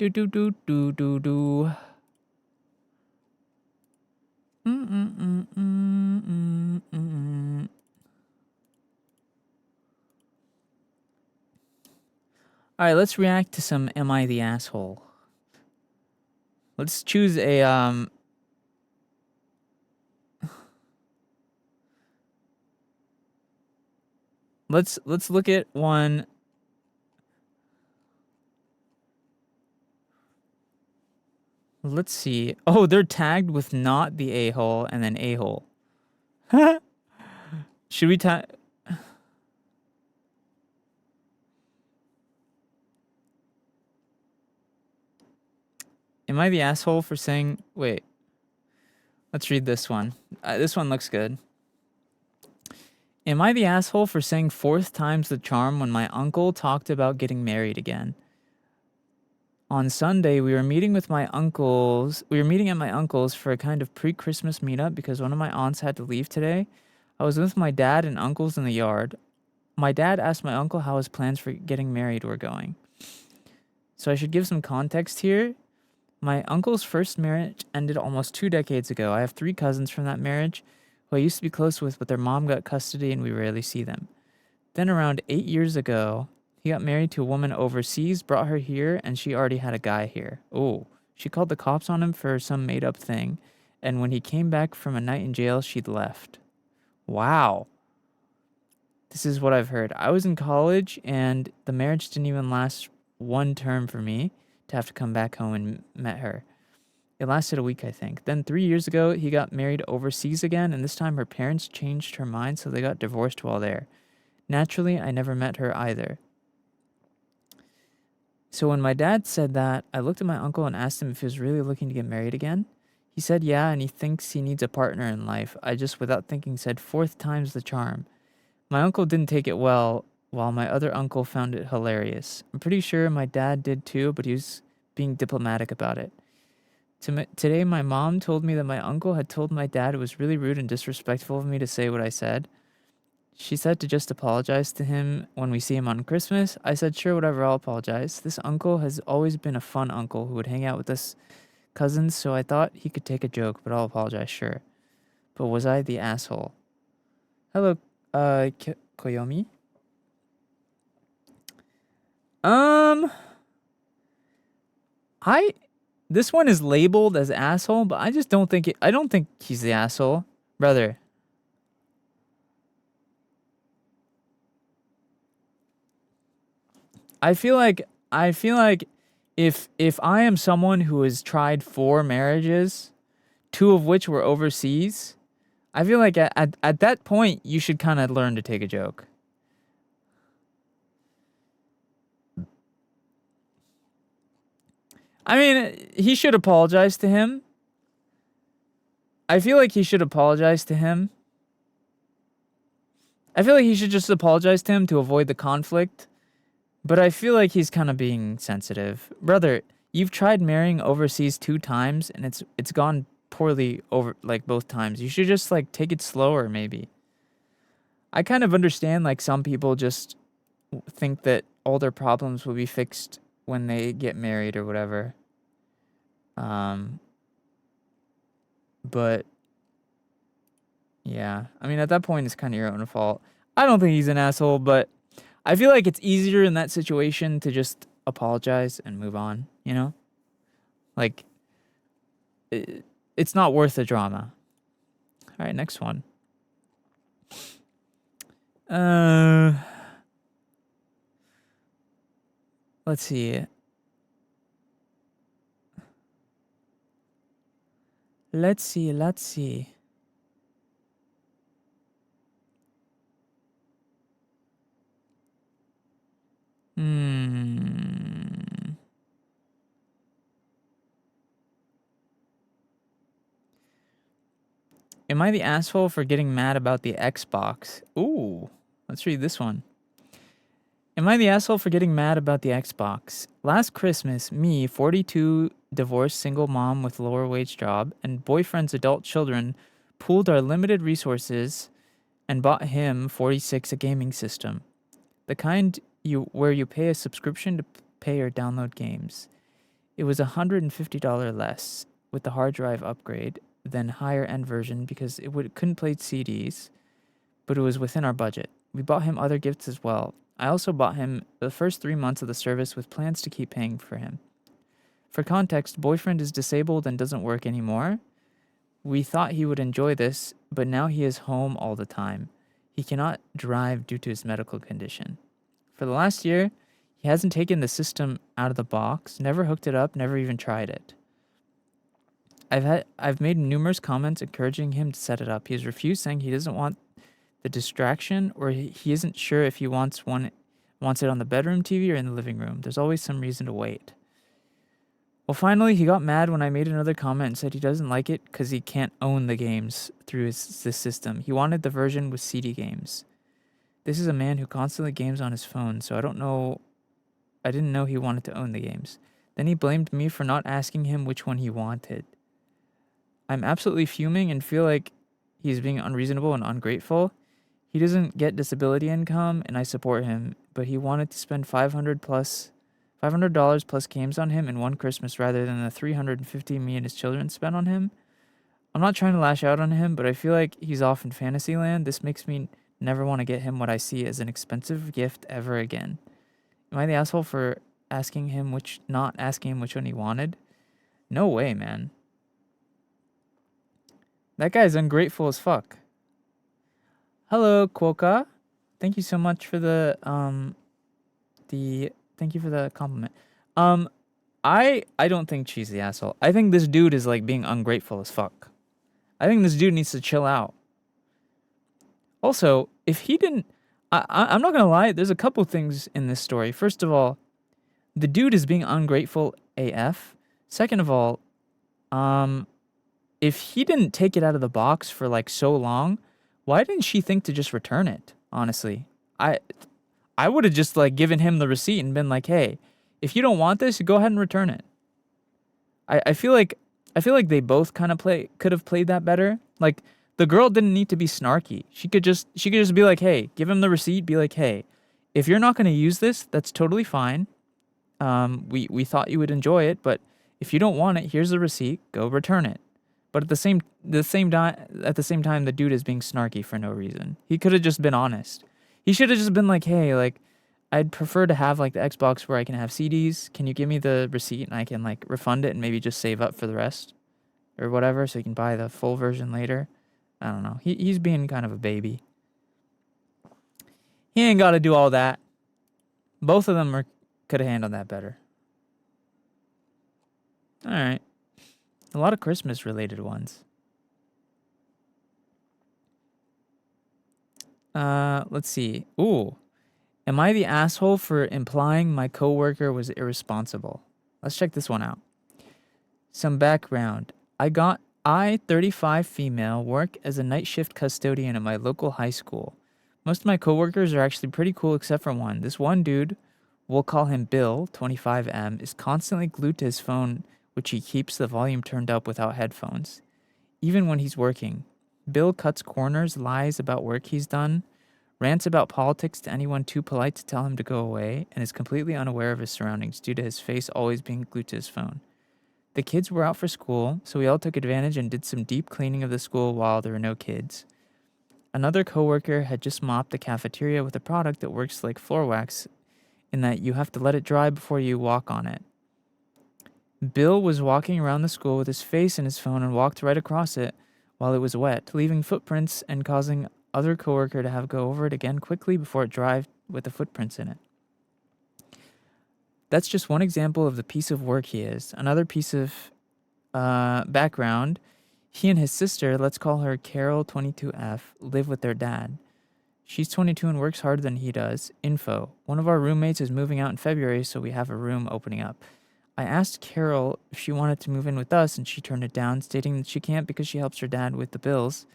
Speaker 5: Do do do do do do. Mm. All right, let's react to some Am I the Asshole? Let's choose a let's look at one. Let's see. Oh, they're tagged with not the a-hole and then a-hole. Should we tag? Am I the asshole for saying... Wait. Let's read this one. This one looks good. Am I the asshole for saying fourth time's the charm when my uncle talked about getting married again? On Sunday, we were meeting at my uncle's for a kind of pre-Christmas meetup because one of my aunts had to leave today. I was with my dad and uncles in the yard. My dad asked my uncle how his plans for getting married were going. So I should give some context here. My uncle's first marriage ended almost 2 decades ago. I have 3 cousins from that marriage who I used to be close with, but their mom got custody and we rarely see them. Then around 8 years ago, he got married to a woman overseas, brought her here, and she already had a guy here. Oh, she called the cops on him for some made-up thing, and when he came back from a night in jail, she'd left. Wow. This is what I've heard. I was in college, and the marriage didn't even last 1 term for me to have to come back home and met her. It lasted a week, I think. Then 3 years ago, he got married overseas again, and this time her parents changed her mind, so they got divorced while there. Naturally, I never met her either. So when my dad said that, I looked at my uncle and asked him if he was really looking to get married again. He said yeah, and he thinks he needs a partner in life. I just, without thinking, said 4th time's the charm. My uncle didn't take it well, while my other uncle found it hilarious. I'm pretty sure my dad did too, but he was being diplomatic about it. Today, my mom told me that my uncle had told my dad it was really rude and disrespectful of me to say what I said. She said to just apologize to him when we see him on Christmas. I said, sure, whatever, I'll apologize. This uncle has always been a fun uncle who would hang out with us cousins, so I thought he could take a joke, but I'll apologize, sure. But was I the asshole? Hello, Koyomi? This one is labeled as asshole, but I just don't think I don't think he's the asshole. Brother. I feel like if I am someone who has tried 4 marriages, 2 of which were overseas, I feel like at that point you should kind of learn to take a joke. I mean, he should apologize to him. I feel like he should apologize to him. I feel like he should just apologize to him to avoid the conflict. But I feel like he's kind of being sensitive. Brother, you've tried marrying overseas 2 times and it's gone poorly over like both times. You should just like take it slower maybe. I kind of understand like some people just think that all their problems will be fixed when they get married or whatever. But yeah, I mean at that point it's kind of your own fault. I don't think he's an asshole, but I feel like it's easier in that situation to just apologize and move on, you know? Like, it's not worth the drama. All right, next one. Let's see. Let's see. Am I the asshole for getting mad about the Xbox? Ooh, let's read this one. Am I the asshole for getting mad about the Xbox? Last Christmas, me, 42, divorced single mom with lower wage job, and boyfriend's adult children pooled our limited resources and bought him, 46, a gaming system. The kind where you pay a subscription to pay or download games.
Speaker 1: It was $150 less with the hard drive upgrade than higher end version because couldn't play CDs, but it was within our budget. We bought him other gifts as well. I also bought him the first 3 months of the service with plans to keep paying for him. For context, boyfriend is disabled and doesn't work anymore. We thought he would enjoy this, but now he is home all the time. He cannot drive due to his medical condition. For the last year, he hasn't taken the system out of the box, never hooked it up, never even tried it. I've made numerous comments encouraging him to set it up. He has refused, saying he doesn't want the distraction, or he isn't sure if he wants it on the bedroom TV or in the living room. There's always some reason to wait. Well, finally, he got mad when I made another comment and said he doesn't like it because he can't own the games through this system. He wanted the version with CD games. This is a man who constantly games on his phone, so I didn't know he wanted to own the games. Then he blamed me for not asking him which one he wanted. I'm absolutely fuming and feel like he's being unreasonable and ungrateful. He doesn't get disability income, and I support him, but he wanted to spend $500 plus games on him in one Christmas rather than the $350 me and his children spent on him. I'm not trying to lash out on him, but I feel like he's off in fantasy land. This makes me never want to get him what I see as an expensive gift ever again. Am I the asshole for not asking him which one he wanted? No way, man. That guy's ungrateful as fuck. Hello, Quokka. Thank you so much for the thank you for the compliment. I don't think she's the asshole. I think this dude is like being ungrateful as fuck. I think this dude needs to chill out. Also, if he didn't, I'm not gonna lie, there's a couple things in this story. First of all, the dude is being ungrateful AF. Second of all, if he didn't take it out of the box for like so long, why didn't she think to just return it? Honestly, I would have just like given him the receipt and been like, hey, if you don't want this, go ahead and return it. I feel like they both kind of could have played that better. Like the girl didn't need to be snarky. She could just be like, hey, give him the receipt, be like, hey, if you're not going to use this, that's totally fine. We thought you would enjoy it, but if you don't want it, here's the receipt, go return it. But at the same time, the dude is being snarky for no reason. He could have just been honest. He should have just been like, hey, like, I'd prefer to have like the Xbox where I can have CDs. Can you give me the receipt and I can like refund it and maybe just save up for the rest or whatever so you can buy the full version later? I don't know. He's being kind of a baby. He ain't got to do all that. Both of them could have handled that better. All right. A lot of Christmas-related ones. Let's see. Ooh. Am I the asshole for implying my coworker was irresponsible? Let's check this one out. Some background. I, 35 female, work as a night shift custodian at my local high school. Most of my coworkers are actually pretty cool except for one. This one dude, we'll call him Bill, 25M, is constantly glued to his phone, which he keeps the volume turned up without headphones. Even when he's working. Bill cuts corners, lies about work he's done, rants about politics to anyone too polite to tell him to go away, and is completely unaware of his surroundings due to his face always being glued to his phone. The kids were out for school, so we all took advantage and did some deep cleaning of the school while there were no kids. Another coworker had just mopped the cafeteria with a product that works like floor wax in that you have to let it dry before you walk on it. Bill was walking around the school with his face in his phone and walked right across it while it was wet, leaving footprints and causing other coworker to have go over it again quickly before it dried with the footprints in it. That's just one example of the piece of work he is. Another piece of background, he and his sister, let's call her Carol 22F, live with their dad. She's 22 and works harder than he does. Info. One of our roommates is moving out in February, so we have a room opening up. I asked Carol if she wanted to move in with us, and she turned it down, stating that she can't because she helps her dad with the bills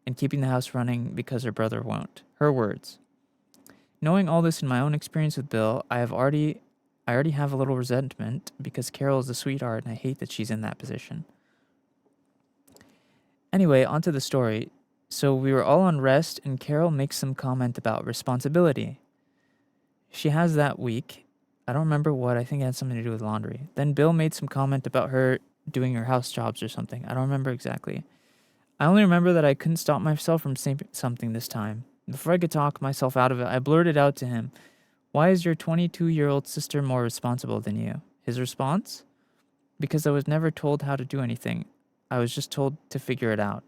Speaker 1: and keeping the house running because her brother won't. Her words. Knowing all this in my own experience with Bill, I already have a little resentment because Carol is a sweetheart and I hate that she's in that position. Anyway, onto the story. So we were all on rest and Carol makes some comment about responsibility. She has that week. I don't remember what. I think it had something to do with laundry. Then Bill made some comment about her doing her house jobs or something. I don't remember exactly. I only remember that I couldn't stop myself from saying something this time. Before I could talk myself out of it, I blurted out to him, "Why is your 22-year-old sister more responsible than you?" His response? "Because I was never told how to do anything. I was just told to figure it out."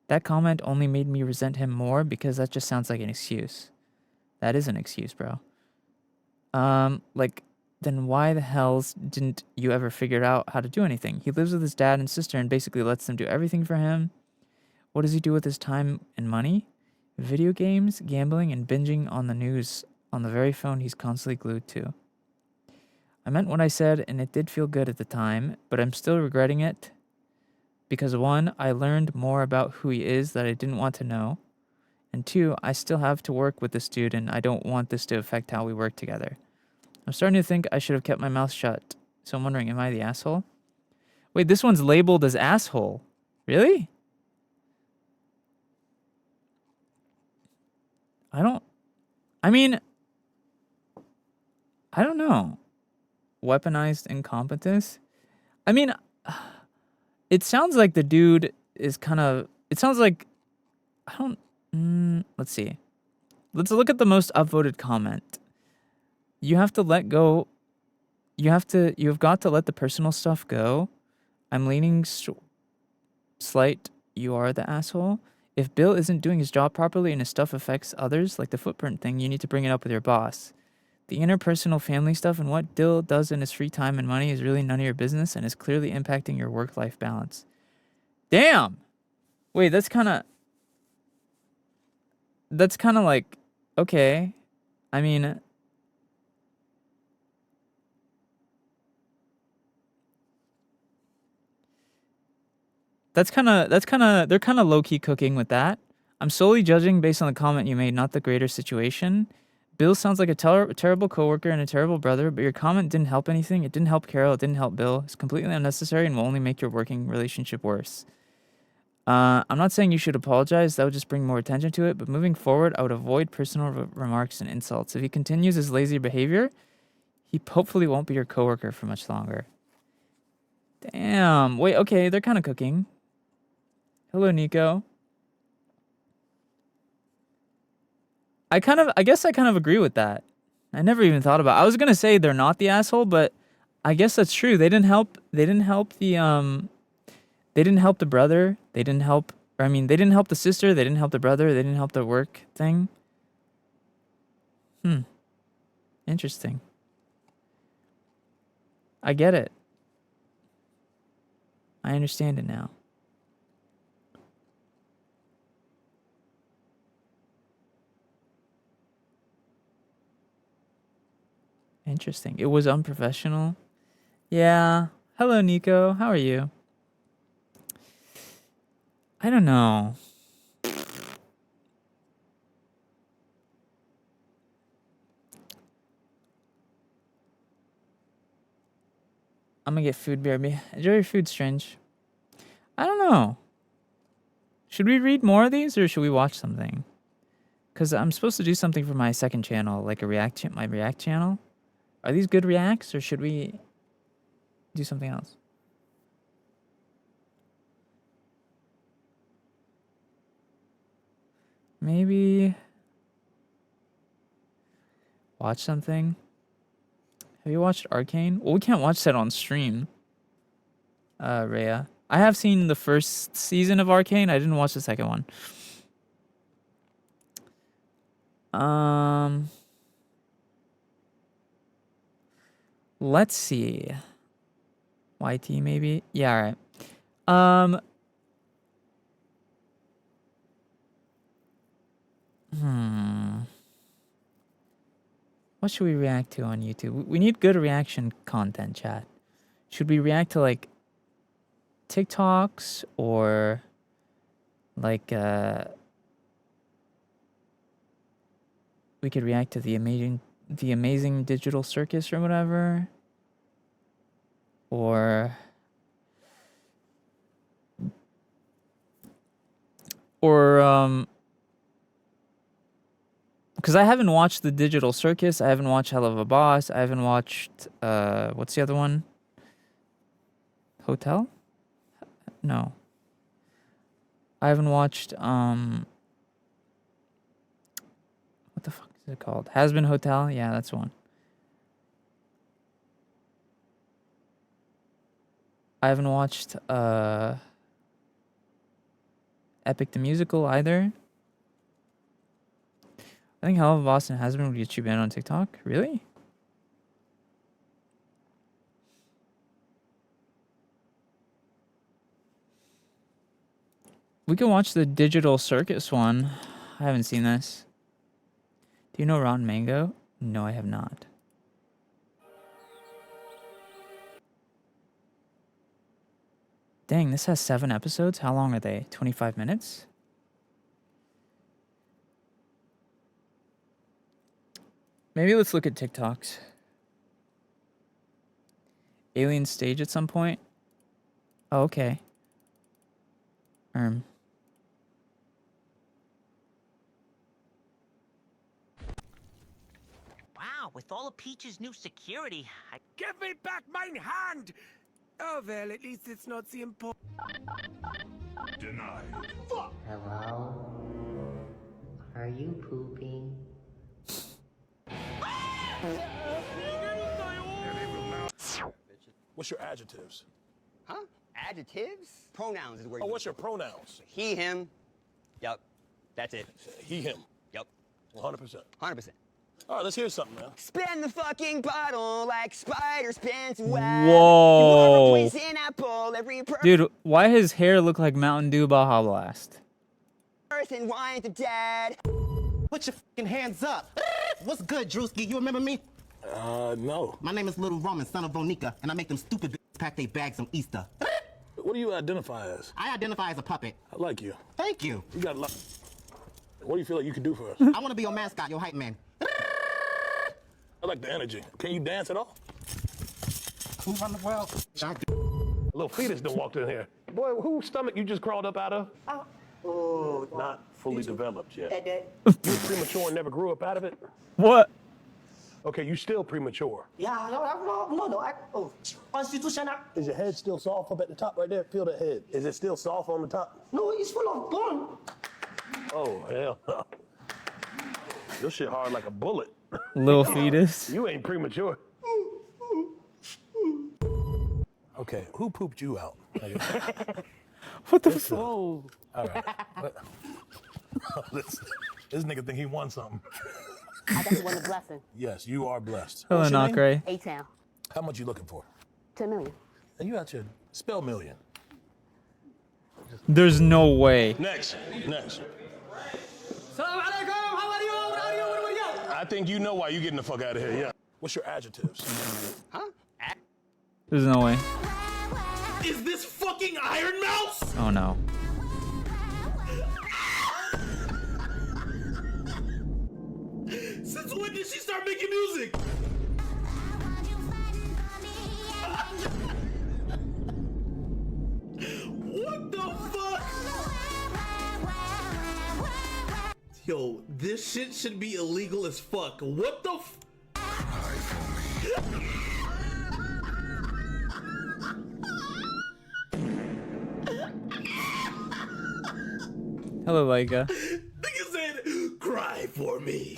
Speaker 1: That comment only made me resent him more because that just sounds like an excuse. That is an excuse, bro. Like, then why the hells didn't you ever figure out how to do anything? He lives with his dad and sister and basically lets them do everything for him. What does he do with his time and money? Video games, gambling, and binging on the news on the very phone he's constantly glued to. I meant what I said, and it did feel good at the time, but I'm still regretting it. Because 1, I learned more about who he is that I didn't want to know. And 2, I still have to work with this dude, and I don't want this to affect how we work together. I'm starting to think I should have kept my mouth shut. So I'm wondering, am I the asshole? Wait, this one's labeled as asshole. Really? I don't know. Weaponized incompetence? I mean, it sounds like the dude is kind of... It sounds like... I don't... let's see. Let's look at the most upvoted comment. You have to let go... You've got to let the personal stuff go. I'm leaning slight. You are the asshole. If Bill isn't doing his job properly and his stuff affects others, like the footprint thing, you need to bring it up with your boss. The interpersonal family stuff and what Bill does in his free time and money is really none of your business and is clearly impacting your work-life balance. Damn! Wait, that's kind of like, okay. I mean... they're kind of low-key cooking with that. I'm solely judging based on the comment you made, not the greater situation. Bill sounds like a terrible coworker and a terrible brother, but your comment didn't help anything. It didn't help Carol. It didn't help Bill. It's completely unnecessary and will only make your working relationship worse. I'm not saying you should apologize. That would just bring more attention to it. But moving forward, I would avoid personal remarks and insults. If he continues his lazy behavior, he hopefully won't be your coworker for much longer. Damn. Wait, okay. They're kind of cooking. Hello, Nico. I guess I kind of agree with that. I never even thought about it. I was going to say they're not the asshole, but I guess that's true. They didn't help the brother. They didn't help the sister. They didn't help the brother. They didn't help the work thing. Interesting. I get it. I understand it now. Interesting. It was unprofessional. Yeah. Hello, Nico. How are you? I don't know. I'm gonna get food, BRB. Enjoy your food, Strange. I don't know. Should we read more of these or should we watch something? Because I'm supposed to do something for my second channel, like my React channel. Are these good reacts or should we do something else? Maybe watch something. Have you watched Arcane? Well, we can't watch that on stream. Rhea. I have seen the first season of Arcane. I didn't watch the second one. Let's see. YT maybe? Yeah, all right. What should we react to on YouTube? We need good reaction content, chat. Should we react to like TikToks or like we could react to the amazing digital circus or whatever, or because I haven't watched The Digital Circus. I haven't watched Hell of a Boss. I haven't watched, what's the other one? Hotel? No. I haven't watched, what the fuck is it called? Has Been Hotel? Yeah, that's one. I haven't watched, Epic the Musical either. I think Hell of a Boss and Has Been would get you banned on TikTok. Really? We can watch the Digital Circus one. I haven't seen this. Do you know Rotten Mango? No, I have not. Dang, this has 7 episodes. How long are they? 25 minutes? Maybe let's look at TikToks. Alien stage at some point? Oh, okay.
Speaker 9: Wow, with all of Peach's new security,
Speaker 10: Give me back my hand! Oh, well, at least it's not the important.
Speaker 2: Denied.
Speaker 11: Hello? Are you pooping?
Speaker 10: What's your adjectives?
Speaker 12: Huh? Adjectives? Pronouns is where.
Speaker 10: Oh, what's your pronouns?
Speaker 12: He, him. Yep. That's it.
Speaker 10: He, him.
Speaker 12: Yep.
Speaker 10: 100%.
Speaker 12: 100%.
Speaker 10: All right, let's hear something, man.
Speaker 12: Spin the fucking bottle like spider spins web.
Speaker 1: Whoa.
Speaker 12: Every
Speaker 1: Dude, why his hair look like Mountain Dew Baja Blast?
Speaker 12: person wine to dad.
Speaker 13: Put your fucking hands up. What's good, Drewski? You remember me?
Speaker 10: No.
Speaker 13: My name is Little Roman, son of Bonica, and I make them stupid bitches pack their bags on Easter.
Speaker 10: What do you identify as?
Speaker 13: I identify as a puppet.
Speaker 10: I like you.
Speaker 13: Thank you.
Speaker 10: You got a lot. What do you feel like you can do for us?
Speaker 13: I want to be your mascot, your hype man.
Speaker 10: I like the energy. Can you dance at all?
Speaker 13: Who run the world?
Speaker 10: A little fetus done walked in here. Boy, whose stomach you just crawled up out of?
Speaker 13: Oh,
Speaker 10: not fully developed yet.
Speaker 13: That.
Speaker 10: You were premature and never grew up out of it?
Speaker 1: What?
Speaker 10: Okay, you still premature.
Speaker 13: Yeah, no.
Speaker 10: Is your head still soft up at the top right there? Feel the head. Is it still soft on the top?
Speaker 13: No, it's full of bone.
Speaker 10: Oh, hell no. Your shit hard like a bullet.
Speaker 1: Little fetus.
Speaker 10: You ain't premature. Okay, who pooped you out?
Speaker 1: What the fuck?
Speaker 10: All right. This nigga think he won something.
Speaker 14: I think you won a blessing.
Speaker 10: Yes, you are blessed.
Speaker 1: Hello,
Speaker 10: What's your name?
Speaker 1: Knockray.
Speaker 14: A-Town.
Speaker 10: How much you looking for?
Speaker 14: 10 million.
Speaker 10: And you out here, spell million.
Speaker 1: There's no way.
Speaker 10: Next. I think you know why you getting the fuck out of here, yeah. What's your adjectives?
Speaker 12: Huh?
Speaker 1: There's no way.
Speaker 4: Is this fucking Iron Mouse?
Speaker 1: Oh no.
Speaker 4: Since when did she start making music? What the fuck? Yo, this shit should be illegal as fuck. What the f—
Speaker 1: Hello, Laika.
Speaker 4: Nigga said, cry for me.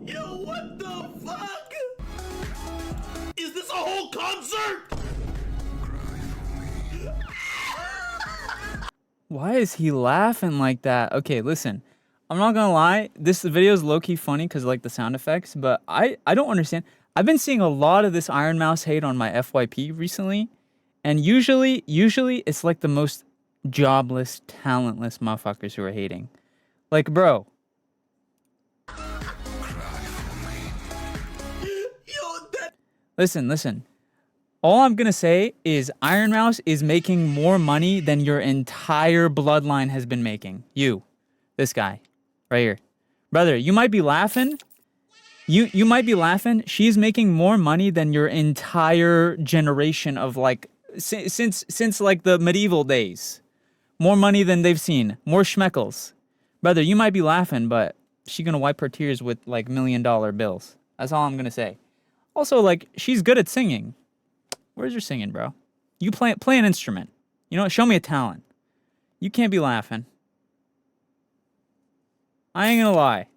Speaker 4: Yo, what the fuck? Is this a whole concert?
Speaker 1: Why is he laughing like that? Okay, listen. I'm not gonna lie. This video is low-key funny because like the sound effects, but I don't understand. I've been seeing a lot of this Iron Mouse hate on my FYP recently, and usually it's like the most jobless, talentless motherfuckers who are hating. Like, bro. Listen. All I'm gonna say is Iron Mouse is making more money than your entire bloodline has been making. You. This guy. Right here. Brother, you might be laughing. You might be laughing. She's making more money than your entire generation of like since like the medieval days. More money than they've seen. More schmeckles.
Speaker 5: Brother, you might be laughing, but she gonna wipe her tears with like $1 million bills. That's all I'm gonna say. Also, like, she's good at singing. Where's your singing, bro? You play an instrument. You know what? Show me a talent. You can't be laughing. I ain't gonna lie.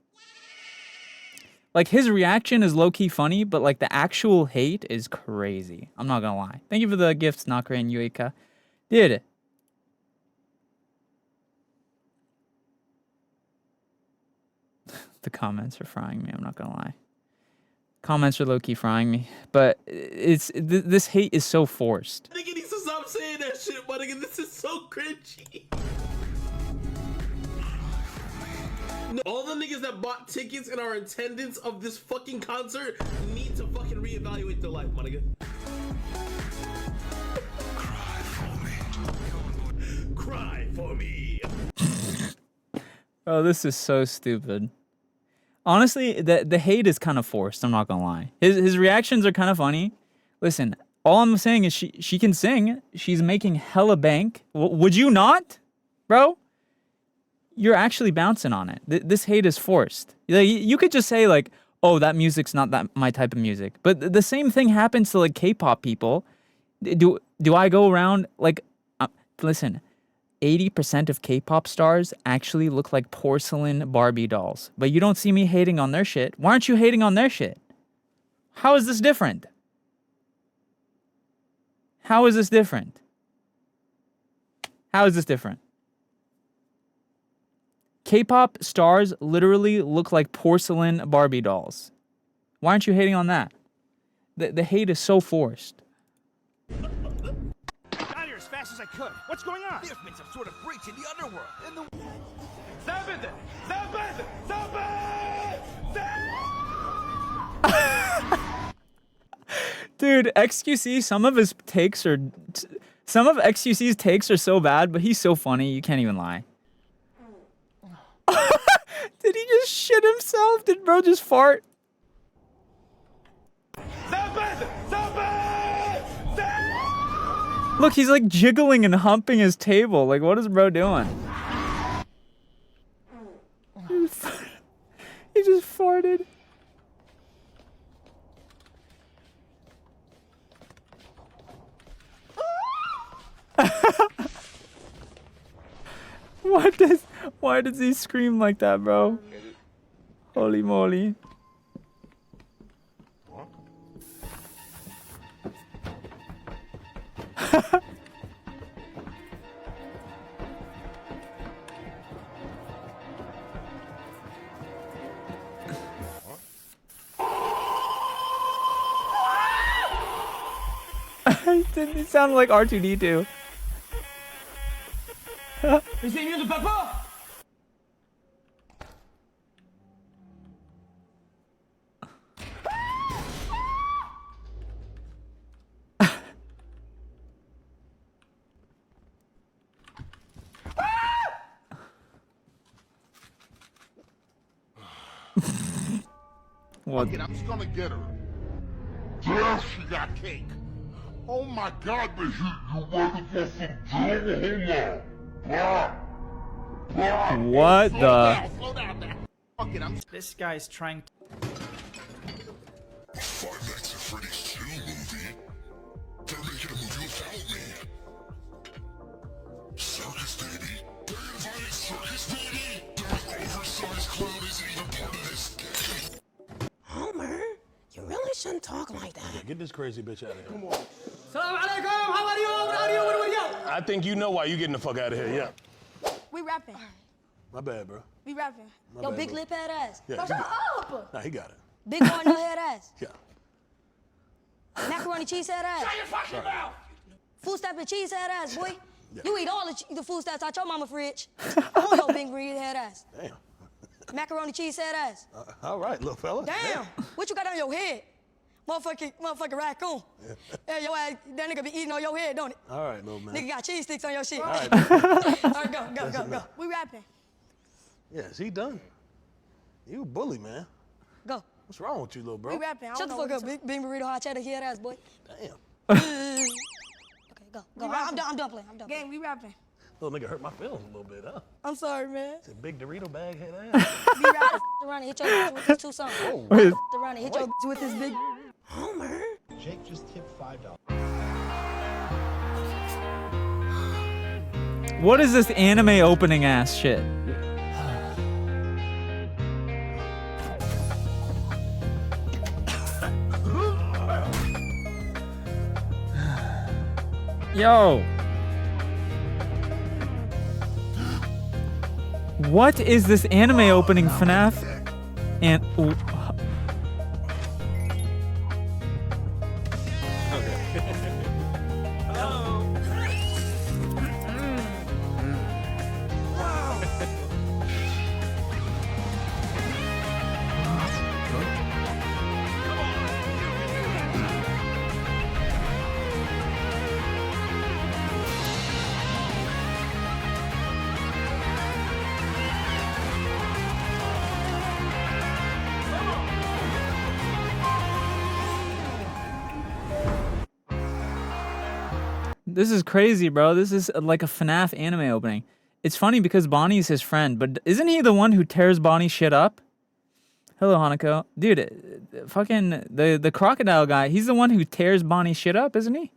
Speaker 5: Like, his reaction is low-key funny, but like the actual hate is crazy. I'm not gonna lie. Thank you for the gifts, Nakra and Yuika. Dude. The comments are frying me, I'm not gonna lie. Comments are low-key frying me. But this hate is so forced.
Speaker 4: Nigga needs to stop saying that shit, but nigga, this is so cringy. No, all the niggas that bought tickets and are in attendance of this fucking concert need to fucking reevaluate their life, my nigga. Cry for me.
Speaker 5: Oh, this is so stupid. Honestly, the hate is kind of forced, I'm not gonna lie. His reactions are kind of funny. Listen, all I'm saying is she can sing. She's making hella bank. Would you not? Bro? You're actually bouncing on it. This hate is forced. Like, you could just say like, oh, that music's not that my type of music. But the same thing happens to like K-pop people. Do I go around like, listen, 80% of K-pop stars actually look like porcelain Barbie dolls. But you don't see me hating on their shit. Why aren't you hating on their shit? How is this different? How is this different? How is this different? K-pop stars literally look like porcelain Barbie dolls. Why aren't you hating on that? The hate is so forced.
Speaker 15: Got here as fast as I could. What's going on? There's been some sort of breach in the underworld. Stop it! Stop it! Stop it!
Speaker 5: Dude, XQC, some of XQC's takes are so bad, but he's so funny, you can't even lie. Did he just shit himself? Did bro just fart?
Speaker 15: Stop it! Stop it! Stop!
Speaker 5: Look, he's like jiggling and humping his table. Like, what is bro doing? He just farted. Why does he scream like that, bro? Holy moly. It sounded like R2D2.
Speaker 15: Essayez de papa!
Speaker 5: What?
Speaker 16: I'm just gonna get her. There she got cake. Oh my God, but you ready for some drama?
Speaker 5: What the?
Speaker 16: Slow down now. Fuck it, I'm.
Speaker 15: This guy's trying to.
Speaker 16: Five Nights at Freddy's 2 movie. They're making a movie without me. Circus baby. They're inviting circus baby. That oversized clown isn't even part of this game.
Speaker 17: Homer, you really shouldn't talk like that.
Speaker 10: Yeah, get this crazy bitch out of here.
Speaker 4: Come on. Salam alaikum. How are you? What are you? What are you?
Speaker 18: I think you know why you getting the fuck out of here, yeah.
Speaker 17: We rapping.
Speaker 10: My bad, bro.
Speaker 17: We rapping.
Speaker 10: My
Speaker 17: Yo,
Speaker 10: bad,
Speaker 17: big
Speaker 10: bro.
Speaker 17: lip head ass.
Speaker 10: Yeah,
Speaker 17: Bro,
Speaker 10: he
Speaker 17: shut
Speaker 10: got
Speaker 17: up.
Speaker 10: Nah, he got it.
Speaker 17: Big one, no head ass.
Speaker 10: Yeah.
Speaker 17: Macaroni cheese head ass.
Speaker 4: Shut your fucking mouth.
Speaker 17: Food stamp and cheese head ass, boy.
Speaker 10: Yeah.
Speaker 17: You eat all the food stamps out your mama fridge. I want your big green head ass.
Speaker 10: Damn.
Speaker 17: Macaroni cheese head ass.
Speaker 10: All right, little fella.
Speaker 17: Damn. What you got on your head? Motherfucking raccoon. Yeah, your ass, that nigga be eating on your head, don't it?
Speaker 10: All right, little man.
Speaker 17: Nigga got cheese sticks on your shit.
Speaker 10: All right.
Speaker 17: All right, go. We rapping.
Speaker 10: Yeah, is he done? You a bully, man.
Speaker 17: Go.
Speaker 10: What's wrong with you, little bro?
Speaker 17: We rapping. Shut the fuck up, big burrito hot cheddar head ass boy.
Speaker 10: Damn.
Speaker 17: Okay, go. I'm done playing.
Speaker 19: Gang, we rapping.
Speaker 10: Little nigga hurt my feelings a little bit, huh?
Speaker 17: I'm sorry, man.
Speaker 10: It's a big Dorito bag head ass.
Speaker 17: Be right around and hit your bitch with this two songs.
Speaker 5: Wait.
Speaker 17: Around and hit your bitch with this big Homer.
Speaker 15: Jake just tipped $5.
Speaker 5: What is this anime opening ass shit? Yo. What is this anime opening FNAF? And this is crazy, bro. This is like a FNAF anime opening. It's funny because Bonnie's his friend, but isn't he the one who tears Bonnie's shit up? Hello, Hanako. Dude, fucking the crocodile guy, he's the one who tears Bonnie's shit up, isn't he?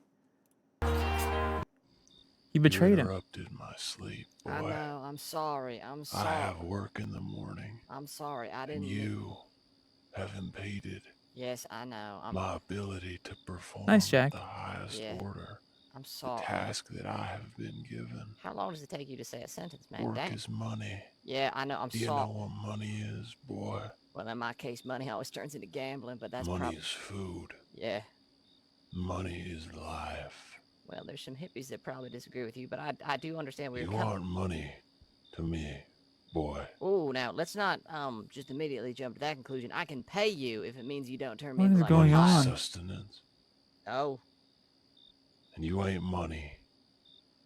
Speaker 5: He betrayed him.
Speaker 16: Interrupted my sleep, boy.
Speaker 19: I know. I'm sorry. I'm sorry.
Speaker 16: I have work in the morning.
Speaker 19: I'm sorry. I didn't.
Speaker 16: And you have impeded
Speaker 19: Yes, I know.
Speaker 16: my ability to perform
Speaker 5: Nice, Jack.
Speaker 16: the highest order.
Speaker 19: I'm sorry.
Speaker 16: The task that I have been given.
Speaker 19: How long does it take you to say a sentence, man?
Speaker 16: Work
Speaker 19: Dang.
Speaker 16: is money.
Speaker 19: Yeah, I know. I'm
Speaker 16: Do you
Speaker 19: sorry.
Speaker 16: know what money is, boy?
Speaker 19: Well, in my case, money always turns into gambling, but that's
Speaker 16: Money
Speaker 19: probably.
Speaker 16: is food.
Speaker 19: Yeah.
Speaker 16: Money is life.
Speaker 19: Well, there's some hippies that probably disagree with you, but I do understand where
Speaker 16: You
Speaker 19: you're coming.
Speaker 16: aren't money to me, boy.
Speaker 19: Oh, now let's not just immediately jump to that conclusion. I can pay you if it means you don't turn me
Speaker 5: What
Speaker 19: into
Speaker 5: is
Speaker 19: like
Speaker 5: going
Speaker 19: a
Speaker 5: on?
Speaker 16: Sustenance.
Speaker 19: Oh,
Speaker 16: And you ain't money,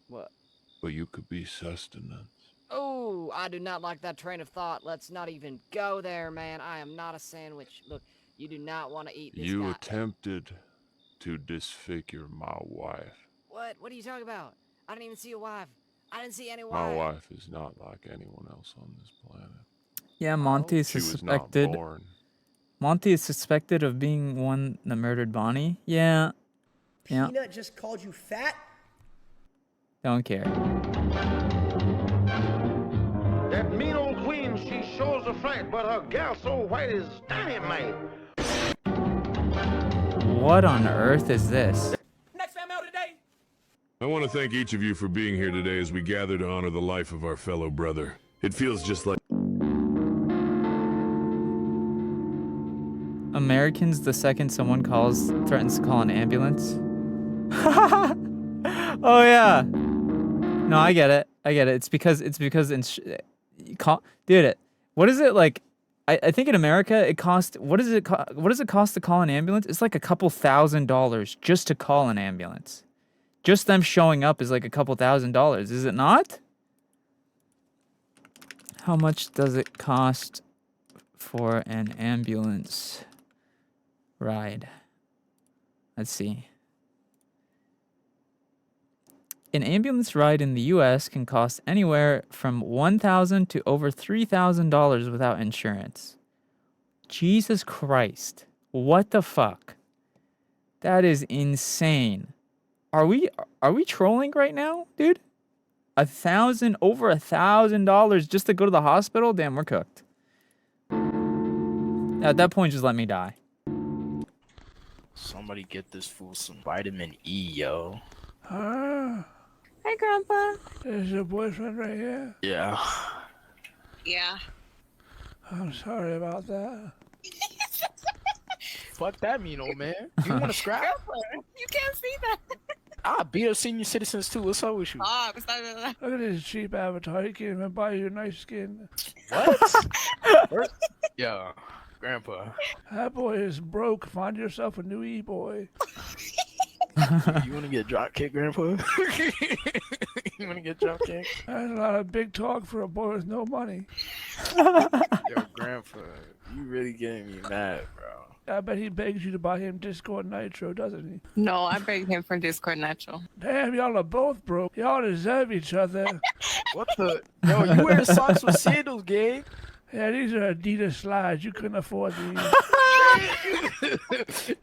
Speaker 19: what?
Speaker 16: but you could be sustenance.
Speaker 19: Oh, I do not like that train of thought. Let's not even go there, man. I am not a sandwich. Look, you do not want to eat this
Speaker 16: You
Speaker 19: guy.
Speaker 16: attempted to disfigure my wife.
Speaker 19: What? What are you talking about? I didn't even see a wife. I didn't see any wife.
Speaker 16: My wife is not like anyone else on this planet.
Speaker 5: Yeah, Monty is
Speaker 16: She was not
Speaker 5: suspected.
Speaker 16: born.
Speaker 5: Monty is suspected of being one that murdered Bonnie. Yeah. Yeah.
Speaker 13: Peanut just called you fat?
Speaker 5: Don't care.
Speaker 15: That mean old queen, she shows a fight, but her gal so white as dynamite.
Speaker 5: What on earth is this?
Speaker 15: Next fam out today.
Speaker 18: I want to thank each of you for being here today as we gather to honor the life of our fellow brother. It feels just like
Speaker 5: Americans the second someone threatens to call an ambulance. Oh yeah. No, I get it. It's because dude, what is it like? I think in America it costs what does it cost to call an ambulance? It's like a couple $1,000s just to call an ambulance. Just them showing up is like a couple $1,000s, is it not? How much does it cost for an ambulance ride? Let's see. An ambulance ride in the US can cost anywhere from $1,000 to over $3,000 without insurance. Jesus Christ. What the fuck? That is insane. Are we trolling right now, dude? Over $1,000 just to go to the hospital? Damn, we're cooked. At that point, just let me die.
Speaker 20: Somebody get this fool some vitamin E, yo.
Speaker 21: Hey, Grandpa.
Speaker 22: Is your boyfriend right here?
Speaker 20: Yeah.
Speaker 21: Yeah.
Speaker 22: I'm sorry about that.
Speaker 20: Fuck that mean, old man. You want to scrap?
Speaker 21: Grandpa, you can't see that.
Speaker 20: Ah, beat up senior citizens too. What's up with you?
Speaker 21: Oh, besides
Speaker 22: Look at this cheap avatar. He can't even buy you a nice skin.
Speaker 20: What? Yo, Grandpa.
Speaker 22: That boy is broke. Find yourself a new e-boy.
Speaker 20: You want to get drop kicked, Grandpa? You want to get drop kicked?
Speaker 22: That's a lot of big talk for a boy with no money.
Speaker 20: Yo, Grandpa, you really getting me mad, bro.
Speaker 22: I bet he begs you to buy him Discord Nitro, doesn't he?
Speaker 21: No, I begged him for Discord Nitro.
Speaker 22: Damn, y'all are both broke. Y'all deserve each other.
Speaker 20: What the? Yo, you wear socks with sandals, gang.
Speaker 22: Yeah, these are Adidas slides. You couldn't afford these.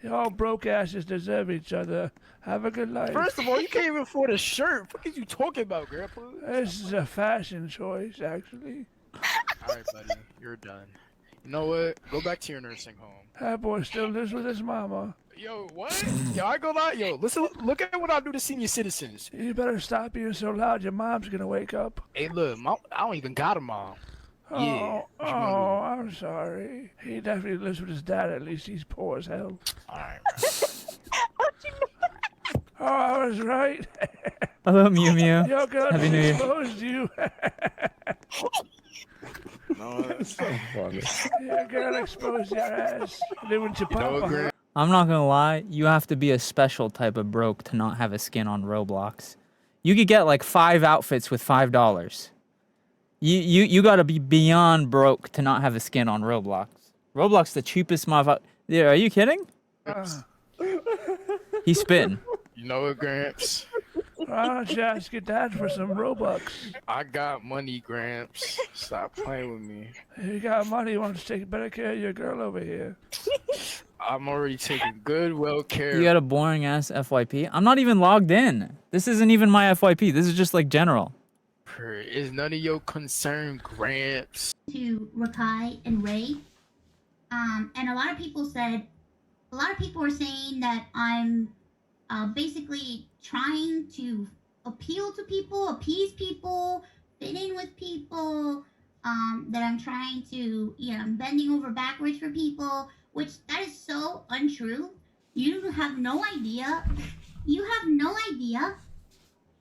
Speaker 22: Y'all broke asses deserve each other. Have a good life.
Speaker 20: First of all, you can't even afford a shirt. What are you talking about, Grandpa?
Speaker 22: This is a fashion choice, actually.
Speaker 20: All right, buddy, you're done. You know what? Go back to your nursing home.
Speaker 22: That boy still lives with his mama.
Speaker 20: Yo, what? Yo, I go lie. Yo, listen, look at what I do to senior citizens.
Speaker 22: You better stop being so loud. Your mom's gonna wake up.
Speaker 20: Hey, look, I don't even got a mom. Yeah.
Speaker 22: I'm sorry. He definitely lives with his dad. At least he's poor as hell.
Speaker 20: All right.
Speaker 22: Oh, I was right.
Speaker 1: Hello, Mew Mew.
Speaker 22: Your girl
Speaker 1: Happy New Year.
Speaker 22: exposed you.
Speaker 20: No, that's so funny.
Speaker 22: Your girl exposed your ass. They went to Papa.
Speaker 1: I'm not gonna lie, you have to be a special type of broke to not have a skin on Roblox. You could get like 5 outfits with $5. You gotta be beyond broke to not have a skin on Roblox. Roblox the cheapest motherfucker. Yeah, are you kidding? He's spitting.
Speaker 20: You know what, Gramps?
Speaker 22: Why don't you ask your dad for some Robux?
Speaker 20: I got money, Gramps. Stop playing with me.
Speaker 22: You got money, why don't you take better care of your girl over here?
Speaker 20: I'm already taking good, well care.
Speaker 1: You got a boring ass FYP? I'm not even logged in. This isn't even my FYP. This is just like general.
Speaker 20: Is none of your concern, Gramps.
Speaker 6: To Rakai and Ray. And a lot of people were saying that I'm basically trying to appeal to people, appease people, fit in with people, that I'm trying to, I'm bending over backwards for people, which that is so untrue. You have no idea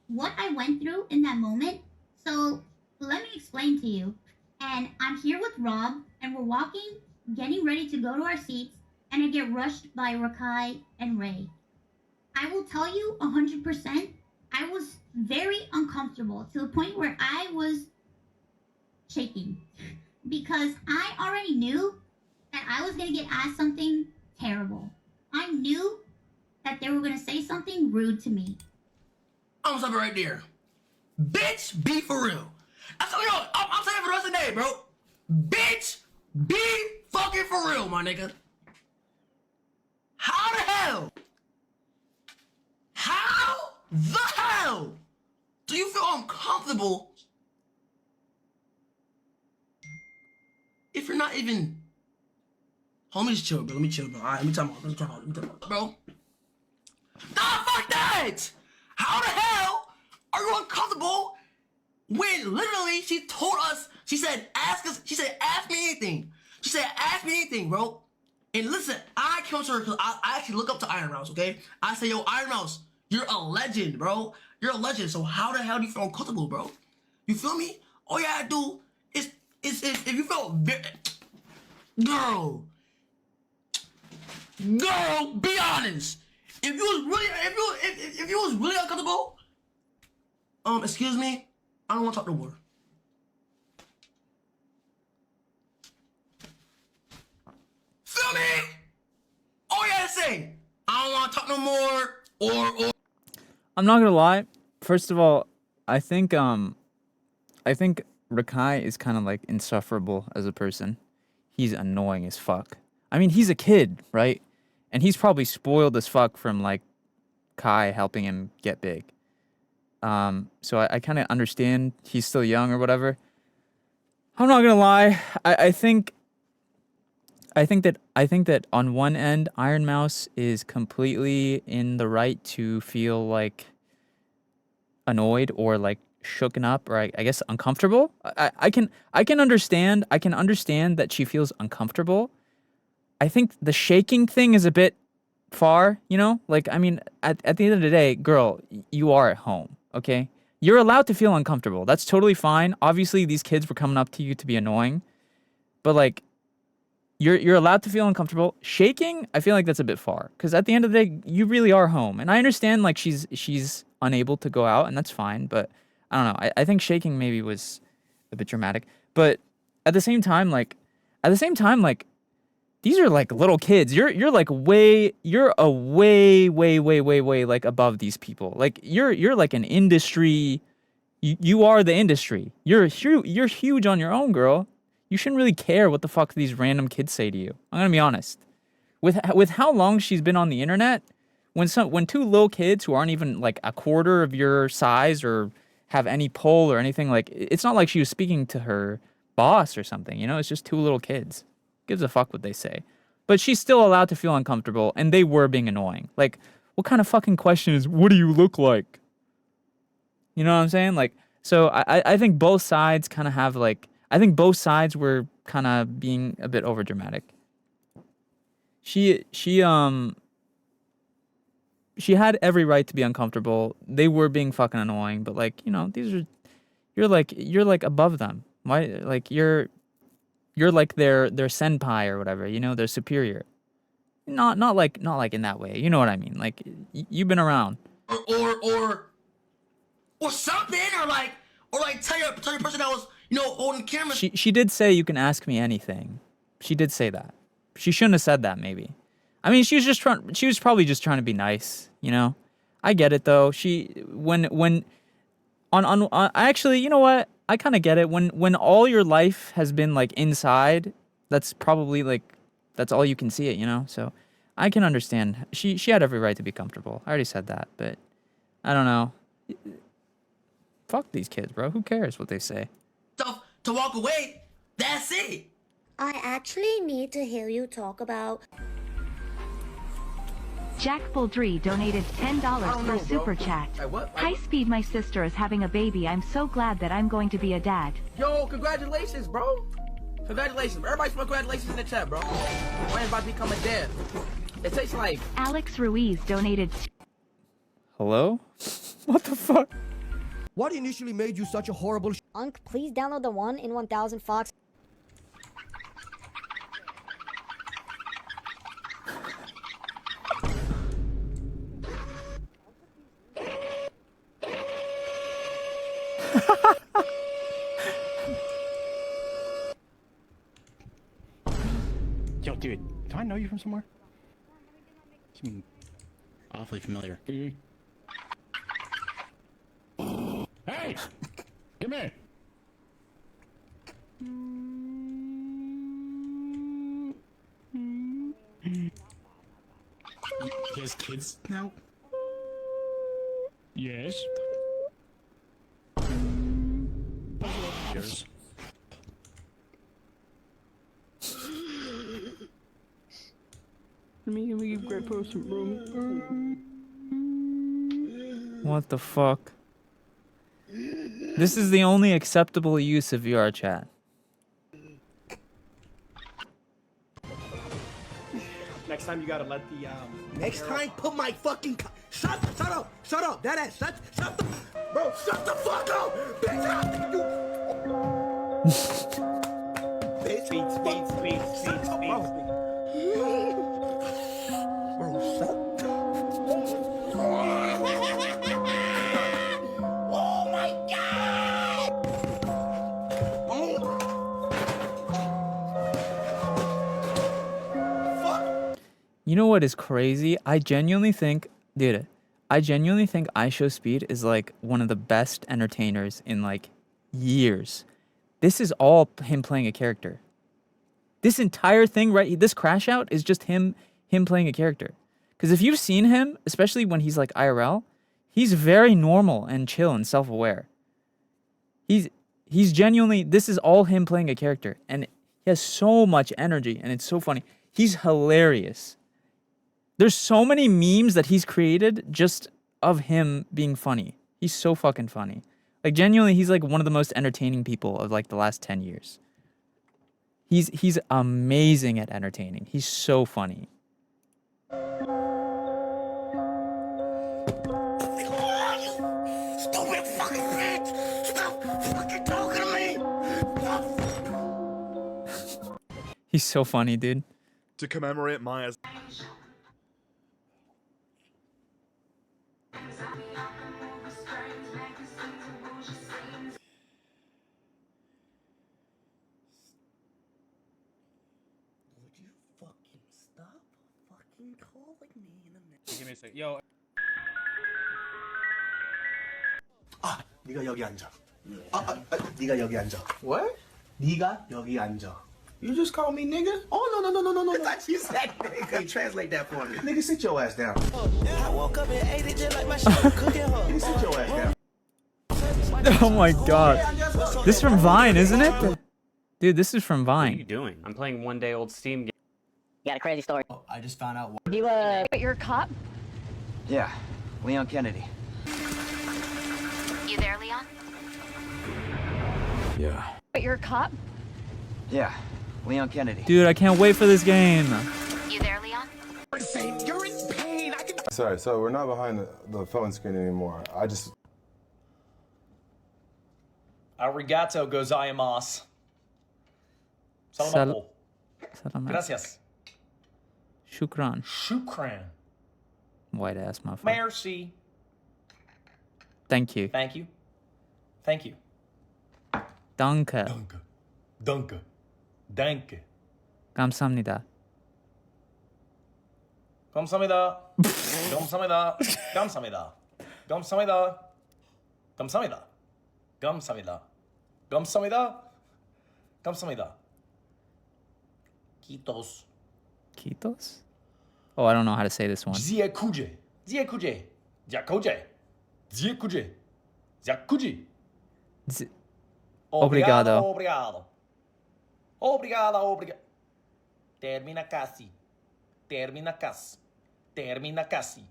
Speaker 6: what I went through in that moment. So let me explain to you. And I'm here with Rob, and we're walking, getting ready to go to our seats, and I get rushed by Rakai and Ray. I will tell you 100%, I was very uncomfortable to the point where I was shaking because I already knew that I was going to get asked something terrible. I knew that they were going to say something rude to me.
Speaker 8: I'm gonna stop it right there. Bitch, be for real. I'm saying for the rest of the day, bro. Bitch, be fucking for real, my nigga. How the hell do you feel uncomfortable if you're not even... Hold me, just chill, bro. Let me chill, bro. All right, let me talk about, bro. Nah, fuck that! How the hell are you uncomfortable when literally she told us, she said, ask me anything. She said, ask me anything, bro. And listen, I came to her because I actually look up to Iron Mouse, okay? I say, yo, Iron Mouse, you're a legend, bro. You're a legend. So how the hell do you feel uncomfortable, bro? You feel me? All you gotta do is if you feel girl, be honest. If you was really uncomfortable, excuse me, I don't want to talk no more. Feel me? All you gotta say, I don't want to talk no more, or.
Speaker 1: I'm not gonna lie. First of all, I think Rakai is kind of like insufferable as a person. He's annoying as fuck. I mean, he's a kid, right? And he's probably spoiled as fuck from like Kai helping him get big. So I kind of understand he's still young or whatever. I'm not gonna lie. I think that on one end, Iron Mouse is completely in the right to feel like annoyed or like shooken up or I guess uncomfortable. I can understand that she feels uncomfortable. I think the shaking thing is a bit far, you know? Like, I mean, at the end of the day, girl, you are at home, okay? You're allowed to feel uncomfortable. That's totally fine. Obviously, these kids were coming up to you to be annoying. But, like, you're allowed to feel uncomfortable. Shaking, I feel like that's a bit far. Because at the end of the day, you really are home. And I understand, like, she's unable to go out, and that's fine. But, I don't know. I think shaking maybe was a bit dramatic. But at the same time, like,
Speaker 5: these are like little kids. You're like you're a way like above these people. Like you're like an industry. You are the industry. You're huge on your own, girl. You shouldn't really care what the fuck these random kids say to you. I'm gonna be honest. With how long she's been on the internet, when two little kids who aren't even like a quarter of your size or have any pull or anything, like it's not like she was speaking to her boss or something, you know? It's just two little kids. Gives a fuck what they say. But she's still allowed to feel uncomfortable, and they were being annoying. Like, what kind of fucking question is, what do you look like? You know what I'm saying? Like, so I think both sides kind of have like, I think both sides were kind of being a bit overdramatic. She had every right to be uncomfortable. They were being fucking annoying, but like, you know, you're like above them. Why? Like you're like their senpai or whatever, you know, they're superior. Not like in that way. You know what I mean? Like you've been around.
Speaker 8: Or something, or like tell your person that was, you know, holding the camera.
Speaker 5: She did say you can ask me anything. She did say that. She shouldn't have said that, maybe. I mean, she was probably just trying to be nice, you know? I get it though. Actually, you know what? I kind of get it. When all your life has been like inside, that's probably like, that's all you can see it, you know? So I can understand. She had every right to be comfortable. I already said that, but I don't know. Fuck these kids, bro. Who cares what they say?
Speaker 8: Stuff to walk away. That's it.
Speaker 3: I actually need to hear you talk about.
Speaker 7: Jack Buldree donated $10 for super chat. High speed, my sister is having a baby. I'm so glad that I'm going to be a dad.
Speaker 12: Yo, congratulations, bro. Congratulations. Everybody smoke congratulations in the chat, bro. Ryan's about to become a dad. It takes life.
Speaker 7: Alex Ruiz donated.
Speaker 5: Hello? What the fuck?
Speaker 13: What initially made you such a horrible
Speaker 17: Unc, please download the 1 in 1000 Fox.
Speaker 15: Yo, dude, do I know you from somewhere? You seem awfully familiar. Hey! Come here! He has kids now? Yes. Yours.
Speaker 20: Let me give Grandpa some room.
Speaker 5: What the fuck? This is the only acceptable use of VR chat.
Speaker 13: Next time you gotta let the Next time, put my fucking shut up, that ass, shut the bro, shut the fuck up, bitch, you bitch, speed, bro, shut. Oh my god!
Speaker 5: You know what is crazy? I genuinely think, dude, IShowSpeed is like one of the best entertainers in like years. This is all him playing a character. This entire thing, right? This crash out is just him playing a character. Because if you've seen him, especially when he's like IRL, he's very normal and chill and self-aware. He's genuinely, this is all him playing a character. And he has so much energy and it's so funny. He's hilarious. There's so many memes that he's created just of him being funny. He's so fucking funny. Like genuinely, he's like one of the most entertaining people of like the last 10 years. He's amazing at entertaining. He's so funny.
Speaker 13: Stupid fucking bitch! Stop fucking talking to me!
Speaker 5: He's so funny, dude.
Speaker 23: To commemorate Maya's...
Speaker 15: Give me a sec. Yo.
Speaker 13: 네가 여기 앉아. 네가 여기 앉아. What? 네가 여기 앉아. You just called me nigga? Oh no. I thought you said nigga. You translate that for me. Nigga, sit your ass down. I woke up and ate it just like my shit cooking her. Nigga, sit your ass down.
Speaker 5: Oh my god. This is from Vine, isn't it? Dude, this is from Vine.
Speaker 2: What are you doing? I'm playing one-day-old Steam game.
Speaker 9: Got a crazy story.
Speaker 11: Oh, I just found out.
Speaker 9: You, you're a cop?
Speaker 11: Yeah, Leon Kennedy.
Speaker 7: You there, Leon?
Speaker 18: Yeah.
Speaker 9: You're a cop?
Speaker 11: Yeah, Leon Kennedy.
Speaker 5: Dude, I can't wait for this game.
Speaker 7: You there, Leon?
Speaker 13: You're in pain. I can.
Speaker 24: Sorry, so we're not behind the phone screen anymore. I just.
Speaker 15: Arigato gozaimasu. Salamat po.
Speaker 5: Salamat.
Speaker 15: Gracias.
Speaker 5: Shukran.
Speaker 15: Shukran.
Speaker 5: White ass motherfucker.
Speaker 15: Merci.
Speaker 5: Thank you.
Speaker 15: Thank you. Thank you.
Speaker 5: Danke.
Speaker 15: Danke. Danke.
Speaker 5: 감사합니다.
Speaker 15: 감사합니다. 감사합니다. 감사합니다. 감사합니다. 감사합니다. 감사합니다. 감사합니다. 감사합니다. Quitos.
Speaker 5: Quitos? Oh, I don't know how to say this one.
Speaker 15: Ziekuje. Ziekuje. Ziekuje. Ziekuje. Ziekuje.
Speaker 5: Obrigado.
Speaker 15: Obrigado. Obrigado. Obrigado. Termina casi. Termina casi. Termina casi.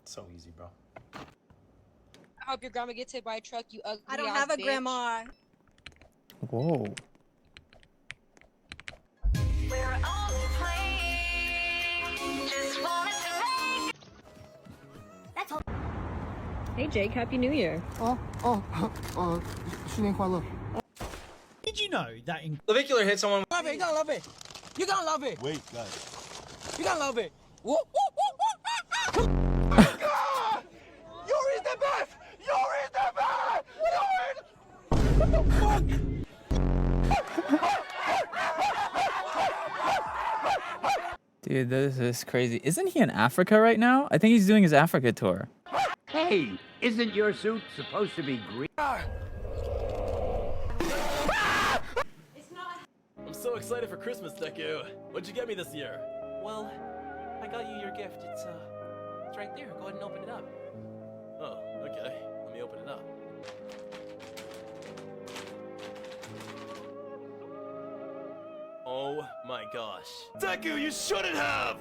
Speaker 15: So easy, bro.
Speaker 25: I hope your grandma gets hit by a truck, you ugly
Speaker 17: I don't
Speaker 25: ass
Speaker 17: have a
Speaker 25: bitch.
Speaker 17: grandma.
Speaker 5: Whoa.
Speaker 17: That's all.
Speaker 25: Hey Jake, Happy New Year.
Speaker 13: 신년快乐.
Speaker 26: Did you know that in
Speaker 12: Clavicular hit someone.
Speaker 17: Love it, you're gonna love it. You're gonna love it.
Speaker 23: Wait, guys.
Speaker 17: You're gonna love it. Woo,
Speaker 13: Yuri's the best. Yuri's the best. What the fuck?
Speaker 5: Dude, this is crazy. Isn't he in Africa right now? I think he's doing his Africa tour.
Speaker 27: Hey, isn't your suit supposed to be green?
Speaker 15: I'm so excited for Christmas, Deku. What'd you get me this year?
Speaker 12: Well, I got you your gift. It's right there. Go ahead and open it up.
Speaker 15: Oh, okay. Let me open it up. Oh my gosh. Deku, you shouldn't have!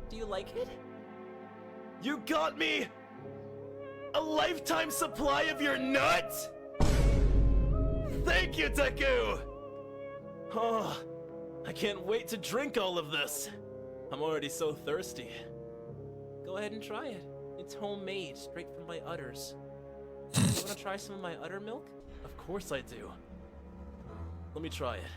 Speaker 12: Do you like it?
Speaker 15: You got me a lifetime supply of your nuts? Thank you, Deku! Oh, I can't wait to drink all of this. I'm already so thirsty.
Speaker 12: Go ahead and try it. It's homemade, straight from my udders. You wanna try some of my udder milk?
Speaker 15: Of course I do. Let me try it.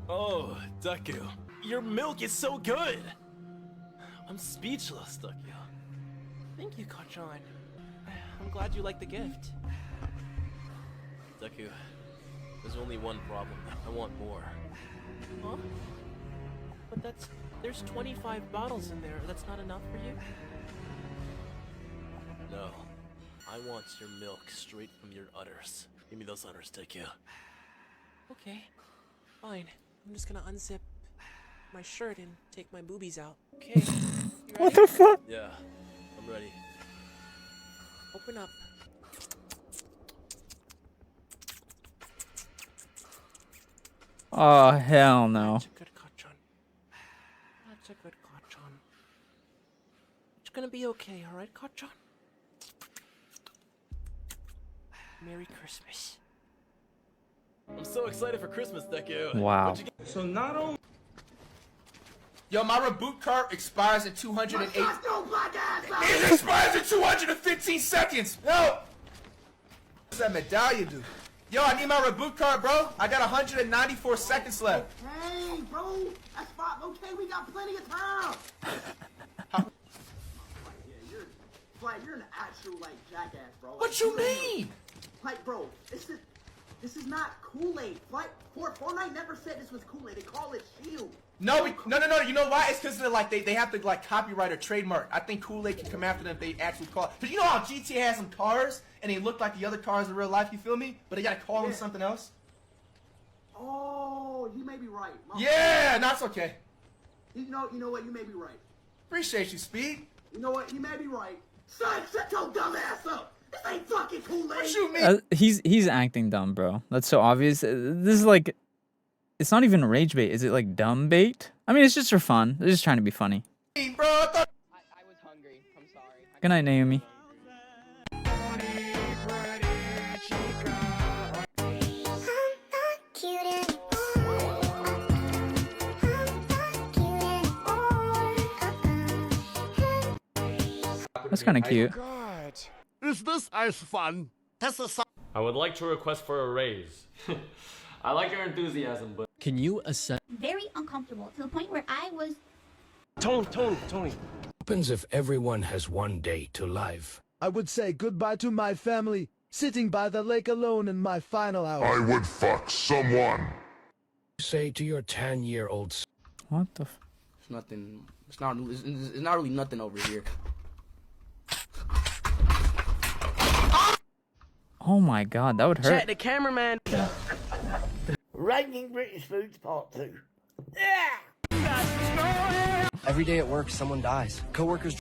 Speaker 15: Oh, Deku, your milk is so good! I'm speechless, Deku.
Speaker 12: Thank you, Kachan. I'm glad you like the gift.
Speaker 15: Deku, there's only one problem. I want more.
Speaker 12: Huh? But there's 25 bottles in there. That's not enough for you?
Speaker 15: No. I want your milk straight from your udders. Give me those udders, Deku.
Speaker 12: Okay, fine. I'm just gonna unzip my shirt and take my boobies out. Okay. You
Speaker 5: What
Speaker 12: ready?
Speaker 5: the fuck?
Speaker 15: Yeah, I'm ready.
Speaker 12: Open up.
Speaker 5: Oh, hell no.
Speaker 12: That's a good Kachan. That's a good Kachan. It's gonna be okay, alright, Kachan? Merry Christmas.
Speaker 15: I'm so excited for Christmas, Deku.
Speaker 5: Wow.
Speaker 15: What'd you get?
Speaker 12: So not only... Yo, my reboot card expires in 208...
Speaker 13: It
Speaker 12: expires in 215 seconds! No! What's that medallion do? Yo, I need my reboot card, bro. I got 194 seconds left.
Speaker 13: Hey, bro. That's fine. Okay, we got plenty of time. You're an actual, like, jackass, bro.
Speaker 12: What you mean?
Speaker 13: Like, bro, it's just... This is not Kool-Aid. Fortnite never said this was Kool-Aid. They call it Shield.
Speaker 12: No, no. You know why? It's because they have to like copyright or trademark. I think Kool-Aid can come after them if they actually call it. Cause you know how GTA has some cars and they look like the other cars in real life. You feel me? But they gotta call them something else.
Speaker 13: Oh, you may be right.
Speaker 12: Yeah, that's okay.
Speaker 13: You know what? You may be right.
Speaker 12: Appreciate you, Speed.
Speaker 13: You know what? You may be right. Son, shut your dumb ass up. This ain't fucking Kool-Aid.
Speaker 12: What you mean?
Speaker 5: He's acting dumb, bro. That's so obvious. This is like, it's not even rage bait. Is it like dumb bait? I mean, it's just for fun. They're just trying to be funny.
Speaker 12: Hey, bro, I
Speaker 4: was hungry. I'm sorry.
Speaker 5: Good night, Naomi. That's kind of cute.
Speaker 15: God, is this as fun? That's a
Speaker 2: I would like to request for a raise. I like your enthusiasm, but
Speaker 10: can you assess?
Speaker 6: Very uncomfortable to the point where I was.
Speaker 15: Tony.
Speaker 10: What happens if everyone has one day to live?
Speaker 14: I would say goodbye to my family, sitting by the lake alone in my final hours.
Speaker 18: I would fuck someone.
Speaker 10: Say to your 10-year-old.
Speaker 5: What the?
Speaker 8: It's nothing. It's not really nothing over here.
Speaker 5: Oh my God, that would hurt.
Speaker 8: Check the cameraman.
Speaker 27: Ranking British Foods Part 2.
Speaker 10: Every day at work, someone dies. Coworkers.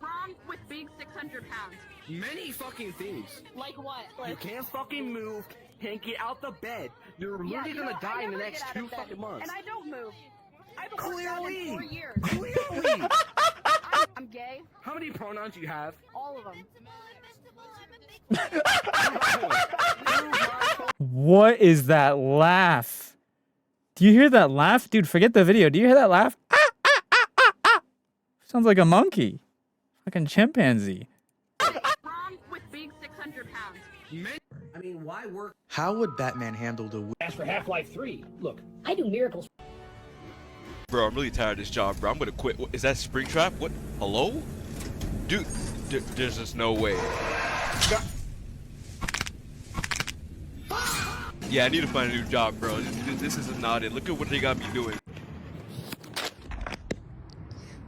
Speaker 25: Wrong with being 600 pounds.
Speaker 15: Many fucking things.
Speaker 25: Like what?
Speaker 15: You can't fucking move. Can't get out the bed. You're literally gonna die in the next 2 fucking months.
Speaker 25: And I don't move. I've been
Speaker 15: Clearly.
Speaker 25: working out in 4 years.
Speaker 15: Clearly.
Speaker 25: I'm gay.
Speaker 15: How many pronouns do you have?
Speaker 25: All of them.
Speaker 5: What is that laugh? Do you hear that laugh? Dude, forget the video. Do you hear that laugh? Sounds like a monkey. Fucking chimpanzee.
Speaker 25: Wrong with being 600 pounds.
Speaker 11: I mean, why work?
Speaker 14: How would Batman handle the...
Speaker 9: As for Half-Life 3, look, I do miracles.
Speaker 16: Bro, I'm really tired of this job, bro. I'm gonna quit. Is that Springtrap? What? Hello? Dude, there's just no way. Yeah, I need to find a new job, bro. This is not it. Look at what they got me doing.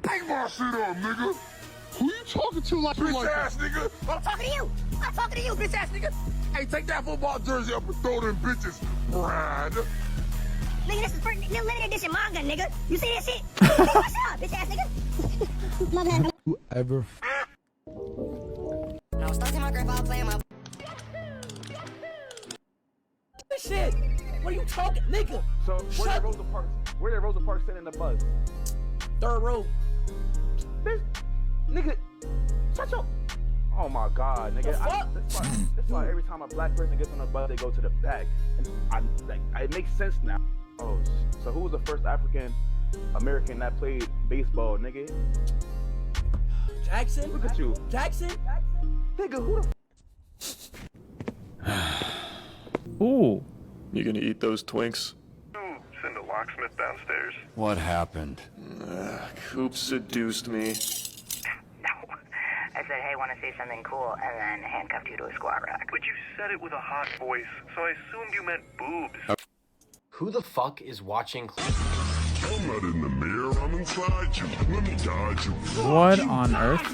Speaker 18: Bring my shit up, nigga. Who you talking to like bitch ass nigga?
Speaker 17: I'm talking to you. I'm talking to you, bitch ass nigga.
Speaker 18: Hey, take that football jersey up and throw them bitches, Brad.
Speaker 17: Nigga, this is for limited edition manga, nigga. You see that shit? What's up, bitch ass nigga? My bad.
Speaker 14: Whoever.
Speaker 17: I was stuck in my grandpa playing my.
Speaker 8: Shit! What are you talking, nigga?
Speaker 15: So where did Rosa Parks? Where did Rosa Parks sit in the bus?
Speaker 8: 3rd row.
Speaker 15: Bitch, nigga, shut your. Oh my God, nigga. That's why every time a black person gets on the bus, they go to the back. And it makes sense now. Oh, so who was the first African American that played baseball, nigga?
Speaker 8: Jackson?
Speaker 15: Look at you.
Speaker 8: Jackson?
Speaker 15: Nigga, who the
Speaker 5: Ooh.
Speaker 19: You gonna eat those Twinks?
Speaker 18: Send a locksmith downstairs.
Speaker 19: What happened? Coop seduced me.
Speaker 9: No. I said, hey, want to see something cool, and then handcuffed you to a squat rack.
Speaker 18: But you said it with a hot voice, so I assumed you meant boobs.
Speaker 21: Who the fuck is watching?
Speaker 18: I'm not in the mirror, I'm inside you. Let me guide you.
Speaker 5: What on earth?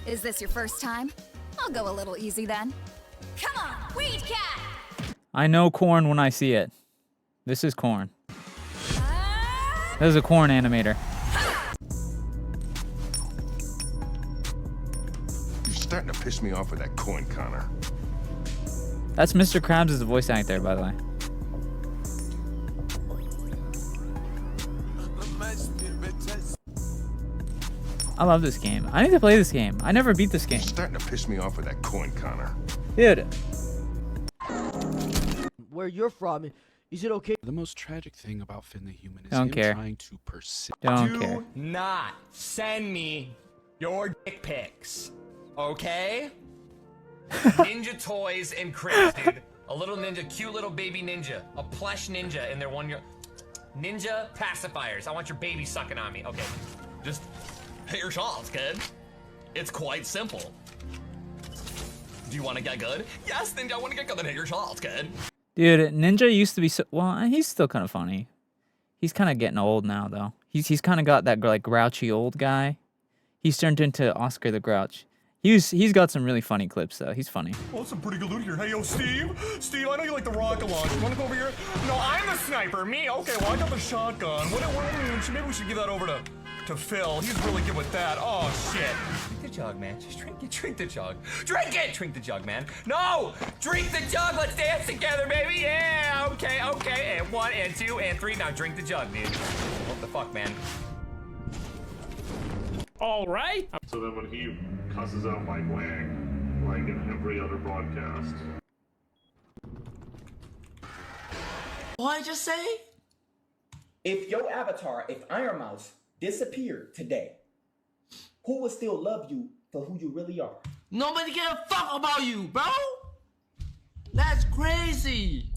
Speaker 22: Is this your first time? I'll go a little easy then. Come on, Weed Cat!
Speaker 5: I know corn when I see it. This is corn. This is a corn animator.
Speaker 18: You're starting to piss me off with that coin, Connor.
Speaker 5: That's Mr. Krabs as the voice actor, by the way. I love this game. I need to play this game. I never beat this game.
Speaker 18: You're starting to piss me off with that coin, Connor.
Speaker 5: Dude.
Speaker 28: Where you're from, is it okay?
Speaker 29: The most tragic thing about Finn the Human is
Speaker 5: Don't
Speaker 29: him
Speaker 5: care.
Speaker 29: trying to persist.
Speaker 5: Don't care.
Speaker 30: Do not send me your dick pics, okay? Ninja toys and cribs, dude. A little ninja, cute little baby ninja. A plush ninja in their 1 year. Ninja pacifiers. I want your baby sucking on me. Okay, just hit your shots, kid. It's quite simple. Do you want to get good? Yes, Ninja, I want to get good. Then hit your shots, kid.
Speaker 5: Dude, Ninja used to be so... Well, he's still kind of funny. He's kind of getting old now, though. He's kind of got that, like, grouchy old guy. He's turned into Oscar the Grouch. He's got some really funny clips, though. He's funny.
Speaker 30: Well, some pretty good loot here. Hey, yo, Steve. Steve, I know you like the rocket launcher. You want to go over here? No, I'm the sniper. Me? Okay, well, I got the shotgun. Maybe we should give that over to Phil. He's really good with that. Oh, shit. Drink the jug, man. Just drink it. Drink the jug. Drink it! Drink the jug, man. No! Drink the jug. Let's dance together, baby. Yeah, okay. And 1, and 2, and 3. Now drink the jug, dude. What the fuck, man?
Speaker 1: All right. So then when he cusses out Mike Lang, like in every other broadcast.
Speaker 8: What did I just say?
Speaker 3: If your avatar, if Iron Mouse, disappeared today, who would still love you for who you really are?
Speaker 8: Nobody give a fuck about you, bro. That's crazy.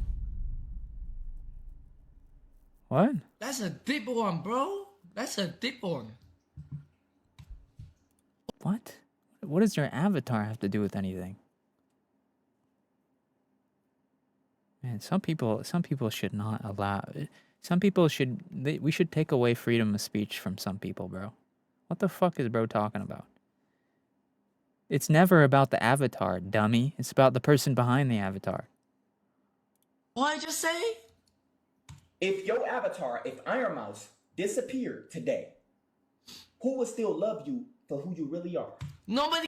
Speaker 5: What?
Speaker 8: That's a deep one, bro. That's a deep one.
Speaker 5: What? What does your avatar have to do with anything? Man, some people should not allow... Some people should... we should take away freedom of speech from some people, bro. What the fuck is bro talking about? It's never about the avatar, dummy. It's about the person behind the avatar.
Speaker 8: What did I just say?
Speaker 3: If your avatar, if Iron Mouse, disappeared today, who would still love you for who you really are?
Speaker 8: Nobody.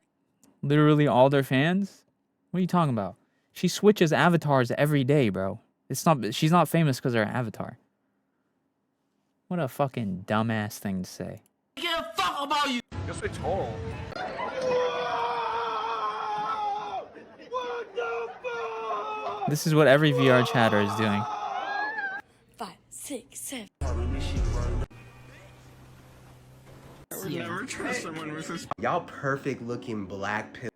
Speaker 5: Literally all their fans? What are you talking about? She switches avatars every day, bro. She's not famous because of her avatar. What a fucking dumbass thing to say.
Speaker 8: Give a fuck about you.
Speaker 15: Yes, it's Toro.
Speaker 5: This is what every VR chatter is doing.
Speaker 17: 5, 6, 7.
Speaker 1: Never trust someone with this.
Speaker 11: Y'all perfect looking black pill.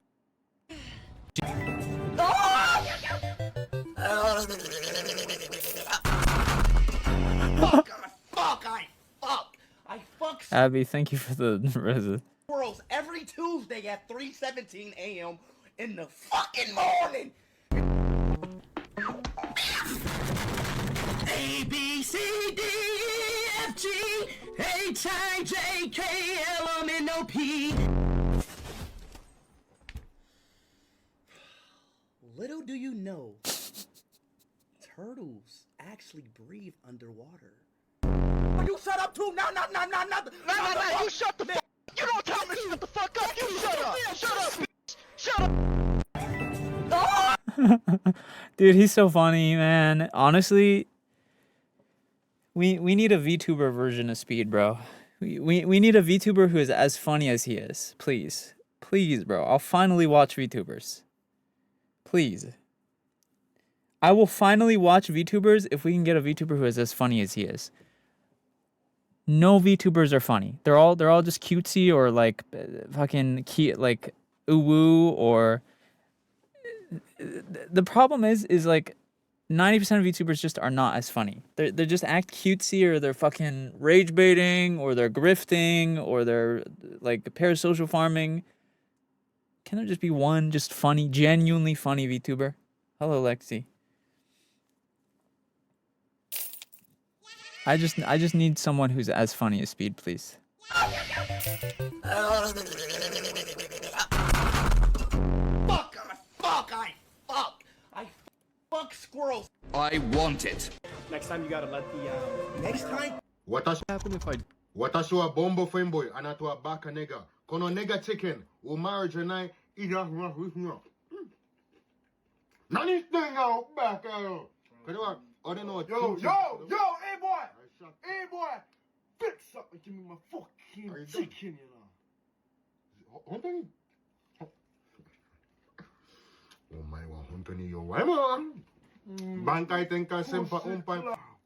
Speaker 8: I fuck
Speaker 5: Abby, thank you for the resin.
Speaker 8: squirrels every Tuesday at 3:17 a.m. in the fucking morning. A, B, C, D, E, F, G, H, I, J, K, L, M, N, O, P. Little do you know, turtles actually breathe underwater. You shut up too! No, you shut the fuck. You don't tell me shut the fuck up. You shut up. Shut up. Shut up.
Speaker 5: Dude, he's so funny, man. Honestly, we need a VTuber version of Speed, bro. We need a VTuber who is as funny as he is. Please. Please, bro. I'll finally watch VTubers. Please. I will finally watch VTubers if we can get a VTuber who is as funny as he is. No VTubers are funny. They're all just cutesy or like fucking cute, like woo or. The problem is like 90% of VTubers just are not as funny. They just act cutesy or they're fucking rage baiting or they're grifting or they're like parasocial farming. Can there just be one just funny, genuinely funny VTuber? Hello, Lexi. I just need someone who's as funny as Speed, please.
Speaker 8: Fuck squirrels.
Speaker 1: I want it.
Speaker 28: Next time you gotta let the
Speaker 8: Next time.
Speaker 1: What happen if I? What a show a bombo femboy and a to a baka nigga. Kono nigga chicken. O marriage and I eat off with me. Nani thing out back out. I don't know what. Yo, hey boy, fix up and give me my fucking chicken, you know. Huntani. Oh my God, Huntani, yo, why man? Bankai tenka sempa umpan.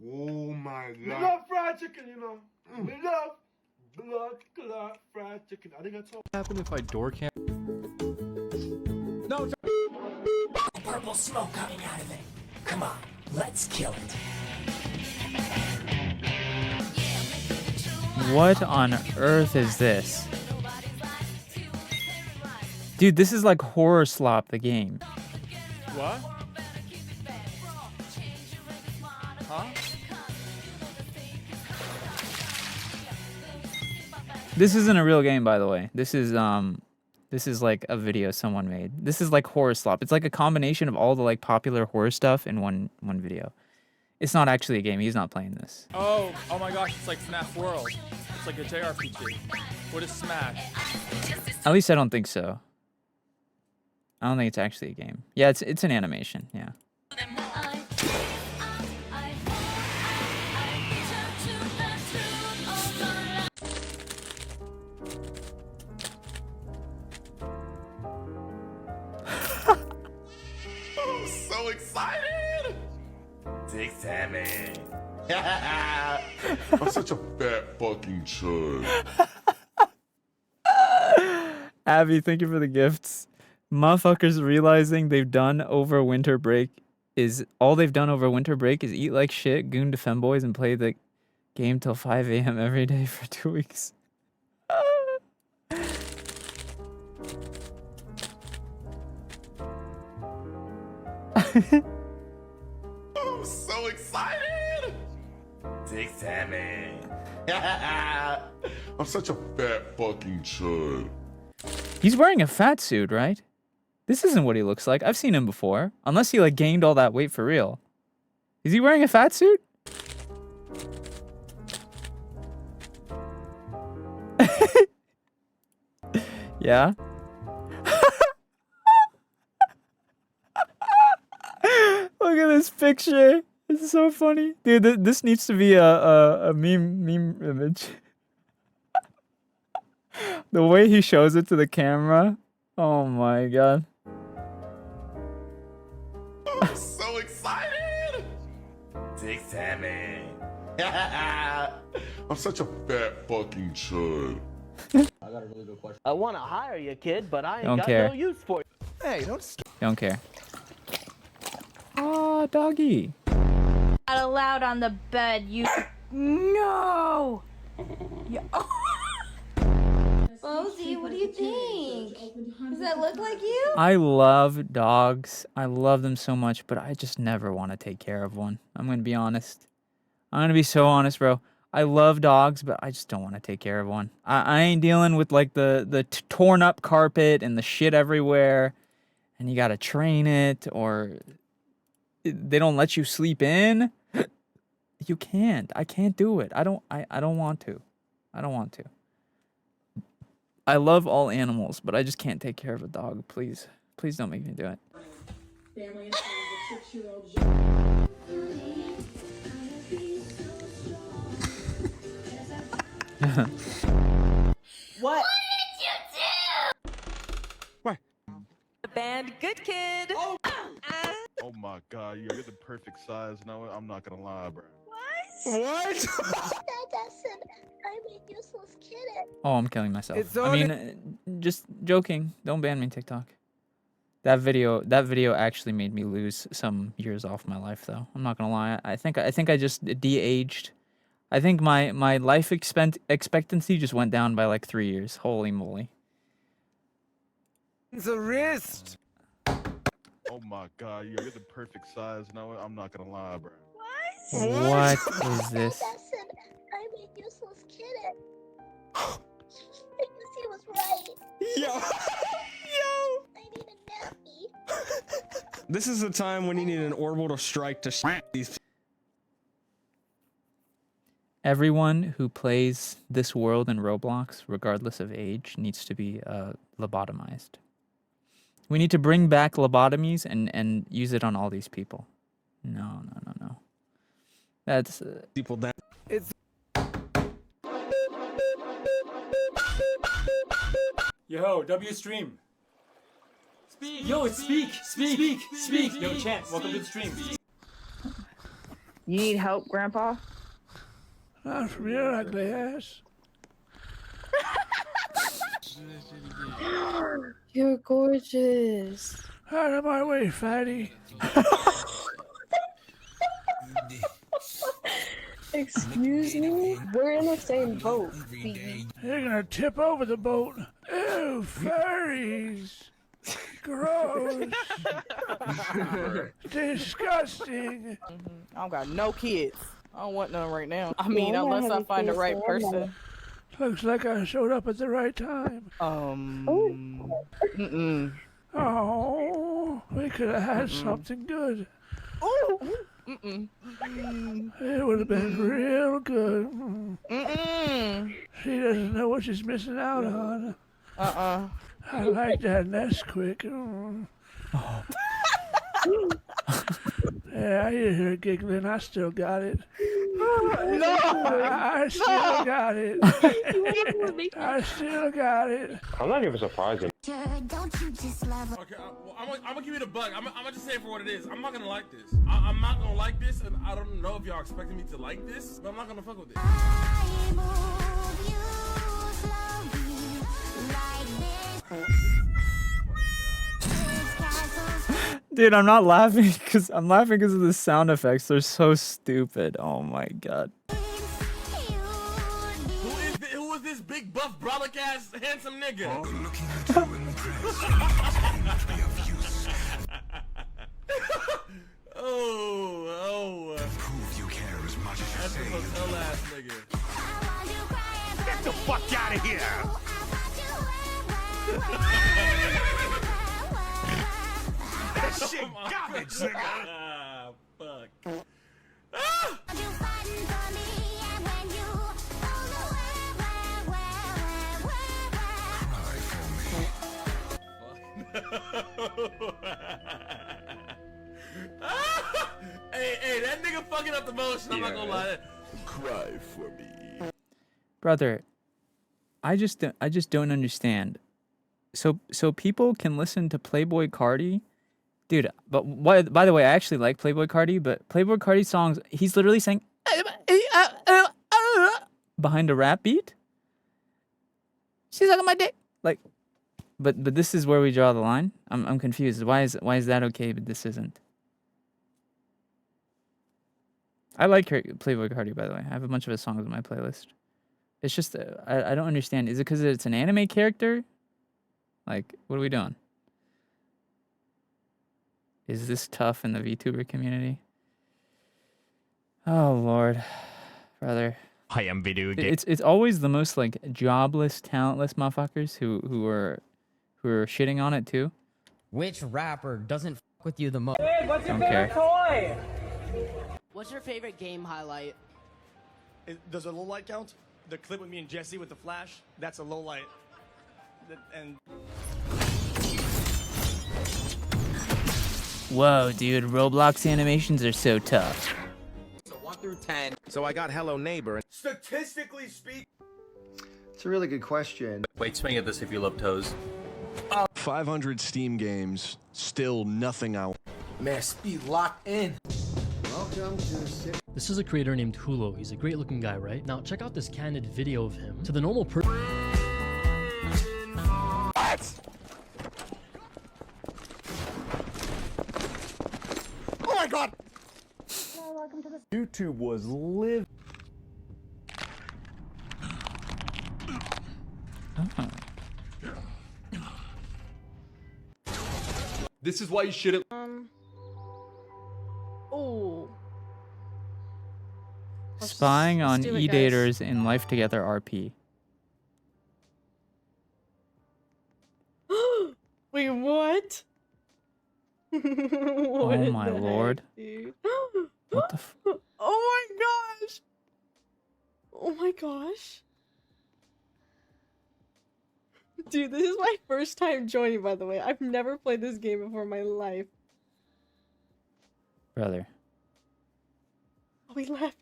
Speaker 1: Oh my God. We love fried chicken, you know. We love blood clot fried chicken. I think that's all.
Speaker 29: What happen if I door cam?
Speaker 1: No.
Speaker 4: Purple smoke coming out of it. Come on, let's kill it.
Speaker 5: What on earth is this? Dude, this is like Horror Slop, the game.
Speaker 2: What? Huh?
Speaker 5: This isn't a real game, by the way. This is like a video someone made. This is like Horror Slop. It's like a combination of all the like popular horror stuff in one video. It's not actually a game. He's not playing this.
Speaker 2: Oh my gosh, it's like FNAF World. It's like a JRPG. What is Smash?
Speaker 5: At least I don't think so. I don't think it's actually a game. Yeah, it's an animation. Yeah.
Speaker 19: I'm so excited! Dick Sammy. I'm such a fat fucking chud.
Speaker 5: Abby, thank you for the gifts. Motherfuckers realizing they've done over winter break is eat like shit, goon to femboys, and play the game till 5 a.m. every day for 2 weeks.
Speaker 19: I'm so excited! Dick Sammy. I'm such a fat fucking chud.
Speaker 5: He's wearing a fat suit, right? This isn't what he looks like. I've seen him before. Unless he like gained all that weight for real. Is he wearing a fat suit? Yeah. Look at this picture. It's so funny. Dude, this needs to be a meme image. The way he shows it to the camera. Oh my god.
Speaker 19: I'm so excited! Dick Sammy. I'm such a fat fucking chud.
Speaker 28: I got a really good question. I want to hire you, kid, but I ain't
Speaker 5: Don't
Speaker 28: got
Speaker 5: care.
Speaker 28: no use for you.
Speaker 14: Hey, don't.
Speaker 5: Don't care. Oh, doggy.
Speaker 6: Not allowed on the bed, you. No!
Speaker 7: Bozy, what do you think? Does that look like you?
Speaker 5: I love dogs. I love them so much, but I just never want to take care of one. I'm going to be honest. I'm going to be so honest, bro. I love dogs, but I just don't want to take care of one. I ain't dealing with like the torn up carpet and the shit everywhere, and you got to train it, or they don't let you sleep in. You can't. I can't do it. I don't want to. I don't want to. I love all animals, but I just can't take care of a dog. Please. Please don't make me do it.
Speaker 7: Family and friends of 6-year-old
Speaker 6: What?
Speaker 7: did you do?
Speaker 15: What?
Speaker 6: The band, good kid.
Speaker 15: Oh my god, you're the perfect size. No, I'm not gonna lie, bro.
Speaker 7: Dad said I'm a useless kid.
Speaker 5: Oh, I'm killing myself.
Speaker 7: It's
Speaker 5: I mean, just joking. Don't ban me, TikTok. That video actually made me lose some years off my life, though. I'm not gonna lie. I think I just de-aged. I think my life expectancy just went down by like 3 years. Holy moly.
Speaker 14: It's a wrist.
Speaker 15: Oh my god, you're the perfect size. No, I'm not gonna lie, bro.
Speaker 5: What is this?
Speaker 7: Dad said I'm a useless kid. I guess he was right.
Speaker 12: Yo.
Speaker 7: I need a nappy.
Speaker 12: This is the time when you need an orbital strike to these.
Speaker 5: Everyone who plays this world in Roblox, regardless of age, needs to be lobotomized. We need to bring back lobotomies and use it on all these people. No. That's
Speaker 12: people down.
Speaker 14: It's
Speaker 28: Yo, W stream. Speak. Yo, it's speak. Yo, Chant, welcome to the stream.
Speaker 13: You need help, Grandpa?
Speaker 14: not from your ugly ass.
Speaker 13: You're gorgeous.
Speaker 14: Out of my way, fatty.
Speaker 13: Excuse me? We're in the same boat.
Speaker 14: You're gonna tip over the boat. Ew. Ew, furries. Gross. Disgusting.
Speaker 9: I don't got no kids. I don't want none right now. I mean, unless I find the right person.
Speaker 14: Looks like I showed up at the right time. Oh, we could have had something good. It would have been real good. She doesn't know what she's missing out on. I like that Nesquik. Yeah, I hear her giggling. I still got it.
Speaker 9: No!
Speaker 14: I still got it. I still got it.
Speaker 15: I'm not even surprised.
Speaker 22: Don't you just love it?
Speaker 8: Okay, I'm gonna give you the bug. I'm gonna just say it for what it is. I'm not gonna like this. I'm not gonna like this, and I don't know if y'all expecting me to like this, but I'm not gonna fuck with it.
Speaker 5: Dude, I'm not laughing because of the sound effects. They're so stupid. Oh my god.
Speaker 8: Who is this big buff brolic ass handsome nigga? Oh.
Speaker 4: Prove you care as much as
Speaker 8: That's the hotel ass nigga.
Speaker 4: Get the fuck out of here! That shit garbage, nigga!
Speaker 8: Ah, fuck. Hey, that nigga fucking up the motion. I'm not gonna lie.
Speaker 19: Cry for me.
Speaker 5: Brother, I just don't understand. So people can listen to Playboi Carti, dude. But by the way, I actually like Playboi Carti. But Playboi Carti songs, he's literally saying behind a rap beat. She's sucking my dick. Like, but this is where we draw the line. I'm confused. Why is that okay, but this isn't? I like Playboi Carti, by the way. I have a bunch of his songs on my playlist. It's just I don't understand. Is it because it's an anime character? Like, what are we doing? Is this tough in the VTuber community? Oh Lord, brother.
Speaker 10: I am video game.
Speaker 5: It's always the most like jobless, talentless motherfuckers who are shitting on it too.
Speaker 16: Which rapper doesn't fuck with you the most?
Speaker 9: Hey, what's your
Speaker 5: Don't
Speaker 9: favorite
Speaker 5: care.
Speaker 9: toy?
Speaker 16: What's your favorite game highlight?
Speaker 20: Does a low light count? The clip with me and Jesse with the flash, that's a low light. And
Speaker 5: Whoa, dude, Roblox animations are so tough.
Speaker 21: So 1 through 10. So I got Hello Neighbor.
Speaker 15: Statistically speaking.
Speaker 23: It's a really good question.
Speaker 24: Wait, swing at this if you love toes.
Speaker 19: 500 Steam games, still nothing out.
Speaker 21: Man, speed locked in.
Speaker 23: Welcome to the city.
Speaker 25: This is a creator named Hulo. He's a great looking guy, right? Now check out this candid video of him. To the normal person.
Speaker 21: What? Oh my god!
Speaker 12: YouTube was live.
Speaker 15: This is why you shouldn't.
Speaker 6: Oh.
Speaker 5: Spying on
Speaker 6: do it,
Speaker 5: e-daters in Life Together RP.
Speaker 6: Wait, what? What
Speaker 5: Oh my
Speaker 6: the
Speaker 5: lord.
Speaker 6: heck, dude?
Speaker 5: What the f-
Speaker 6: Oh my gosh. Oh my gosh. Dude, this is my first time joining, by the way. I've never played this game before in my life.
Speaker 5: Brother,
Speaker 6: Oh, he left.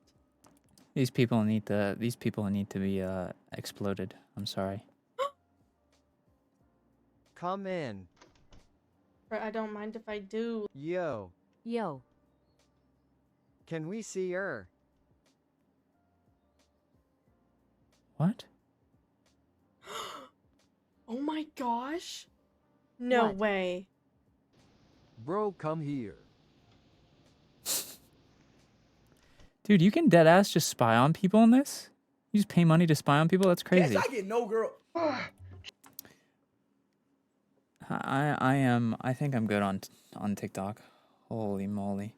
Speaker 5: these people need to be exploded. I'm sorry.
Speaker 25: Come in.
Speaker 6: I don't mind if I do.
Speaker 25: Yo.
Speaker 22: Yo.
Speaker 25: Can we see her?
Speaker 5: What?
Speaker 6: Oh my gosh. No
Speaker 22: What?
Speaker 6: way.
Speaker 25: Bro, come here.
Speaker 5: Dude, you can deadass just spy on people in this? You just pay money to spy on people? That's crazy.
Speaker 21: Yes, I get no girl.
Speaker 5: I think I'm good on TikTok. Holy moly.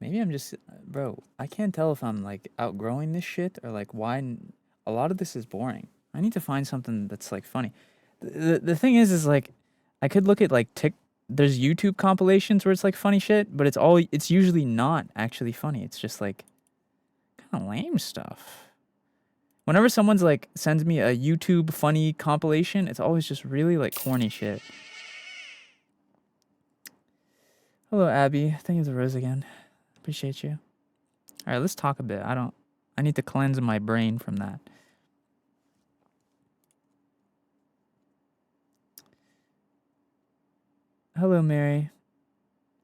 Speaker 5: Maybe I'm just, bro, I can't tell if I'm like outgrowing this shit or like why a lot of this is boring. I need to find something that's like funny. The thing is like I could look at like there's YouTube compilations where it's like funny shit, but it's usually not actually funny. It's just like kind of lame stuff. Whenever someone's like sends me a YouTube funny compilation, it's always just really like corny shit. Hello, Abby. Thank you for the rose again. Appreciate you. All right, let's talk a bit. I need to cleanse my brain from that. Hello, Mary.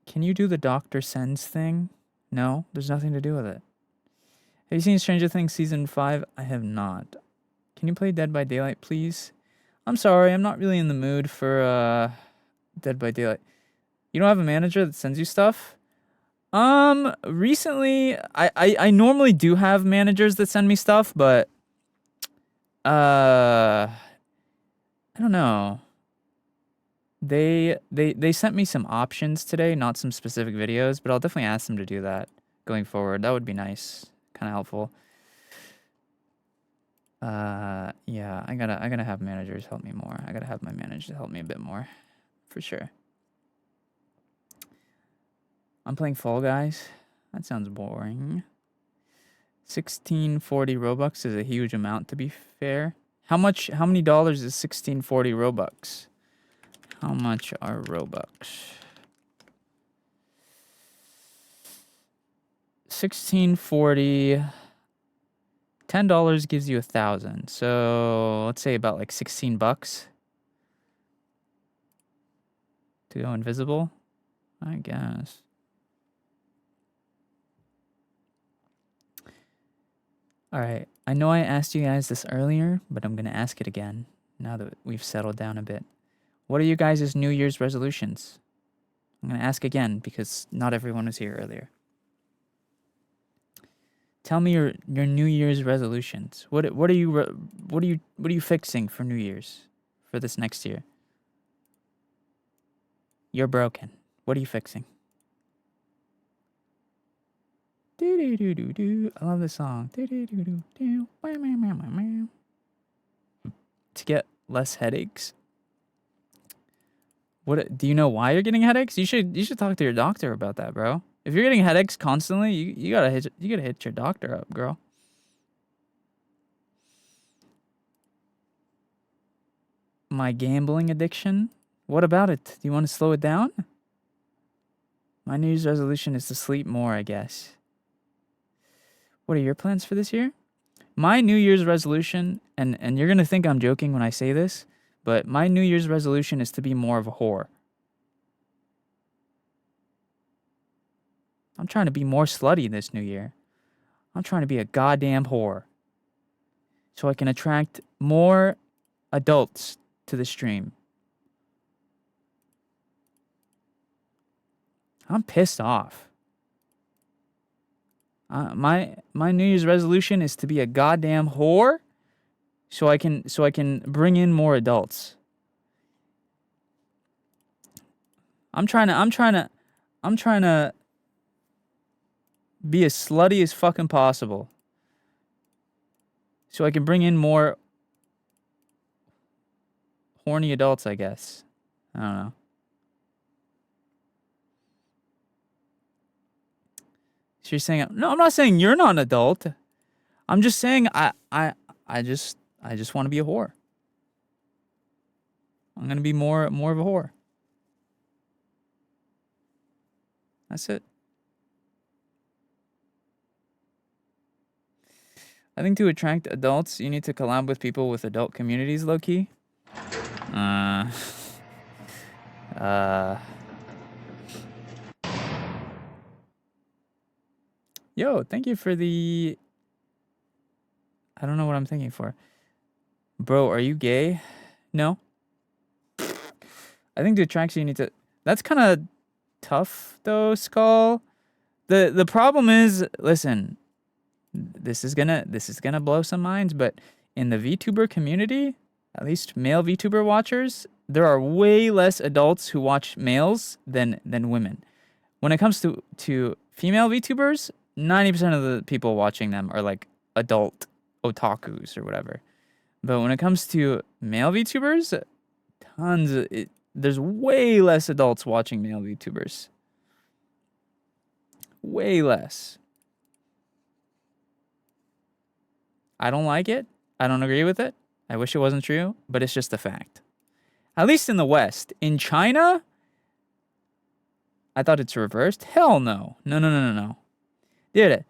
Speaker 5: Can you do the Dr. SENZ'S thing? No, there's nothing to do with it. Have you seen Stranger Things Season 5? I have not. Can you play Dead by Daylight, please? I'm sorry, I'm not really in the mood for Dead by Daylight. You don't have a manager that sends you stuff? Recently, I normally do have managers that send me stuff, but I don't know. They sent me some options today, not some specific videos, but I'll definitely ask them to do that going forward. That would be nice, kind of helpful. Yeah, I gotta have managers help me more. I gotta have my manager help me a bit more, for sure. I'm playing Fall Guys. That sounds boring. 1640 Robux is a huge amount, to be fair. How many dollars is 1640 Robux? How much are Robux? 1640. $10 gives you 1,000. So let's say about like 16 bucks to go invisible, I guess. All right. I know I asked you guys this earlier, but I'm going to ask it again now that we've settled down a bit. What are you guys' New Year's resolutions? I'm going to ask again because not everyone was here earlier. Tell me your New Year's resolutions. What are you fixing for New Year's for this next year? You're broken. What are you fixing? I love this song. To get less headaches. What do you know why you're getting headaches? You should talk to your doctor about that, bro. If you're getting headaches constantly, you gotta hit your doctor up, girl. My gambling addiction? What about it? Do you want to slow it down? My New Year's resolution is to sleep more, I guess. What are your plans for this year? My New Year's resolution, and you're going to think I'm joking when I say this, but my New Year's resolution is to be more of a whore. I'm trying to be more slutty this new year. I'm trying to be a goddamn whore. So I can attract more adults to the stream. I'm pissed off. My New Year's resolution is to be a goddamn whore, so I can bring in more adults. I'm trying to be as slutty as fucking possible, so I can bring in more horny adults, I guess. I don't know. So you're saying, no, I'm not saying you're not an adult. I'm just saying I just want to be a whore. I'm going to be more of a whore. That's it. I think to attract adults, you need to collab with people with adult communities, low-key. Yo, thank you for the... I don't know what I'm thinking for. Bro, are you gay? No. I think to attract you need to... That's kind of tough, though, Skull. The problem is, listen, this is gonna blow some minds, but in the VTuber community, at least male VTuber watchers, there are way less adults who watch males than women. When it comes to female VTubers, 90% of the people watching them are like adult otakus or whatever. But when it comes to male VTubers, there's way less adults watching male VTubers. Way less. I don't like it. I don't agree with it. I wish it wasn't true, but it's just a fact. At least in the West. In China, I thought it's reversed. Hell no. No. Dude,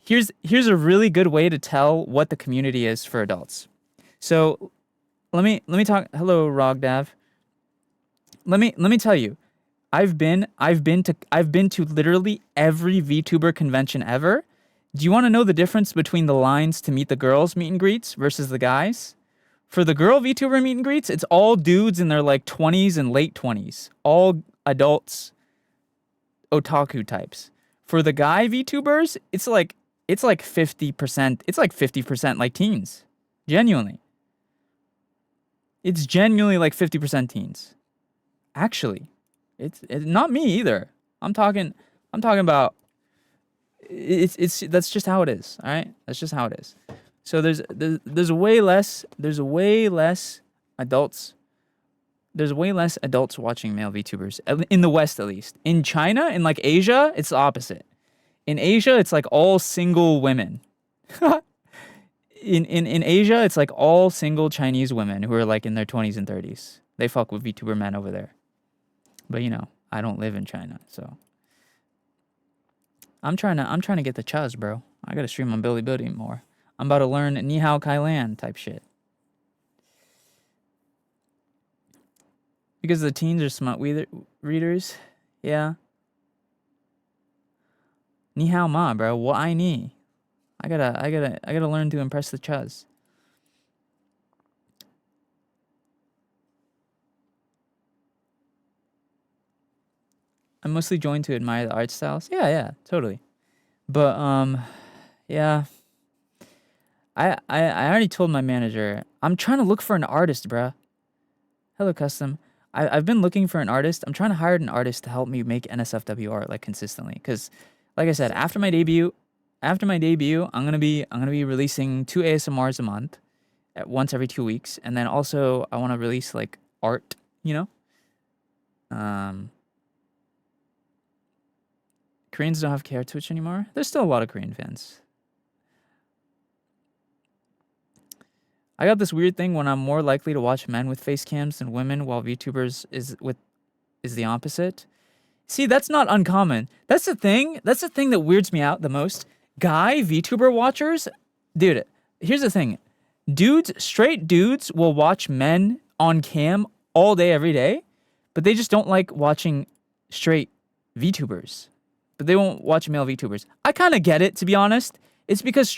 Speaker 5: here's a really good way to tell what the community is for adults. So let me talk. Hello, Rogdav. Let me tell you, I've been to literally every VTuber convention ever. Do you want to know the difference between the lines to meet the girls meet and greets versus the guys? For the girl VTuber meet and greets, it's all dudes in their like 20s and late 20s, all adults, otaku types. For the guy VTubers, it's like 50%. It's like 50% like teens, genuinely. It's genuinely like 50% teens. Actually, it's not me either. I'm talking about. That's just how it is. All right, that's just how it is. So there's way less adults. There's way less adults watching male VTubers in the West, at least. In China, in like Asia, it's the opposite. In Asia, it's like all single women. In Asia, it's like all single Chinese women who are like in their 20s and 30s. They fuck with VTuber men over there. But you know, I don't live in China, so I'm trying to get the chuzz, bro. I gotta stream on Bilibili more. I'm about to learn Ni Hao Kai Lan type shit. Because the teens are smart readers, yeah. Ni hao ma, bro. What I need. I gotta learn to impress the chuzz. I mostly joined to admire the art styles. Yeah, totally. But yeah. I already told my manager I'm trying to look for an artist, bruh. Hello, custom. I've been looking for an artist. I'm trying to hire an artist to help me make NSFW art like consistently. Because, like I said, after my debut, I'm gonna be releasing 2 ASMRs a month, once every 2 weeks, and then also I want to release like art, you know. Koreans don't have care Twitch anymore. There's still a lot of Korean fans. I got this weird thing when I'm more likely to watch men with face cams than women, while VTubers is the opposite. See, that's not uncommon. That's the thing that weirds me out the most. Guy VTuber watchers, dude, here's the thing. Straight dudes will watch men on cam all day, every day, but they just don't like watching straight VTubers. But they won't watch male VTubers. I kind of get it, to be honest. It's because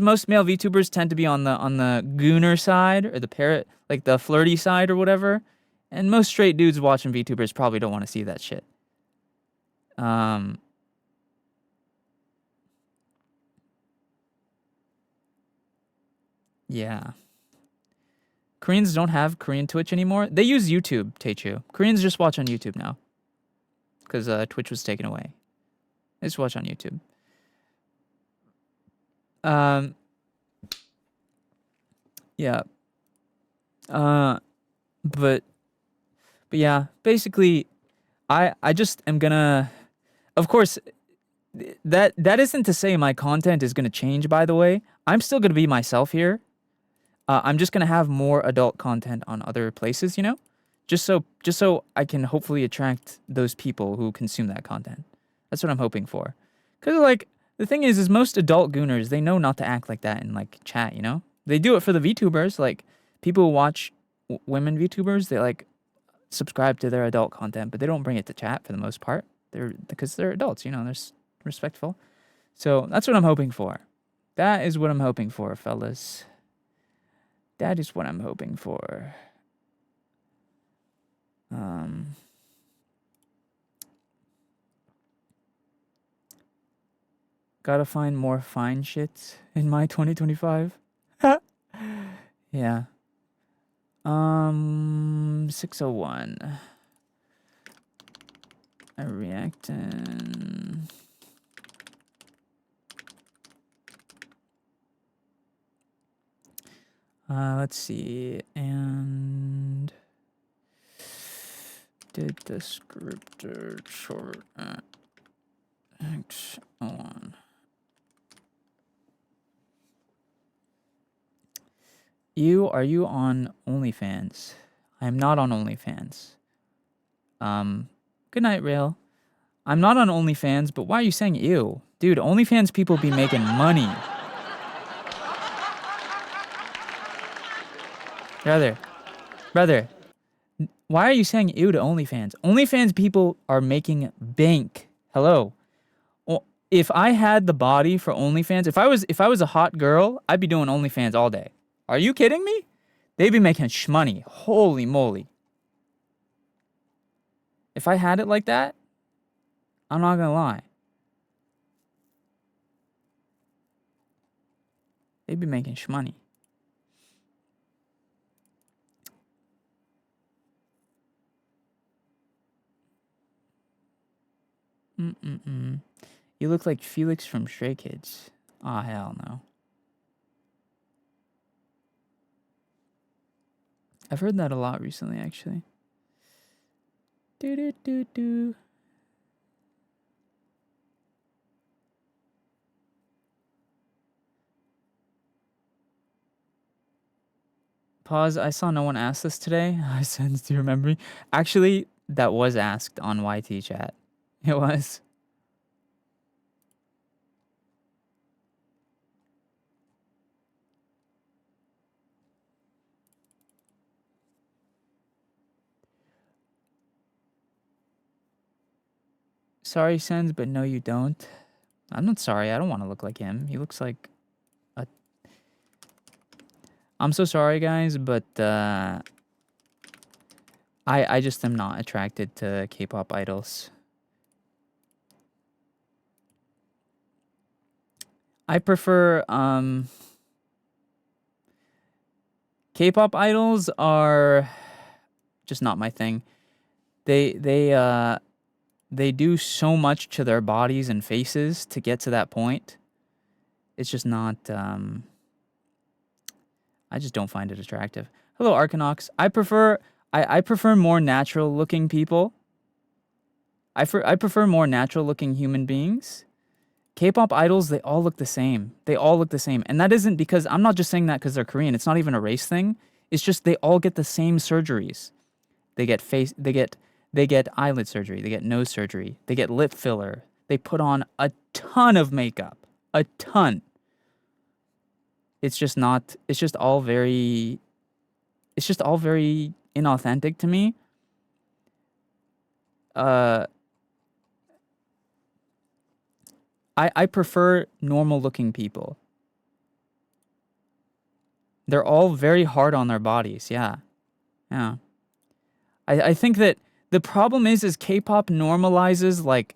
Speaker 5: most male VTubers tend to be on the gooner side, or the parrot, like the flirty side or whatever. And most straight dudes watching VTubers probably don't want to see that shit. Yeah. Koreans don't have Korean Twitch anymore. They use YouTube, Taechu. Koreans just watch on YouTube now. Because Twitch was taken away. They just watch on YouTube. Yeah. But yeah, basically, I just am gonna, of course, that isn't to say my content is gonna change, by the way. I'm still gonna be myself here. I'm just gonna have more adult content on other places, you know? Just so I can hopefully attract those people who consume that content. That's what I'm hoping for. Cause like, the thing is most adult gooners, they know not to act like that in like chat, you know? They do it for the VTubers, like people who watch women VTubers, they like subscribe to their adult content, but they don't bring it to chat for the most part. Because they're adults, you know, they're respectful. So that's what I'm hoping for. That is what I'm hoping for, fellas. That is what I'm hoping for. Gotta find more fine shit in my 2025. Yeah. 601. I reacting. Let's see, and did the scripter short X1. Are you on OnlyFans? I am not on OnlyFans. Good night, Rail. I'm not on OnlyFans, but why are you saying ew? Dude, OnlyFans people be making money. Brother, why are you saying ew to OnlyFans? OnlyFans people are making bank. Hello. If I had the body for OnlyFans, if I was a hot girl, I'd be doing OnlyFans all day. Are you kidding me? They'd be making shmoney. Holy moly. If I had it like that, I'm not gonna lie. They'd be making shmoney. You look like Felix from Stray Kids. Ah, hell no. I've heard that a lot recently, actually. Do. Pause. I saw no one ask this today. SENZ'S, do you remember me? Actually, that was asked on YT chat. It was. Sorry, SENZ'S, but no, you don't. I'm not sorry. I don't want to look like him. He looks like a... I'm so sorry, guys, but I just am not attracted to K-pop idols. I prefer K-pop idols are just not my thing. They do so much to their bodies and faces to get to that point. It's just not I just don't find it attractive. Hello, Arcanox. I prefer more natural looking people. I prefer more natural looking human beings. K-pop idols, they all look the same. They all look the same. And that isn't because, I'm not just saying that because they're Korean. It's not even a race thing. It's just they all get the same surgeries. They get eyelid surgery. They get nose surgery. They get lip filler. They put on a ton of makeup. A ton. It's just all very inauthentic to me. I prefer normal looking people. They're all very hard on their bodies, yeah. Yeah. I think that the problem is K-pop normalizes, like,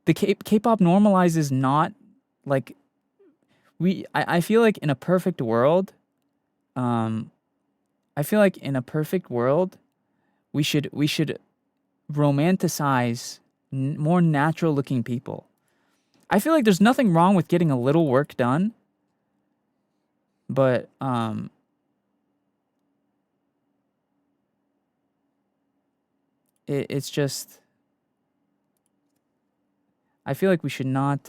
Speaker 5: K-pop normalizes not, like, I feel like in a perfect world, we should romanticize more natural looking people. I feel like there's nothing wrong with getting a little work done, but it's just, I feel like we should not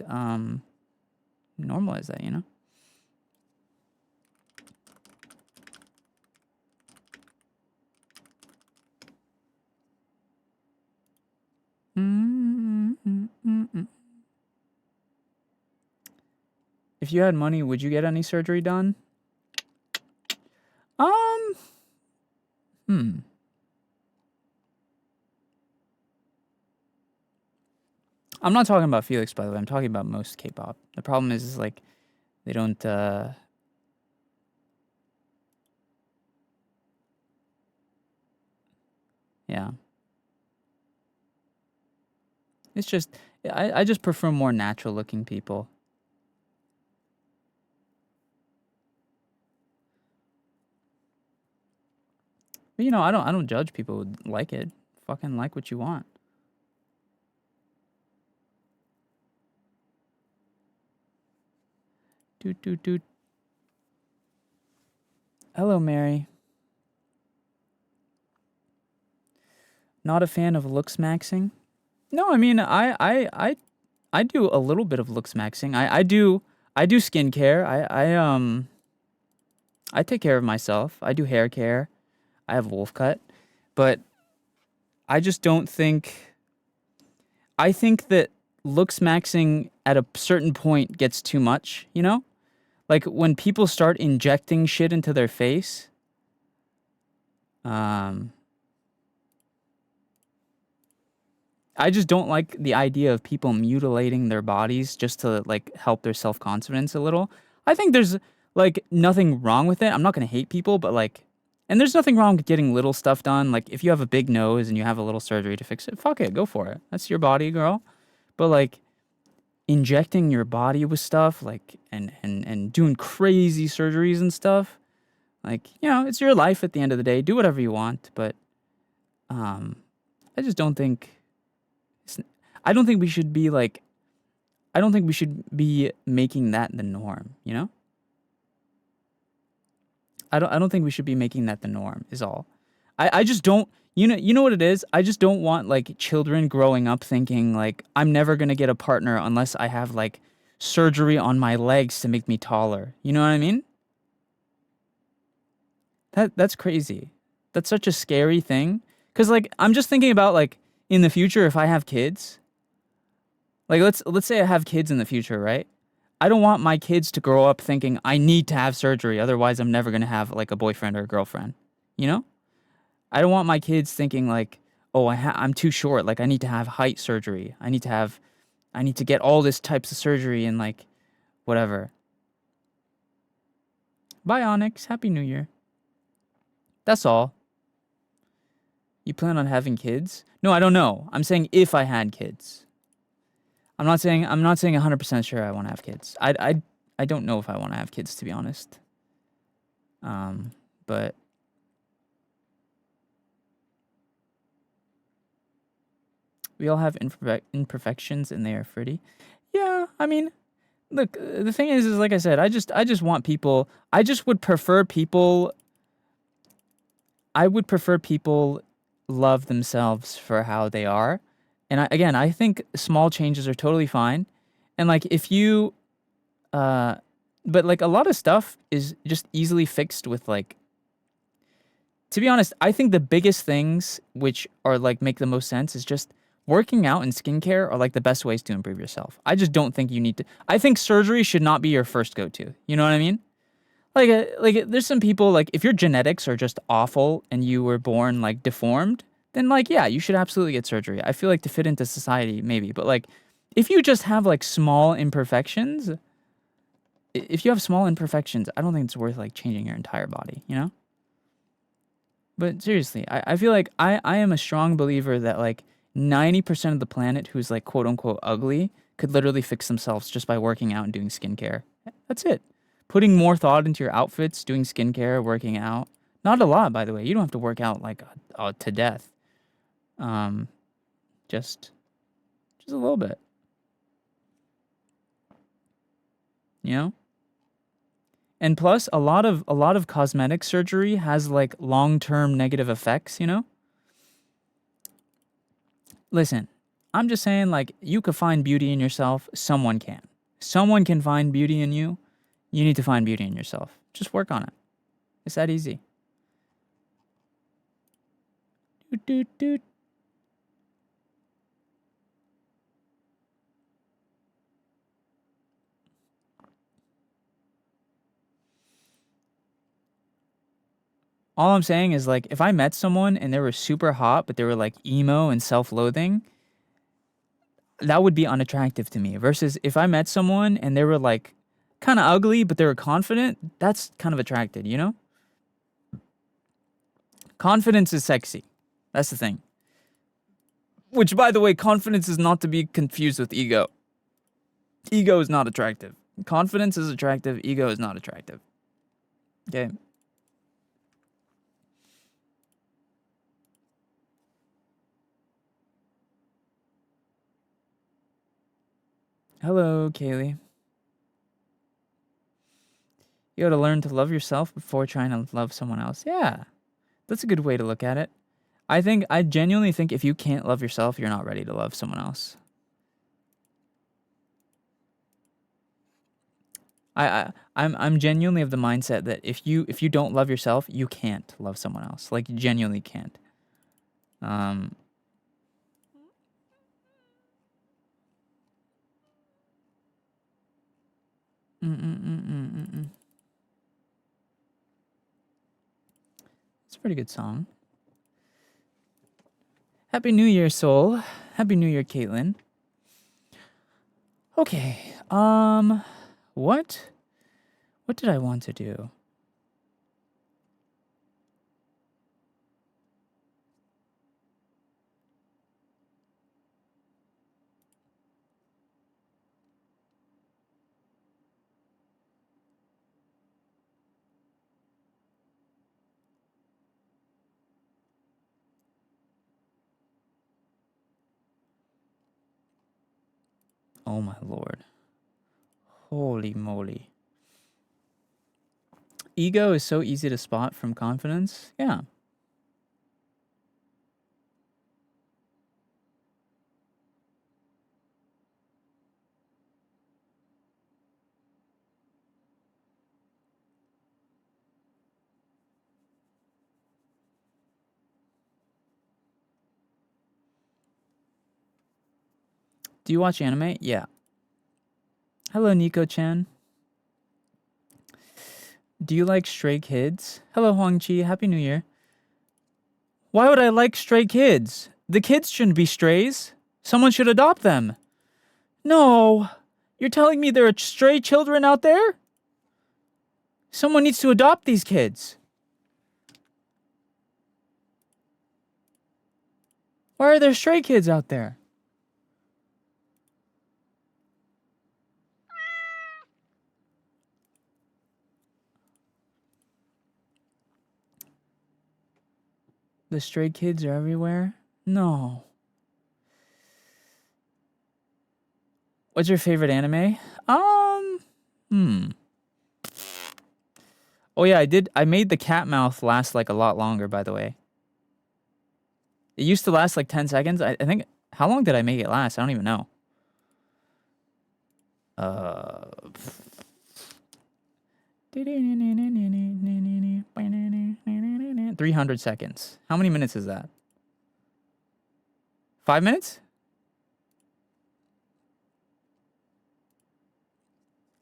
Speaker 5: normalize that, you know? If you had money, would you get any surgery done? I'm not talking about Felix, by the way. I'm talking about most K-pop. The problem is like, they don't, yeah. It's just, I just prefer more natural looking people. But, you know, I don't judge people who like it. Fucking like what you want. Doot doot doot. Hello, Mary. Not a fan of looks maxing? No, I mean I do a little bit of looks maxing. I do skincare. I take care of myself. I do hair care. I have wolf cut. But I just don't think I think that looks maxing at a certain point gets too much, you know? Like when people start injecting shit into their face, I just don't like the idea of people mutilating their bodies just to like help their self-confidence a little. I think there's like nothing wrong with it. I'm not going to hate people, but like, and there's nothing wrong with getting little stuff done. Like if you have a big nose and you have a little surgery to fix it, fuck it, go for it. That's your body, girl. But like injecting your body with stuff like and doing crazy surgeries and stuff, like, you know, it's your life at the end of the day. Do whatever you want, but I just don't think I don't think we should be like I don't think we should be making that the norm, you know? I don't think we should be making that the norm is all. I just don't you know what it is? I just don't want like children growing up thinking like I'm never going to get a partner unless I have like surgery on my legs to make me taller. You know what I mean? That's crazy. That's such a scary thing cuz like I'm just thinking about like in the future if I have kids. Like let's say I have kids in the future, right? I don't want my kids to grow up thinking I need to have surgery, otherwise I'm never going to have like a boyfriend or a girlfriend. You know? I don't want my kids thinking like, "Oh, I'm too short, like I need to have height surgery. I need to get all this types of surgery and like whatever." Bye Onyx, Happy New Year. That's all. You plan on having kids? No, I don't know. I'm saying if I had kids. I'm not saying 100% sure I want to have kids. I don't know if I want to have kids, to be honest. But we all have imperfections and they are pretty. Yeah, I mean, look, the thing is like I said, I just want people, I would prefer people love themselves for how they are. And I think small changes are totally fine. And like if you but like a lot of stuff is just easily fixed with like, to be honest, I think the biggest things which are like make the most sense is just working out and skincare are like the best ways to improve yourself. I just don't think you need to. I think surgery should not be your first go-to. You know what I mean? Like there's some people like if your genetics are just awful and you were born like deformed, then like yeah, you should absolutely get surgery. I feel like to fit into society maybe, but like if you just have like small imperfections, I don't think it's worth like changing your entire body, you know? But seriously, I feel like I am a strong believer that like 90% of the planet who's like quote unquote ugly could literally fix themselves just by working out and doing skincare. That's it. Putting more thought into your outfits, doing skincare, working out. Not a lot, by the way. You don't have to work out like to death. Just a little bit. You know? And plus, a lot of cosmetic surgery has like long-term negative effects, you know? Listen, I'm just saying like you could find beauty in yourself, someone can. Someone can find beauty in you. You need to find beauty in yourself. Just work on it. It's that easy. Doot, doot, doot. All I'm saying is like if I met someone and they were super hot but they were like emo and self-loathing, that would be unattractive to me. Versus if I met someone and they were like kind of ugly but they were confident, that's kind of attracted, you know? Confidence is sexy. That's the thing. Which, by the way, confidence is not to be confused with ego. Ego is not attractive. Confidence is attractive. Ego is not attractive. Okay? Hello, Kaylee. You gotta learn to love yourself before trying to love someone else. Yeah, that's a good way to look at it. I genuinely think if you can't love yourself, you're not ready to love someone else. I'm genuinely of the mindset that if you don't love yourself, you can't love someone else. Like, you genuinely can't. It's a pretty good song. Happy New Year, Soul. Happy New Year, Caitlin. Okay. What did I want to do? Oh my lord. Holy moly. Ego is so easy to spot from confidence. Yeah. Do you watch anime? Yeah. Hello, Nico-chan. Do you like Stray Kids? Hello, Huang-Chi. Happy New Year. Why would I like Stray Kids? The kids shouldn't be strays. Someone should adopt them. No. You're telling me there are stray children out there? Someone needs to adopt these kids. Why are there stray kids out there? The stray kids are everywhere? No. What's your favorite anime? Oh yeah, I made the cat mouth last like a lot longer, by the way. It used to last like 10 seconds. I think, how long did I make it last? I don't even know. 300 seconds. How many minutes is that? 5 minutes?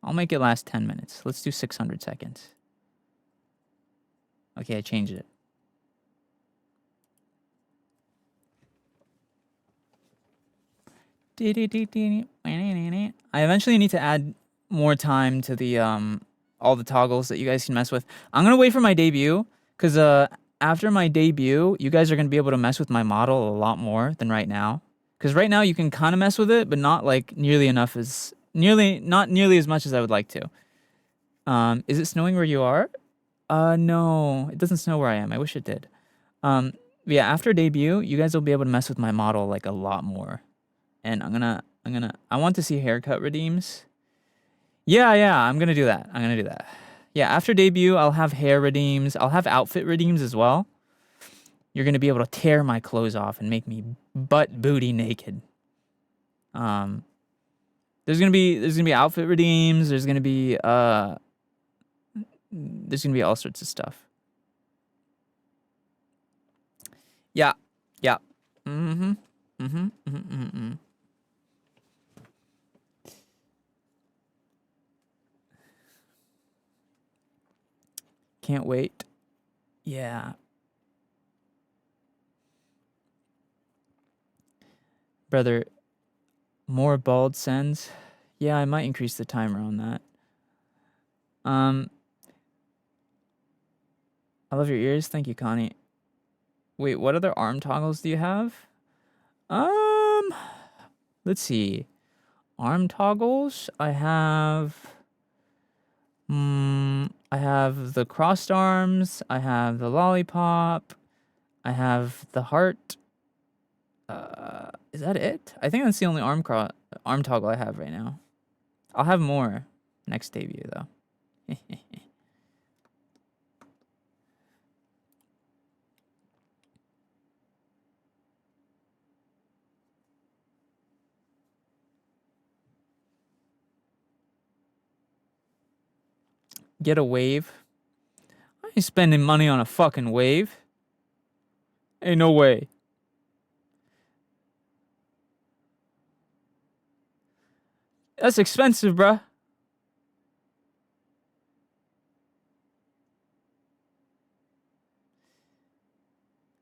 Speaker 5: I'll make it last 10 minutes. Let's do 600 seconds. Okay, I changed it. I eventually need to add more time to the all the toggles that you guys can mess with. I'm gonna wait for my debut, because after my debut, you guys are gonna be able to mess with my model a lot more than right now. Because right now you can kind of mess with it, but not like nearly enough as not nearly as much as I would like to. Is it snowing where you are? No, it doesn't snow where I am. I wish it did. Yeah, after debut, you guys will be able to mess with my model like a lot more. And I want to see haircut redeems. Yeah, I'm gonna do that. Yeah, after debut, I'll have hair redeems. I'll have outfit redeems as well. You're gonna be able to tear my clothes off and make me butt booty naked. There's gonna be outfit redeems. There's gonna be all sorts of stuff. Yeah. Can't wait. Yeah. Brother, more bald SENZ'S? Yeah, I might increase the timer on that. I love your ears. Thank you, Connie. Wait, what other arm toggles do you have? Let's see. Arm toggles? I have the crossed arms. I have the lollipop. I have the heart. Is that it? I think that's the only arm toggle I have right now. I'll have more next debut though. Get a wave. I ain't spending money on a fucking wave. Ain't no way. That's expensive, bruh.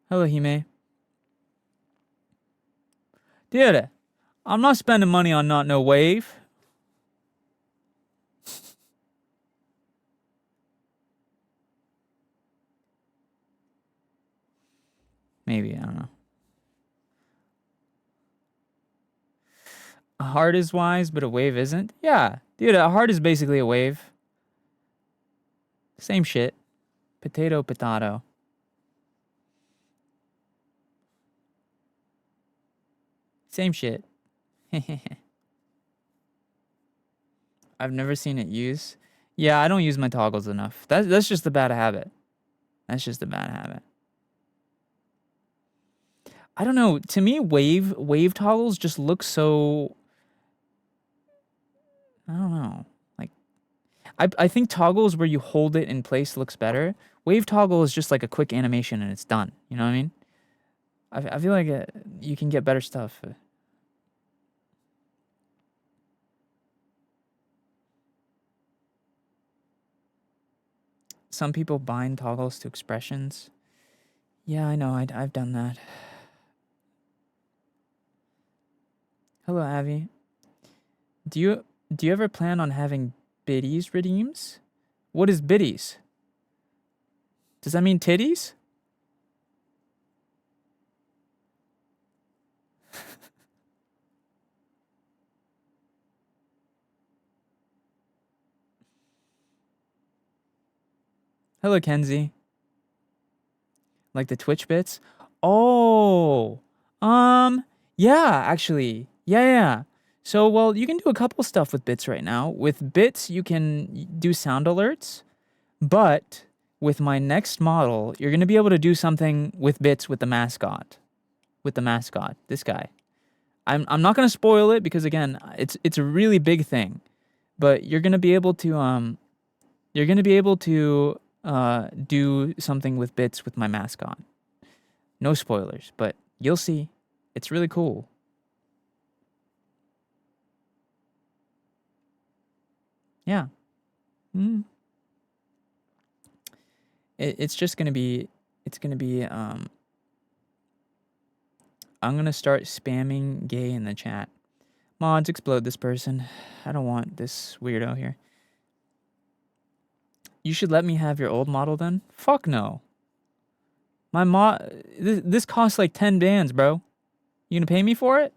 Speaker 5: Hello, Hime. Dude, I'm not spending money on not no wave. Maybe, I don't know. A heart is wise, but a wave isn't? Yeah, dude, a heart is basically a wave. Same shit. Potato, potato. Same shit. I've never seen it used. Yeah, I don't use my toggles enough. That's just a bad habit. That's just a bad habit. I don't know. To me, wave toggles just look so... I don't know. Like, I think toggles where you hold it in place looks better. Wave toggle is just like a quick animation and it's done. You know what I mean? I feel like you can get better stuff. Some people bind toggles to expressions. Yeah, I know. I've done that. Hello, Avi. Do you ever plan on having biddies redeems? What is biddies? Does that mean titties? Hello, Kenzie. Like the Twitch bits? Oh, yeah, actually. Yeah. So, well, you can do a couple stuff with bits right now. With bits, you can do sound alerts, but with my next model, you're going to be able to do something with bits with the mascot. This guy. I'm not going to spoil it because again, it's a really big thing. But you're going to be able to do something with bits with my mascot. No spoilers, but you'll see. It's really cool. Yeah. It's just gonna be, I'm gonna start spamming gay in the chat. Mods, explode this person. I don't want this weirdo here. You should let me have your old model then? Fuck no. My this costs like 10 bands, bro. You gonna pay me for it?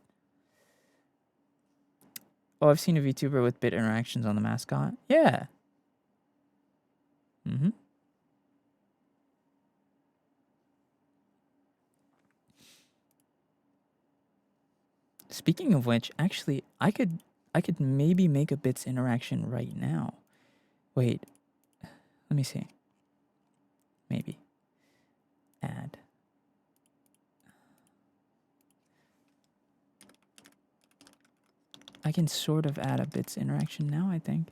Speaker 5: Oh, I've seen a VTuber with bit interactions on the mascot. Yeah. Speaking of which, actually, I could maybe make a bits interaction right now. Wait. Let me see. Maybe. Add. I can sort of add a bits interaction now, I think.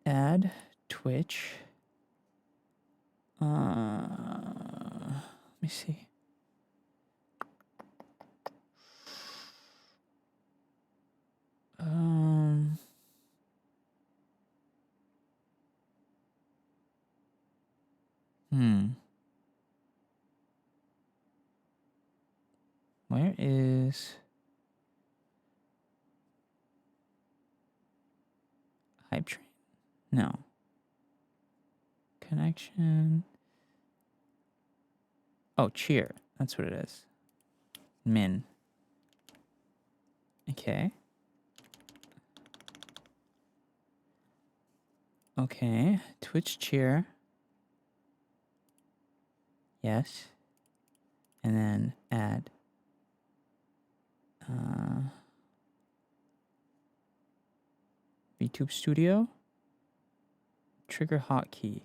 Speaker 5: Add Twitch. Let me see. Where is Hype Train? No. Connection. Oh, cheer. That's what it is. Min. Okay. Okay. Twitch cheer. Yes. And then add. VTube Studio. Trigger hotkey.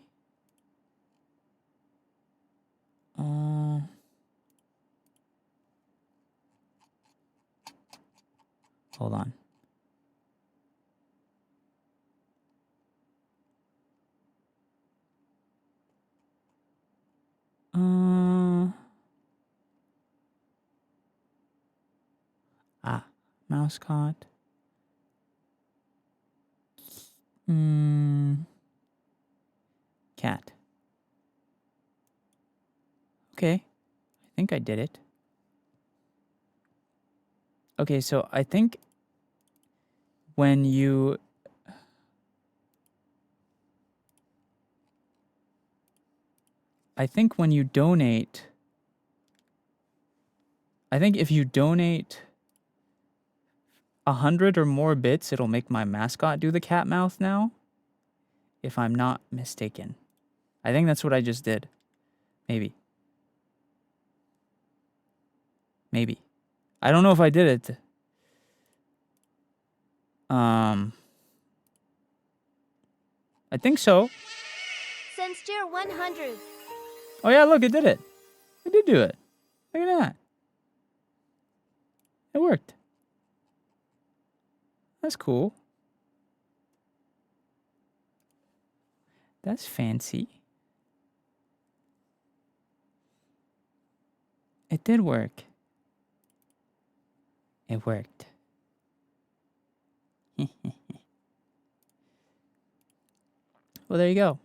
Speaker 5: Hold on. Mousecot. Cat. Okay. I think I did it. Okay, so I think when you donate, I think if you donate 100 or more bits, it'll make my mascot do the cat mouth now. If I'm not mistaken. I think that's what I just did. Maybe. Maybe. I don't know if I did it. I think so.
Speaker 7: Since tier 100.
Speaker 5: Oh yeah, look, it did it. It did do it. Look at that. It worked. That's cool. That's fancy. It did work. It worked. Well, there you go.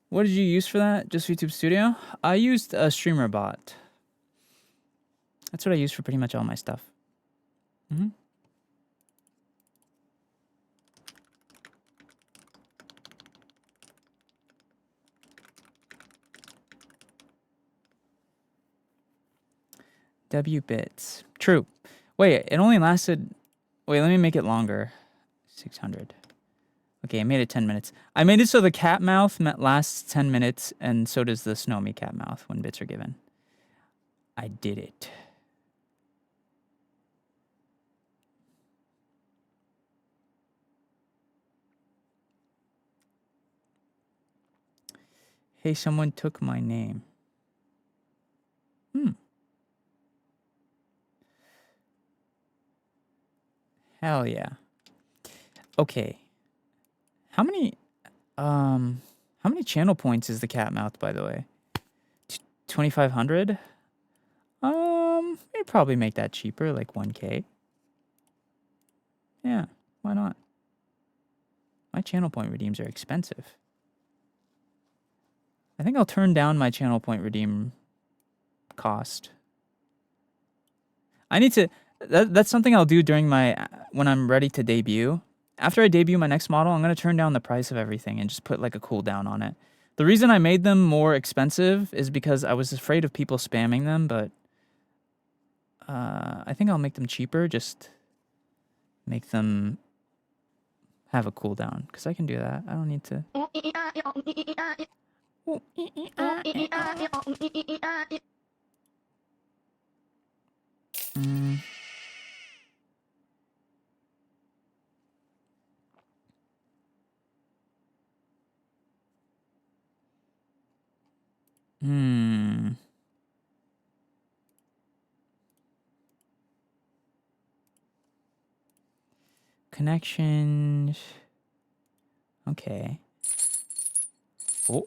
Speaker 5: What did you use for that? Just YouTube Studio? I used a streamer bot. That's what I use for pretty much all my stuff. W bits. True. Wait, it only lasted... Wait, let me make it longer. 600. Okay, I made it 10 minutes. I made it so the cat mouth lasts 10 minutes, and so does the Snowy cat mouth when bits are given. I did it. Hey, someone took my name. Hell yeah. Okay. How many channel points is the cat mouth, by the way? 2,500? We'd probably make that cheaper, like 1K. Yeah, why not? My channel point redeems are expensive. I think I'll turn down my channel point redeem cost. I need to... That's something I'll do during when I'm ready to debut. After I debut my next model, I'm going to turn down the price of everything and just put like a cooldown on it. The reason I made them more expensive is because I was afraid of people spamming them, but I think I'll make them cheaper, just make them have a cooldown, because I can do that. I don't need to... Connections. Okay. Oh.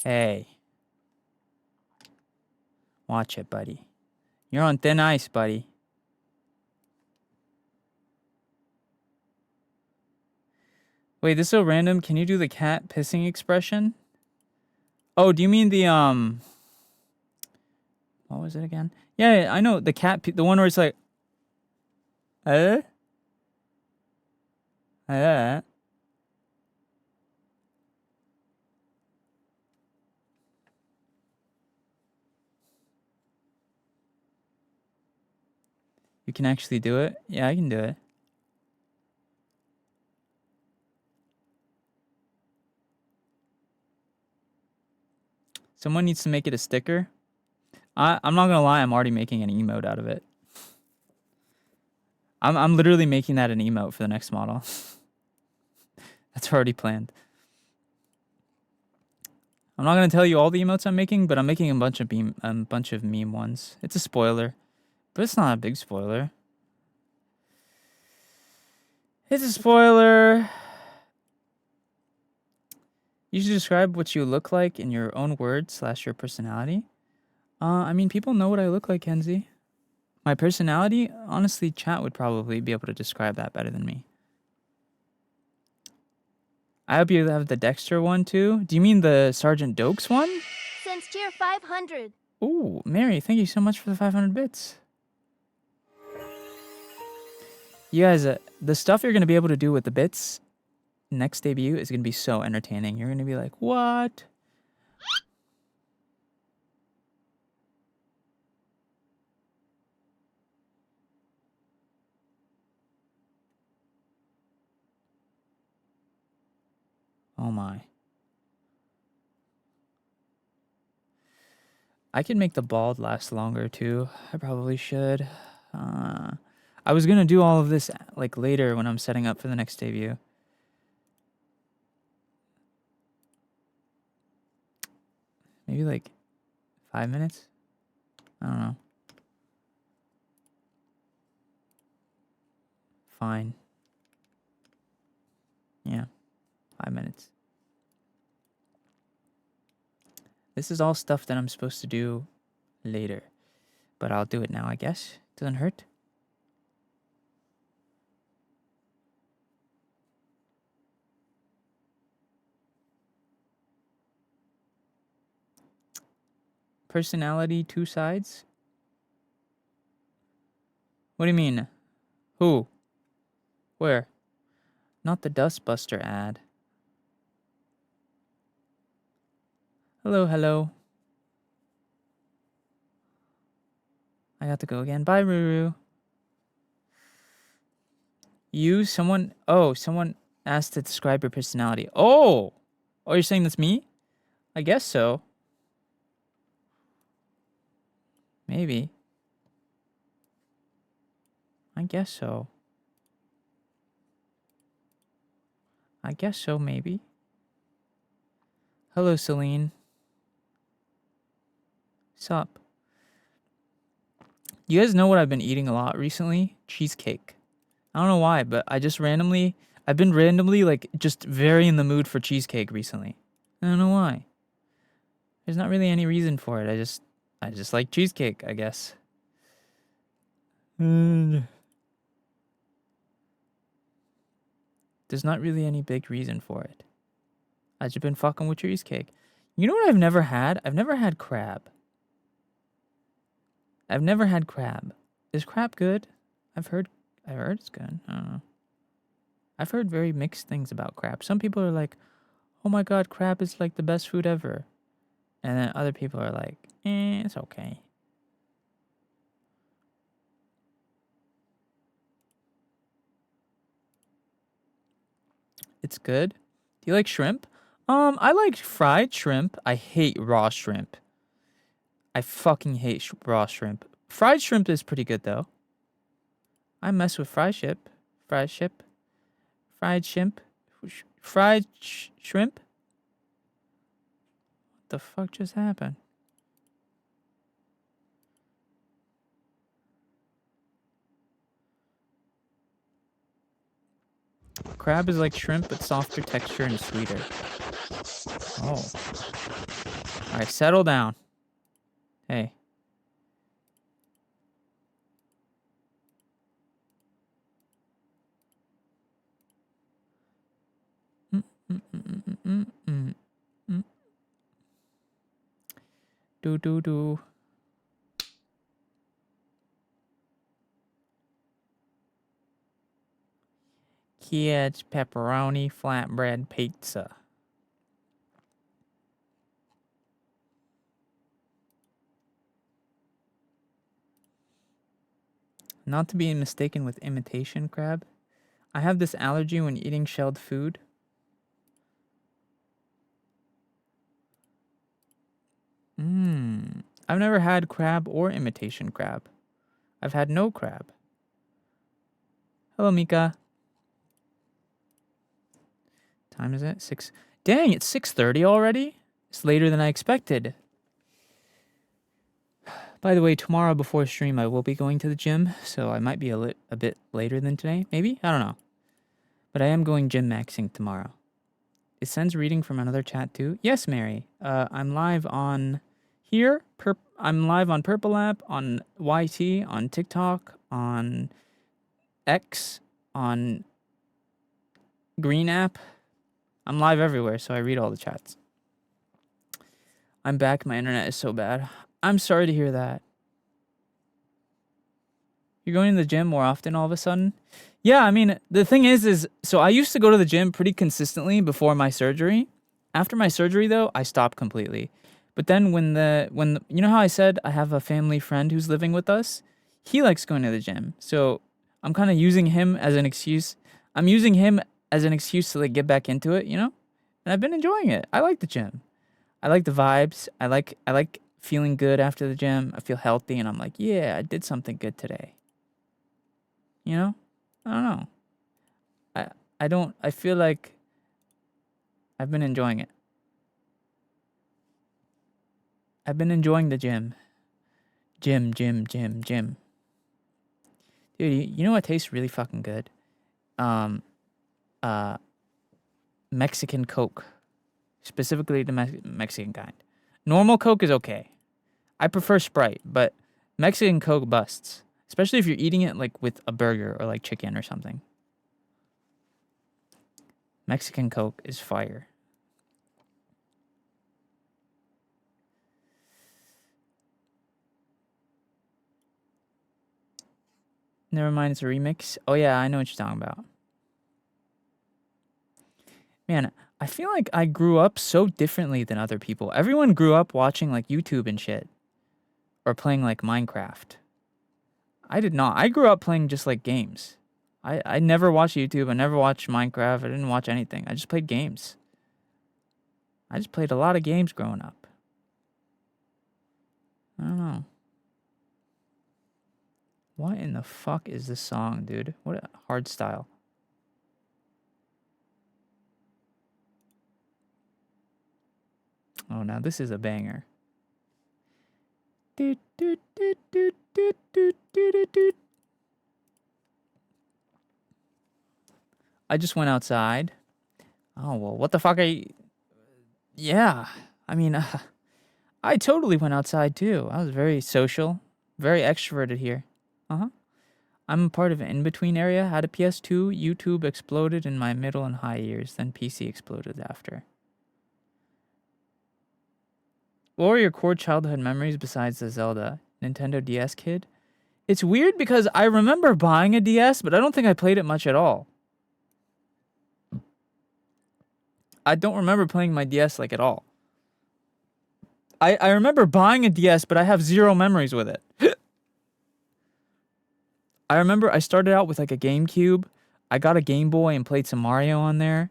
Speaker 5: Hey. Watch it, buddy. You're on thin ice, buddy. Wait, this is so random. Can you do the cat pissing expression? Oh, do you mean the, what was it again? Yeah, I know. The cat, the one where it's like, like that. You can actually do it? Yeah, I can do it. Someone needs to make it a sticker. I'm not gonna lie, I'm already making an emote out of it. I'm literally making that an emote for the next model. That's already planned. I'm not gonna tell you all the emotes I'm making, but I'm making a bunch of meme ones. It's a spoiler, but it's not a big spoiler. It's a spoiler. You should describe what you look like in your own words / your personality. I mean, people know what I look like, Kenzie. My personality, honestly, chat would probably be able to describe that better than me. I hope you have the Dexter one too. Do you mean the Sergeant Dokes one?
Speaker 7: Since tier 500.
Speaker 5: Ooh, Mary, thank you so much for the 500 bits. You guys, the stuff you're going to be able to do with the bits next debut is going to be so entertaining. You're going to be like, what? Oh my. I could make the bald last longer too. I probably should. I was gonna do all of this like later when I'm setting up for the next debut. Maybe like 5 minutes? I don't know. Fine. Yeah, 5 minutes. This is all stuff that I'm supposed to do later. But I'll do it now, I guess. Doesn't hurt. Personality, 2 sides? What do you mean? Who? Where? Not the Dustbuster ad. Hello, hello. I got to go again. Bye, Ruru. Someone asked to describe your personality. Oh, you're saying that's me? I guess so. Maybe. I guess so. I guess so, maybe. Hello, Celine. Sup? You guys know what I've been eating a lot recently? Cheesecake. I don't know why, but I've been randomly like just very in the mood for cheesecake recently. I don't know why. There's not really any reason for it. I just like cheesecake, I guess. There's not really any big reason for it. I've just been fucking with cheesecake. You know what I've never had? I've never had crab. I've never had crab. Is crab good? I've heard it's good. I don't know. I've heard very mixed things about crab. Some people are like, oh my god, crab is like the best food ever. And then other people are like, it's okay. It's good. Do you like shrimp? I like fried shrimp. I hate raw shrimp. I fucking hate raw shrimp. Fried shrimp is pretty good though. I mess with fried shrimp. Fried shrimp. Fried shrimp. What the fuck just happened? Crab is like shrimp, but softer texture and sweeter. Oh. Alright, settle down. Hey. Do. Kids, pepperoni, flatbread, pizza. Not to be mistaken with imitation crab. I have this allergy when eating shelled food. I've never had crab or imitation crab. I've had no crab. Hello, Mika. Time is it? 6. Dang, it's 6:30 already? It's later than I expected. By the way, tomorrow before stream, I will be going to the gym, so I might be a bit later than today. Maybe? I don't know. But I am going gym maxing tomorrow. Is SENZ'S reading from another chat too? Yes, Mary. I'm live on here. I'm live on Purple App, on YT, on TikTok, on X, on Green App. I'm live everywhere, so I read all the chats. I'm back. My internet is so bad. I'm sorry to hear that. You're going to the gym more often all of a sudden? Yeah, I mean, the thing is so I used to go to the gym pretty consistently before my surgery. After my surgery, though, I stopped completely. But then when you know how I said I have a family friend who's living with us? He likes going to the gym. So I'm kind of using him as an excuse. I'm using him as an excuse to like get back into it, you know? And I've been enjoying it. I like the gym. I like the vibes. I like feeling good after the gym. I feel healthy and I'm like, yeah, I did something good today. You know? I don't know. I feel like I've been enjoying it. I've been enjoying the gym. Gym. Dude, you know what tastes really fucking good? Mexican Coke. Specifically the Mexican kind. Normal Coke is okay. I prefer Sprite, but Mexican Coke busts. Especially if you're eating it like with a burger or like chicken or something. Mexican Coke is fire. Never mind, it's a remix. Oh yeah, I know what you're talking about. Man, I feel like I grew up so differently than other people. Everyone grew up watching like YouTube and shit. Or playing like Minecraft. I did not. I grew up playing just like games. I never watched YouTube. I never watched Minecraft. I didn't watch anything. I just played games. I just played a lot of games growing up. I don't know. What in the fuck is this song, dude? What a hard style. Oh, now this is a banger. I just went outside. Oh, well, what the fuck are you... Yeah, I mean, I totally went outside too. I was very social, very extroverted here. I'm a part of an in-between area. Had a PS2, YouTube exploded in my middle and high years, then PC exploded after. What were your core childhood memories besides the Zelda? Nintendo DS kid? It's weird because I remember buying a DS, but I don't think I played it much at all. I don't remember playing my DS like at all. I remember buying a DS, but I have zero memories with it. I remember I started out with like a GameCube. I got a Game Boy and played some Mario on there.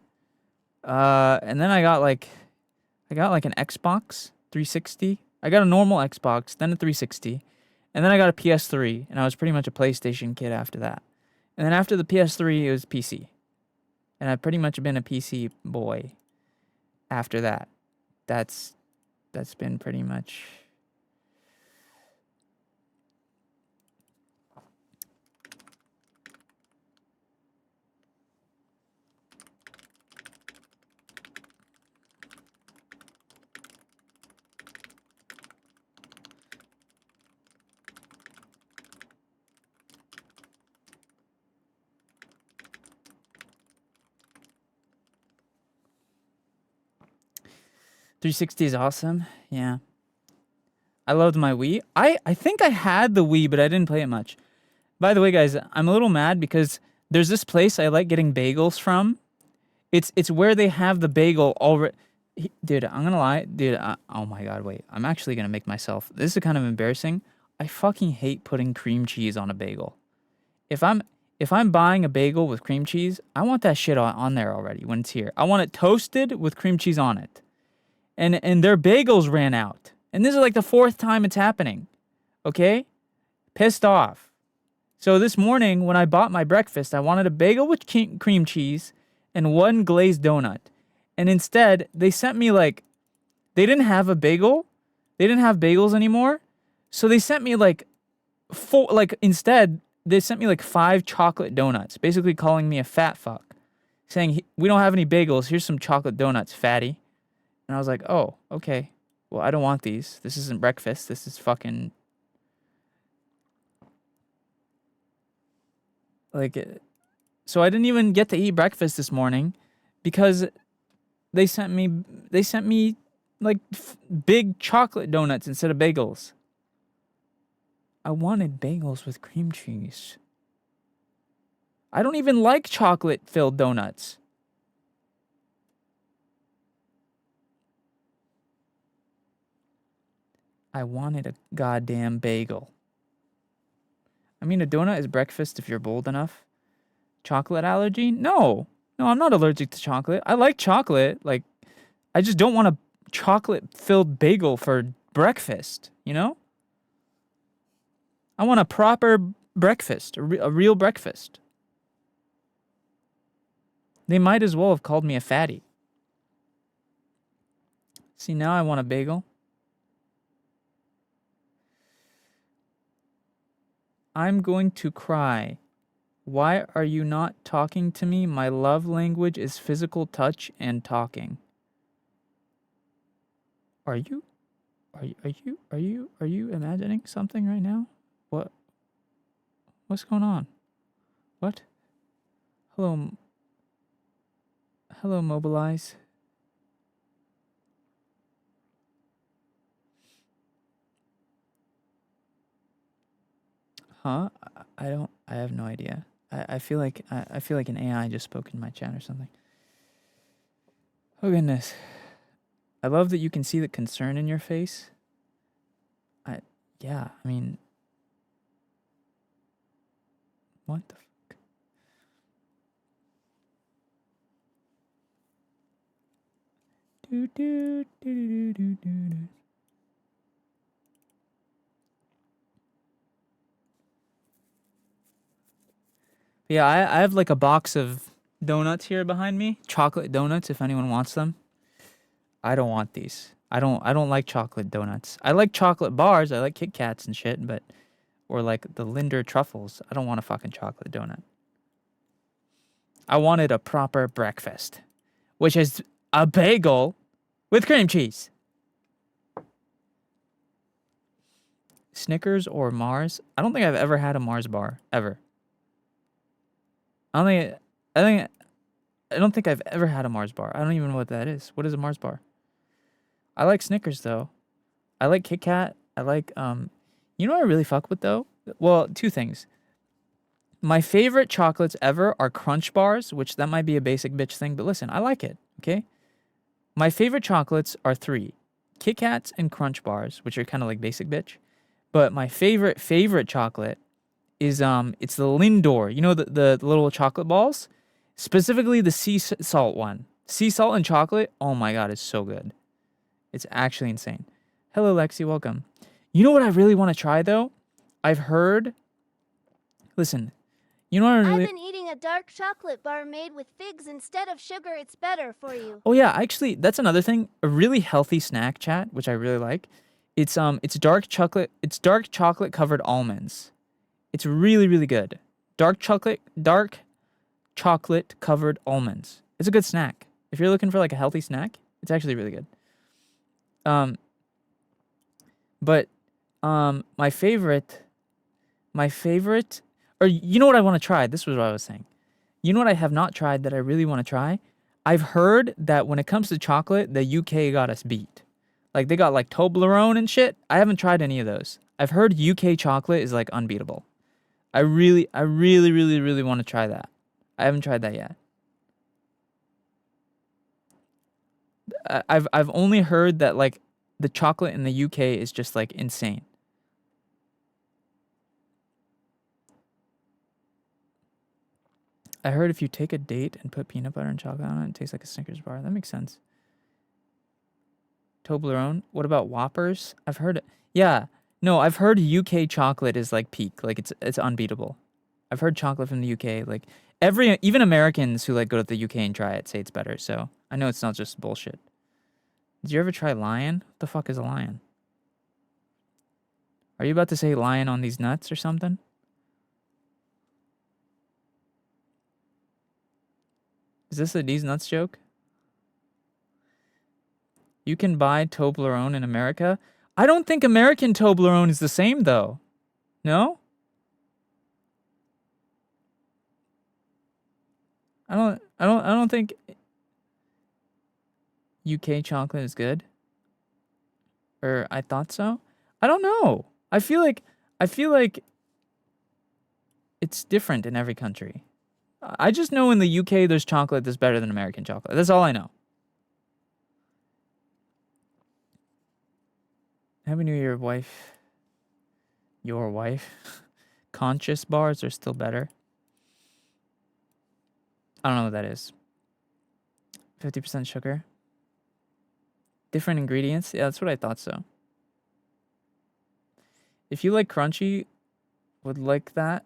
Speaker 5: And then I got like an Xbox 360. I got a normal Xbox, then a 360. And then I got a PS3, and I was pretty much a PlayStation kid after that. And then after the PS3, it was PC. And I've pretty much been a PC boy after that. That's been pretty much... .360 is awesome. Yeah. I loved my Wii. I think I had the Wii, but I didn't play it much. By the way, guys, I'm a little mad because there's this place I like getting bagels from. It's where they have the bagel already. Dude, I'm gonna lie. Dude, oh my god, wait. I'm actually gonna make myself... This is kind of embarrassing. I fucking hate putting cream cheese on a bagel. If I'm buying a bagel with cream cheese, I want that shit on there already when it's here. I want it toasted with cream cheese on it. And their bagels ran out. And this is like the 4th time it's happening. Okay? Pissed off. So this morning when I bought my breakfast, I wanted a bagel with cream cheese and 1 glazed donut. And instead, they sent me like, they didn't have a bagel. They didn't have bagels anymore. So they sent me like instead, they sent me like 5 chocolate donuts, basically calling me a fat fuck, saying, we don't have any bagels. Here's some chocolate donuts, fatty. And I was like, oh, okay. Well, I don't want these. This isn't breakfast. This is fucking... Like, so I didn't even get to eat breakfast this morning because they sent me like big chocolate donuts instead of bagels. I wanted bagels with cream cheese. I don't even like chocolate-filled donuts. I wanted a goddamn bagel. I mean, a donut is breakfast if you're bold enough. Chocolate allergy? No. No, I'm not allergic to chocolate. I like chocolate. Like, I just don't want a chocolate-filled bagel for breakfast, you know? I want a proper breakfast, a real breakfast. They might as well have called me a fatty. See, now I want a bagel. I'm going to cry. Why are you not talking to me? My love language is physical touch and talking. Are you imagining something right now? What's going on? What? Hello, Mobilize. Huh? I have no idea. I feel like an AI just spoke in my chat or something. Oh goodness. I love that you can see the concern in your face. Yeah, I mean, what the fuck? Do. Yeah, I have like a box of donuts here behind me. Chocolate donuts, if anyone wants them. I don't want these. I don't like chocolate donuts. I like chocolate bars. I like Kit Kats and shit, but or like the Linder truffles. I don't want a fucking chocolate donut. I wanted a proper breakfast, which is a bagel with cream cheese. Snickers or Mars? I don't think I've ever had a Mars bar ever. I don't think I've ever had a Mars bar. I don't even know what that is. What is a Mars bar? I like Snickers though. I like Kit Kat. I like you know what I really fuck with though? Well, 2 things. My favorite chocolates ever are Crunch bars, which that might be a basic bitch thing, but listen, I like it, okay? My favorite chocolates are 3. Kit Kats and Crunch bars, which are kind of like basic bitch. But my favorite chocolate is it's the Lindor. You know the little chocolate balls? Specifically the sea salt one. Sea salt and chocolate. Oh my god, it's so good. It's actually insane. Hello Lexi, welcome. You know what I really want to try though? I've heard. Listen, you know what I really.
Speaker 7: I've been eating a dark chocolate bar made with figs instead of sugar. It's better for you.
Speaker 5: Oh yeah, actually, that's another thing. A really healthy snack, chat, which I really like. It's dark chocolate. It's dark chocolate covered almonds. It's really, really good. Dark chocolate covered almonds. It's a good snack. If you're looking for like a healthy snack, it's actually really good. But my favorite, or you know what I want to try? This was what I was saying. You know what I have not tried that I really want to try? I've heard that when it comes to chocolate, the UK got us beat. Like they got like Toblerone and shit. I haven't tried any of those. I've heard UK chocolate is like unbeatable. I really want to try that. I haven't tried that yet. I've only heard that like the chocolate in the UK is just like insane. I heard if you take a date and put peanut butter and chocolate on it, it tastes like a Snickers bar. That makes sense. Toblerone. What about Whoppers? I've heard. Yeah. No, I've heard UK chocolate is like peak. Like it's unbeatable. I've heard chocolate from the UK. Like even Americans who like go to the UK and try it say it's better. So I know it's not just bullshit. Did you ever try Lion? What the fuck is a Lion? Are you about to say Lion on these nuts or something? Is this a these nuts joke? You can buy Toblerone in America. I don't think American Toblerone is the same though. No? I don't think UK chocolate is good. Or I thought so. I don't know. I feel like it's different in every country. I just know in the UK there's chocolate that's better than American chocolate. That's all I know. Happy New Year, wife. Your wife. Conscious bars are still better. I don't know what that is. 50% sugar. Different ingredients? Yeah, that's what I thought so. If you like crunchy, would like that.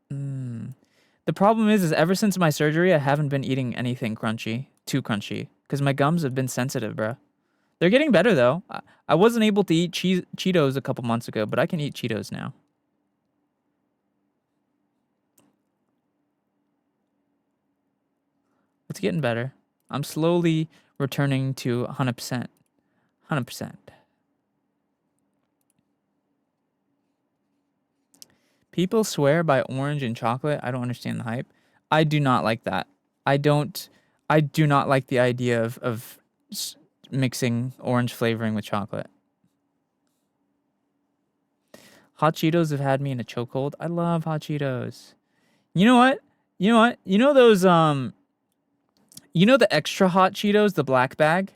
Speaker 5: The problem is ever since my surgery, I haven't been eating anything crunchy, too crunchy, because my gums have been sensitive, bruh. They're getting better, though. I wasn't able to eat Cheetos a couple months ago, but I can eat Cheetos now. It's getting better. I'm slowly returning to 100%. 100%. People swear by orange and chocolate. I don't understand the hype. I do not like that. I do not like the idea of mixing orange flavoring with chocolate. Hot Cheetos have had me in a chokehold. I love Hot Cheetos. You know what? You know what? You know those you know the extra hot Cheetos, the black bag?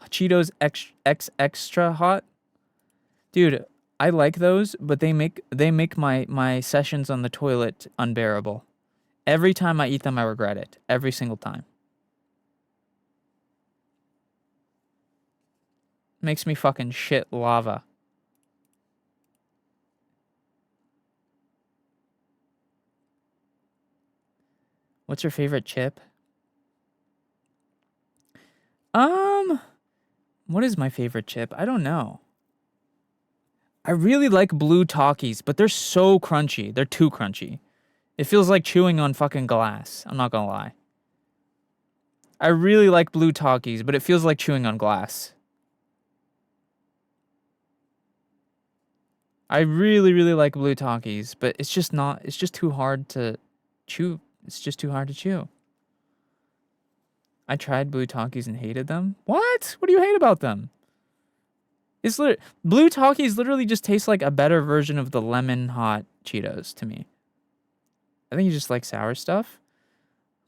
Speaker 5: Cheetos extra hot? Dude, I like those, but they make my sessions on the toilet unbearable. Every time I eat them, I regret it. Every single time. Makes me fucking shit lava. What's your favorite chip? What is my favorite chip? I don't know. I really like blue Takis, but they're so crunchy. They're too crunchy. It feels like chewing on fucking glass. I'm not gonna lie. I really like blue Takis, but it feels like chewing on glass. I really, really like blue Takis, but it's just too hard to chew. It's just too hard to chew. I tried blue Takis and hated them. What? What do you hate about them? Blue Takis literally just taste like a better version of the lemon hot Cheetos to me. I think you just like sour stuff.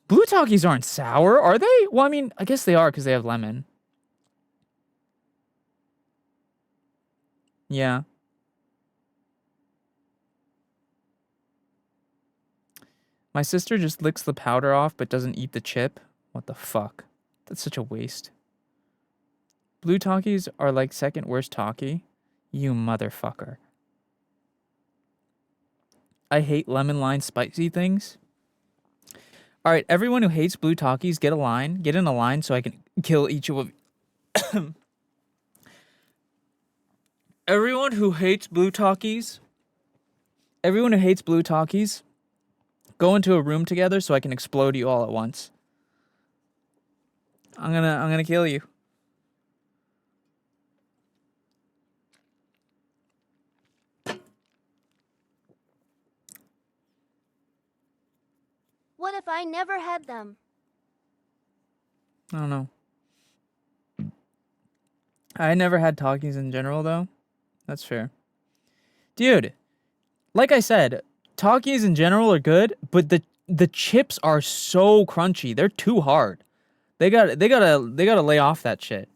Speaker 5: Blue Takis aren't sour, are they? Well, I mean, I guess they are because they have lemon. Yeah. My sister just licks the powder off but doesn't eat the chip. What the fuck? That's such a waste. Blue Takis are like second worst Taki. You motherfucker. I hate lemon lime spicy things. All right, everyone who hates blue Takis, get a line. Get in a line so I can kill each of you. Everyone who hates blue Takis. Everyone who hates blue Takis, go into a room together so I can explode you all at once. I'm gonna kill you.
Speaker 7: What if I never had them?
Speaker 5: I don't know. I never had Takis in general though. That's fair. Dude, like I said, Takis in general are good, but the chips are so crunchy. They're too hard. They gotta lay off that shit.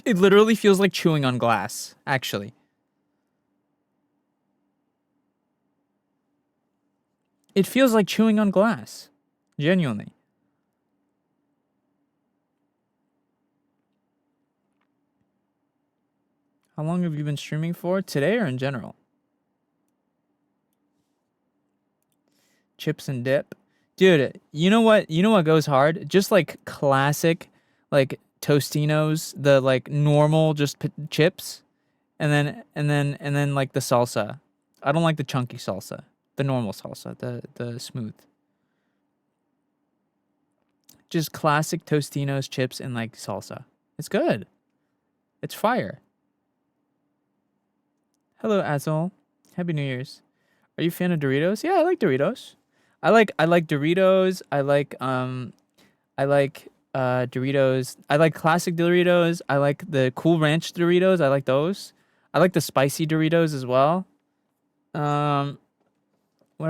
Speaker 5: It literally feels like chewing on glass, actually. It feels like chewing on glass. Genuinely. How long have you been streaming for? Today or in general? Chips and dip. Dude, you know what? You know what goes hard? Just like classic, like Tostinos, the like normal just chips, and then like the salsa. I don't like the chunky salsa. The normal salsa, the smooth. Just classic Tostinos chips and like salsa. It's good. It's fire. Hello, Azul. Happy New Year's. Are you a fan of Doritos? Yeah, I like Doritos. I like Doritos. I like Doritos. I like classic Doritos. I like the Cool Ranch Doritos. I like those. I like the spicy Doritos as well. What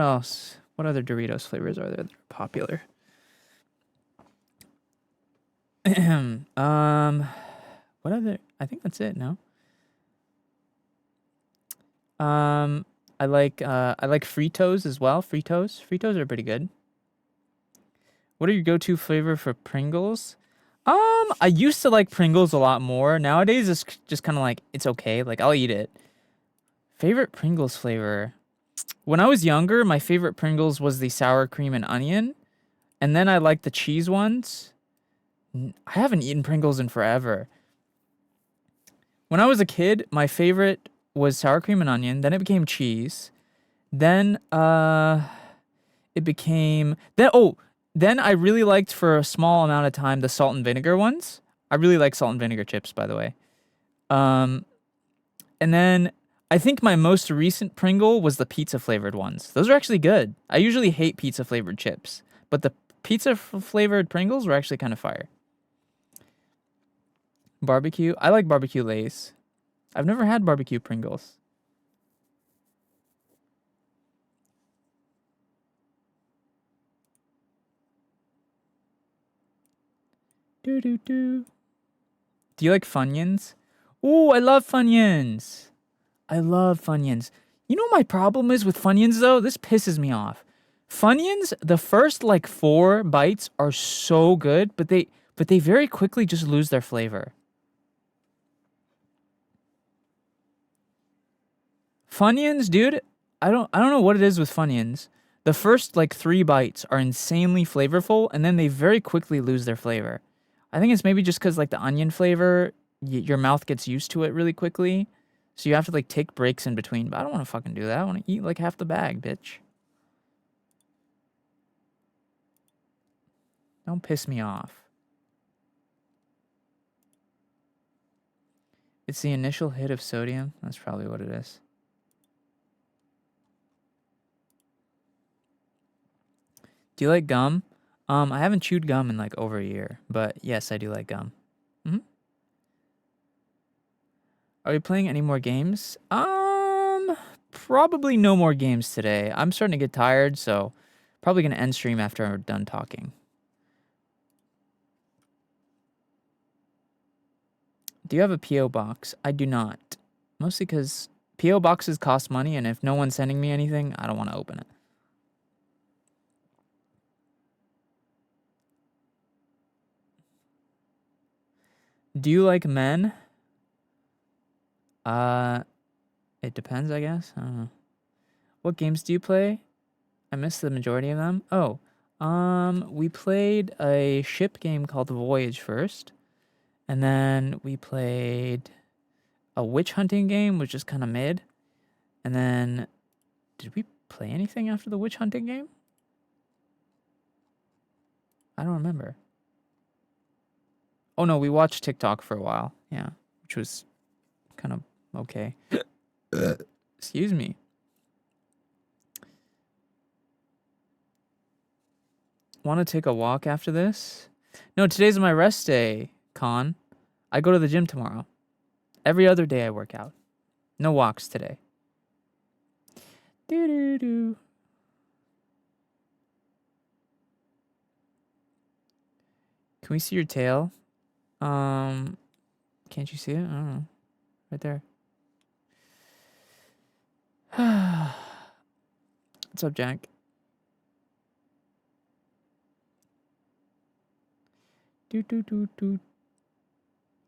Speaker 5: else? What other Doritos flavors are there that are popular? What other? I think that's it. No. I like Fritos as well. Fritos are pretty good. What are your go-to flavor for Pringles? I used to like Pringles a lot more. Nowadays, it's just kind of like it's okay. Like I'll eat it. Favorite Pringles flavor. When I was younger, my favorite Pringles was the sour cream and onion, and then I liked the cheese ones. I haven't eaten Pringles in forever. When I was a kid, my favorite was sour cream and onion. Then it became cheese. Then it became then I really liked for a small amount of time the salt and vinegar ones. I really like salt and vinegar chips, by the way. And then I think my most recent Pringle was the pizza flavored ones. Those are actually good. I usually hate pizza flavored chips, but the pizza flavored Pringles were actually kind of fire. Barbecue. I like barbecue Lay's. I've never had barbecue Pringles. Do you like Funyuns? Ooh, I love Funyuns. I love Funyuns. You know what my problem is with Funyuns though? This pisses me off. Funyuns, the first like 4 bites are so good, but they very quickly just lose their flavor. Funyuns, dude, I don't know what it is with Funyuns. The first like 3 bites are insanely flavorful, and then they very quickly lose their flavor. I think it's maybe just because like the onion flavor, your mouth gets used to it really quickly, so you have to like take breaks in between. But I don't want to fucking do that. I want to eat like half the bag, bitch. Don't piss me off. It's the initial hit of sodium. That's probably what it is. Do you like gum? I haven't chewed gum in like over a year, but yes, I do like gum. Are we playing any more games? Probably no more games today. I'm starting to get tired, so probably gonna end stream after I'm done talking. Do you have a PO box? I do not. Mostly because PO boxes cost money, and if no one's sending me anything, I don't want to open it. Do you like men? It depends, I guess. I don't know. What games do you play? I missed the majority of them. Oh, we played a ship game called Voyage first. And then we played a witch hunting game, which is kind of mid. And then, did we play anything after the witch hunting game? I don't remember. Oh no, we watched TikTok for a while. Yeah, which was kind of okay. Excuse me. Want to take a walk after this? No, today's my rest day, Con. I go to the gym tomorrow. Every other day I work out. No walks today. Can we see your tail? Can't you see it? I don't know. Right there. What's up, Jack?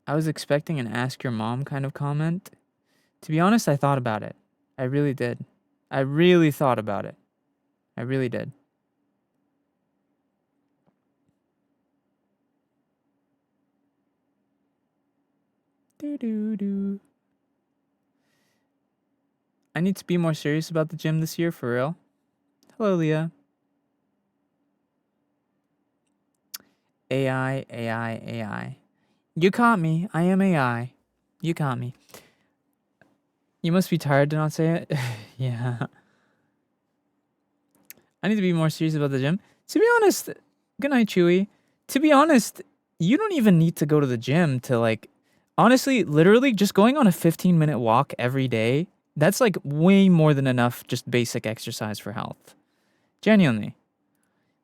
Speaker 5: I was expecting an ask your mom kind of comment. To be honest, I thought about it. I really did. I really thought about it. I really did. Doo-doo-doo. I need to be more serious about the gym this year, for real. Hello, Leah. AI, AI, AI. You caught me. I am AI. You caught me. You must be tired to not say it. Yeah. I need to be more serious about the gym. To be honest, good night, Chewy. To be honest, you don't even need to go to the gym to like, honestly, literally just going on a 15-minute walk every day. That's like way more than enough just basic exercise for health. Genuinely.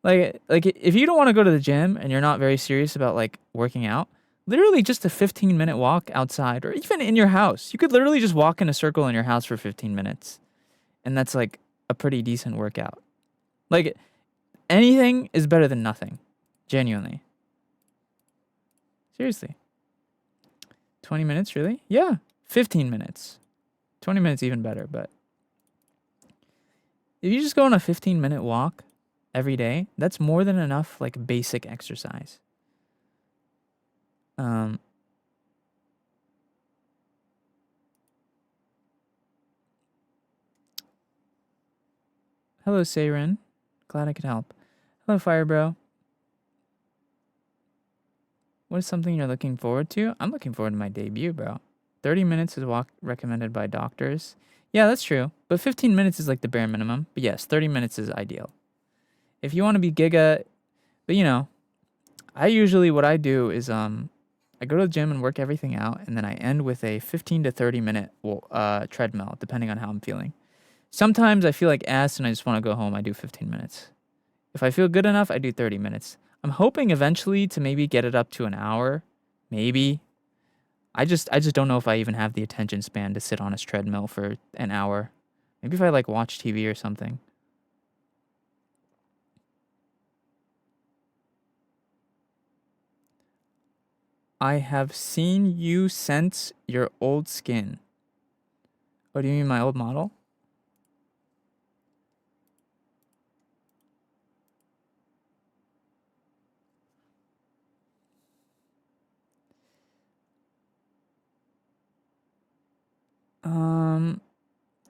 Speaker 5: Like if you don't want to go to the gym and you're not very serious about like working out, literally just a 15-minute walk outside or even in your house. You could literally just walk in a circle in your house for 15 minutes. And that's like a pretty decent workout. Like anything is better than nothing. Genuinely. Seriously. 20 minutes, really? Yeah. 15 minutes. 20 minutes even better, but if you just go on a 15-minute walk every day, that's more than enough like basic exercise. Hello, Seiren. Glad I could help. Hello, Firebro. What is something you're looking forward to? I'm looking forward to my debut, bro. 30 minutes is walk recommended by doctors. Yeah, that's true. But 15 minutes is like the bare minimum. But yes, 30 minutes is ideal. If you want to be giga, but you know, I usually, what I do is I go to the gym and work everything out, and then I end with a 15 to 30 minute treadmill, depending on how I'm feeling. Sometimes I feel like ass and I just want to go home. I do 15 minutes. If I feel good enough, I do 30 minutes. I'm hoping eventually to maybe get it up to an hour, maybe. I just don't know if I even have the attention span to sit on a treadmill for an hour. Maybe if I like watch TV or something. I have seen you sense your old skin. Oh, do you mean my old model?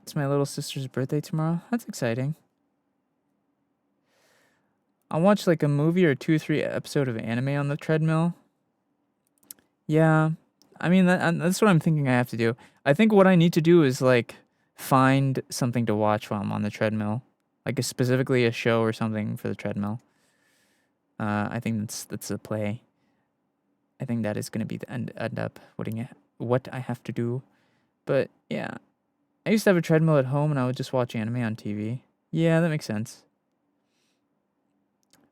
Speaker 5: It's my little sister's birthday tomorrow. That's exciting. I'll watch like a movie or 2-3 episode of anime on the treadmill. Yeah, I mean that's what I'm thinking I have to do. I think what I need to do is like find something to watch while I'm on the treadmill, like specifically a show or something for the treadmill. I think that's a play. I think that is going to be the end up what I have to do. But yeah, I used to have a treadmill at home and I would just watch anime on TV. Yeah, that makes sense.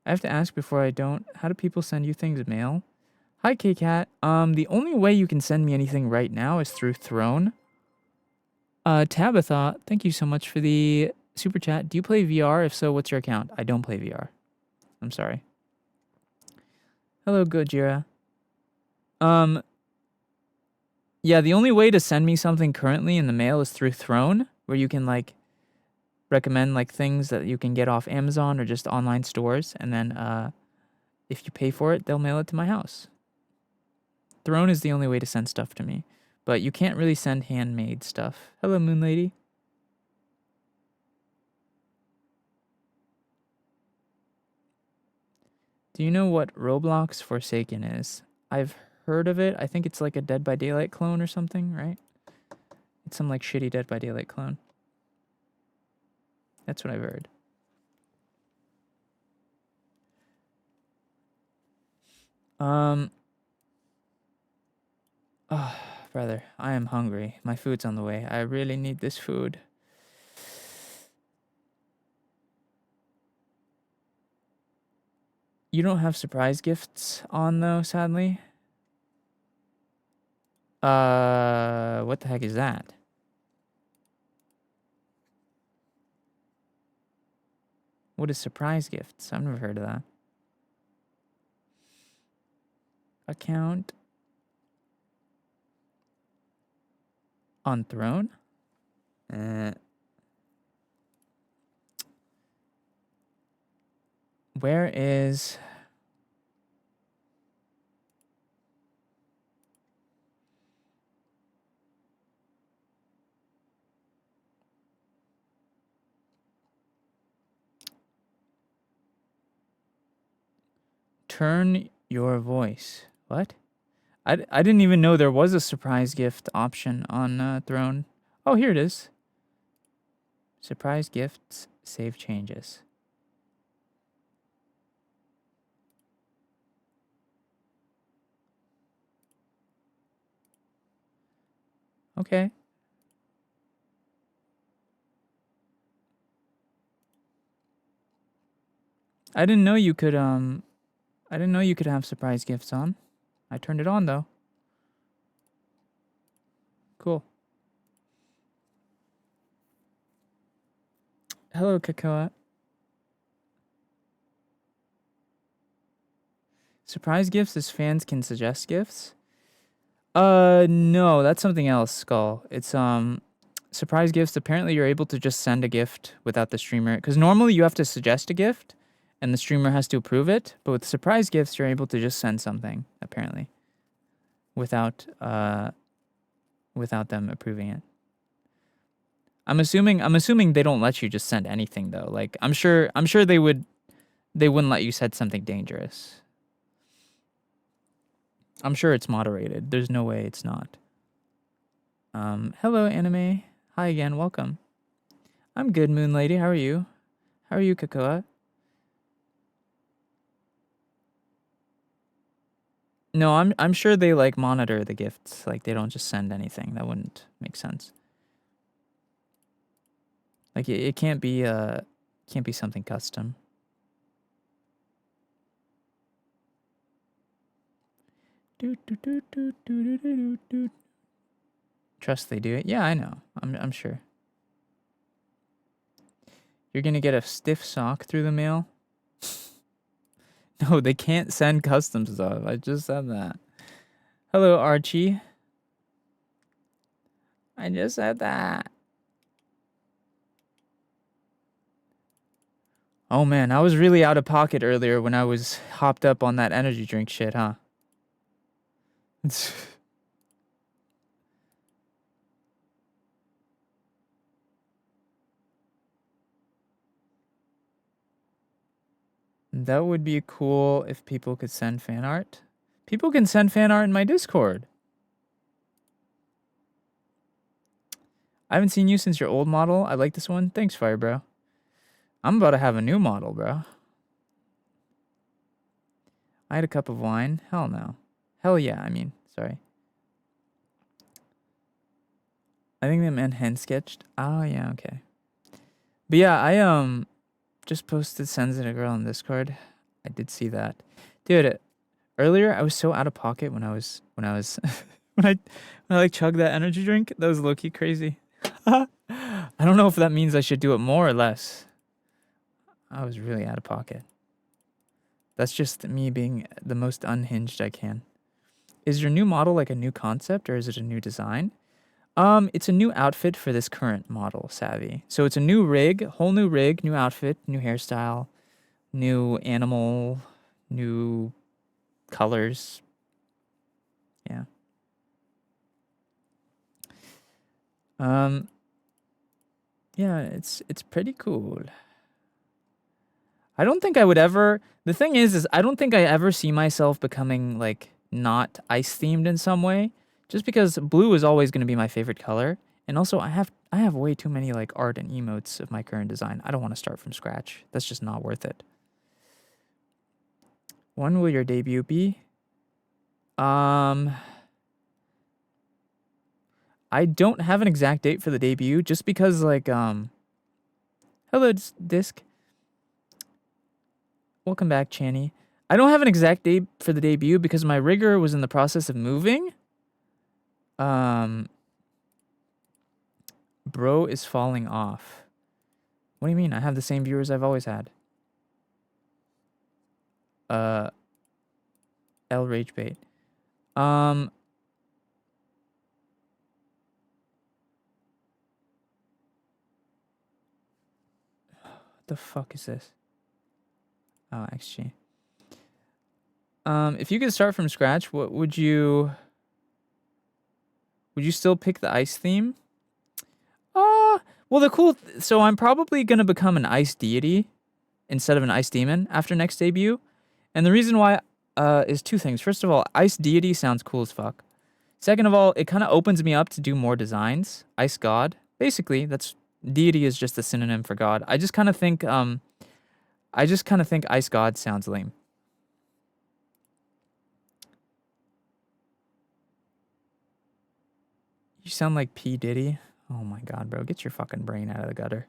Speaker 5: I have to ask before I don't. How do people send you things mail? Hi, K-Cat. The only way you can send me anything right now is through Throne. Tabitha, thank you so much for the super chat. Do you play VR? If so, what's your account? I don't play VR. I'm sorry. Hello, Gojira. Yeah, the only way to send me something currently in the mail is through Throne, where you can like recommend like things that you can get off Amazon or just online stores, and then if you pay for it, they'll mail it to my house. Throne is the only way to send stuff to me, but you can't really send handmade stuff. Hello, Moon Lady. Do you know what Roblox Forsaken is? I've heard of it. I think it's like a Dead by Daylight clone or something, right? It's some like shitty Dead by Daylight clone. That's what I've heard. Oh, brother, I am hungry. My food's on the way. I really need this food. You don't have surprise gifts on though, sadly. What the heck is that? What is surprise gifts? I've never heard of that. Account. On throne? Where is... Turn your voice. What? I didn't even know there was a surprise gift option on Throne. Oh, here it is. Surprise gifts, save changes. Okay. I didn't know you could have surprise gifts on. I turned it on though. Cool. Hello, Kakoa. Surprise gifts is fans can suggest gifts? No, that's something else, Skull. It's surprise gifts, apparently you're able to just send a gift without the streamer, because normally you have to suggest a gift and the streamer has to approve it, but with surprise gifts you're able to just send something, apparently, without them approving it. I'm assuming they don't let you just send anything though. Like I'm sure they wouldn't let you send something dangerous. I'm sure it's moderated. There's no way it's not. Hello, anime. Hi again. Welcome. I'm good, Moon Lady. How are you? How are you, Kakoa? No, I'm sure they like monitor the gifts. Like they don't just send anything. That wouldn't make sense. Like it can't be something custom. Trust they do it. Yeah, I know. I'm sure. You're gonna get a stiff sock through the mail? No, they can't send custom stuff. I just said that. Hello, Archie. I just said that. Oh man, I was really out of pocket earlier when I was hopped up on that energy drink shit, huh? That would be cool if people could send fan art. People can send fan art in my Discord. I haven't seen you since your old model. I like this one. Thanks, Fire Bro. I'm about to have a new model, bro. I had a cup of wine. Hell no. Hell yeah, I mean, sorry. I think they meant hand sketched. Oh yeah, okay. But yeah, I just posted sends it a girl on Discord. I did see that. Dude, earlier I was so out of pocket when I was when I like chugged that energy drink. That was low-key crazy. I don't know if that means I should do it more or less. I was really out of pocket. That's just me being the most unhinged I can. Is your new model like a new concept or is it a new design? It's a new outfit for this current model, Savvy. So it's a new rig, whole new rig, new outfit, new hairstyle, new animal, new colors. Yeah. Yeah, it's pretty cool. I don't think I would ever... The thing is I don't think I ever see myself becoming, like, not ice-themed in some way. Just because blue is always going to be my favorite color. And also, I have way too many, like, art and emotes of my current design. I don't want to start from scratch. That's just not worth it. When will your debut be? I don't have an exact date for the debut, just because, like, hello, Disc. Welcome back, Channy. I don't have an exact date for the debut because my rigger was in the process of moving. Bro is falling off. What do you mean? I have the same viewers I've always had. L Ragebait. What the fuck is this? Oh, XG. If you could start from scratch, what would you still pick the ice theme? Well, so I'm probably gonna become an ice deity instead of an ice demon after next debut. And the reason why is two things. First of all, ice deity sounds cool as fuck. Second of all, it kind of opens me up to do more designs. Ice god. Basically, that's deity is just a synonym for god. I just kind of think ice god sounds lame. You sound like P. Diddy. Oh my god, bro. Get your fucking brain out of the gutter.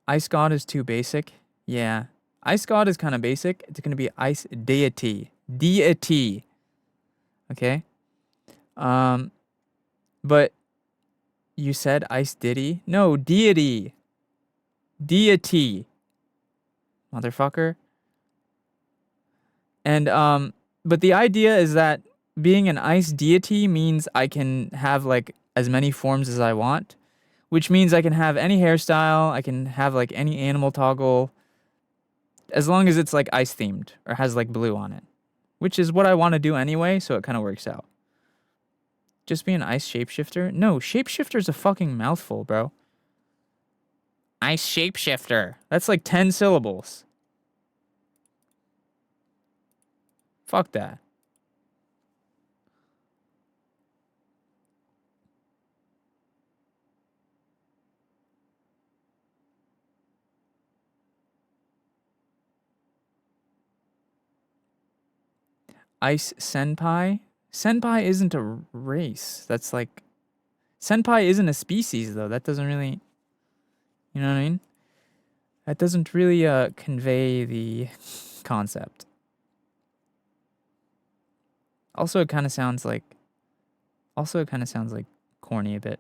Speaker 5: Ice god is too basic. Yeah. Ice god is kind of basic. It's going to be ice deity. Deity. Okay? But you said ice diddy? No, deity. Deity. Motherfucker. And, but the idea is that being an ice deity means I can have, like, as many forms as I want, which means I can have any hairstyle, I can have, like, any animal toggle, as long as it's, like, ice themed, or has, like, blue on it, which is what I want to do anyway, so it kind of works out. Just be an ice shapeshifter? No, shapeshifter's a fucking mouthful, bro. Ice shapeshifter. That's like 10 syllables. Fuck that. Ice senpai? Senpai isn't a race. That's like... Senpai isn't a species, though. That doesn't really... You know what I mean? That doesn't really convey the concept. Also, it kind of sounds like... corny a bit.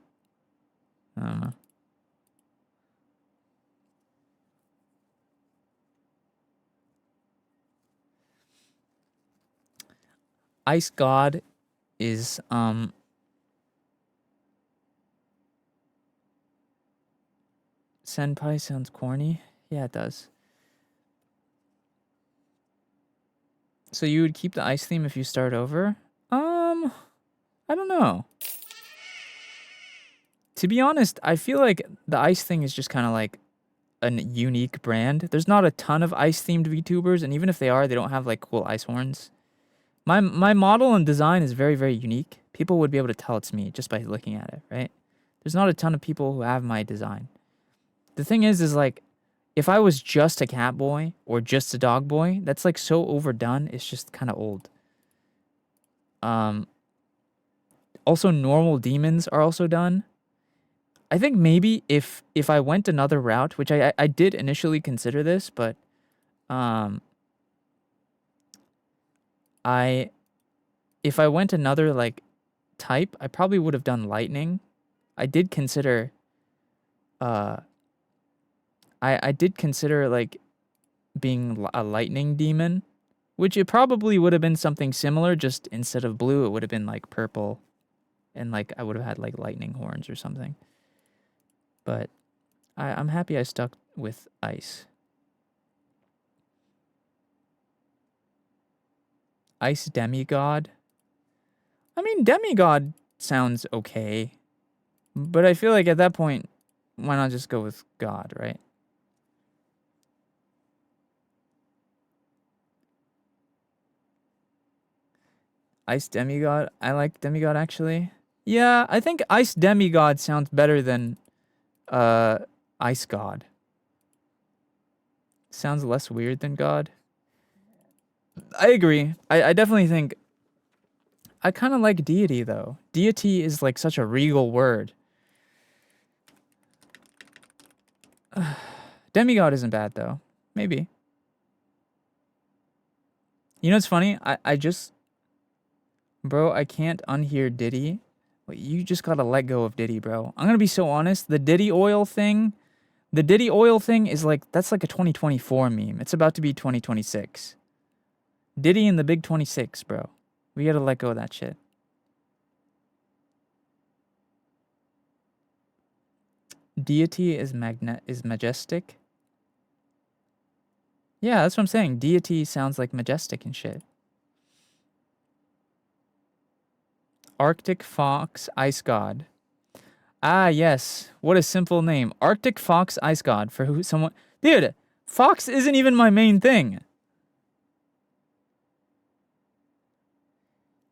Speaker 5: I don't know. Ice God is, senpai sounds corny? Yeah, it does. So you would keep the ice theme if you start over? I don't know. To be honest, I feel like the ice thing is just kind of like a unique brand. There's not a ton of ice-themed VTubers, and even if they are, they don't have, like, cool ice horns. My model and design is very, very unique. People would be able to tell it's me just by looking at it, right? There's not a ton of people who have my design. The thing is like, if I was just a cat boy or just a dog boy, that's, like, so overdone, it's just kind of old. Also, normal demons are also done. I think maybe if I went another route, which I did initially consider this, but if I went another, like, type, I probably would have done lightning. I did consider I did consider, like, being a lightning demon, which it probably would have been something similar, just instead of blue, it would have been, like, purple, and, like, I would have had, like, lightning horns or something. But I'm happy I stuck with ice. Ice demigod? I mean, demigod sounds okay. But I feel like at that point, why not just go with god, right? Ice demigod? I like demigod, actually. Yeah, I think ice demigod sounds better than ice god. Sounds less weird than god. I agree. I definitely think... I kind of like deity, though. Deity is, like, such a regal word. Demigod isn't bad, though. Maybe. You know what's funny? I just... Bro, I can't unhear Diddy. Wait, you just gotta let go of Diddy, bro. I'm gonna be so honest. The Diddy oil thing is like... That's like a 2024 meme. It's about to be 2026. Diddy and the Big 26, bro. We gotta let go of that shit. Deity is majestic. Yeah, that's what I'm saying. Deity sounds like majestic and shit. Arctic Fox Ice God. Ah, yes. What a simple name. Arctic Fox Ice God for who someone. Dude, Fox isn't even my main thing.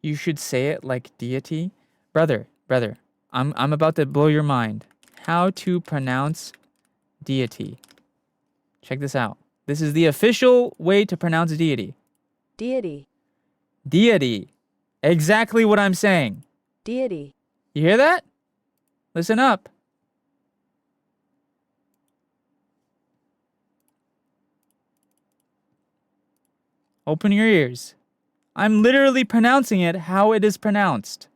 Speaker 5: You should say it like deity. Brother, I'm about to blow your mind. How to pronounce deity. Check this out. This is the official way to pronounce deity.
Speaker 1: Deity.
Speaker 5: Deity. Exactly what I'm saying.
Speaker 1: Deity.
Speaker 5: You hear that? Listen up. Open your ears. I'm literally pronouncing it how it is pronounced.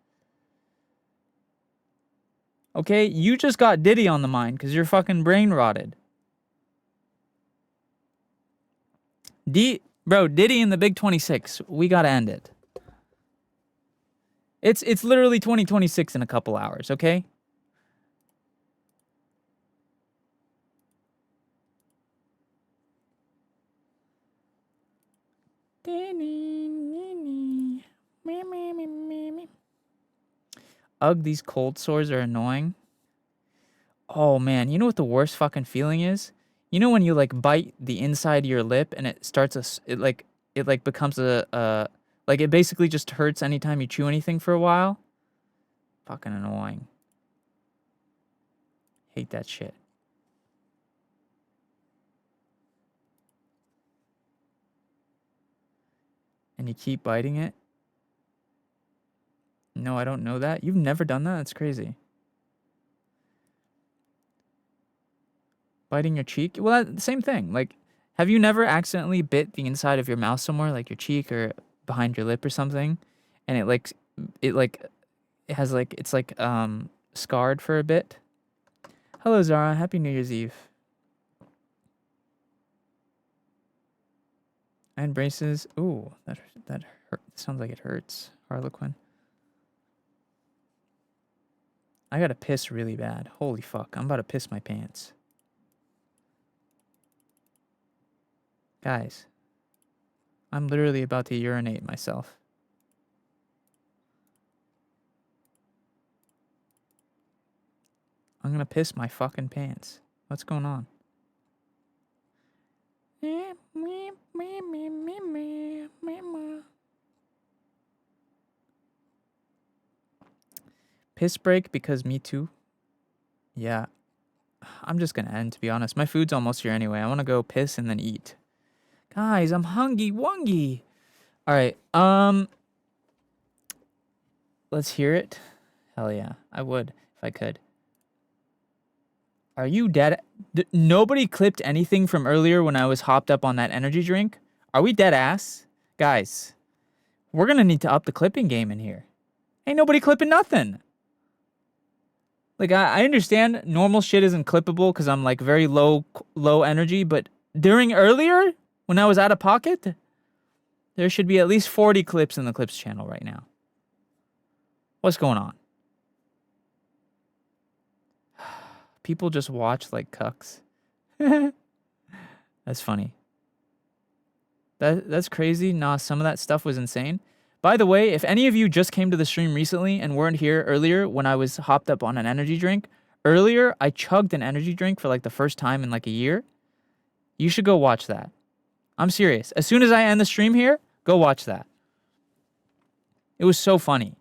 Speaker 5: Okay, you just got Diddy on the mind because you're fucking brain rotted. Bro, Diddy in the Big 26. We gotta end it. It's literally 2026 in a couple hours, okay? Ugh, these cold sores are annoying. Oh man, you know what the worst fucking feeling is? You know when you like bite the inside of your lip and it starts it becomes like it basically just hurts anytime you chew anything for a while? Fucking annoying. Hate that shit. And you keep biting it? No, I don't know that. You've never done that? That's crazy. Biting your cheek? Well, same thing. Like, have you never accidentally bit the inside of your mouth somewhere, like your cheek or behind your lip or something, and it's scarred for a bit? Hello, Zara. Happy New Year's Eve. And braces. Ooh, that hurt. Sounds like it hurts. Harlequin. I gotta piss really bad. Holy fuck. I'm about to piss my pants. Guys. I'm literally about to urinate myself. I'm gonna piss my fucking pants. What's going on? Piss break because me too. Yeah. I'm just gonna end, to be honest. My food's almost here anyway. I wanna go piss and then eat. Guys, I'm hungry wungy. Alright, let's hear it. Hell yeah, I would if I could. Are you dead? Nobody clipped anything from earlier when I was hopped up on that energy drink? Are we dead ass? Guys, we're gonna need to up the clipping game in here. Ain't nobody clipping nothing. Like, I understand normal shit isn't clippable because I'm like very low energy, but during earlier, when I was out of pocket, there should be at least 40 clips in the clips channel right now. What's going on? People just watch like cucks. That's funny. That's crazy. Nah, some of that stuff was insane. By the way, if any of you just came to the stream recently and weren't here earlier when I was hopped up on an energy drink, earlier I chugged an energy drink for like the first time in like a year. You should go watch that. I'm serious. As soon as I end the stream here, go watch that. It was so funny.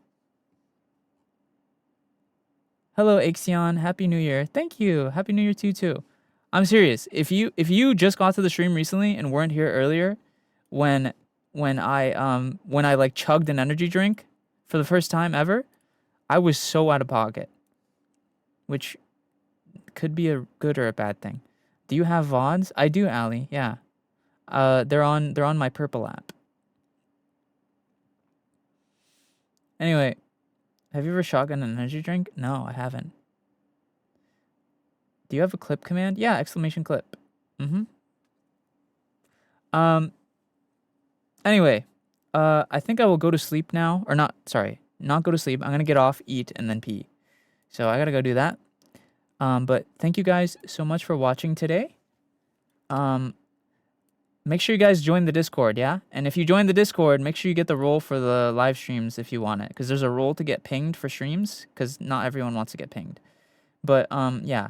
Speaker 5: Hello, Axion. Happy New Year. Thank you. Happy New Year to you too. I'm serious. If you just got to the stream recently and weren't here earlier, when I like chugged an energy drink for the first time ever, I was so out of pocket. Which could be a good or a bad thing. Do you have VODs? I do, Ali. Yeah. They're on my purple app. Anyway, have you ever shotgun an energy drink? No, I haven't. Do you have a clip command? Yeah, exclamation clip. Anyway, I think I will go to sleep now. Or not go to sleep. I'm gonna get off, eat, and then pee. So I gotta go do that. But thank you guys so much for watching today. Make sure you guys join the Discord, yeah? And if you join the Discord, make sure you get the role for the live streams if you want it. Because there's a role to get pinged for streams, because not everyone wants to get pinged. But, yeah.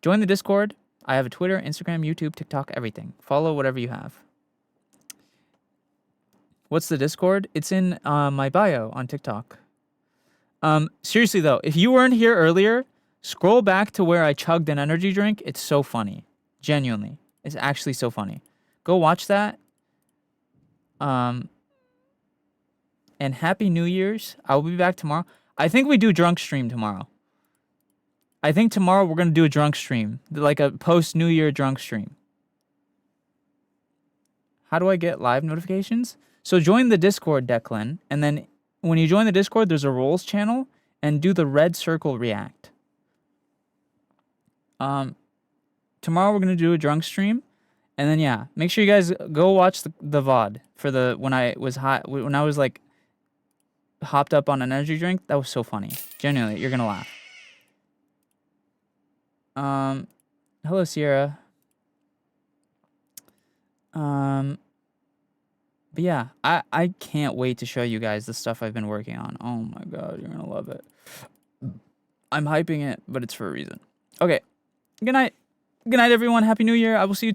Speaker 5: Join the Discord. I have a Twitter, Instagram, YouTube, TikTok, everything. Follow whatever you have. What's the Discord? It's in my bio on TikTok. Seriously, though, if you weren't here earlier, scroll back to where I chugged an energy drink. It's so funny. Genuinely. It's actually so funny. Go watch that. And Happy New Year's. I'll be back tomorrow. I think we do drunk stream tomorrow. I think tomorrow we're going to do a drunk stream. Like a post-New Year drunk stream. How do I get live notifications? So join the Discord, Declan. And then when you join the Discord, there's a roles channel. And do the red circle react. Tomorrow we're going to do a drunk stream. And then yeah, make sure you guys go watch the VOD for the when I was like hopped up on an energy drink. That was so funny. Genuinely, you're gonna laugh. Hello Sierra. But yeah, I can't wait to show you guys the stuff I've been working on. Oh my god, you're gonna love it. I'm hyping it, but it's for a reason. Okay. Good night. Good night everyone. Happy New Year. I will see you